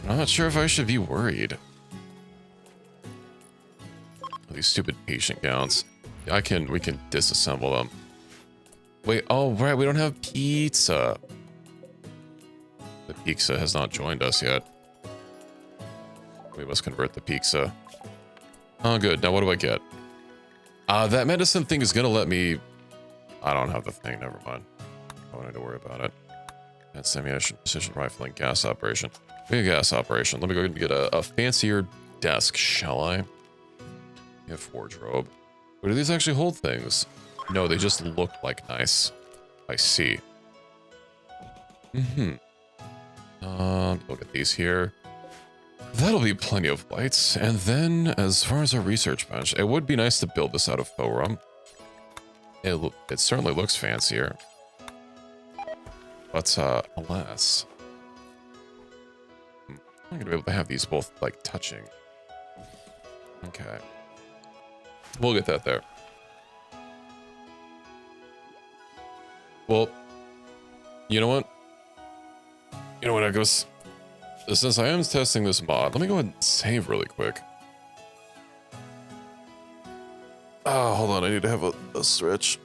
I'm not sure if I should be worried. These stupid patient gowns. We can disassemble them. Wait, oh right, we don't have pizza. The pizza has not joined us yet. We must convert the pizza. Oh good, now what do I get? That medicine thing is gonna let me... I don't have the thing, never mind. I don't need to worry about it. Advanced ammunition, precision rifling, gas operation. Maybe a gas operation. Let me go ahead and get a fancier desk, shall I? We have wardrobe. But do these actually hold things? No, they just look like nice. I see. Look at these here. That'll be plenty of lights. And then, as far as our research bench, it would be nice to build this out of foam. It certainly looks fancier. But, alas. I'm not gonna be able to have these both, like, touching. Okay. We'll get that there. Well, you know what? You know what, Echoes? Since I am testing this mod, let me go ahead and save really quick. Oh, hold on, I need to have a stretch.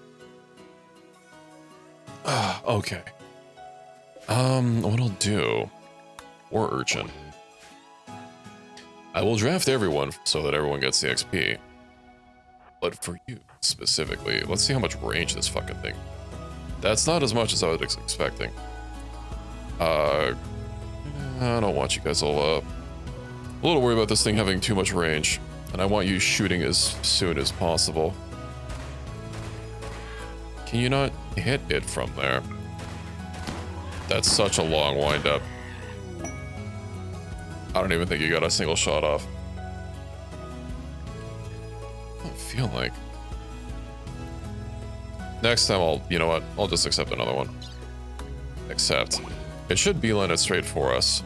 Okay. What I'll do... War Urchin. I will draft everyone so that everyone gets the XP. But for you, specifically, let's see how much range this fucking thing. That's not as much as I was expecting. I don't want you guys all a little worried about this thing having too much range. And I want you shooting as soon as possible. Can you not hit it from there? That's such a long wind-up. I don't even think you got a single shot off. I don't feel like... Next time you know what? I'll just accept another one. Accept. It should beeline it straight for us.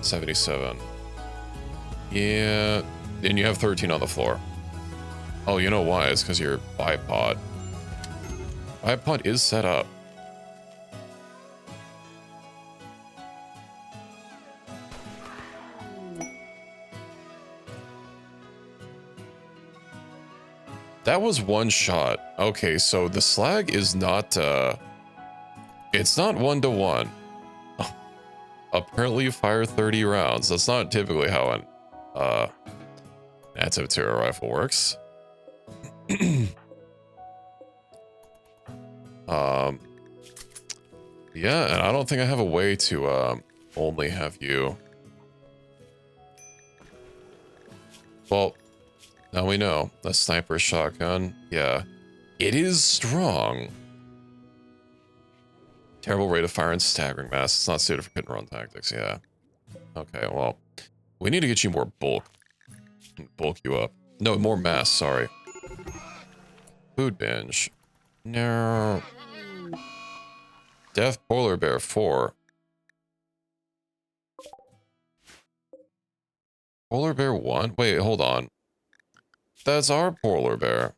77. Yeah, and you have 13 on the floor. Oh, you know why? It's because your bipod. Bipod is set up. That was one shot. Okay, so the slag is not, it's not 1-to-1. Apparently you fire 30 rounds. That's not typically how an, vtuber rifle works. Yeah, and I don't think I have a way to, only have you. Well, now we know. The sniper shotgun, yeah. It is strong. Terrible rate of fire and staggering mass. It's not suited for hit and run tactics, yeah. Okay, well, we need to get you more bulk. Bulk you up. No, more mass, sorry. Food binge. No. Death Polar Bear 4. Polar Bear 1? Wait, hold on. That's our polar bear.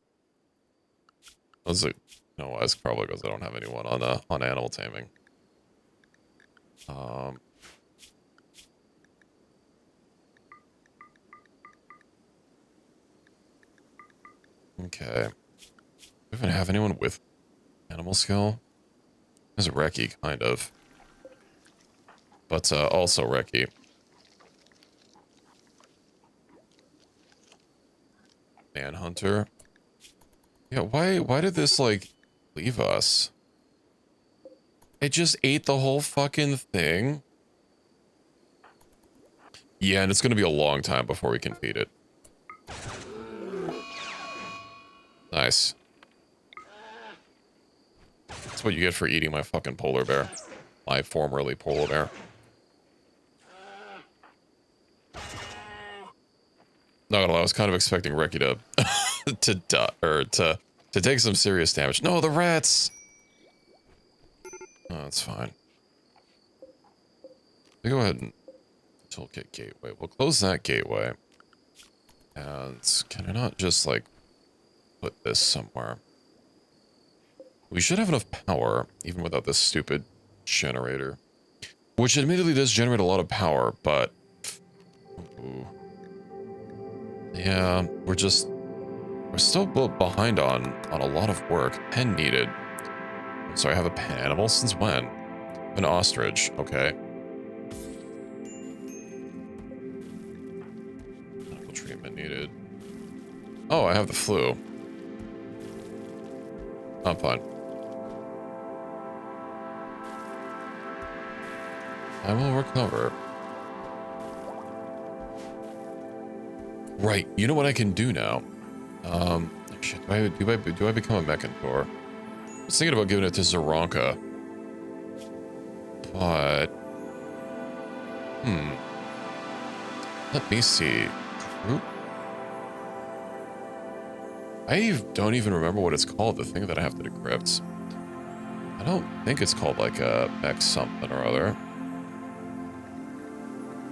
Was it? No, it's probably because I don't have anyone on animal taming. Okay. Do we even have anyone with animal skill? There's a Reki, kind of. But also Reki. Manhunter. Yeah, why did this, like, leave us? It just ate the whole fucking thing? Yeah, and it's gonna be a long time before we can feed it. Nice. That's what you get for eating my fucking polar bear. My formerly polar bear. Not gonna lie, I was kind of expecting Reki to die, or to take some serious damage. No, the rats! Oh, that's fine. We go ahead and toolkit gateway. We'll close that gateway. And can I not just, like, put this somewhere? We should have enough power, even without this stupid generator. Which admittedly does generate a lot of power, but... Ooh. Yeah, we're still behind on a lot of work. Pen needed. Sorry, I have a pen animal? Since when? An ostrich, okay. Medical treatment needed. Oh, I have the flu. I'm fine. I will recover. Right, you know what I can do now? Shit, do I become a Mechantor? I was thinking about giving it to Zaronka. But... Let me see. Group? I don't even remember what it's called, the thing that I have to decrypt. I don't think it's called like a mech something or other.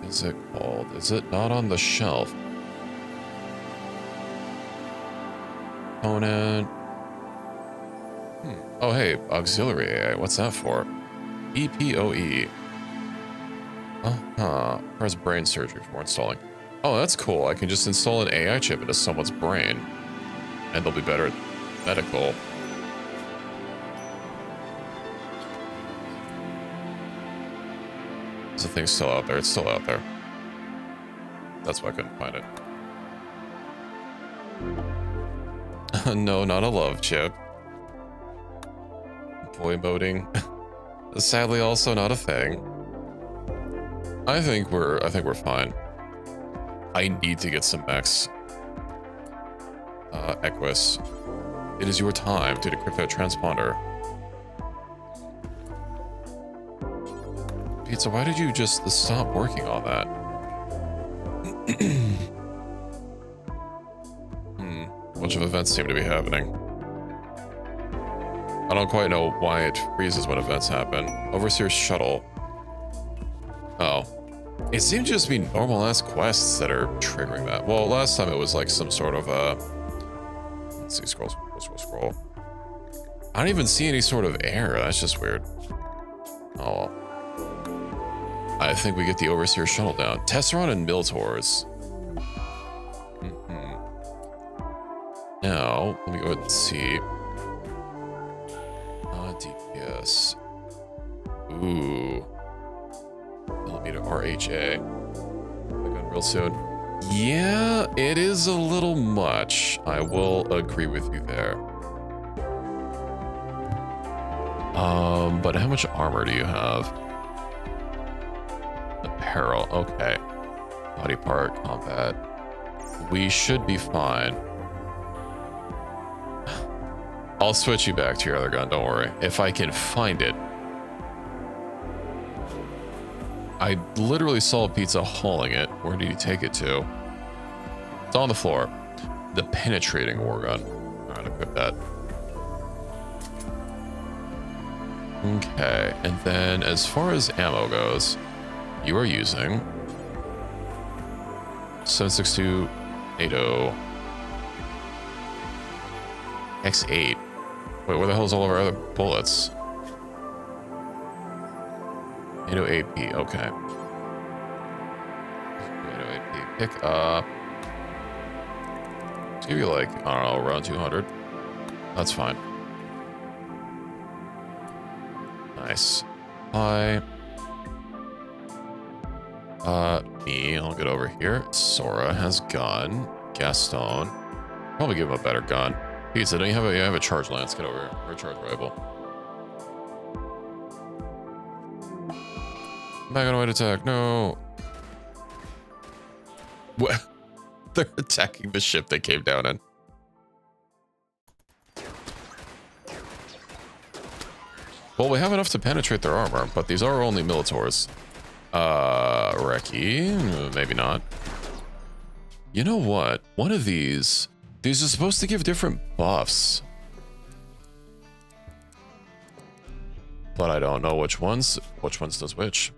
Is it called? Is it not on the shelf? Component. Oh, hey, auxiliary AI. What's that for? EPOE. Press brain surgery for installing. Oh, that's cool. I can just install an AI chip into someone's brain, and they'll be better at medical. Is the thing still out there? It's still out there. That's why I couldn't find it. No, not a love chip. Boy boating. Sadly, also not a thing. I think we're fine. I need to get some mechs. Equus. It is your time to decrypt that transponder. Pizza, why did you just stop working on that? A bunch of events seem to be happening. I don't quite know why it freezes when events happen. Overseer's shuttle. Oh. It seemed to just be normal-ass quests that are triggering that. Well, last time it was like some sort of let's see, scroll. I don't even see any sort of error. That's just weird. Oh well. I think we get the Overseer shuttle down. Tesseron and Miltors. Now, let me go ahead and see. DPS. Ooh. Millimeter RHA. Gun real soon. Yeah, it is a little much. I will agree with you there. But how much armor do you have? Apparel, okay. Body part, combat. We should be fine. I'll switch you back to your other gun, don't worry. If I can find it. I literally saw Pizza hauling it. Where did he take it to? It's on the floor. The penetrating war gun. Alright, equip that. Okay, and then as far as ammo goes, you are using 7.62 X8. Wait, where the hell is all of our other bullets? 808P, okay. 808P, pick up. Let's give you like, I don't know, around 200. That's fine. Nice. Hi. Me, I'll get over here. Sora has gun. Gaston. Probably give him a better gun. Pizza, don't you have a charge lance? Get over here. Or a charge rifle. Mechanoid attack, no. What? They're attacking the ship they came down in. Well, we have enough to penetrate their armor, but these are only Militors. Reki? Maybe not. You know what? One of these are supposed to give different buffs. But I don't know which ones does which.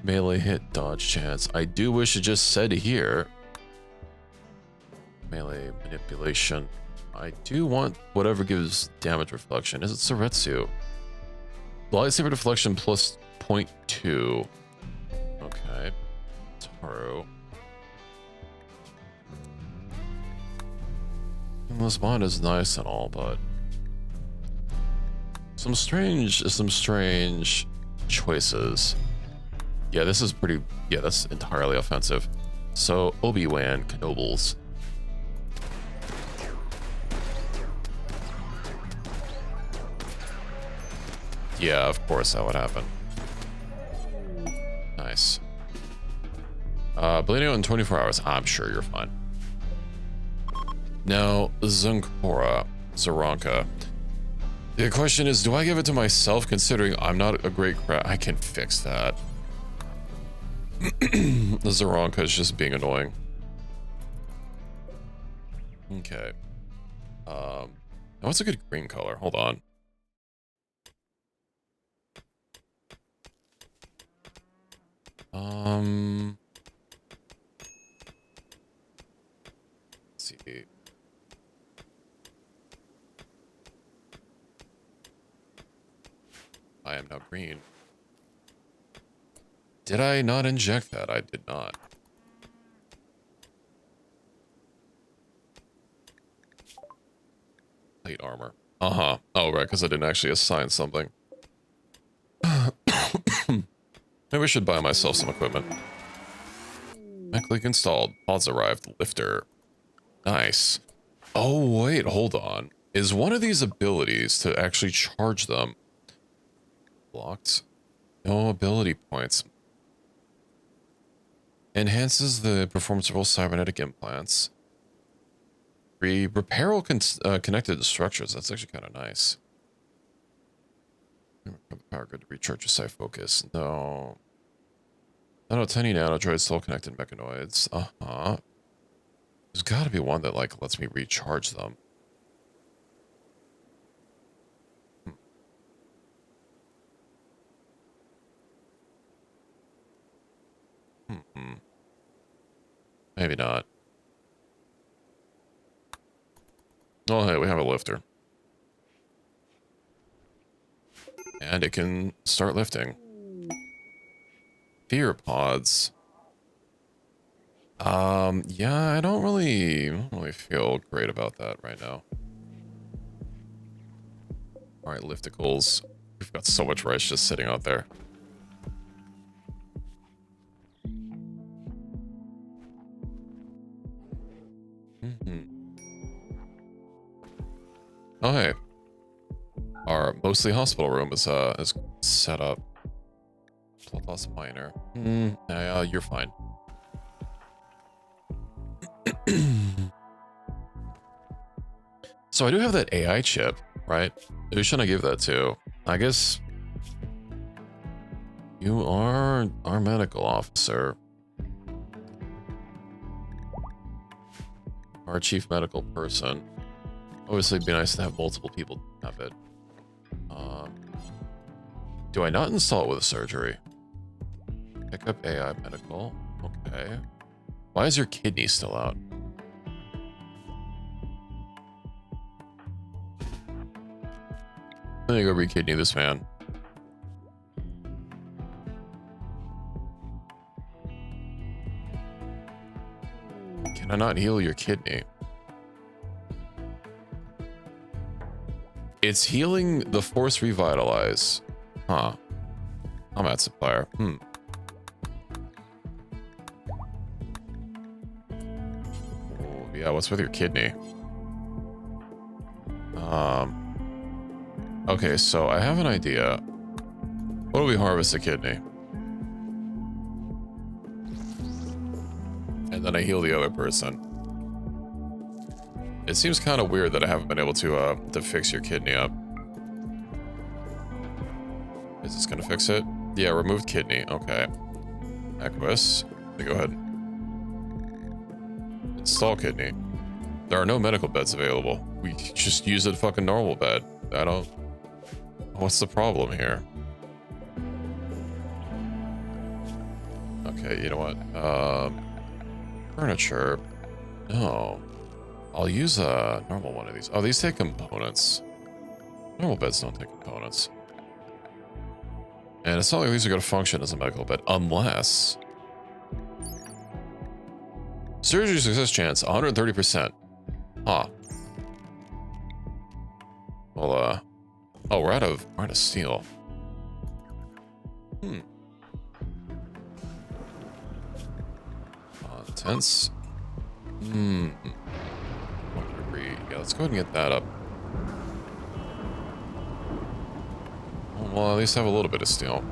Melee hit, dodge chance. I do wish it just said here. Melee manipulation. I do want whatever gives damage reflection. Is it Suretsu? Lightsaber deflection plus 0.2. Okay. Taru. This mod is nice and all, but some strange choices. Yeah, this is pretty. Yeah, that's entirely offensive. So Obi-Wan Kenobles. Yeah, of course that would happen. Bleeding out in 24 hours. I'm sure you're fine. Now, Zoranka. The question is, do I give it to myself considering I'm not a great crowd? I can fix that. The Zoranka is just being annoying. Okay. Now what's a good green color? Hold on. Let's see. I am now green. Did I not inject that? I did not. Plate armor. Uh-huh. Oh, right, because I didn't actually assign something. Maybe I should buy myself some equipment. Mech link installed. Pods arrived. Lifter. Nice. Oh, wait, hold on. Is one of these abilities to actually charge them? Blocked. No ability points. Enhances the performance of all cybernetic implants. Repair all connected structures. That's actually kind of nice. The power grid to recharge your sight focus. No. No, tiny nanodroids, still connected mechanoids. Uh-huh. There's got to be one that, like, lets me recharge them. Maybe not. Oh, hey, we have a lifter. And it can start lifting. Fear pods. Yeah, I don't really feel great about that right now. All right, lifticles. We've got so much rice just sitting out there. Oh, hey. Our mostly hospital room is set up. Blood loss minor. Yeah, you're fine. So I do have that AI chip, right? Who should I give that to? I guess you are our medical officer. Our chief medical person. Obviously, it'd be nice to have multiple people have it. Do I not install it with a surgery? Pick up AI medical. Okay. Why is your kidney still out? Let me go re-kidney this man. Can I not heal your kidney? It's healing the force revitalize. Huh. I'm at supplier. Oh, yeah, what's with your kidney? Okay, so I have an idea. What do we harvest a kidney? And then I heal the other person. It seems kind of weird that I haven't been able to fix your kidney up. Is this gonna fix it? Yeah, removed kidney. Okay. Equus. Let me go ahead. Install kidney. There are no medical beds available. We just use a fucking normal bed. I don't... What's the problem here? Okay, you know what? Furniture. No. I'll use a normal one of these. Oh, these take components. Normal beds don't take components. And it's not like these are going to function as a medical bed, unless... Surgery success chance, 130%. Huh. Well, oh, we're out of steel. Intense. Yeah, let's go ahead and get that up. Well, at least have a little bit of steel.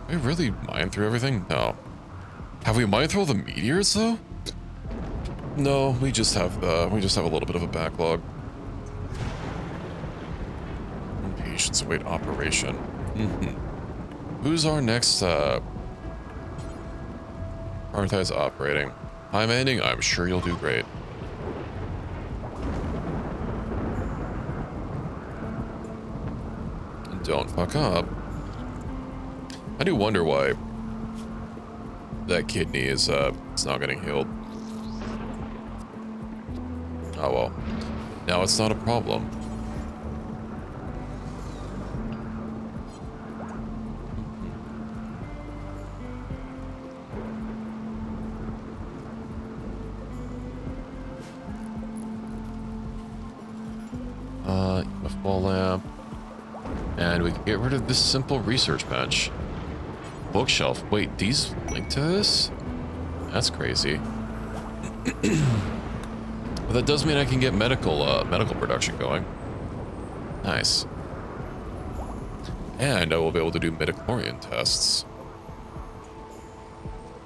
Did we really mine through everything? No. Have we mined through all the meteors though? No, we just have a little bit of a backlog. Impatience await operation. Who's our next prioritize operating? Hi Manning, I'm sure you'll do great. And don't fuck up. I do wonder why that kidney is it's not getting healed. Oh well. Now it's not a problem. A full lamp. And we can get rid of this simple research bench. Bookshelf. Wait, these link to this? That's crazy. But that does mean I can get medical production going. Nice. And I will be able to do midichlorian tests.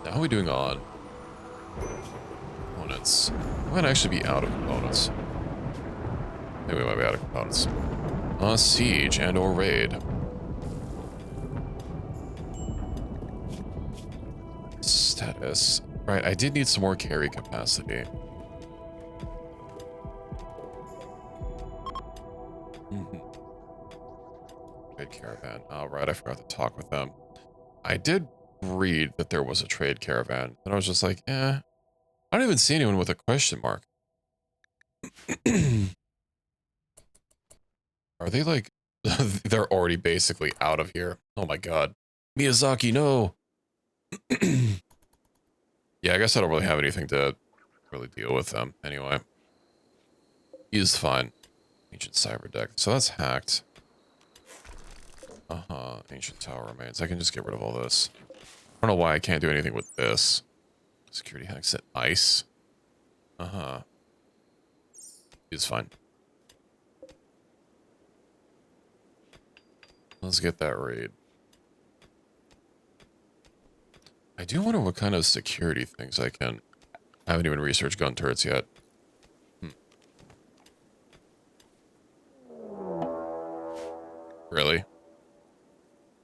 Now how are we doing on components? We might actually be out of components. Maybe we might be out of components. Siege and or raid. Status. Right, I did need some more carry capacity. Trade caravan. All right, I forgot to talk with them. I did read that there was a trade caravan, and I was just like, I don't even see anyone with a question mark. Are they like, they're already basically out of here. Oh my god. Miyazaki, no. Yeah, I guess I don't really have anything to really deal with them anyway. He's fine. Ancient cyber deck. So that's hacked. Ancient tower remains. I can just get rid of all this. I don't know why I can't do anything with this. Security hacks at ice. He's fine. Let's get that raid. I do wonder what kind of security things I can... I haven't even researched gun turrets yet. Really?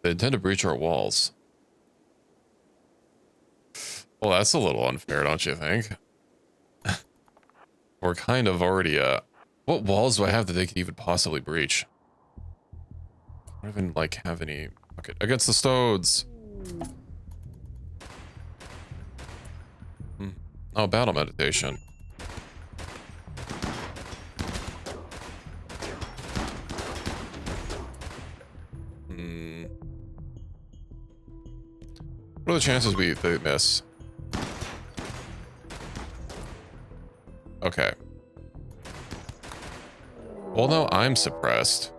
They intend to breach our walls. Well, that's a little unfair, don't you think? We're kind of already, what walls do I have that they could even possibly breach? I don't even, like, have any... Okay, against the stones! Oh, battle meditation. What are the chances they miss? Okay. Well, no, I'm suppressed.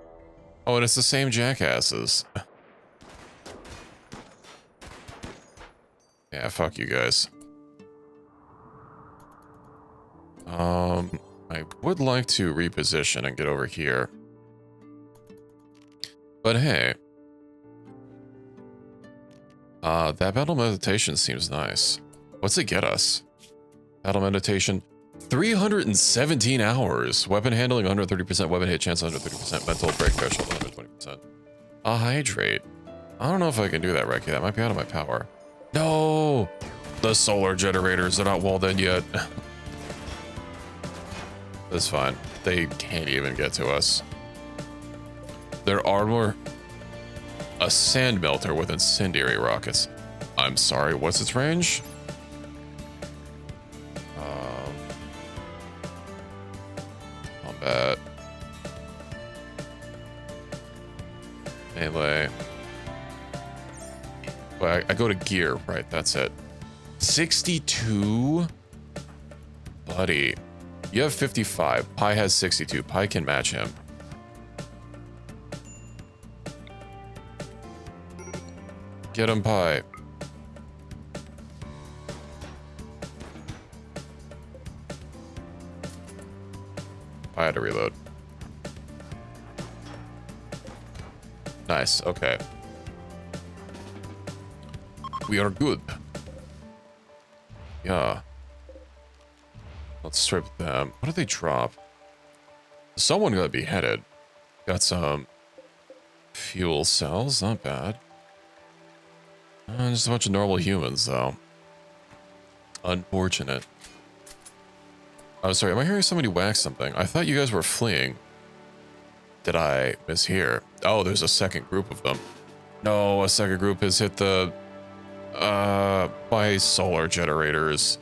Oh, and it's the same jackasses. Yeah, fuck you guys. I would like to reposition and get over here. But hey. That battle meditation seems nice. What's it get us? Battle meditation. 317 hours. Weapon handling, 130%. Weapon hit chance, 130%. Mental break threshold, 120%. A hydrate. I don't know if I can do that, Reki. That might be out of my power. No! The solar generators are not walled in yet. That's fine. They can't even get to us. Their armor... A sand melter with incendiary rockets. I'm sorry, what's its range? Combat. Melee. Well, I go to gear, right, that's it. 62? Buddy. You have 55. Pi has 62. Pi can match him. Get him, Pi. I had to reload. Nice, okay. We are good. Yeah. Let's strip them. What did they drop? Someone got beheaded. Got some fuel cells. Not bad. Just a bunch of normal humans, though. Unfortunate. Oh, sorry. Am I hearing somebody whack something? I thought you guys were fleeing. Did I mishear? Oh, there's a second group of them. No, a second group has hit the... my solar generators.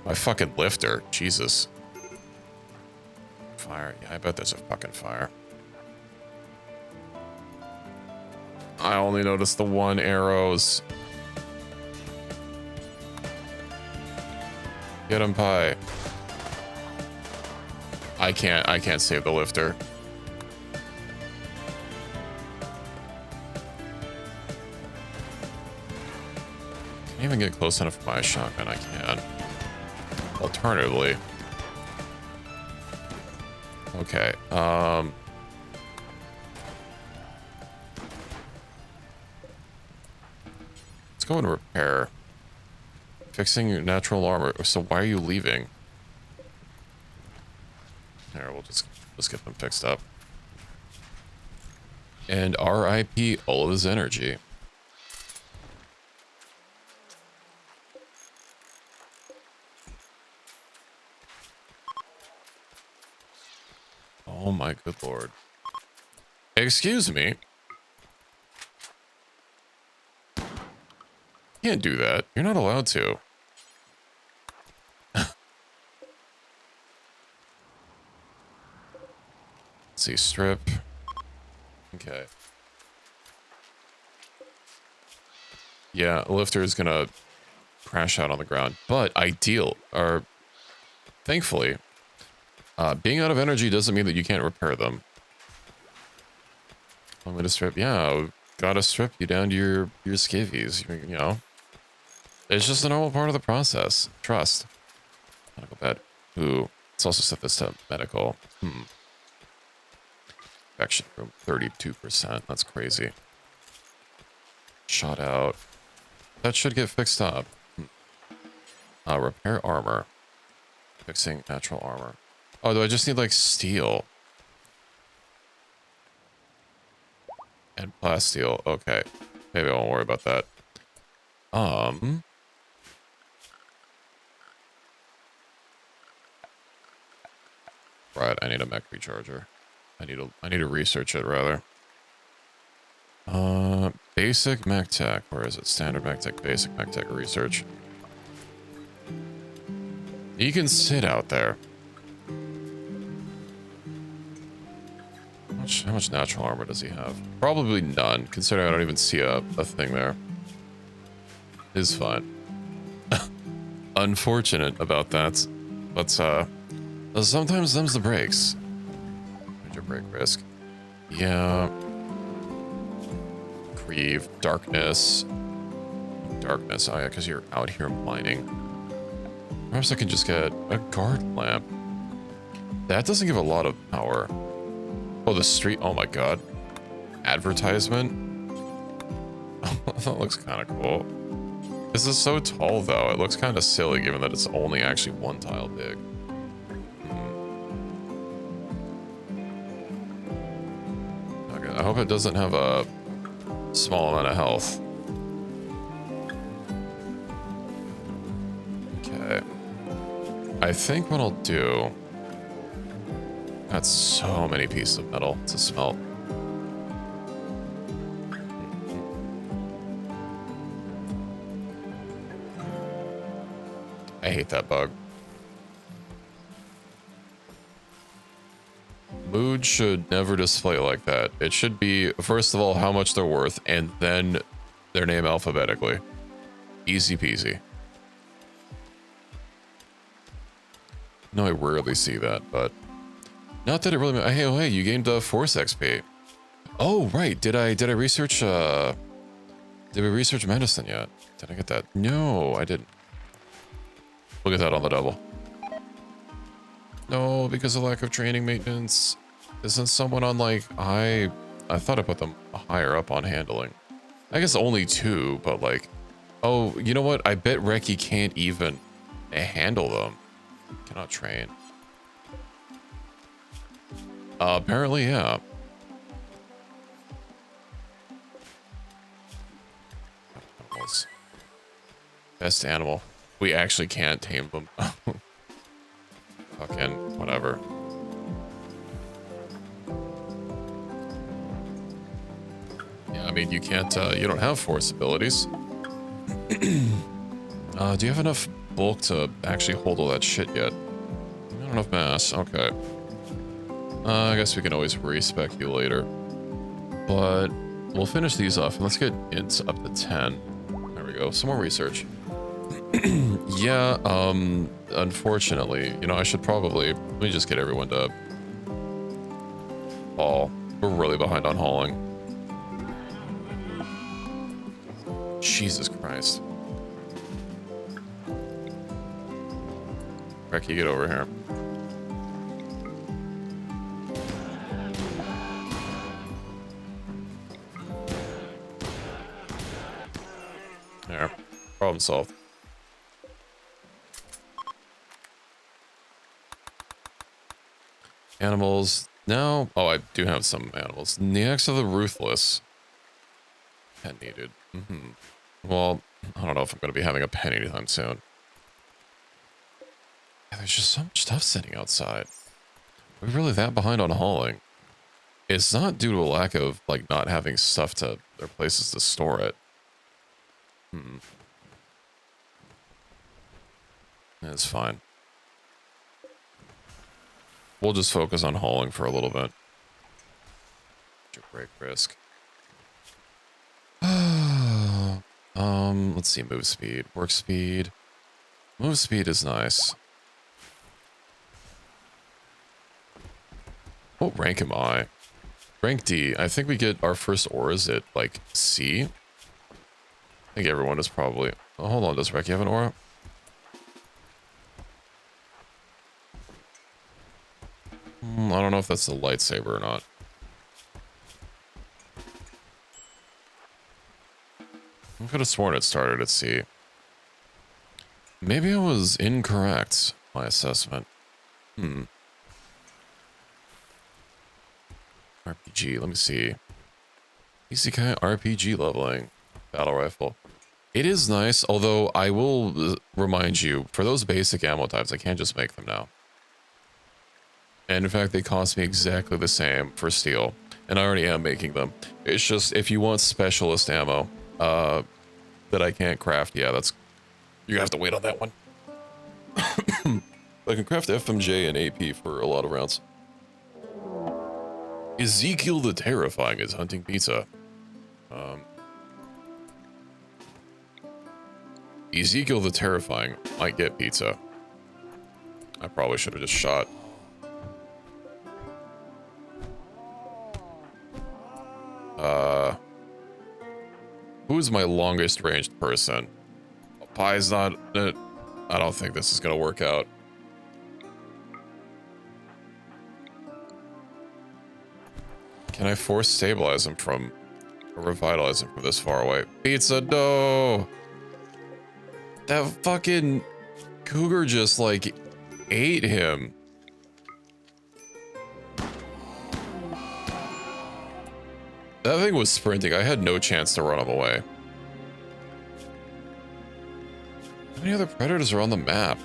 My fucking lifter. Jesus. Fire. Yeah, I bet there's a fucking fire. I only noticed the one arrows. Get him, Pie. I can't save the lifter. Can't even get close enough for my shotgun. I can. Alternatively. Okay. Let's go and repair. Fixing your natural armor. So why are you leaving? Here, we'll just get them fixed up. And RIP all of his energy. Oh my good lord. Excuse me. You can't do that. You're not allowed to. Let's see, strip. Okay. Yeah, lifter is gonna crash out on the ground. But thankfully, being out of energy doesn't mean that you can't repair them. I'm gonna strip. Yeah, gotta strip you down to your skivvies. You know, it's just a normal part of the process. Trust. Medical bed. Ooh, let's also set this to medical. Infection room 32%. That's crazy. Shot out. That should get fixed up. Repair armor. Fixing natural armor. Oh, do I just need like steel? And plasteel. Okay. Maybe I won't worry about that. Right, I need a mech recharger. I need to research it rather. Basic mech tech. Where is it? Standard mech tech, basic mech tech research. You can sit out there. How much natural armor does he have? Probably none, considering I don't even see a thing there. Is fine. Unfortunate about that. But sometimes them's the breaks. Where's your break risk? Yeah. Grieve, darkness. Darkness, oh yeah, because you're out here mining. Perhaps I can just get a guard lamp. That doesn't give a lot of power. Oh, the street, oh my god. Advertisement? That looks kind of cool. This is so tall though, it looks kind of silly given that it's only actually one tile big. Okay, I hope it doesn't have a small amount of health. Okay. I think what I'll do... Got so many pieces of metal to smelt. I hate that bug. Mood should never display like that. It should be, first of all, how much they're worth, and then their name alphabetically. Easy peasy. No, I rarely see that, but... Not that it really... Hey, you gained Force XP. Oh, right. Did I research... Did we research medicine yet? Did I get that? No, I didn't. We'll get that on the double. No, because of lack of training maintenance. Isn't someone on like... I thought I put them higher up on handling. I guess only 2, but like... Oh, you know what? I bet Reki can't even handle them. Cannot train. Apparently, yeah. Animals. Best animal. We actually can't tame them. Fucking whatever. Yeah, I mean, you can't, you don't have force abilities. Do you have enough bulk to actually hold all that shit yet? Not enough mass, okay. I guess we can always respec you later. But we'll finish these off and let's get int up to 10. There we go, some more research. Yeah, unfortunately, you know, I should probably, let me just get everyone to haul. We're really behind on hauling. Jesus Christ. Reki, get over here. There. Problem solved. Animals. Now, oh, I do have some animals. Next to the ruthless. Pet needed. Well, I don't know if I'm going to be having a pet anytime soon. Yeah, there's just so much stuff sitting outside. We're really that behind on hauling. It's not due to a lack of, like, not having stuff to, or places to store it. It's fine. We'll just focus on hauling for a little bit. Your break risk. Let's see, move speed, work speed. Move speed is nice. What rank am I? Rank D. I think we get our first auras at, like, C. I think everyone is probably... Oh, hold on, does Reki have an aura? I don't know if that's the lightsaber or not. I could have sworn it started at C. Maybe I was incorrect, my assessment. RPG, let me see. Isekai RPG leveling. Battle rifle. It is nice, although I will remind you, for those basic ammo types, I can't just make them now. And in fact, they cost me exactly the same for steel. And I already am making them. It's just, if you want specialist ammo, that I can't craft, yeah, that's... You're gonna have to wait on that one. I can craft FMJ and AP for a lot of rounds. Ezekiel the Terrifying is hunting pizza. Ezekiel the Terrifying might get pizza. I probably should have just shot. Who's my longest ranged person? Pie's not... I don't think this is gonna work out. Can I force stabilize him from... or revitalize him from this far away? Pizza, no! That fucking... cougar just, like, ate him. That thing was sprinting. I had no chance to run him away. How many other predators are on the map?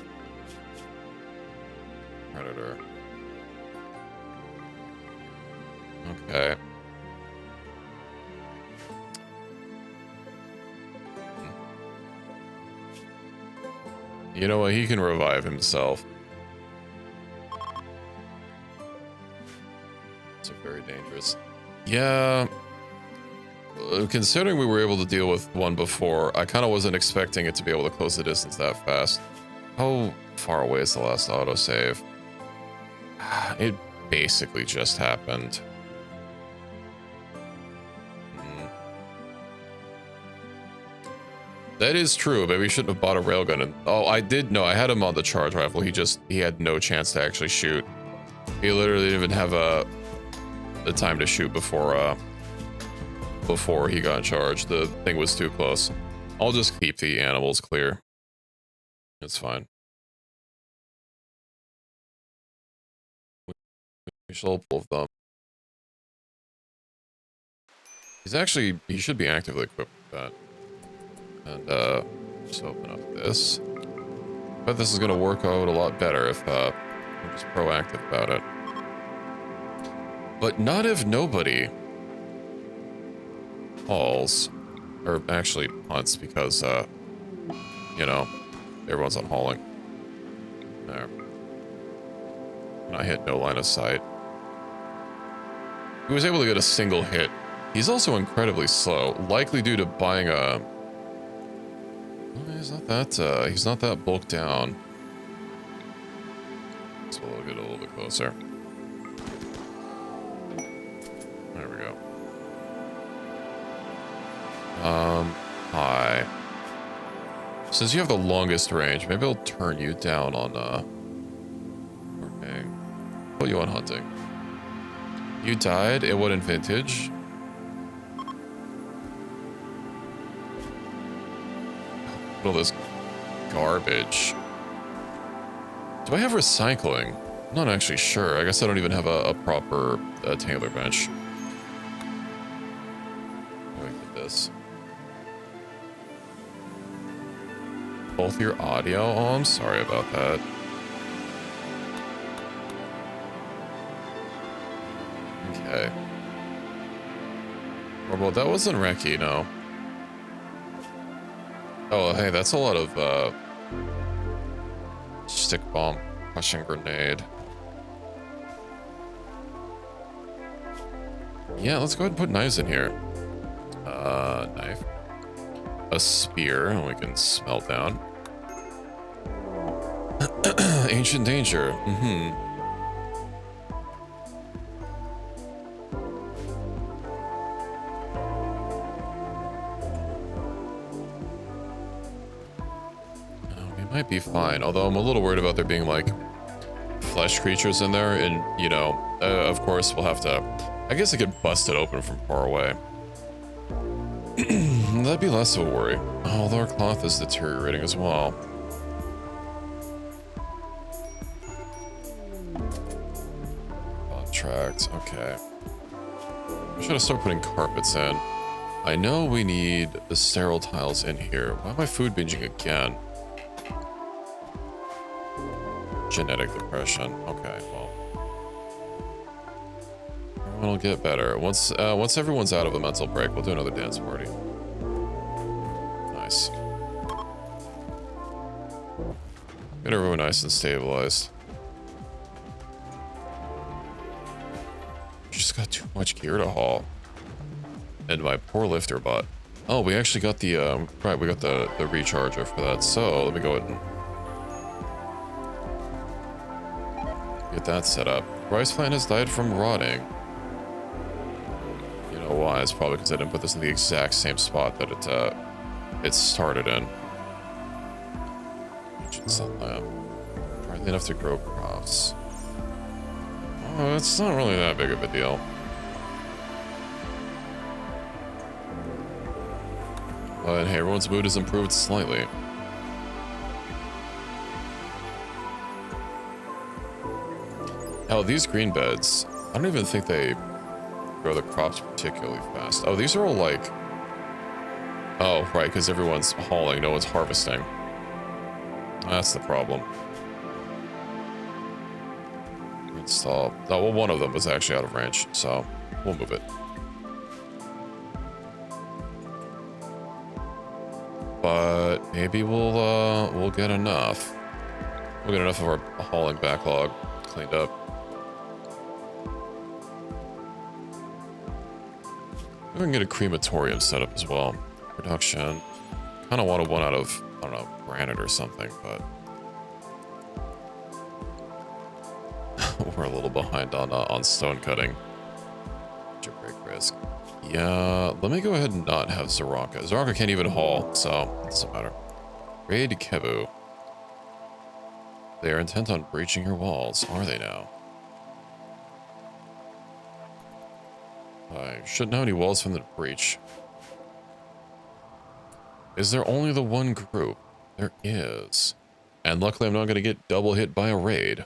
Predator. Okay. You know what? He can revive himself. It's very dangerous. Yeah. Considering we were able to deal with one before, I kind of wasn't expecting it to be able to close the distance that fast. How far away is the last autosave? It basically just happened. That is true. Maybe we shouldn't have bought a railgun. And oh, I did know. I had him on the charge rifle. He had no chance to actually shoot. He literally didn't even have the time to shoot before he got charged. The thing was too close. I'll just keep the animals clear. It's fine. We should all pull them. He should be actively equipped with that. And, just open up this. But this is gonna work out a lot better if, I'm just proactive about it. But not if nobody hauls. Or actually hunts, because, you know, everyone's on hauling. There. And I hit no line of sight. He was able to get a single hit. He's also incredibly slow, likely due to buying a... he's not that bulked down. So we'll get a little bit closer. There we go. Hi. Since you have the longest range, maybe I'll turn you down on, okay. Put you on hunting. You died? It wasn't vintage? All this garbage. Do I have recycling? I'm not actually sure. I guess I don't even have a proper tailor bench. Let me get this. Both your audio? Oh, I'm sorry about that. Okay. Well, that wasn't Reki, no. Oh, hey, that's a lot of, stick bomb, crushing grenade. Yeah, let's go ahead and put knives in here. Knife. A spear, and we can smelt down. Ancient danger. Might be fine, although I'm a little worried about there being like flesh creatures in there, and you know, of course we'll have to, I guess I could bust it open from far away. That'd be less of a worry. Although our cloth is deteriorating as well. Contract, okay. I should have started putting carpets in. I know we need the sterile tiles in here. Why am I food binging again? Genetic depression. Okay, well. Everyone will get better. Once everyone's out of a mental break, we'll do another dance party. Nice. Get everyone nice and stabilized. Just got too much gear to haul. And my poor lifter bot. Oh, we actually got the, right, we got the recharger for that. So, let me go ahead and get that set up. Rice plant has died from rotting. You know why? It's probably because I didn't put this in the exact same spot that it started in. Ancient sun lamp. Hardly enough to grow crops. Oh, it's not really that big of a deal. But hey, everyone's mood has improved slightly. Hell, these green beds, I don't even think they grow the crops particularly fast. Oh, these are all like... Oh, right, because everyone's hauling, no one's harvesting. That's the problem. Install. Oh, well, one of them was actually out of range, so we'll move it. But maybe we'll get enough. We'll get enough of our hauling backlog cleaned up. We can get a crematorium set up as well. Production. Kind of wanted one out of, I don't know, granite or something, but we're a little behind on stone cutting. Your break risk. Yeah, let me go ahead and not have Zaraka. Zaraka can't even haul, so it doesn't matter. Raid Kebu. They are intent on breaching your walls, are they now? I shouldn't have any walls from the breach. Is there only the one group? There is. And luckily I'm not going to get double hit by a raid.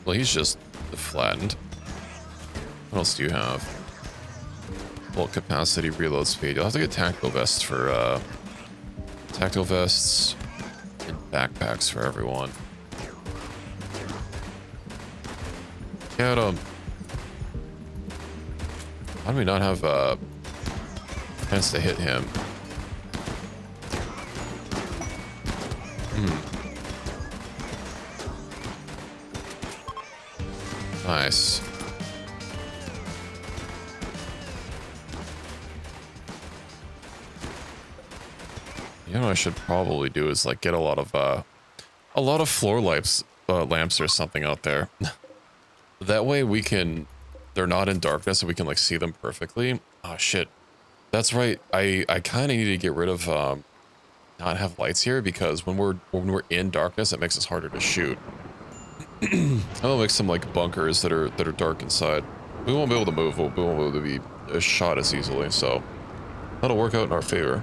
Well, he's just flattened. What else do you have? Full capacity, reload speed. You'll have to get tactical vests for, tactical vests and backpacks for everyone. Get him. How do we not have a chance to hit him? Nice. You know what I should probably do is like get a lot of floor lamps or something out there. That way we can, they're not in darkness and we can like see them perfectly. Oh shit. That's right. I kind of need to get rid of not have lights here because when we're in darkness it makes us harder to shoot. I'll make some like bunkers that are dark inside. We won't be able to move. We won't be able to be shot as easily, so that'll work out in our favor.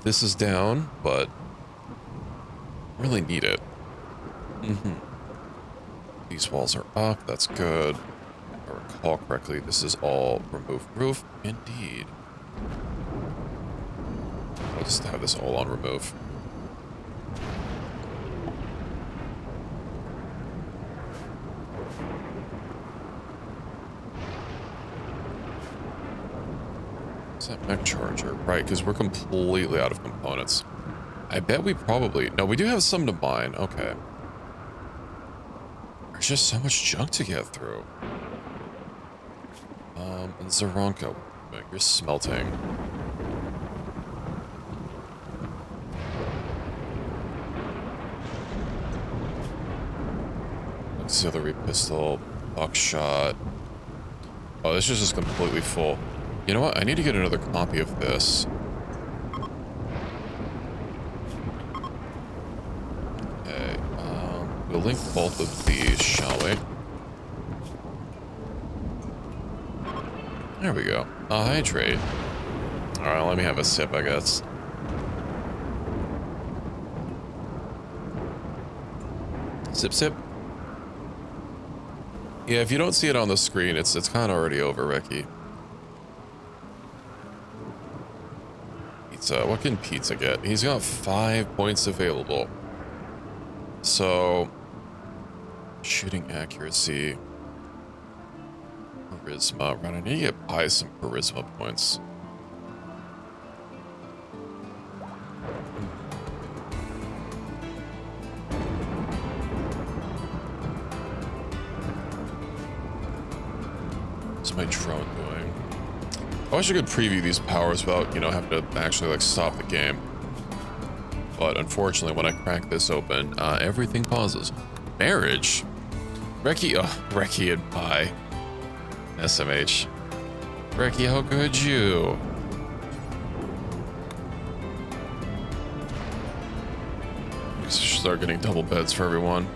This is down, but really need it. These walls are up. That's good. If I recall correctly, this is all remove roof. Indeed. I'll just have this all on remove. What's that mech charger? Right, because we're completely out of components. I bet we probably... No, we do have some to mine. Okay. There's just so much junk to get through. And Zaronka, you're smelting. Auxiliary pistol, buckshot. Oh, this is just completely full. You know what? I need to get another copy of this. Okay, we'll link both of these, shall we? There we go. Hydrate. Alright, let me have a sip, I guess. Sip, sip. Yeah, if you don't see it on the screen, it's kind of already over, Ricky. Pizza. What can Pizza get? He's got 5 points available. So, shooting accuracy. Charisma. Right, I need to get by some charisma points. What's my drone doing? I wish I could preview these powers without, you know, having to actually, like, stop the game. But unfortunately, when I crack this open, everything pauses. Marriage? Reki and Pi. SMH. Reki, how could you? We should start getting double beds for everyone.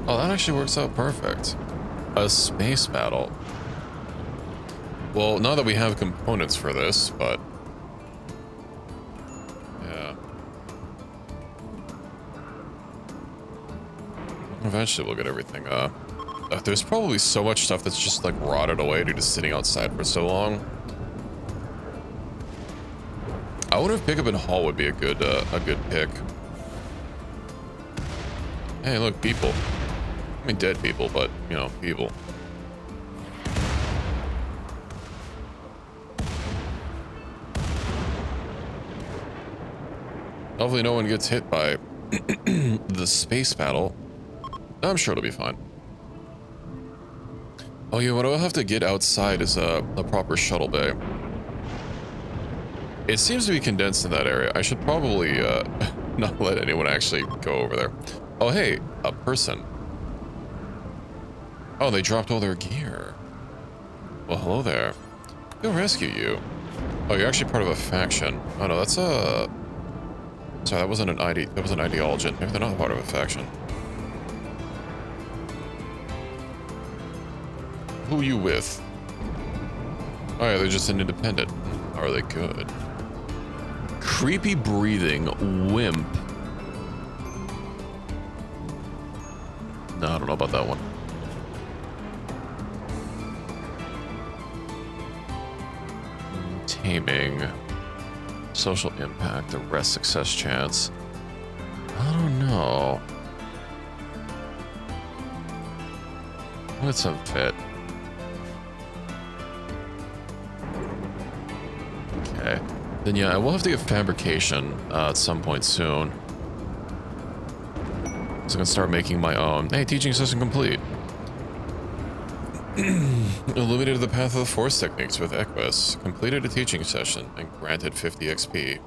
Oh, that actually works out perfect. A space battle. Well, not that we have components for this, but... yeah. Eventually we'll get everything, there's probably so much stuff that's just, like, rotted away due to sitting outside for so long. I wonder if Pickup and Haul would be a good pick. Hey, look, people. I mean, dead people, but, you know, people. Hopefully no one gets hit by the space battle. I'm sure it'll be fine. Oh yeah, what I'll have to get outside is a proper shuttle bay. It seems to be condensed in that area. I should probably not let anyone actually go over there. Oh hey, a person. Oh, they dropped all their gear. Well, hello there. Go rescue you. Oh, you're actually part of a faction. Oh no, that's a... Sorry, that wasn't an that was an ideologent. Maybe they're not part of a faction. Who are you with? Oh yeah, they're just an independent. Are they good? Creepy breathing wimp. No, I don't know about that one. Taming. Social impact, arrest success chance. I don't know. What's unfit? Okay. Then yeah, I will have to get fabrication at some point soon. So I can start making my own. Hey, teaching session complete. Illuminated the path of the force techniques with Equus. Completed a teaching session and granted 50 XP.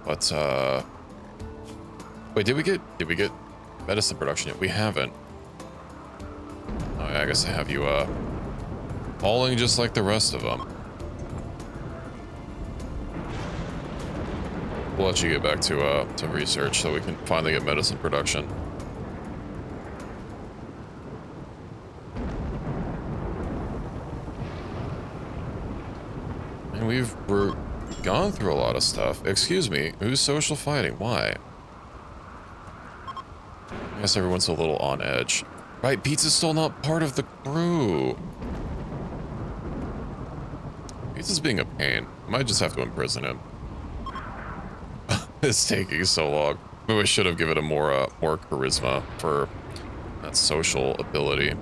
But wait, did we get medicine production yet? We haven't. Oh yeah, I guess I have you falling just like the rest of them. We'll let you get back to research so we can finally get medicine production. And we're gone through a lot of stuff. Excuse me, who's social fighting? Why? I guess everyone's a little on edge. Right, Pizza's still not part of the crew. Pizza's being a pain. I might just have to imprison him. It's taking so long. Maybe I should have given him more charisma for that social ability.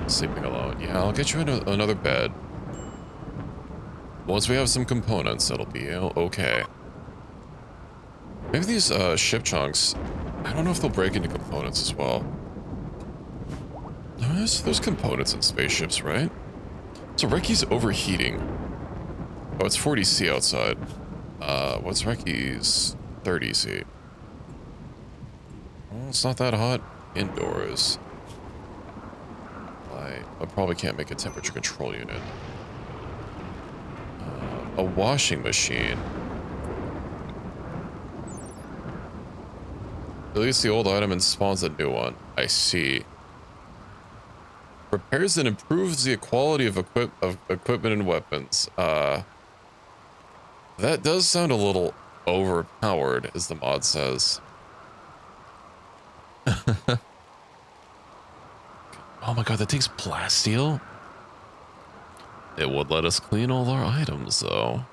Sleeping alone. Yeah, I'll get you another bed. Once we have some components, it'll be okay. Maybe these ship chunks, I don't know if they'll break into components as well. There's components in spaceships, right? So Reki's overheating. Oh, it's 40C outside. What's Reki's 30C? Well, it's not that hot indoors. I probably can't make a temperature control unit. A washing machine. Deletes the old item and spawns a new one. I see. Repairs and improves the quality of equipment and weapons. That does sound a little overpowered, as the mod says. Oh my god, that takes plasteel? It would let us clean all our items, though.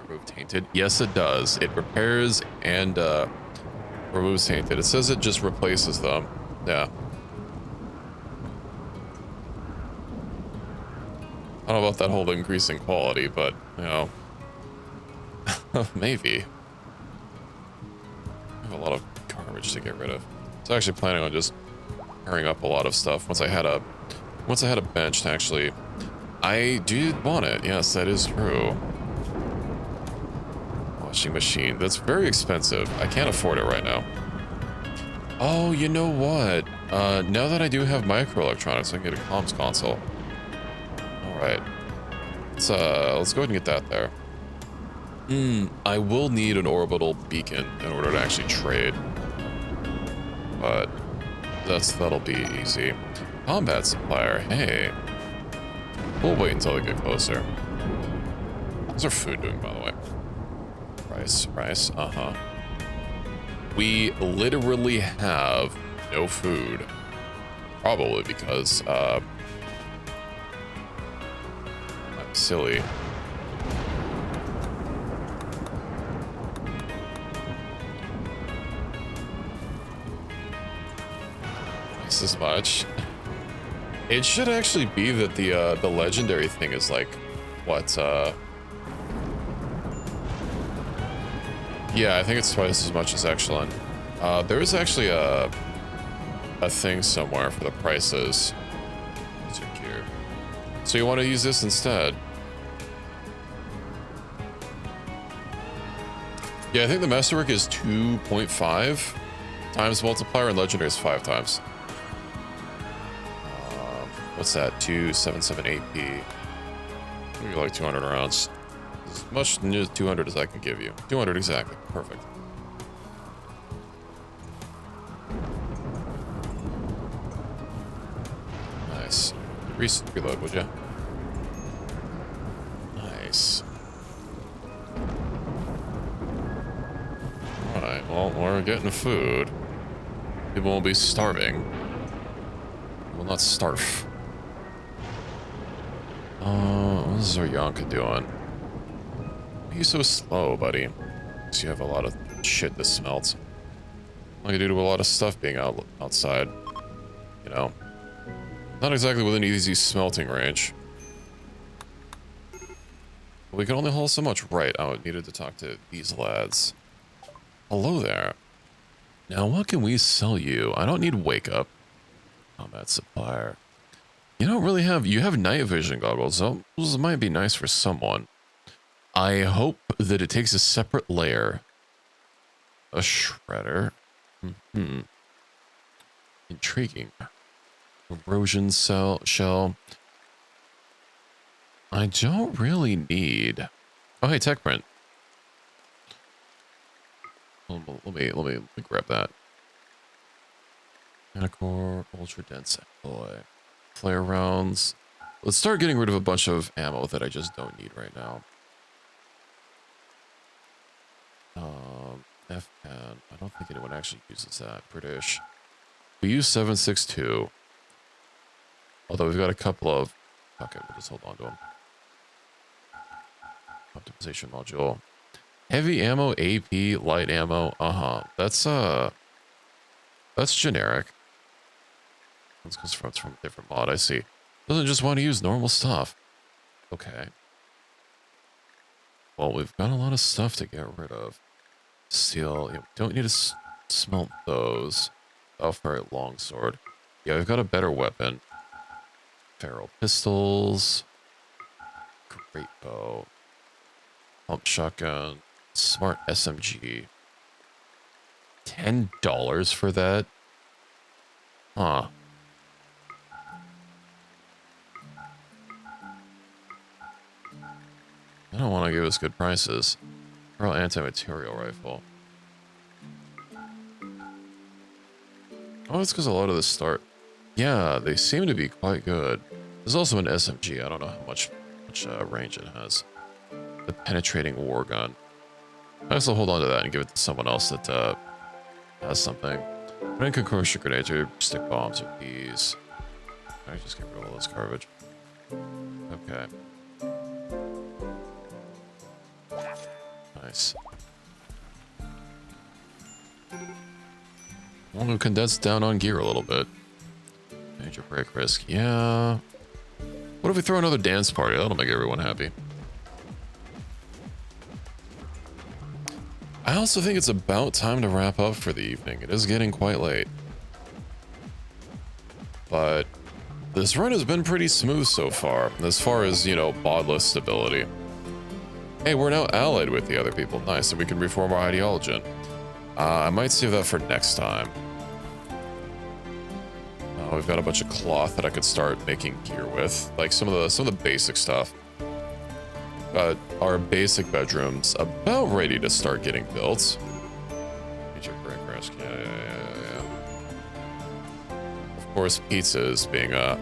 Remove tainted? Yes, it does. It repairs and removes tainted. It says it just replaces them. Yeah. I don't know about that whole increasing quality, but, you know. Maybe. I have a lot of garbage to get rid of. I was actually planning on just pairing up a lot of stuff once I had a bench to actually... I did want it. Yes, that is true. Washing machine. That's very expensive. I can't afford it right now. Oh, you know what? Now that I do have microelectronics, I can get a comms console. Alright. Let's go ahead and get that there. I will need an orbital beacon in order to actually trade. But that'll be easy. Combat supplier, hey. We'll wait until we get closer. How's our food doing, by the way? Rice, uh-huh. We literally have no food. Probably because, I'm silly. Twice as much. It should actually be that the legendary thing is like, what, yeah, I think it's twice as much as excellent. There is actually a thing somewhere for the prices. So you want to use this instead? Yeah, I think the masterwork is 2.5 times multiplier and legendary is 5 times. What's that? 277 AP. Maybe like 200 rounds. As much 200 as I can give you. 200 exactly. Perfect. Nice. Reload, would you? Nice. Alright, well, we're getting food. People won't be starving. Will not starve. What is Zaryanka doing? Why are you so slow, buddy? Because you have a lot of shit that smelts. Like I do to a lot of stuff being outside. You know. Not exactly within easy smelting range. We can only haul so much. Right, I needed to talk to these lads. Hello there. Now, what can we sell you? I don't need wake up. Combat supplier. You don't really have... You have night vision goggles. Those might be nice for someone. I hope that it takes a separate layer. A shredder. Intriguing. Erosion shell. I don't really need... Oh, hey, tech print. Let me grab that. Anacore, ultra dense alloy. Flare rounds. Let's start getting rid of a bunch of ammo that I just don't need right now. F10. I don't think anyone actually uses that. British. We use 7.62. Although we've got a couple of... Okay, we'll just hold on to them. Optimization module. Heavy ammo, AP, light ammo. That's generic. It's from a different mod, I see. Doesn't just want to use normal stuff. Okay. Well, we've got a lot of stuff to get rid of. Steel. Yeah, we don't need to smelt those. Alpharite longsword. Yeah, we've got a better weapon. Feral pistols. Great bow. Pump shotgun. Smart SMG. $10 for that? Huh. I don't want to give us good prices. Pearl anti-material rifle. Oh, it's because a lot of this start. Yeah, they seem to be quite good. There's also an SMG. I don't know how much range it has. The penetrating war gun. I also hold on to that and give it to someone else that has something. Rain concussion grenades or stick bombs with these. I just get rid of all this garbage. Okay. Nice. Well, we'll condense down on gear a little bit. Major break risk. Yeah. What if we throw another dance party? That'll make everyone happy. I also think it's about time to wrap up for the evening. It is getting quite late. But this run has been pretty smooth so far as, you know, bodless stability. Hey, we're now allied with the other people. Nice, and we can reform our ideology. I might save that for next time. We've got a bunch of cloth that I could start making gear with, like some of the basic stuff. Our basic bedrooms about ready to start getting built. Major break risk. Yeah. Of course, pizza is being a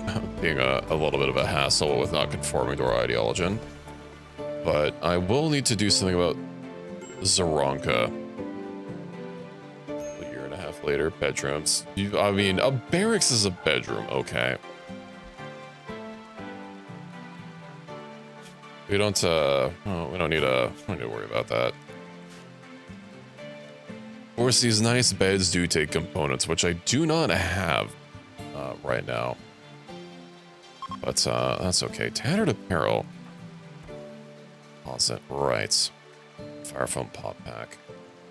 little bit of a hassle with not conforming to our ideology. But I will need to do something about Zaronka. A year and a half later, bedrooms. I mean, a barracks is a bedroom, okay. We don't need to worry about that. Of course, these nice beds do take components, which I do not have right now. But that's okay. Tattered apparel. Closet, right. Fire foam pop pack.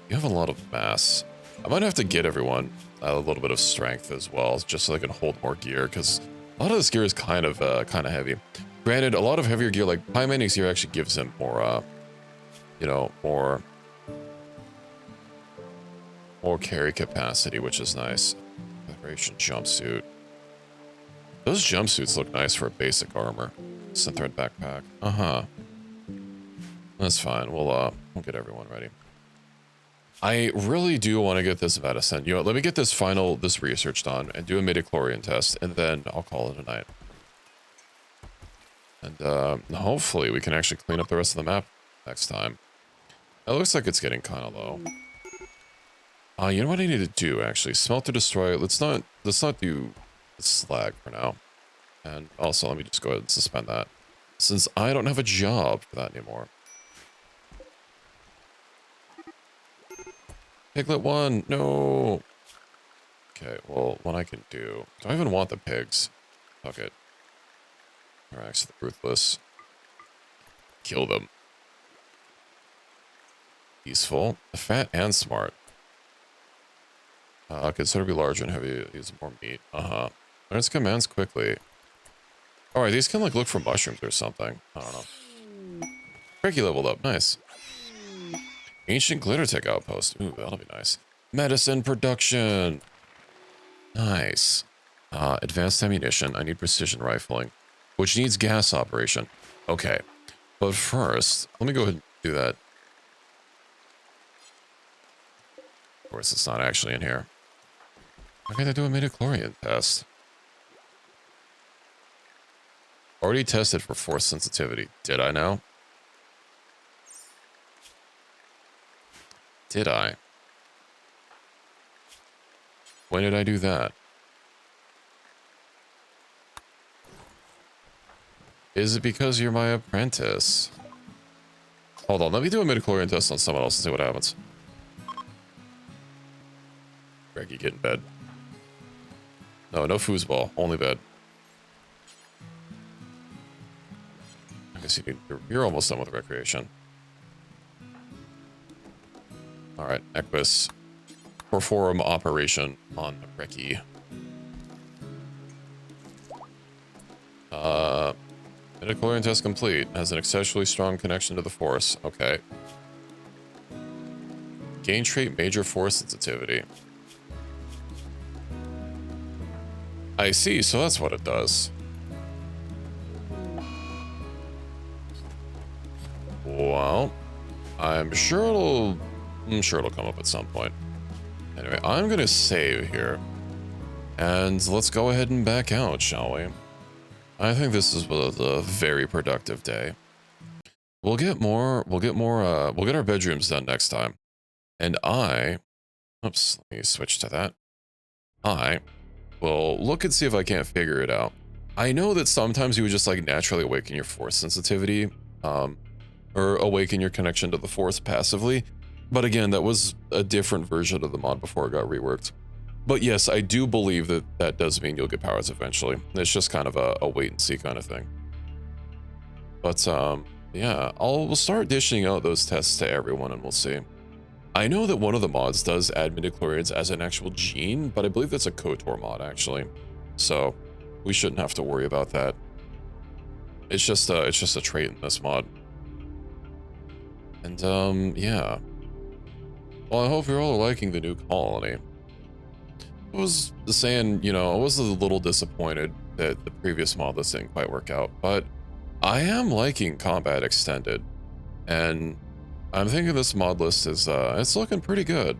You have a lot of mass. I might have to get everyone a little bit of strength as well, just so they can hold more gear, because a lot of this gear is kind of heavy. Granted, a lot of heavier gear, like Pymanix gear, actually gives him more, you know, more carry capacity, which is nice. Vibration jumpsuit. Those jumpsuits look nice for a basic armor. Synthread backpack. That's fine. We'll get everyone ready. I really do want to get this medicine. You know, let me get this research done and do a midichlorian test, and then I'll call it a night. And hopefully we can actually clean up the rest of the map next time. It looks like it's getting kind of low. You know what I need to do actually? Smelt to destroy. Let's not do the slag for now. And also let me just go ahead and suspend that, since I don't have a job for that anymore. Piglet 1, no. Okay, well, what I can do I even want the pigs? Fuck it. They're actually ruthless. Kill them. Peaceful, fat and smart. Consider to be larger and heavy. Use more meat. Learns commands quickly. Alright, these can like look for mushrooms or something. I don't know. Ricky leveled up, nice. Ancient glitter tech outpost. Ooh, that'll be nice. Medicine production. Nice. Advanced ammunition. I need precision rifling, which needs gas operation. Okay. But first, let me go ahead and do that. Of course, it's not actually in here. I gotta do a midichlorian test. Already tested for force sensitivity. Did I now? Did I? When did I do that? Is it because you're my apprentice? Hold on, let me do a midichlorian test on someone else and see what happens. Greggy, get in bed. No foosball, only bed. I guess you're almost done with recreation. Alright, Equus. Perform operation on Reki. Midichlorian test complete. Has an exceptionally strong connection to the force. Okay. Gain trait major force sensitivity. I see, so that's what it does. Well, I'm sure it'll come up at some point. Anyway, I'm gonna save here. And let's go ahead and back out, shall we? I think this was a very productive day. We'll get our bedrooms done next time. And oops, let me switch to that. I will look and see if I can't figure it out. I know that sometimes you would just like naturally awaken your force sensitivity, or awaken your connection to the force passively. But again, that was a different version of the mod before it got reworked. But yes, I do believe that does mean you'll get powers eventually. It's just kind of a wait and see kind of thing. But yeah, we'll start dishing out those tests to everyone and we'll see. I know that one of the mods does add midichlorians as an actual gene, but I believe that's a KOTOR mod actually. So we shouldn't have to worry about that. It's just a trait in this mod. And yeah. Well, I hope you're all liking the new colony. I was saying, you know, I was a little disappointed that the previous mod list didn't quite work out, but I am liking Combat Extended, and I'm thinking this mod list is, it's looking pretty good.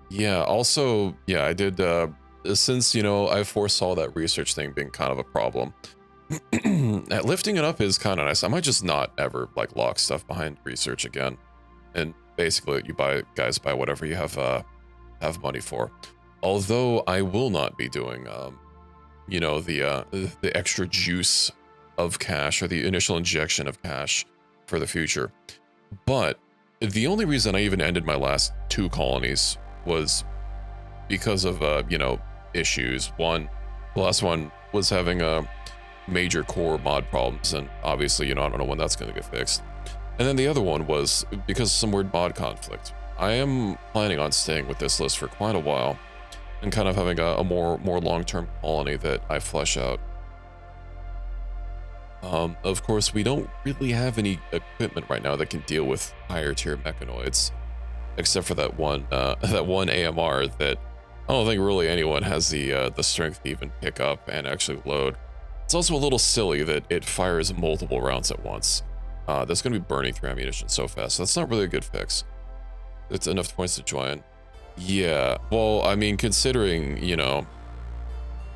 Yeah, also, yeah, I did, since, you know, I foresaw that research thing being kind of a problem, lifting it up is kind of nice. I might just not ever, like, lock stuff behind research again, and basically, you guys buy whatever you have money for. Although I will not be doing, you know, the extra juice of cash or the initial injection of cash for the future. But the only reason I even ended my last 2 colonies was because of, you know, issues. The last one was having major core mod problems, and obviously, you know, I don't know when that's going to get fixed. And then the other one was because of some weird mod conflict. I am planning on staying with this list for quite a while and kind of having a more long-term colony that I flesh out. Of course, we don't really have any equipment right now that can deal with higher tier mechanoids, except for that one AMR that I don't think really anyone has the strength to even pick up and actually load. It's also a little silly that it fires multiple rounds at once. That's going to be burning through ammunition so fast. So that's not really a good fix. It's enough points to join. Yeah, well, I mean, considering, you know,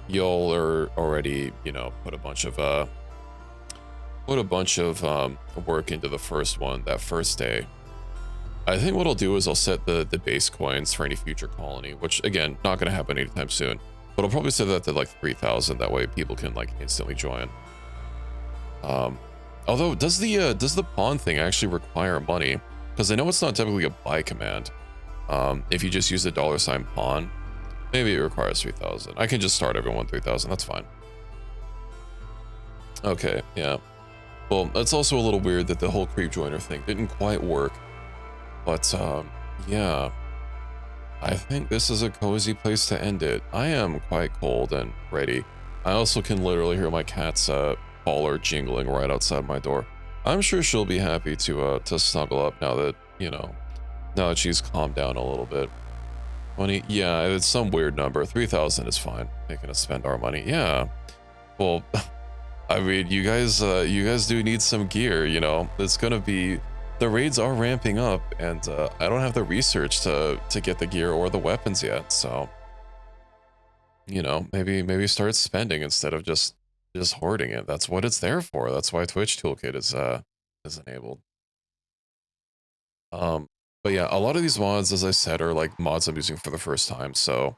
y'all are already, you know, put a bunch of work into the first one, that first day. I think what I'll do is I'll set the base coins for any future colony, which again, not going to happen anytime soon, but I'll probably set that to like 3,000. That way people can like instantly join. Although does the pawn thing actually require money? Because I know it's not typically a buy command. If you just use the $ pawn, maybe it requires 3,000. I can just start everyone 3,000. That's fine. Okay, yeah. Well, it's also a little weird that the whole creep joiner thing didn't quite work. But, yeah. I think this is a cozy place to end it. I am quite cold and ready. I also can literally hear my cat's collar jingling right outside my door. I'm sure she'll be happy to snuggle up now that, you know, now that she's calmed down a little bit. 20, yeah, it's some weird number. 3,000 is fine. Making us spend our money. Yeah. Well, I mean, you guys do need some gear, you know. It's gonna be, the raids are ramping up, and I don't have the research to get the gear or the weapons yet, so, you know, maybe start spending instead of just hoarding it. That's what it's there for. That's why Twitch Toolkit is enabled. But yeah, a lot of these mods, as I said, are like mods I'm using for the first time, so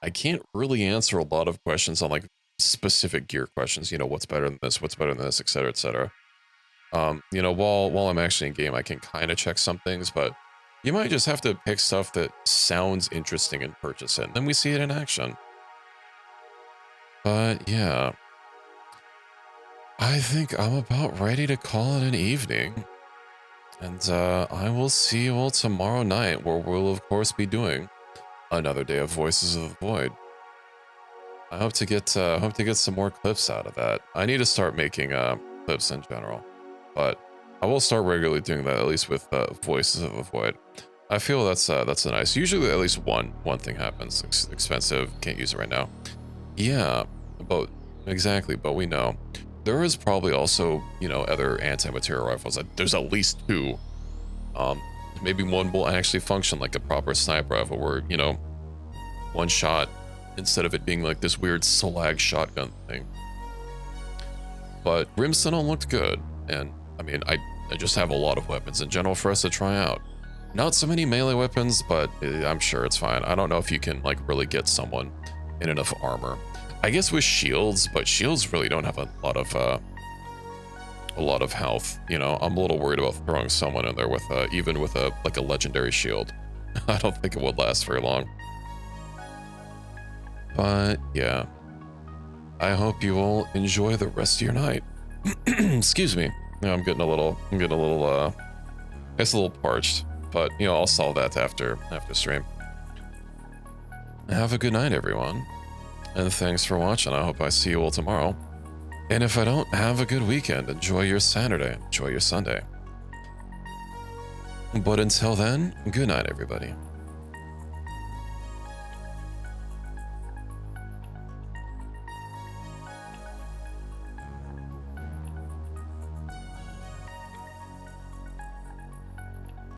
I can't really answer a lot of questions on like specific gear questions, you know, what's better than this, etc., etc. You know, while I'm actually in game, I can kind of check some things, but you might just have to pick stuff that sounds interesting and purchase it, and then we see it in action. But yeah, I think I'm about ready to call it an evening. And I will see you all tomorrow night, where we'll of course be doing another day of Voices of the Void. I hope to get some more clips out of that. I need to start making clips in general, but I will start regularly doing that, at least with Voices of the Void. I feel that's a nice. Usually at least one thing happens. Expensive, can't use it right now. Yeah, but exactly. But we know. There is probably also, you know, other anti-material rifles. There's at least 2. Maybe one will actually function like a proper sniper rifle where, you know, one shot instead of it being like this weird slag shotgun thing. But Brimstone looked good, and I mean, I just have a lot of weapons in general for us to try out. Not so many melee weapons, but I'm sure it's fine. I don't know if you can like really get someone in enough armor. I guess with shields, but shields really don't have a lot of health. You know, I'm a little worried about throwing someone in there with even with a legendary shield. I don't think it would last very long. But yeah, I hope you all enjoy the rest of your night. Excuse me. Yeah, I'm getting a little it's a little parched, but you know, I'll solve that after stream. Have a good night, everyone. And thanks for watching. I hope I see you all tomorrow. And if I don't, have a good weekend. Enjoy your Saturday. Enjoy your Sunday. But until then, good night, everybody.